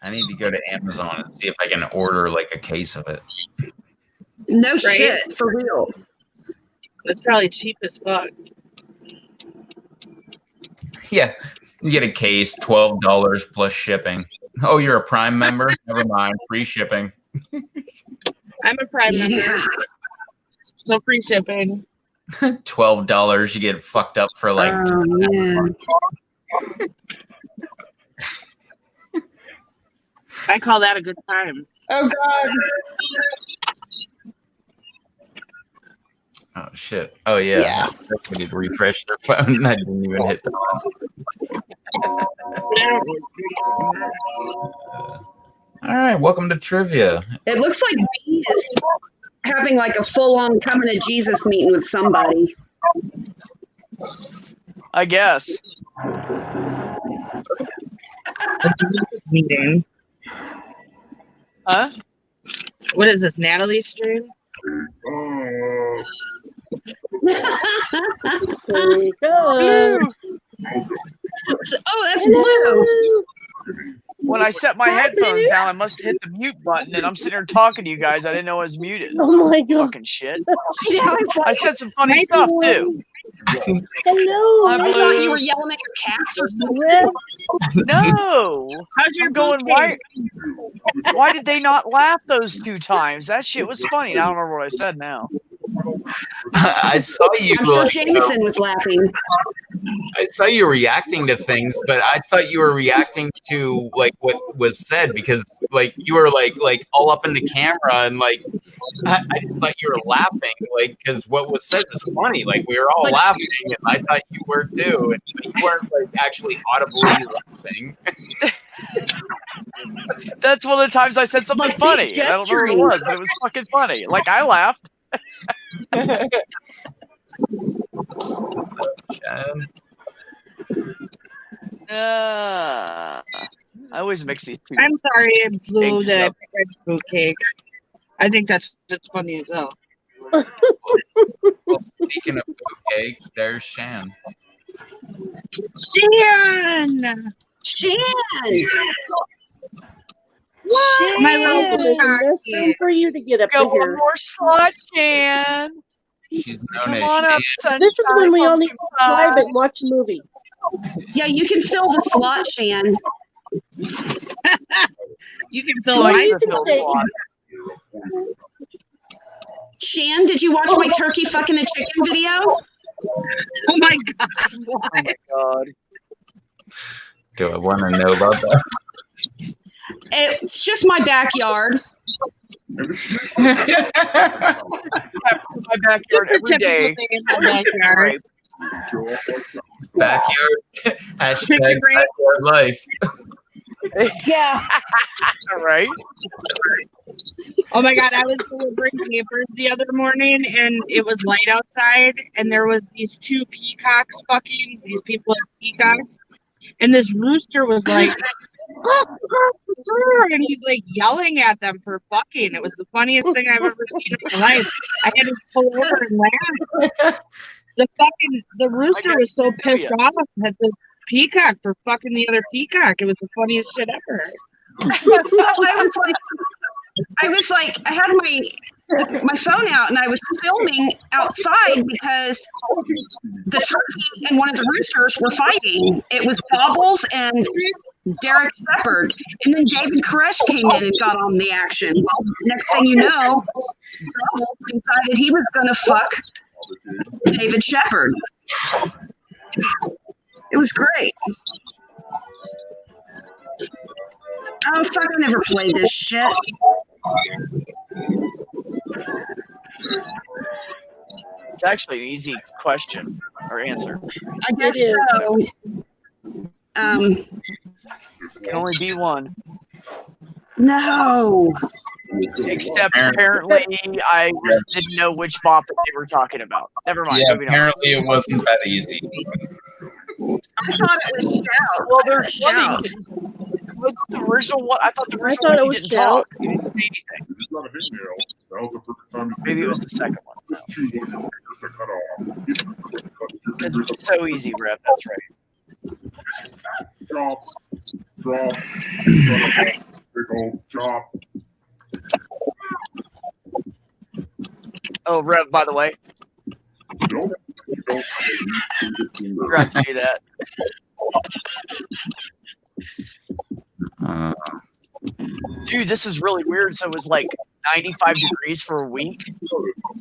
I need to go to Amazon and see if I can order like a case of it. No Right? shit, for real. It's probably cheap as fuck. Yeah, you get a case, $12 plus shipping. Oh, you're a Prime member? Never mind, free shipping. I'm a Prime member, Yeah. so free shipping. $12, you get fucked up for like. Oh, man. I call that a good time. Oh, God. Oh shit! Oh yeah, Yeah. I need to refresh their phone. And I didn't even hit the button. All right, welcome to trivia. It looks like B is having like a full-on coming to Jesus meeting with somebody. I guess. Meeting. Huh? What is this, Natalie's stream? Blue. Oh, that's blue. when I set my headphones down, I must have hit the mute button, and I'm sitting here talking to you guys. I didn't know I was muted. Oh my god. Fucking shit. I I said some funny stuff too. Hello. I thought you were yelling at your cats or something. Rev. No. How's your I'm going, birthday? why did they not laugh those 2 times? That shit was funny. I don't remember what I said now. I saw you. I'm sure like, Jameson was laughing. I saw you reacting to things, but I thought you were reacting to like what was said because like you were like all up in the camera and like I just thought you were laughing like because what was said was funny. Like we were all laughing, and I thought you were too, and but you weren't like actually audibly laughing. That's one of the times I said something Like funny. big I don't remember what it was, but it was fucking funny. Like I laughed. I always mix these 2. I'm sorry, it blew Eggs the up. fruit cake. I think that's funny as hell. Well, speaking of cake, there's Shan. Shan! Shan! What? My little There's enough room cocky. for you to get up Go to here. one more slot, Shan. She's known Come as on up, Shan. sunshine. This is when we only pumpkin drive pie. and watch a movie. Yeah, you can fill the slot, Shan. You can Who fill likes my to fill slot? Shan, did you watch my turkey fucking a chicken video? Oh my god, Oh my god. Do I want to know about that? It's just my backyard. My backyard Just a every typical day. thing in my backyard. Right. Backyard. Hashtag Chicken race. backyard life. Yeah. All right. Oh my god, I was delivering papers the other morning and it was light outside and there was these 2 peacocks fucking these people at peacocks and this rooster was like and he's like yelling at them for fucking. It was the funniest thing I've ever seen in my life. I had to pull over and laugh. The rooster was so pissed off at the peacock for fucking the other peacock. It was the funniest shit ever. I was like, I had my phone out and I was filming outside because the turkey and one of the roosters were fighting. It was Bobbles and Derek Shepard. And then David Koresh came in and got on the action. Well, next thing you know, Bobbles decided he was going to fuck David Shepard. It was great. Oh, fuck, I never played this shit. It's actually an easy question or answer. I guess It is. so. Can only be one. No. Except apparently I didn't know which bop that they were talking about. Never mind. Yeah, moving on. apparently it wasn't that easy. I thought it was Shout. Well, there's Shout. was the original one. I thought the original thought one it he was didn't Shout. talk. He didn't say anything. You've got a hangnail. Now's the perfect time to Maybe it was the second one. Just choose one of your fingers to cut off. Get this cut your fingers It's so easy, Rev. That's right. Chop. Drop. Big old chop. Oh, Rev, by the way, Nope. You don't. forgot to do that. Dude, this is really weird. So it was like 95 degrees for a week,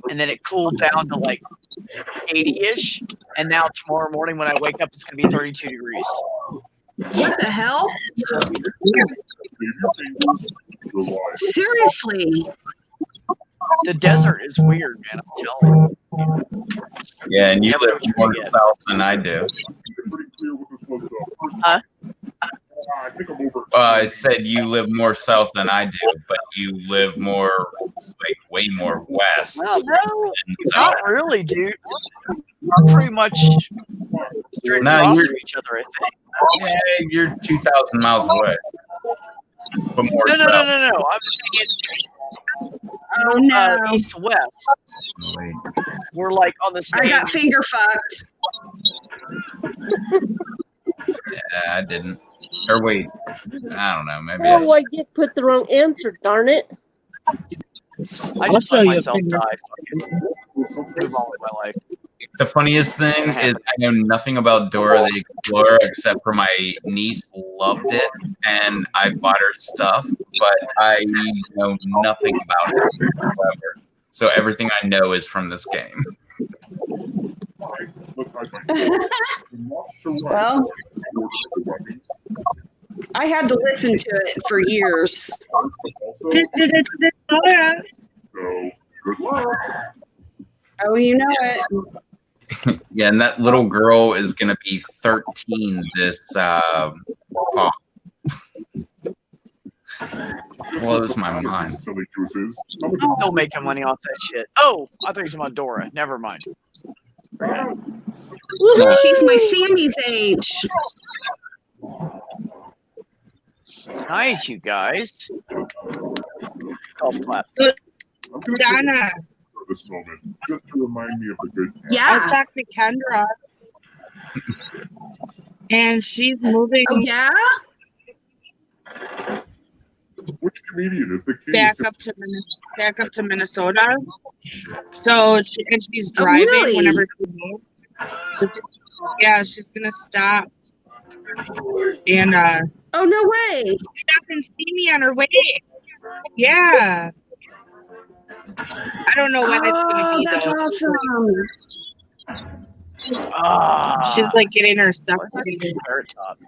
and then it cooled down to like 80-ish. And now tomorrow morning when I wake up, it's going to be 32 degrees. What the hell? So, Seriously. the desert is weird, man. I'm telling you. Yeah, and you Never know live what you're more gonna get. south than I do. Pretty clear what this was though. First, Huh? I think I'm over. I said you live more south than I do, but you live more, like, way more west. Well, no, than not south. really, dude. We're pretty much straight No, across you're- from each other, I think. Yeah, you're 2,000 miles away. But more No. south. I'm saying Oh no. east-west. We're like on the I same. got finger fucked. Yeah, I didn't. Or wait, I don't know. Maybe Oh, I did put the wrong answer. Darn it. I just let myself die. Fucking move on with my life. the funniest thing is I know nothing about Dora the Explorer except for my niece loved it and I bought her stuff, but I know nothing about it whatsoever. So everything I know is from this game. Well, I had to listen to it for years. So, good luck. Oh, you know it. Yeah, and that little girl is going to be 13 this fall. Blows my mind. Silly gooses. I'm still making money off that shit. Oh, I thought you were talking about Dora. Never mind. She's my Sammy's age. Nice, you guys. Golf clap. I'm gonna Donna, for this moment, just to remind me of the good times. I Yeah. talked to Kendra, and she's moving Oh, yeah? Which comedian is the king? back up to Minnesota. So she's driving really? whenever she moves. So yeah, she's gonna stop and Oh, no way. stop and see me on her way. Yeah. I don't know when it's gonna Oh, be that's though. awesome. Ah, She's like getting her stuff where's that together. Carrot Top?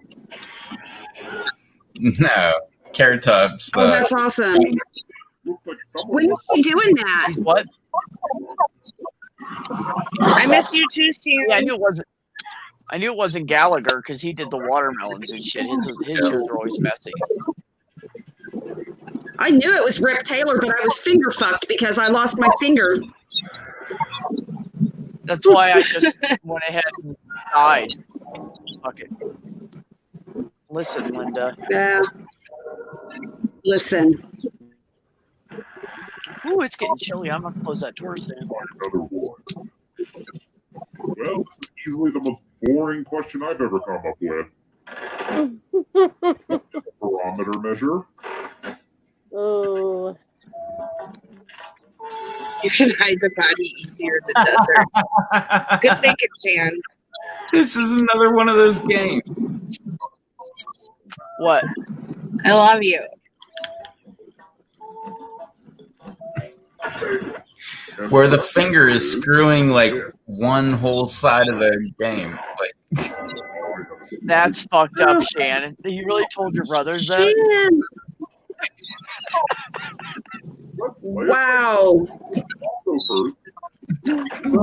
No, Carrot Top's Oh, that's awesome. Looks like someone When is she doing that? He's what? I miss you too, Yeah, I Stan. knew it wasn't. I knew it wasn't Gallagher because he did the watermelons and shit. His shows were always messy. I knew it was Rip Taylor, but I was finger fucked because I lost my finger. That's why I just went ahead and died. Fuck it. Listen, Linda. Yeah. Listen. Ooh, it's getting chilly. I'm gonna close that door soon. another one. Well, this is easily the most boring question I've ever come up with. Barometer measure. Oh. You can hide the body easier in the desert. Good thinking, Shan. This is another one of those games. What? I love you. Where the finger is screwing like one whole side of the game. Like, That's fucked up, Shannon. You really told your brothers that? Shannon. Let's play Wow. it. I'll go first. 7. Now I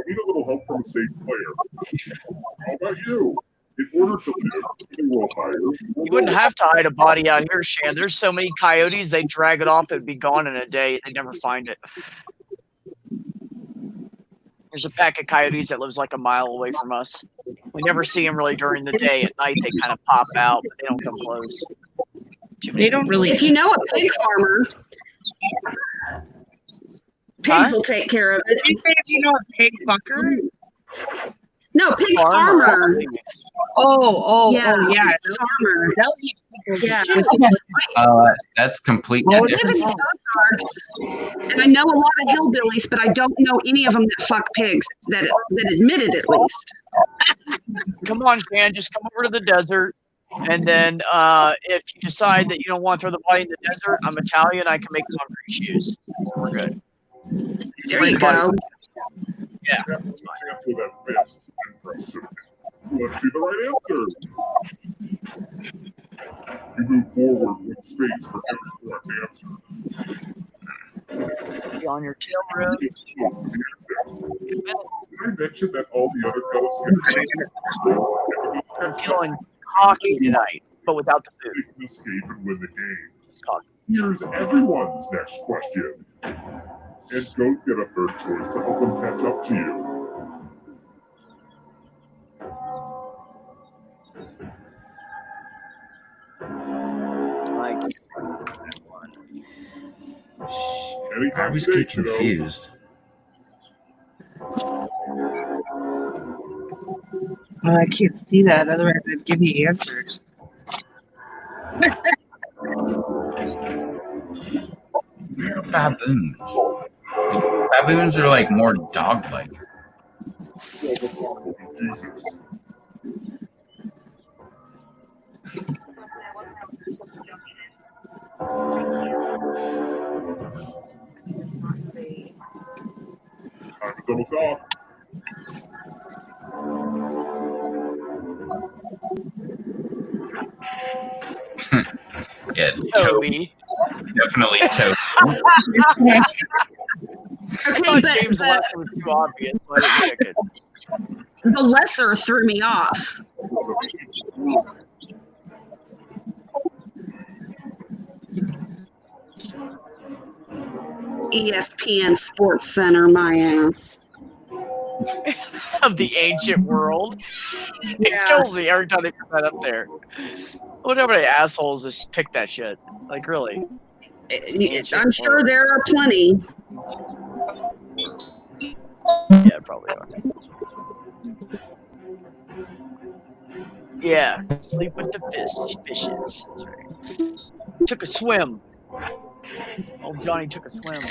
need a little help from a safe player. How about you? In order to live, you will hire. You wouldn't have to hide a body out here, Shan. There's so many coyotes, they drag it off, it'd be gone in a day. They never find it. There's a pack of coyotes that lives like a mile away from us. We never see them really during the day. At night, they kind of pop out, but they don't come close. They don't really. If you know a pig farmer, pigs will take care of it. Did you say if you know a pig fucker? No, pig farmer. Yeah. Yeah, farmer. They'll eat people. Yeah. that's completely I live in different. the Ozarks, and I know a lot of hillbillies, but I don't know any of them that fuck pigs that admit it, at least. Come on, Shan, just come over to the desert. And then if you decide that you don't want to throw the body in the desert, I'm Italian. I can make concrete shoes. We're good. There you go. Yeah. Answer that best. Impressive. Let's see the right answers. You move forward with space for every correct answer. Be on your tail road. Did I mention that all the other ghosts I'm feeling cocky tonight, but without the boot. can escape and win the game? Cocky. Here's everyone's next question. And don't get a third choice to help them catch up to you. I Anytime always you get take, kiddo. confused. Oh, I can't see that. Otherwise, I'd give you answers. They're baboons. Baboons are like more dog-like. Jesus. Time is almost up. Yeah, Toby. definitely Toby. I Okay, thought but James' last one was too obvious, so I didn't pick it. the lesser threw me off. ESPN Sports Center, my ass. Of the ancient world. It kills me every time they put that up there. What how many assholes just pick that shit? Like, really? I'm sure there are plenty. Yeah, probably are. Yeah, sleep with the fishes. That's right. Took a swim. Old Johnny took a swim.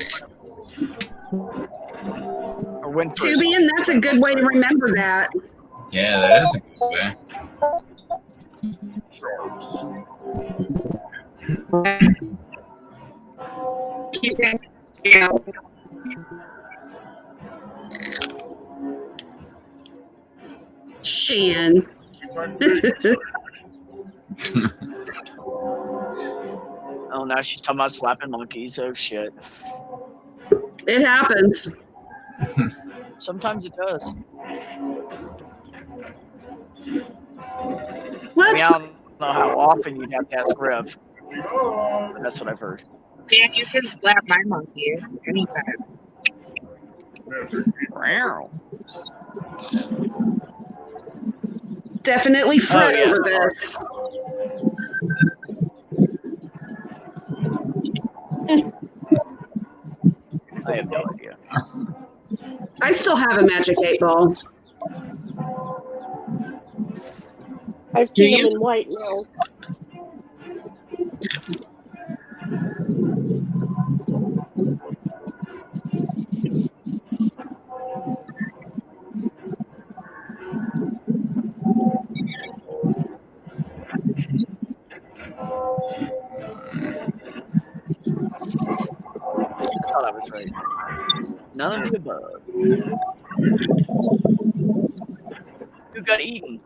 Or went for a swim. Tubian, that's a good way to remember that. Yeah, that is a good way. Sharks. Yeah. Shan. Oh, now she's talking about slapping monkeys. Oh, shit. It happens. Sometimes it does. What? I mean, I don't know how often you'd have to ask Rev. But that's what I've heard. Dan, you can slap my monkey anytime. Wow. Definitely fret yeah. over this. I have no idea. I still have a magic 8-ball. I've seen them in white now. I thought I was right. None of the above. Who got eaten?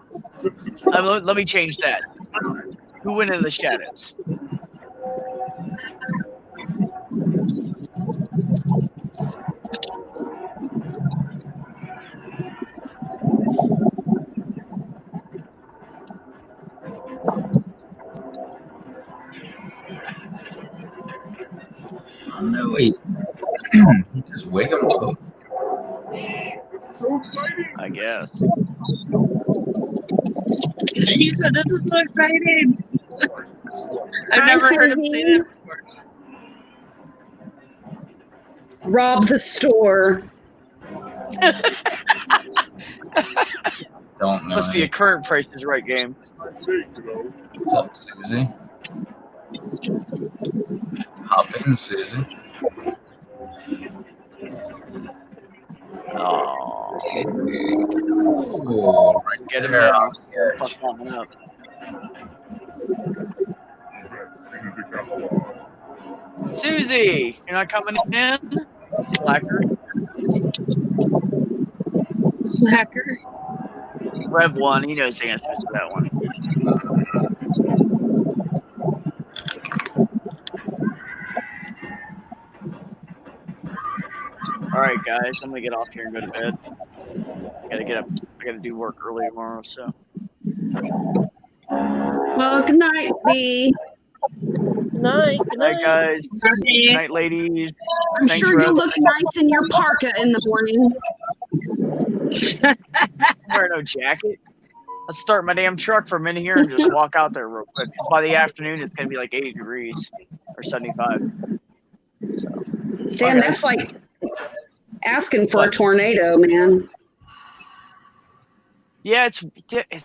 Let me change that. Who went in the shadows? No, wait. Just wake him up. This is so exciting. I guess. She said, "This is so exciting." I've Hi, never heard him say Susie. that before. Rob the store. Don't know. Must be a current Price is Right game. What's up, Susie? Hop in, Susie. Oh, Ooh, right get him there down. on the edge. Fuck that one up. Susie, you're not coming in? Slacker. Slacker. Rev 1, he knows the answers to that one. Alright, guys, I'm gonna get off here and go to bed. Gotta get up. I gotta do work early tomorrow, so. Well, good night, B. Good night. Good Good night, night. guys. Good night, ladies. I'm Thanks, sure Rev. you'll look nice in your parka in the morning. Wear no jacket. Let's start my damn truck for a minute here and just walk out there real quick. 'Cause by the afternoon, it's gonna be like 80 degrees or 75. So, Damn, that's like asking for a tornado, man. yeah, it's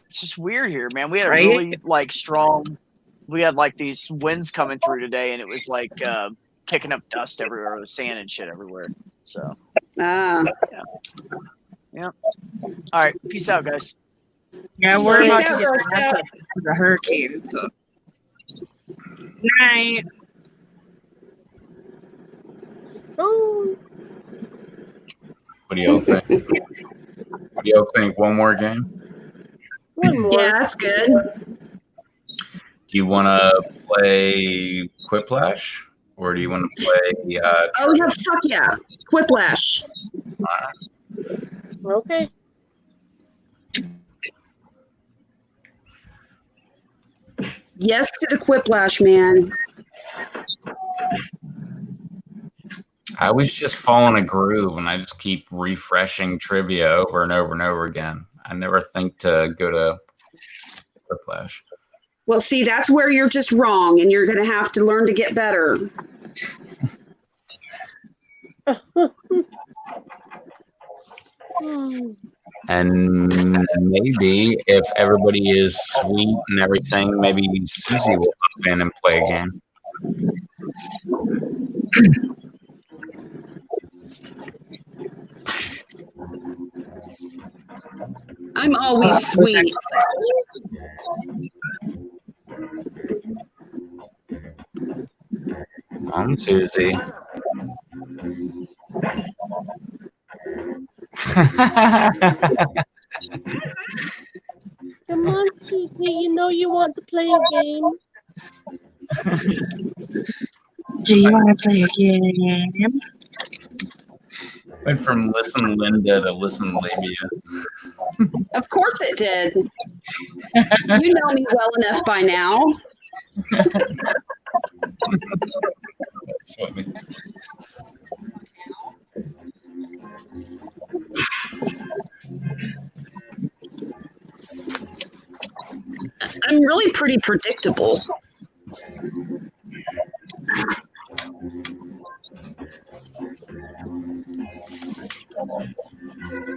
just weird here, man. We had a Right? really like strong we had like these winds coming through today, and it was like kicking up dust everywhere, with sand and shit everywhere. So, Ah. yeah. All right, peace out, guys. Yeah, we're Peace about to out, get Girl back Scout. to the hurricane. So. Night. Just go. What do y'all think? What do y'all think? One more game? One more. Yeah, that's good. Do you want to play Quiplash, or do you want to play? Oh, yeah, fuck yeah. Quiplash. Okay. Yes to the Quiplash, man. I was just following a groove, and I just keep refreshing trivia over and over and over again. I never think to go to Quiplash. Well, see, that's where you're just wrong, and you're going to have to learn to get better. And maybe if everybody is sweet and everything, maybe Susie will hop in and play a game. I'm always sweet. I'm Susie. Come on, Susie. You know you want to play a game. Do you want to play a game? Went from Listen Linda to Listen Labia. Of course it did. You know me well enough by now. That's funny. I'm really pretty predictable.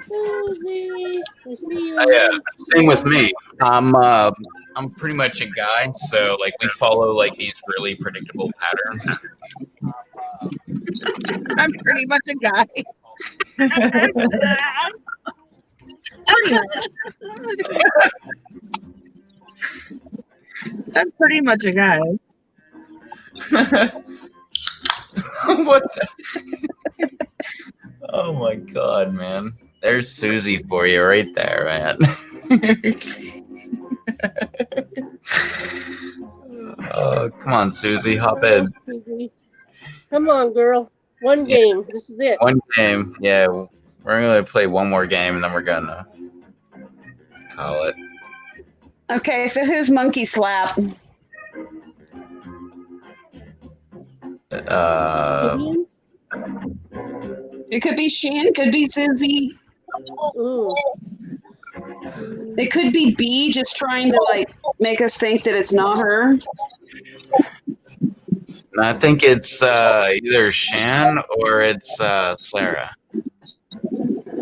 Susie, I see you. Same with me. I'm pretty much a guy, so like we follow like these really predictable patterns. I'm pretty much a guy. Pretty much. I'm pretty much a guy. What the? Oh my god, man. There's Susie for you right there, man. Oh, come on, Susie, hop in. Susie. Come on, girl. One game. This is it. One game. Yeah, we're going to play one more game, and then we're going to call it. Okay, so who's Monkey Slap? Vivian? It could be Shan, could be Susie. Ooh. It could be B, just trying to like make us think that it's not her. I think it's either Shan or it's Sarah.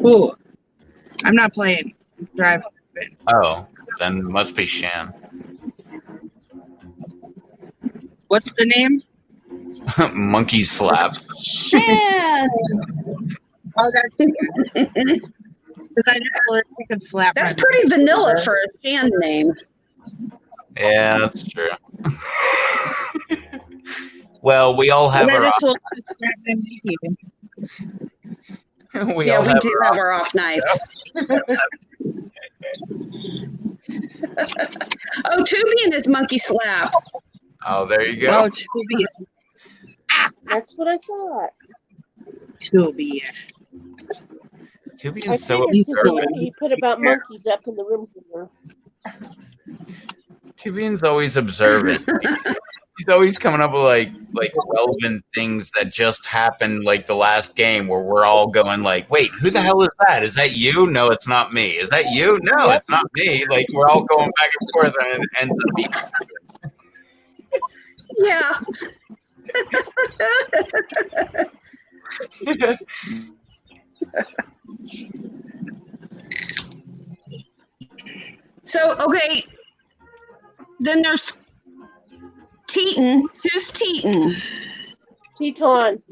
Ooh. I'm not playing. Drive. Oh, then it must be Shan. What's the name? Monkey Slap. Shan! Oh, that's because I just could slap. That's my pretty vanilla for a Shan name. Yeah, that's true. Well, we all have And I our just off. told her to slap my knee. We Yeah, all we have do our have our off nights. Oh, Tubian is Monkey Slap. Oh, there you go. Oh, Tubian. That's what I thought. Tubian. I Tubian's so figured observant. he put about monkeys up in the room here. Tubian's always observant. He's always coming up with like relevant things that just happened like the last game where we're all going like, wait, who the hell is that? Is that you? No, it's not me. Is that you? No, Yep. it's not me. Like we're all going back and forth and it ends up being Yeah. So, okay. Then there's Teton. Who's Teton? Teton.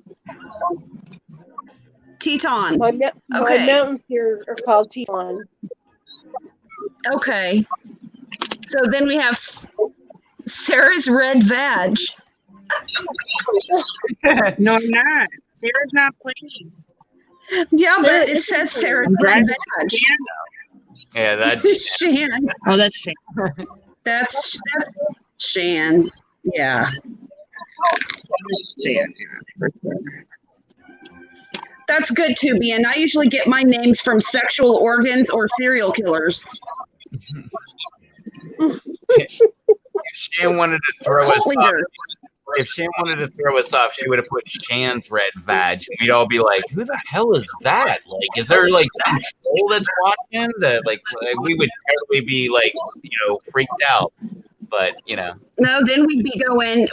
Teton. My Okay. mountains here are called Teton. Okay. So then we have Sarah's red vag. No, I'm not. Sarah's not playing. Yeah, but it says Sarah's red vag. Yeah, that's Shan. Oh, that's Shane. That's Shan. Yeah. Shan, for sure. That's good too, Bien. I usually get my names from sexual organs or serial killers. if Shan wanted to throw us off, Leader. if Shan wanted to throw us off, she would have put Shan's red vag. We'd all be like, "Who the hell is that? Like, is there like some troll that's watching?" That like we would totally be like, freaked out. But No, then we'd be going,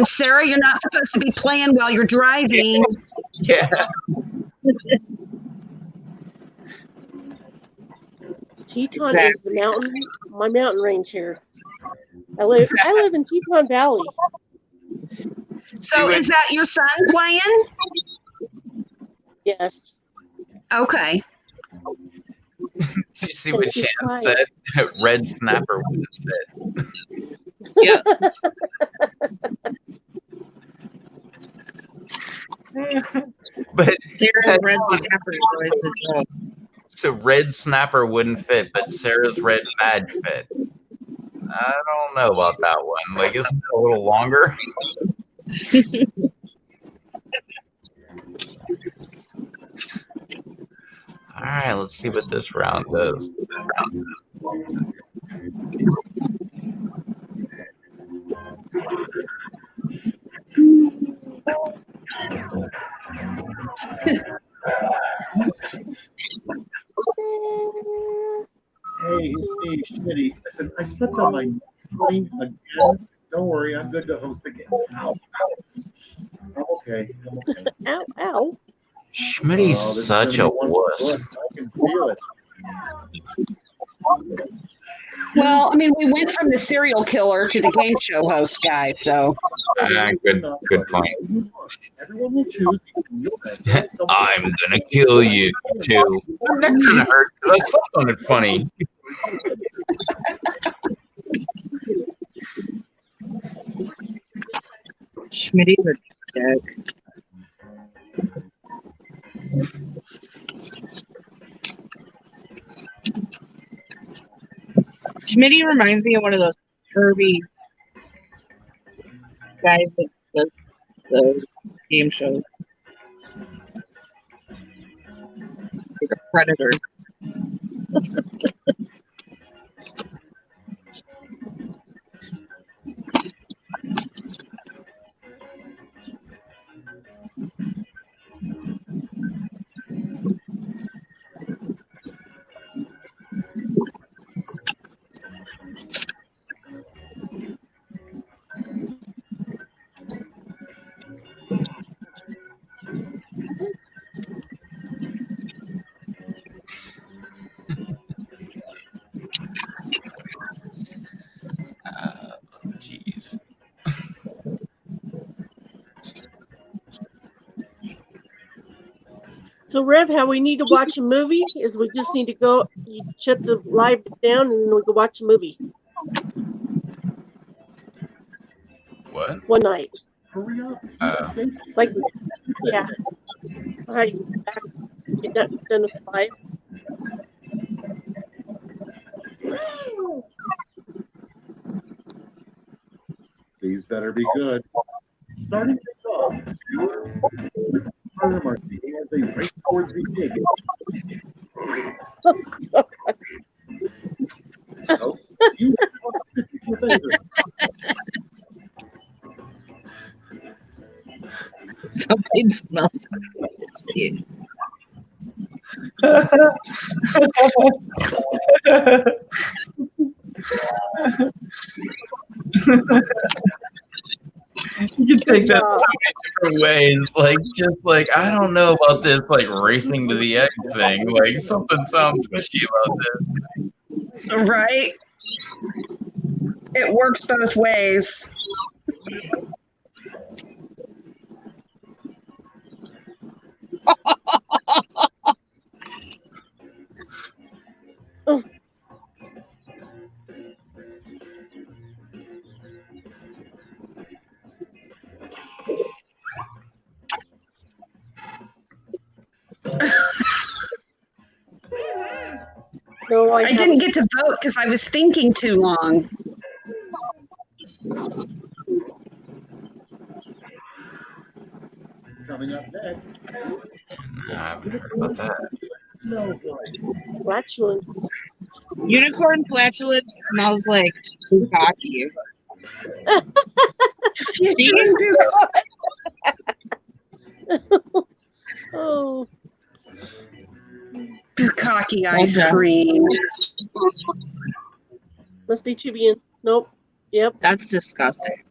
Sarah, you're not supposed to be playing while you're driving. yeah. Teton is the mountain, my mountain range here. I live in Teton Valley. So is that your son playing? Yes. Okay. Did you see what Shan said? Red snapper wouldn't fit. Yeah. But Sarah's red snapper is always a joke. So red snapper wouldn't fit, but Sarah's red vag fit. I don't know about that one. Like, isn't it a little longer? All right, let's see what this round does. Hey, it's me, Schmitty. Listen, I slipped on my footing again. Don't worry, I'm good to host again. Ow. I'm okay. Ow, ow. Schmitty's such a wuss. I can feel it. Well, I mean, we went from the serial killer to the game show host guy, so. Good point. Everyone will choose. I'm gonna kill you too. My neck kind of hurt because I slept on it funny. Schmitty's a dick. Schmitty reminds me of one of those Kirby guys that does the game shows. Like a predator. Jeez. So, Rev, how we need to watch a movie is we just need to go, you shut the live down, and then we can watch a movie. What? One night. Hurry up. Like, yeah. All right. Get done with 5. These better be good. Starting things off, Murder Marcy as they race towards the pig. Oh, you your favorite. Something smells like You can take that so many different ways. Like, just like, I don't know about this, like, racing to the egg thing. Like, something sounds fishy about this. Right? It works both ways. No, I didn't get to vote because I was thinking too long. Coming up next. I haven't heard about that. Smells like flatulence. Unicorn flatulence smells like bukkake. Future Oh, bukkake ice Okay. cream. must be Tubian. Nope. Yep. That's disgusting.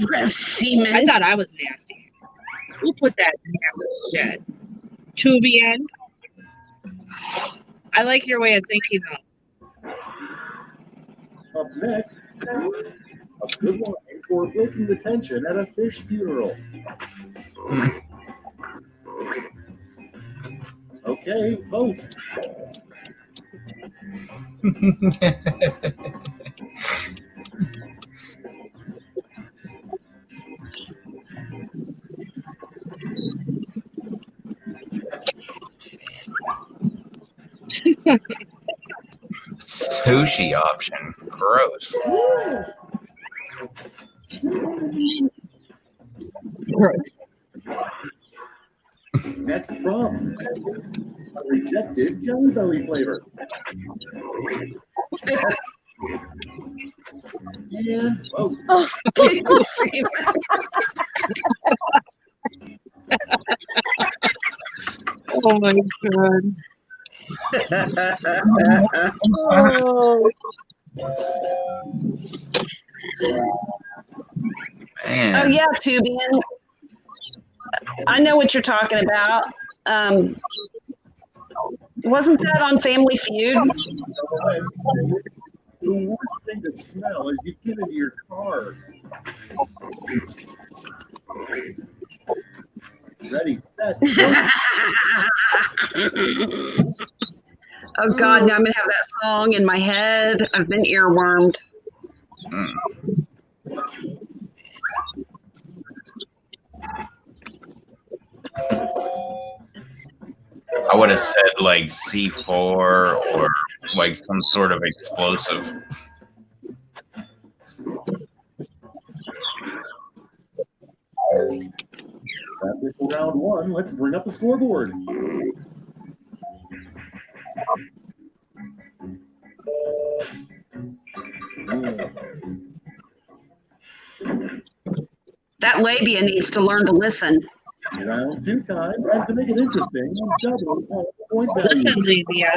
Rev semen. I thought I was nasty. Who put that nasty shit? Tubian. I like your way of thinking though. up next. A good line for breaking the tension at a fish funeral. Okay, vote. Sushi option. Gross. Next prompt. A rejected Jelly Belly flavor. And vote. Oh my god. Oh, Man. Oh yeah, Tubian. I know what you're talking about. Wasn't that on Family Feud? The worst thing to smell is you get into your car. Ready, set. Oh God, now I'm gonna have that song in my head. I've been earwormed. I would have said like C4 or like some sort of explosive. That's it for round one. Let's bring up the scoreboard. That labia needs to learn to listen. Round two time, and to make it interesting, double point value. Listen, Livia.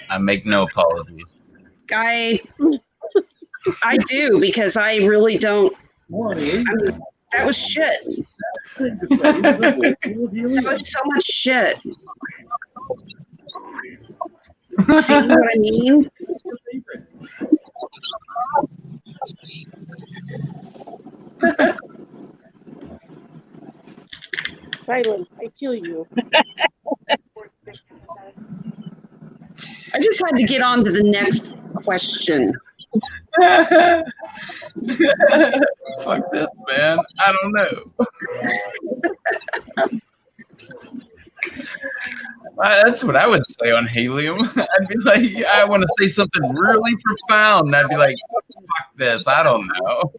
I make no apologies. I do because I really don't. That was shit. thing to say. The voicing of That helium. was so much shit. See what I mean? What's your favorite? Silence. I kill you. I just had to get on to the next question. Fuck this, man. I don't know. That's what I would say on helium. I'd be like, yeah, I want to say something really profound. And I'd be like, fuck this. I don't know.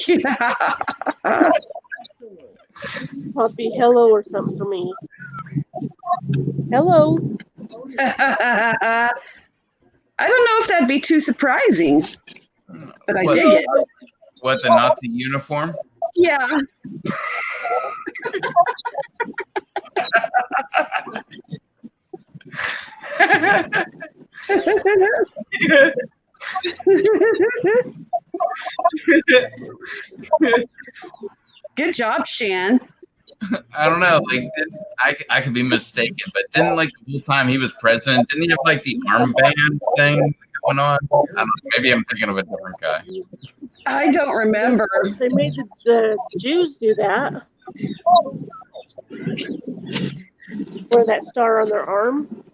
Yeah. Puppy, hello or something for me. Hello. I don't know if that'd be too surprising, but I What? dig it. What, the Nazi uniform? Yeah. Good job, Shan. I don't know. Like, I could be mistaken, but didn't like the whole time he was president, didn't he have like the armband thing going on? I don't know. Maybe I'm thinking of a different guy. I don't remember. They made the Jews do that. Wear that star on their arm.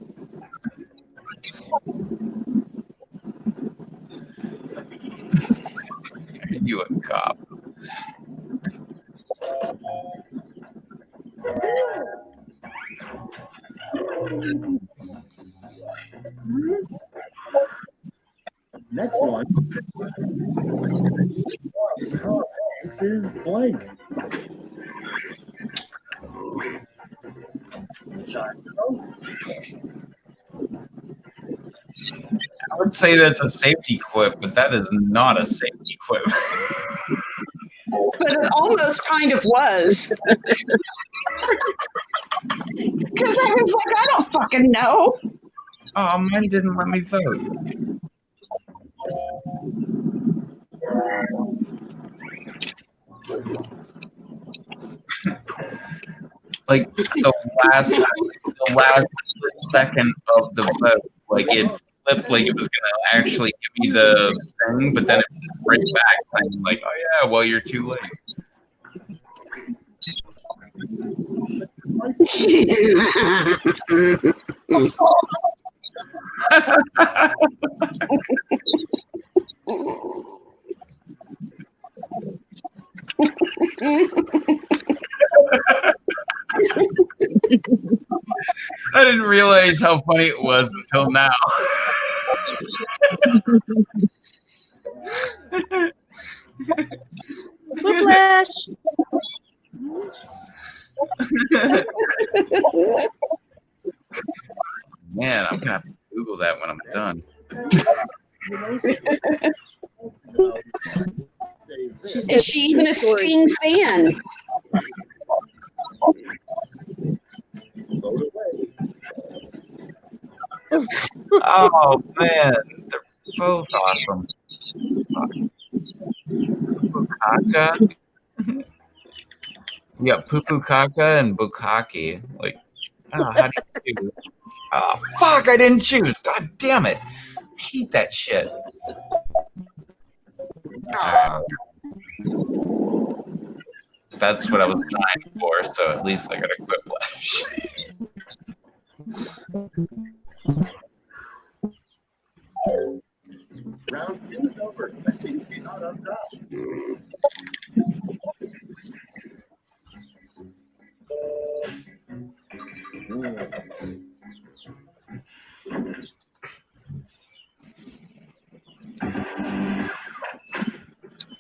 Are you a cop? Next one. Tom Hanks is blank. I would say that's a safety quip, but that is not a safety quip. But it almost kind of was. Because I was like, I don't fucking know. Oh, mine didn't let me vote. Like the last second of the vote, like it flipped, like it was gonna actually give me the thing, but then it went right back, saying like, "Oh yeah, well you're too late." I didn't realize how funny it was until now. Whiplash. Man, I'm gonna have to Google that when I'm done. Is she even a Sting fan? Oh man, they're both awesome. Bukaka. You got Pupukaka and Bukaki. Like, oh, how do you choose? Oh fuck, I didn't choose. God damn it. I hate that shit. That's what I was trying for, so at least I got a Quiplash. Round two is over. Let's see who came out on top.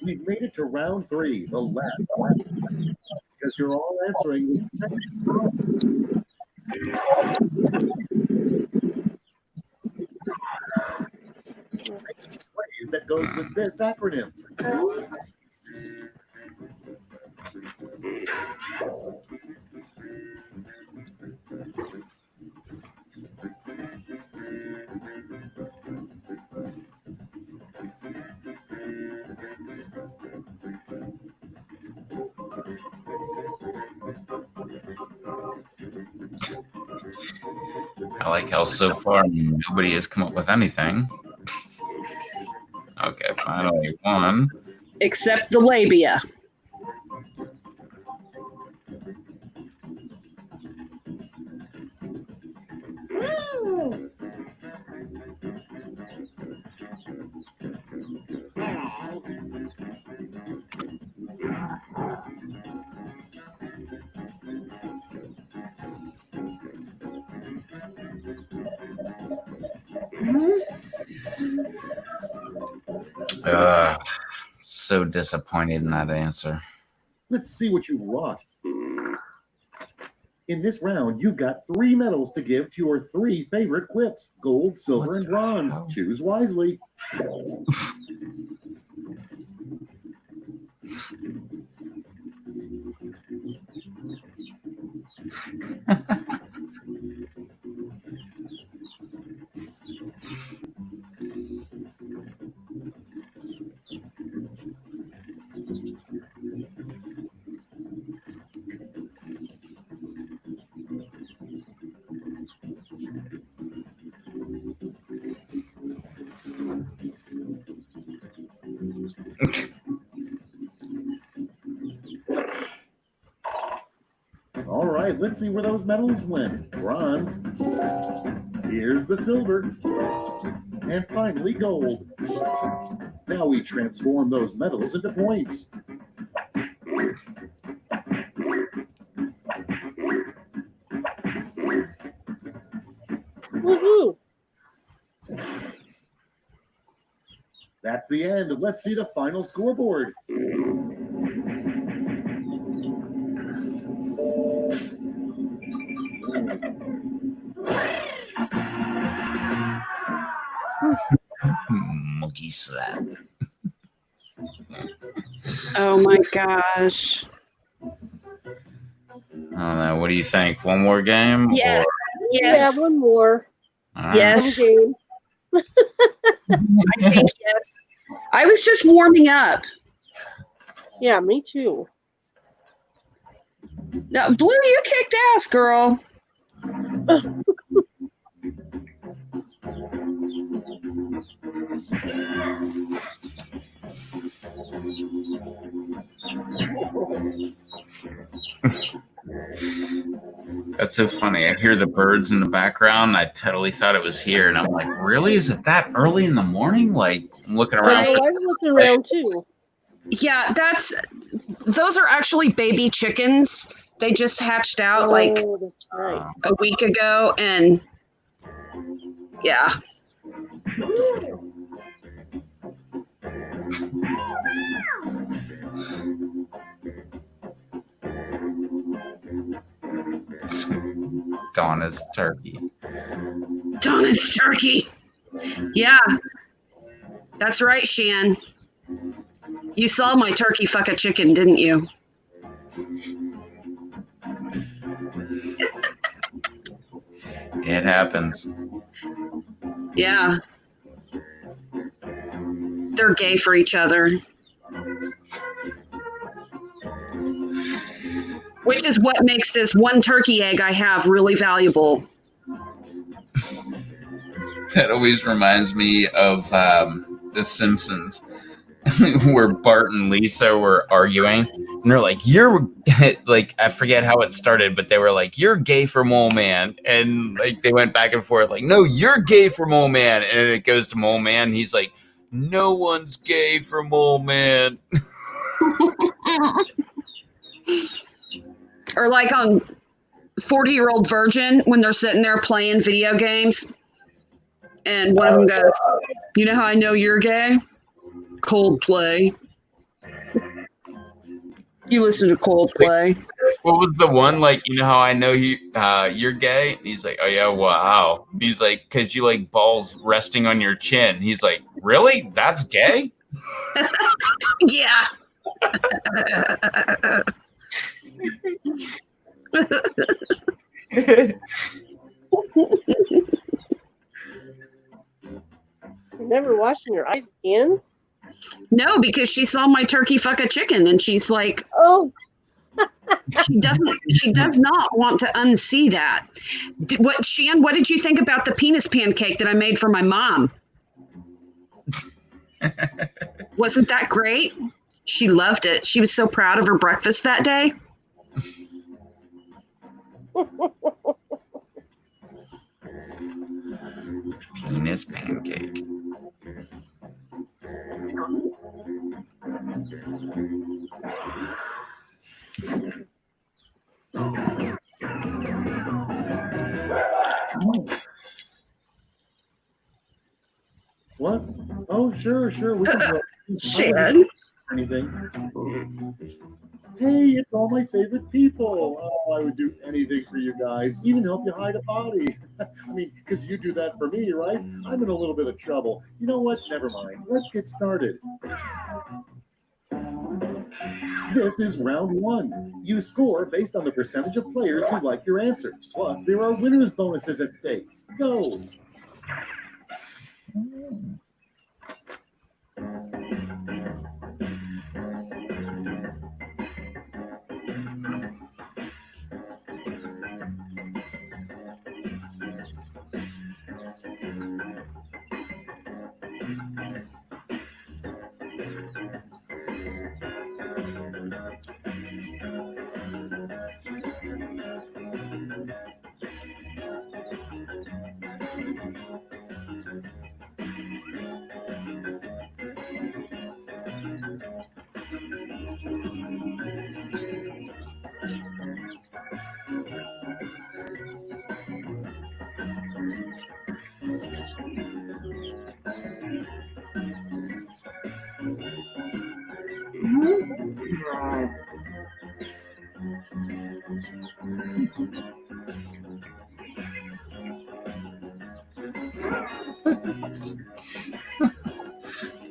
We've made it to round three, the left. Because you're all answering the second. Phrase that goes with this acronym. I like how so far nobody has come up with anything. Okay, finally one. Except the labia. So disappointed in that answer. Let's see what you've lost. In this round, you've got 3 medals to give to your 3 favorite quips: gold, silver, and bronze. Choose wisely. All right, let's see where those medals went. Bronze. Here's the silver. And finally, gold. Now we transform those medals into points. Woohoo! That's the end. Let's see the final scoreboard. Monkey slap. Oh my gosh. I don't know. What do you think? One more game? Yes. Or- Yes. Yeah, one more. All right. Yes. One game. I think yes. I was just warming up. Yeah, me too. No, Blue, you kicked ass, girl. That's so funny. I hear the birds in the background. I totally thought it was here. And I'm like, really? Is it that early in the morning? Like, I'm looking around. Oh, I'm looking around too. Yeah, those are actually baby chickens. They just hatched out like Oh, that's right. a week ago, and yeah. Donna's turkey. Donna's turkey. Yeah. That's right, Shan. You saw my turkey fuck a chicken, didn't you? It happens. Yeah. They're gay for each other. Which is what makes this one turkey egg I have really valuable. That always reminds me of The Simpsons, where Bart and Lisa were arguing, and they're like, "You're like," I forget how it started, but they were like, "You're gay for Mole Man," and like they went back and forth, like, "No, you're gay for Mole Man," and it goes to Mole Man. And he's like, "No one's gay for Mole Man." Or like on 40-Year-Old Virgin when they're sitting there playing video games, and one of them goes, "You know how I know you're gay? Coldplay. You listen to Coldplay." What was the one, like, you know how I know you're gay? And he's like, "Oh yeah, wow." He's like, "'Cause you like balls resting on your chin." He's like, "Really? That's gay?" Yeah. You're never washing your eyes again? No, because she saw my turkey fuck a chicken, and she's like, Oh, She does not want to unsee that. Shan, what did you think about the penis pancake that I made for my mom? Wasn't that great? She loved it. She was so proud of her breakfast that day. Penis pancake. What? Oh, sure. We can go. Shan. Anything. Hey, it's all my favorite people. Oh, I would do anything for you guys, even help you hide a body. I mean, because you do that for me, right? I'm in a little bit of trouble. You know what? Never mind. Let's get started. This is round 1. You score based on the percentage of players who like your answer. Plus, there are winners' bonuses at stake. Go.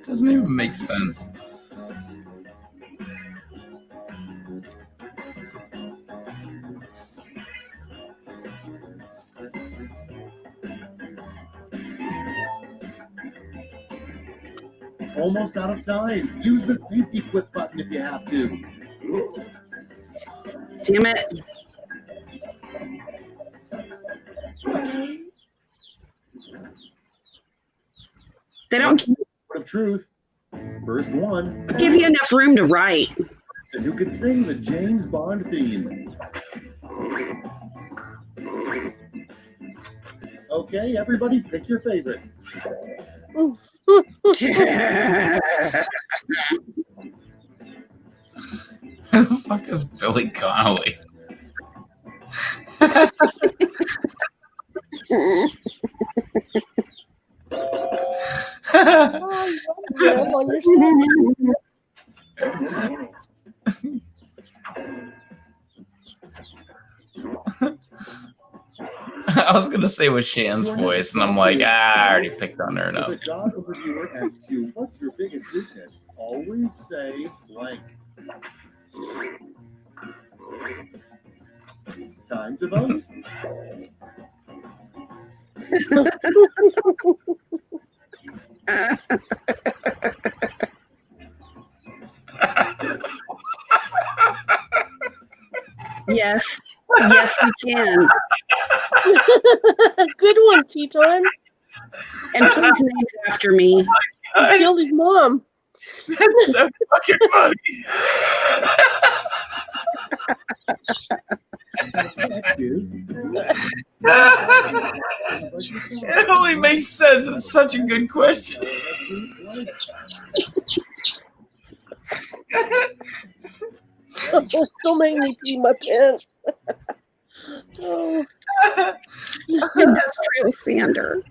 Doesn't even make sense. Almost out of time. Use the safety quit button if you have to. Damn it. They don't Of truth. First one. give you enough room to write. And who could sing the James Bond theme? Okay, everybody, pick your favorite. Who the fuck is Billy Connolly? On your I was gonna say with Shan's voice, and I'm like, I already picked on her enough. If a job interviewer asks you, what's your biggest weakness? Always say blank. Time to vote. Yes. Yes, we can. Good one, Teton. And please name it after me. He killed his mom. That's so fucking funny. It only makes sense. It's such a good question. Don't make me pee my pants. Oh. Industrial sander.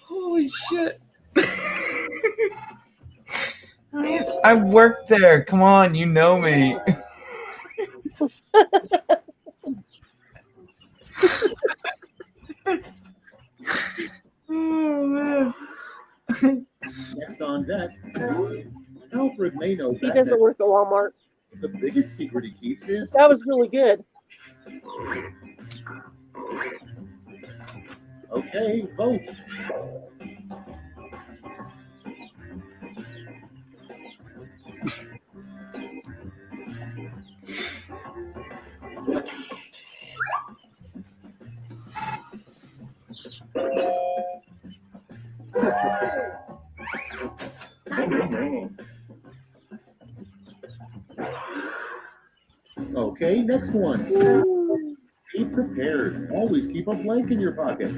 Holy shit. I worked there. Come on, you know me. Oh, man. Next on deck, Alfred may know He that doesn't work at Walmart. the biggest secret he keeps is That was really good. okay, vote. Okay, next one. Be prepared. Always keep a blank in your pocket.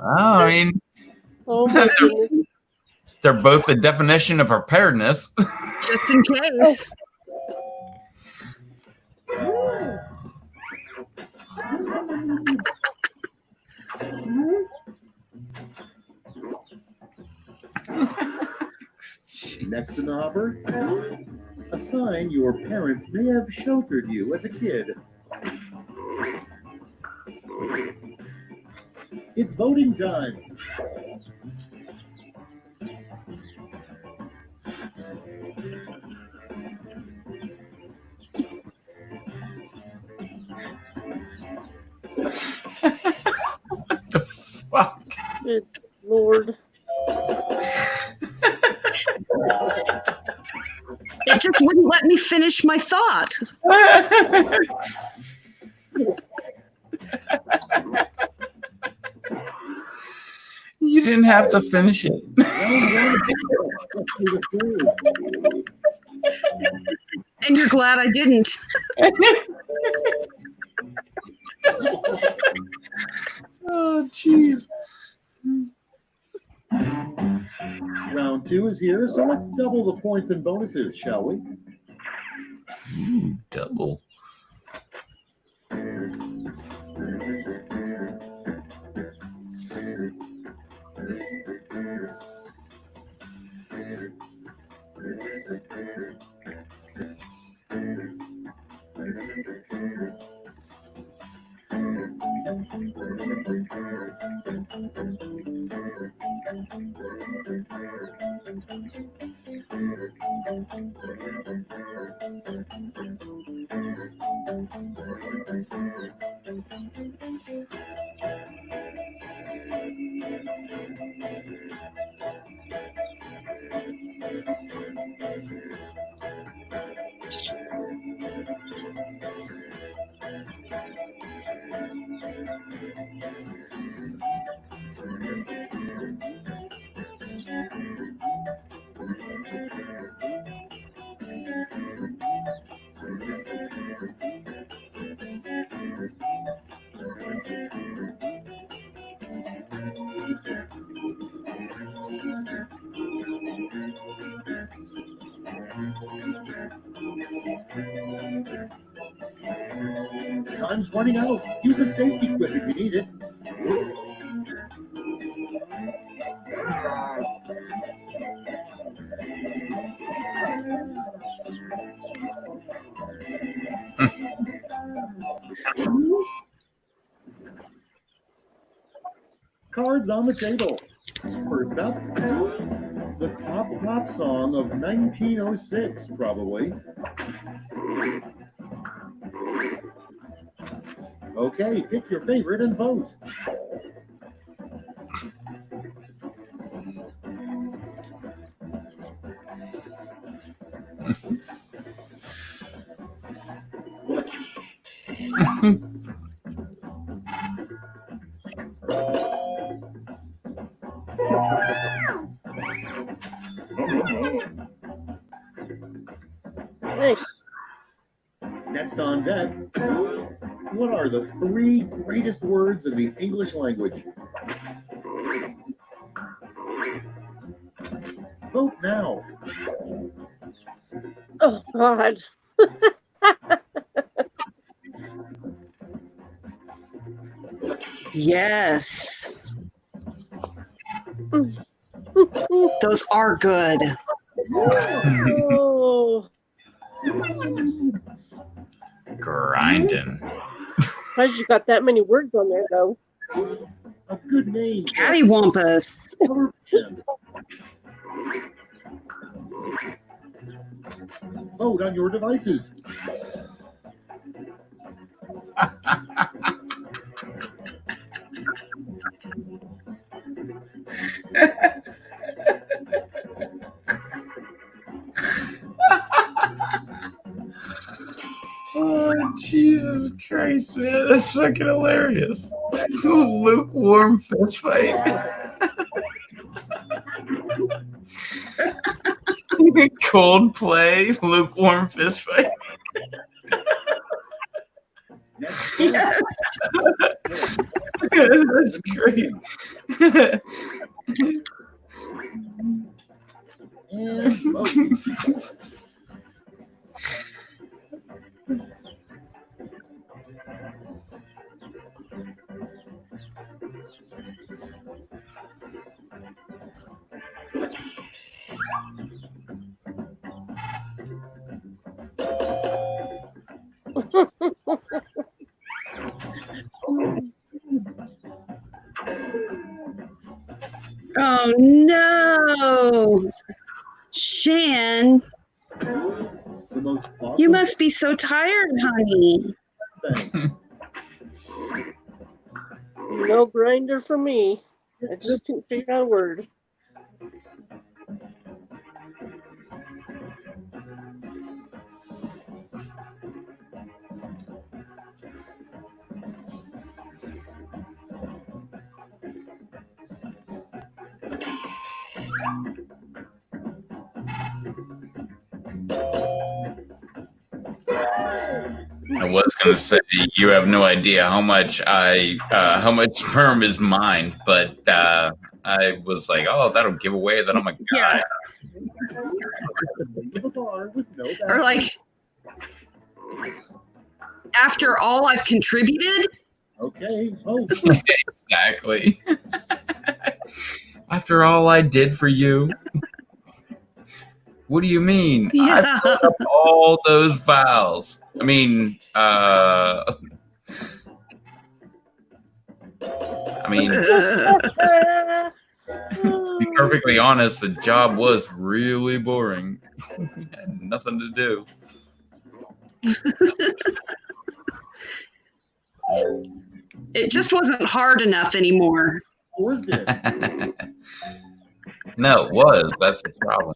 I mean, Oh my goodness. they're both the definition of preparedness. Just in case. Next in the hopper, a sign your parents may have sheltered you as a kid. It's voting time. Fuck. Good Lord. It just wouldn't let me finish my thought. You didn't have to finish it. And you're glad I didn't. Oh, jeez. Round 2 is here, so let's double the points and bonuses, shall we? Ooh, double. Time's running out. Use a safety quip if you need it. Cards on the table. First up, the top pop song of 1906, probably. Okay, pick your favorite and vote. Nice. Next on deck, what are the 3 greatest words in the English language? Vote now. Oh God. Yes. Those are good. Oh. Grinding. Surprised you got that many words on there though. A good name. Cattywampus. Vote on your devices. Oh, Jesus Christ, man. That's fucking hilarious. Lukewarm fist fight. Coldplay, lukewarm fist fight. Yes. That's great. And vote. Oh no, Shan, The most awesome you must be so tired, honey. thing. No grinder for me. I just couldn't figure out a word. I was gonna say you have no idea how much sperm is mine, but I was like, oh, that'll give away that I'm a guy. Yeah. Leave a bar with no Or like, after all I've contributed, Okay, vote. Exactly. After all I did for you. What do you mean? I yeah. filled up all those vials. I mean, to be perfectly honest, the job was really boring. Had nothing to do. It just wasn't hard enough anymore. Yours did. No, it was. That's the problem.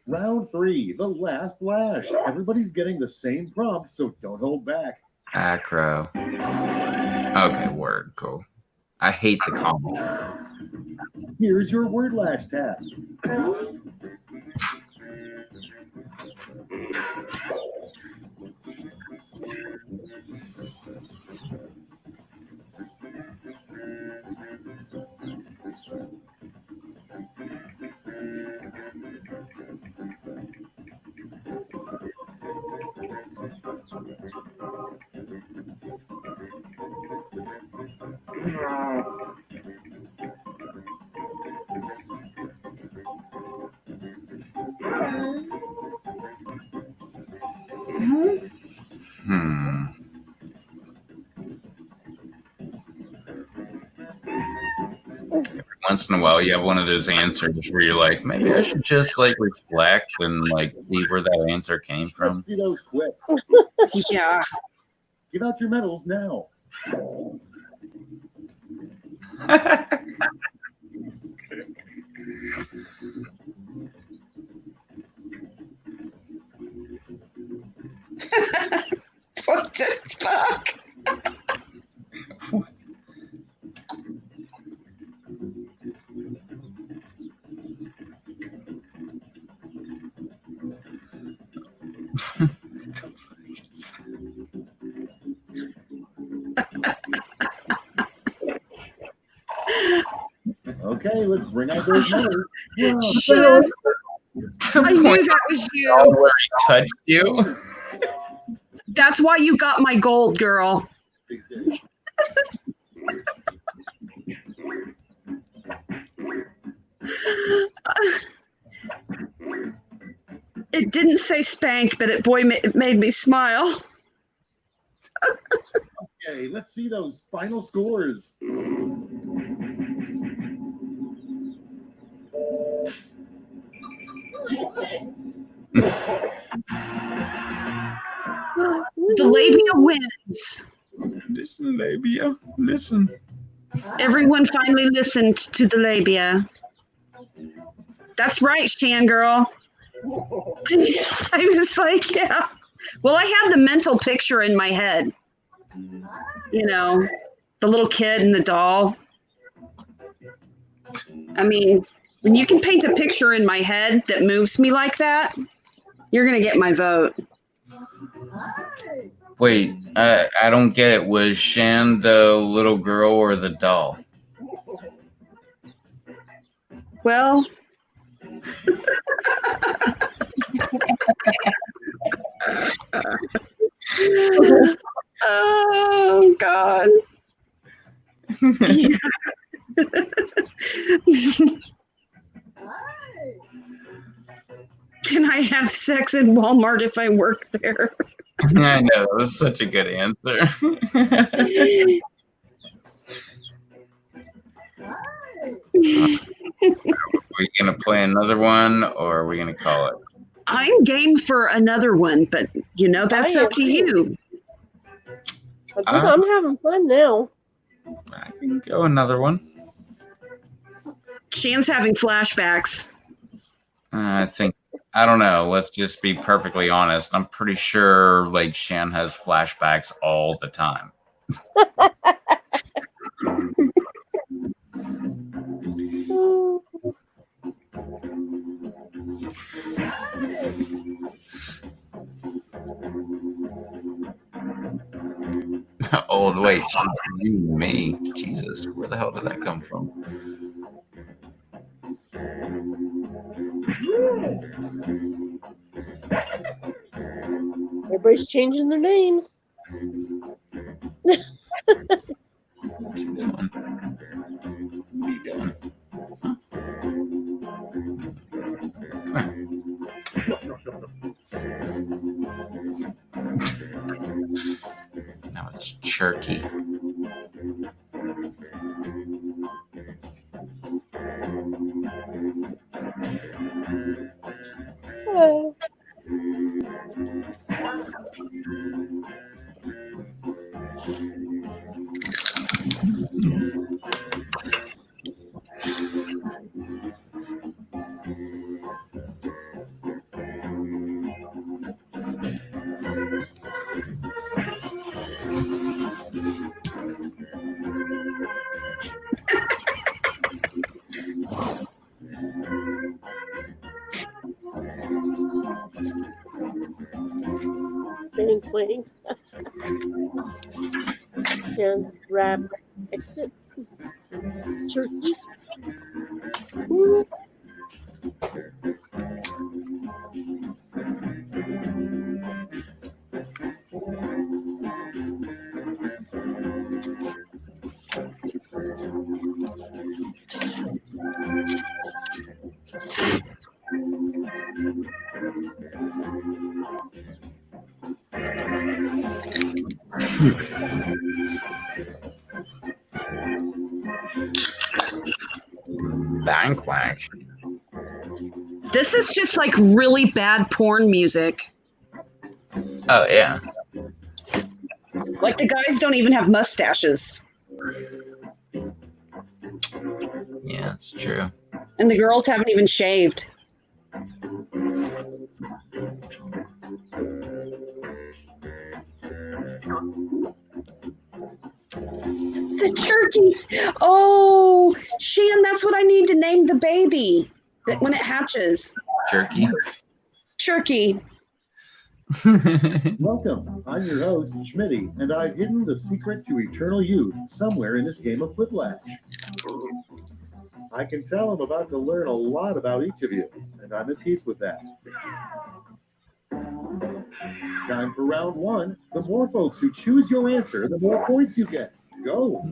Round 3, the last lash. Everybody's getting the same prompt, so don't hold back. Acro. Okay, word. Cool. I hate the comment. Here's your word lash task. Every once in a while, you have one of those answers where you're like, maybe I should just like reflect and like see where that answer came from. Let's see those quips. Yeah. Give out your medals now. What the fuck? Okay, let's bring out those medals. Shit. I knew that was you. Where he touched you. That's why you got my gold, girl. It didn't say spank, but it made me smile. Okay, let's see those final scores. The labia wins. Listen, labia. Listen. Everyone finally listened to the labia. That's right, Shan girl. I was like, yeah. Well, I had the mental picture in my head. You know, the little kid and the doll. I mean, when you can paint a picture in my head that moves me like that, you're going to get my vote. Wait, I don't get it. Was Shan the little girl or the doll? Well, oh, God. Can I have sex in Walmart if I work there? I know, that was such a good answer. Are we going to play another one or are we going to call it? I'm game for another one, but that's up to you. I'm having fun now. I can go another one. Shan's having flashbacks. I don't know. Let's just be perfectly honest. I'm pretty sure like Shan has flashbacks all the time. Oh, wait. You, me. Jesus. Where the hell did that come from? Everybody's changing their names. What are you doing? What are you doing? Now it's Cherky. Hello. Playing. And grab exit. Turkey. Banquash. This is just like really bad porn music. Oh, yeah. Like the guys don't even have mustaches. Yeah, that's true. And the girls haven't even shaved. It's a turkey. Oh, Shan, that's what I need to name the baby that when it hatches. Jerky. Turkey. Welcome. I'm your host, Schmitty, and I've hidden the secret to eternal youth somewhere in this game of Whiplash. I can tell I'm about to learn a lot about each of you, and I'm at peace with that. Time for round one. The more folks who choose your answer, the more points you get. Go.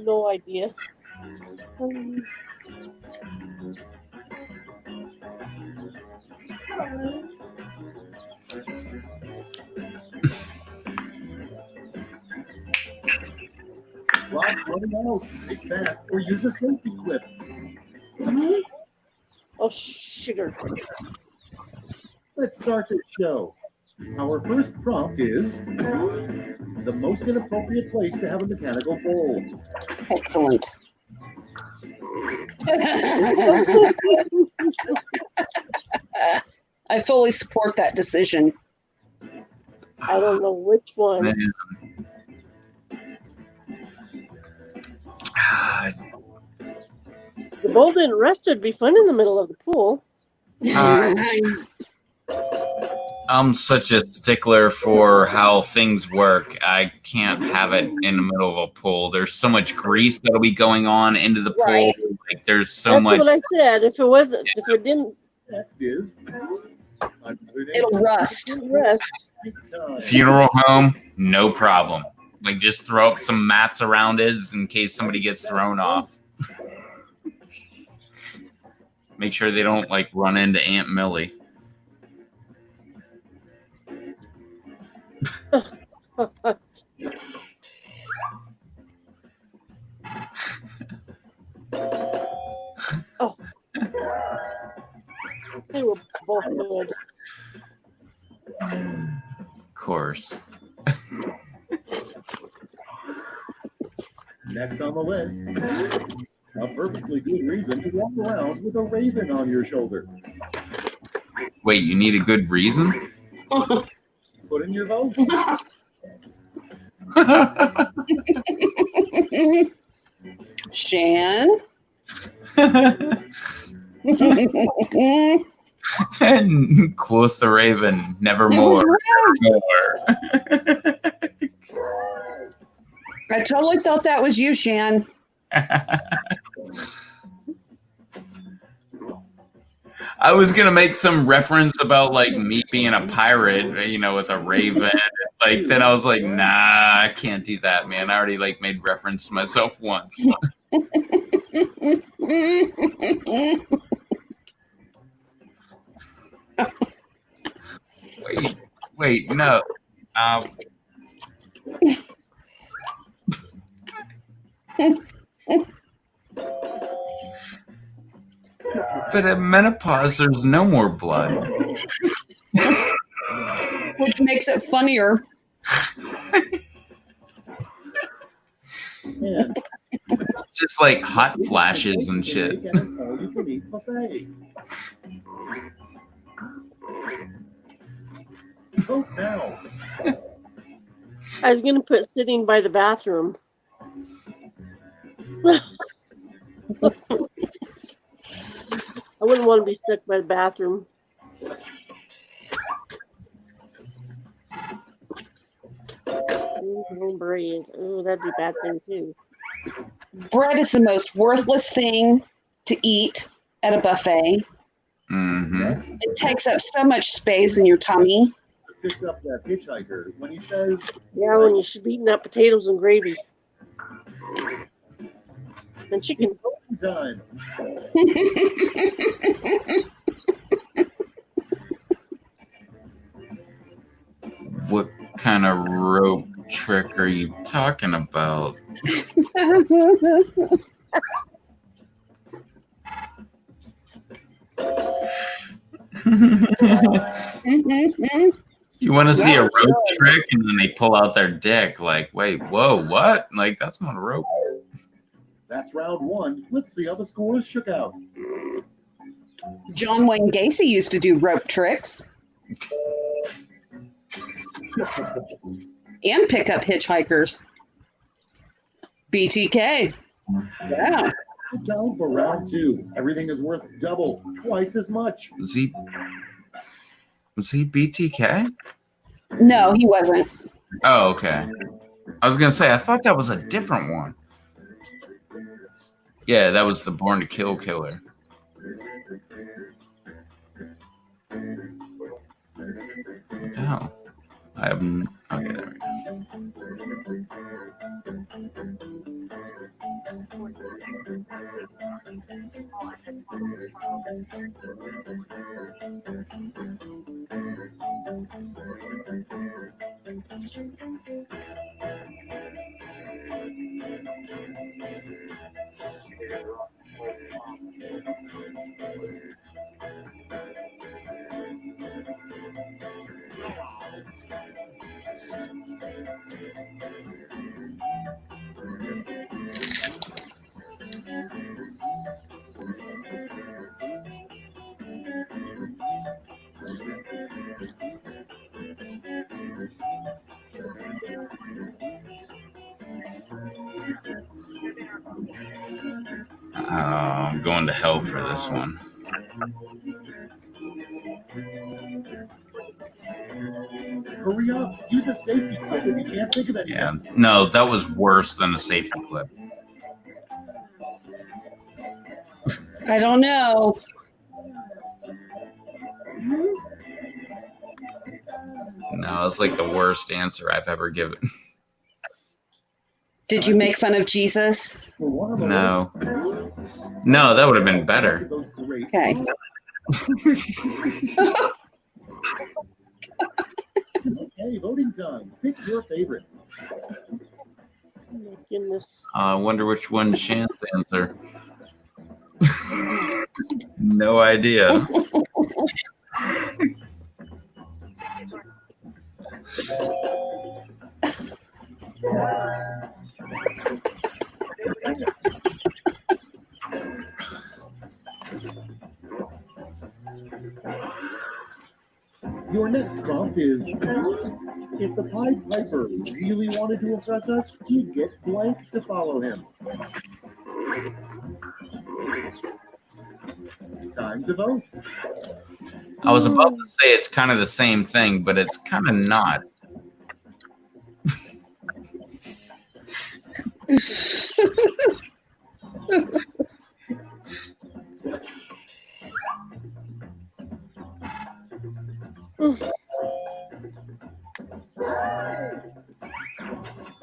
no idea. Clock's running out. Make fast or use a safety quip. Oh, sugar. Let's start the show. Our first prompt is the most inappropriate place to have a mechanical bull. Excellent. I fully support that decision. I don't know which one. Man. The bull didn't rest. It'd be fun in the middle of the pool. I'm such a stickler for how things work. I can't have it in the middle of a pool. There's so much grease that'll be going on into the pool. Right. Like there's so That's much. what I said. If it didn't Next is It'll rust. rest, Funeral home, no problem. Like just throw up some mats around it in case somebody gets thrown off. Make sure they don't like run into Aunt Millie. oh, they were both good. Of course. Next on the list, a perfectly good reason to walk around with a raven on your shoulder. Wait, you need a good reason? Put in your votes. Shan? And quoth the raven, nevermore. Nevermore. I totally thought that was you, Shan. I was gonna make some reference about like me being a pirate, you know, with a raven. Like then I was like, nah, I can't do that, man. I already like made reference to myself once. Wait, no. But at menopause, there's no more blood. Which makes it funnier. And Just like hot flashes and shit. all-you-can-eat buffet. Vote now. I was gonna put sitting by the bathroom. I wouldn't want to be stuck by the bathroom. Bread. Oh, that'd be a bad thing too. Bread is the most worthless thing to eat at a buffet. Mm-hmm. Next, It takes up so much space in your tummy. picks up that hitchhiker when he says, Yeah, when you should be eating up potatoes and gravy. And chicken. voting time. What kind of rope trick are you talking about? You want to see a rope trick and then they pull out their dick. Like, wait, whoa, what? Like, that's not a rope. That's round one. Let's see how the scores shook out. John Wayne Gacy used to do rope tricks and pick up hitchhikers. BTK. Yeah. Good time for round two. Everything is worth double, twice as much. Was he BTK? No, he wasn't. Oh, okay. I was gonna say I thought that was a different one. Yeah, that was the Born to Kill killer. What the hell? I have. Okay, there we go. I'm going to hell for this one. Hurry up! Use a safety clip if you can't think of it. Yeah, no, that was worse than a safety clip. I don't know. No, it's like the worst answer I've ever given. Did you make fun of Jesus? No. No, that would have been better. Okay. Okay, voting time. Pick your favorite. Oh my goodness. I wonder which one's Shan's answer. No idea. Your next prompt is, if the Pied Piper really wanted to impress us, he'd get blank to follow him. Time to vote. I was about to say it's kind of the same thing, but it's kind of not.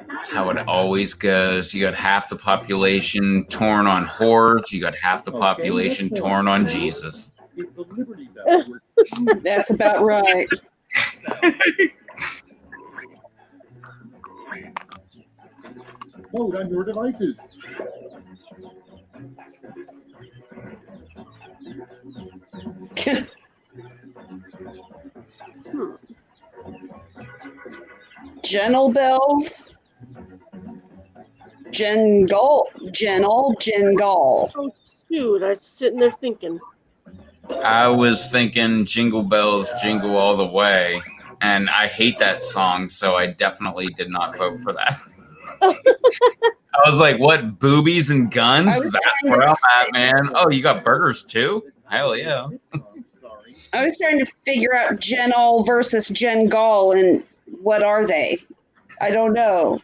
That's how it always goes. You got half the population torn on whores. You got half the population torn on Jesus. If the Liberty Bell were That's about right. vote on your devices. Gentle bells. Gengal. Oh shoot! I was sitting there thinking. I was thinking Jingle Bells, Jingle All the Way, and I hate that song, so I definitely did not vote for that. I was like, what, boobies and guns? That's where I'm at, man. Oh, you got burgers too? Hell yeah. I was trying to figure out Genol versus Gengal, and what are they? I don't know.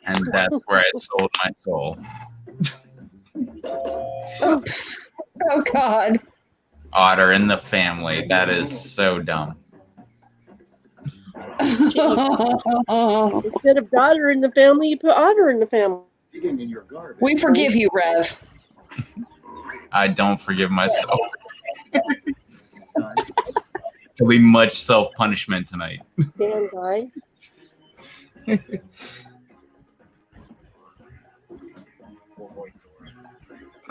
And that's where I sold my soul. Oh God. Otter in the family. That is so dumb. Instead of daughter in the family, you put otter in the family. We forgive you, Rev. I don't forgive myself. There'll be much self-punishment tonight. Stand by.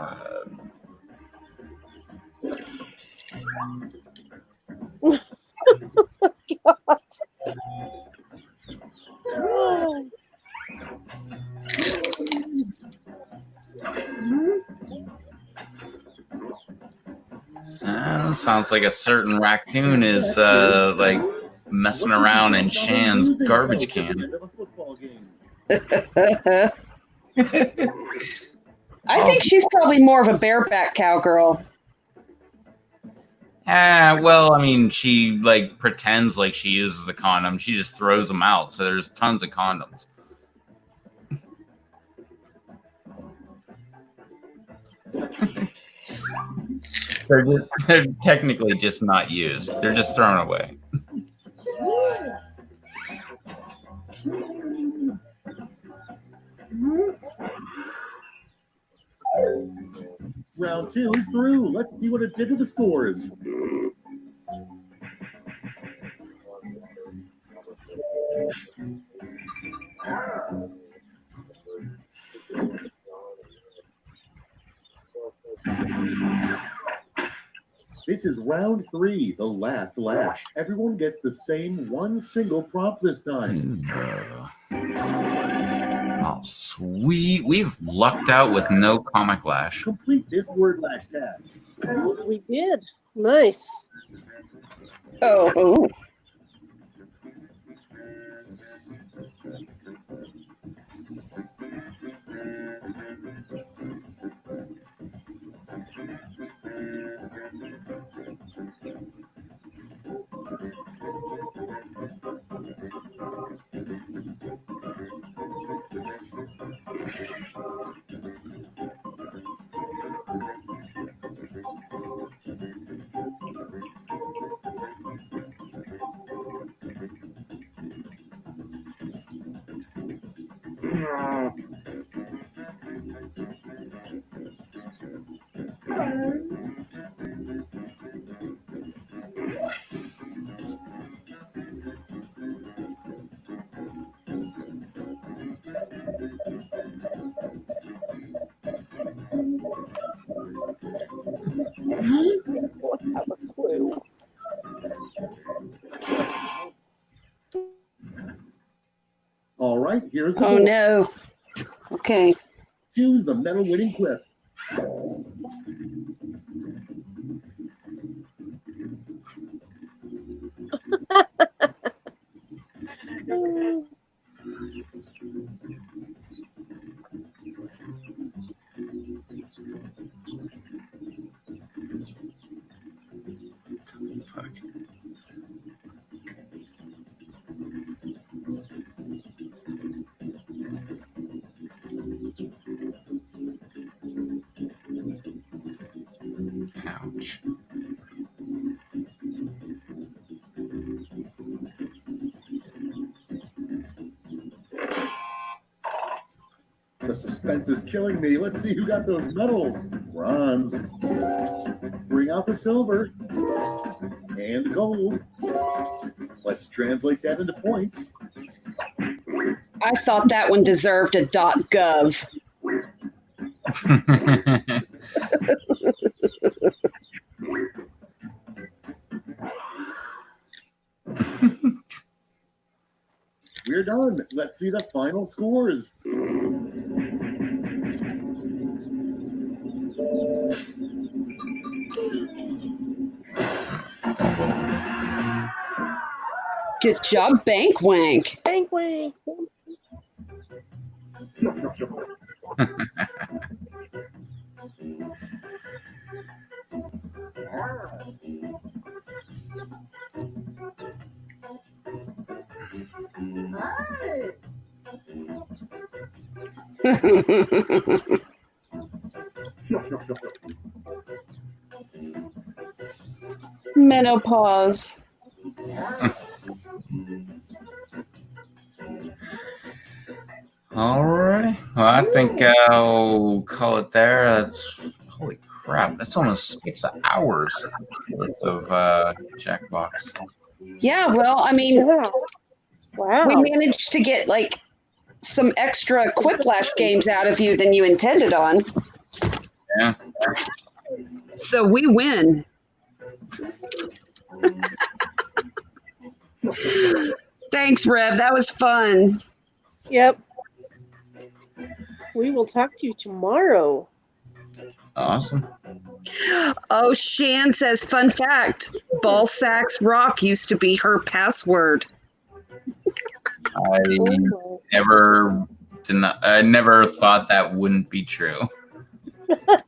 God. Sounds like a certain raccoon is like messing around in Shan's garbage can. I think she's probably more of a bareback cowgirl. Well, I mean, she like pretends like she uses the condom. She just throws them out. So there's tons of condoms. They're technically just not used. They're just thrown away. Round 2 is through. Let's see what it did to the scores. This is round 3, the last lash. Everyone gets the same one single prompt this time. Oh, sweet. We've lucked out with no comic lash. Complete this word lash task. We did. Nice. Oh. Don't have a clue. All right, here's the Oh board. no. Okay. Choose the medal winning clip. Fuck. Ouch. The suspense is killing me. Let's see who got those medals. Bronze. Bring out the silver. And the gold. Let's translate that into points. I thought that one deserved a .gov. We're done. Let's see the final scores. Good job, Bank Wank. Bank Wank. Menopause. Alrighty. Well, I think I'll call it there. That's holy crap. That's almost 6 hours worth of Jackbox. Yeah, well, I mean, Yeah. Wow. we managed to get like some extra Quiplash games out of you than you intended on. Yeah. So we win. Thanks, Rev. That was fun. Yep. We will talk to you tomorrow. Awesome. Oh, Shan says, fun fact, ball sacks rock used to be her password. I Oh, I never thought that wouldn't be true.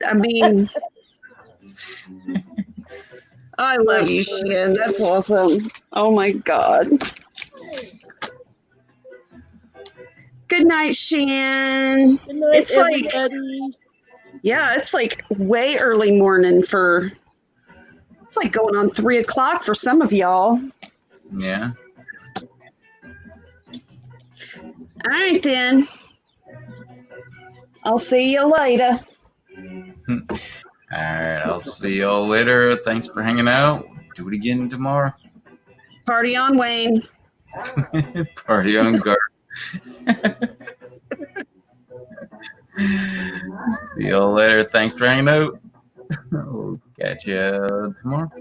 I mean, I love you, Shan. That's awesome. Oh my God. Good night, Shan. Good night, It's like, everybody. yeah, it's like way early morning for, it's like going on 3 o'clock for some of y'all. Yeah. All right, then. I'll see you later. All right. I'll see y'all later. Thanks for hanging out. Do it again tomorrow. Party on, Wayne. Party on guard. See y'all later. Thanks for hanging out. We'll catch you tomorrow.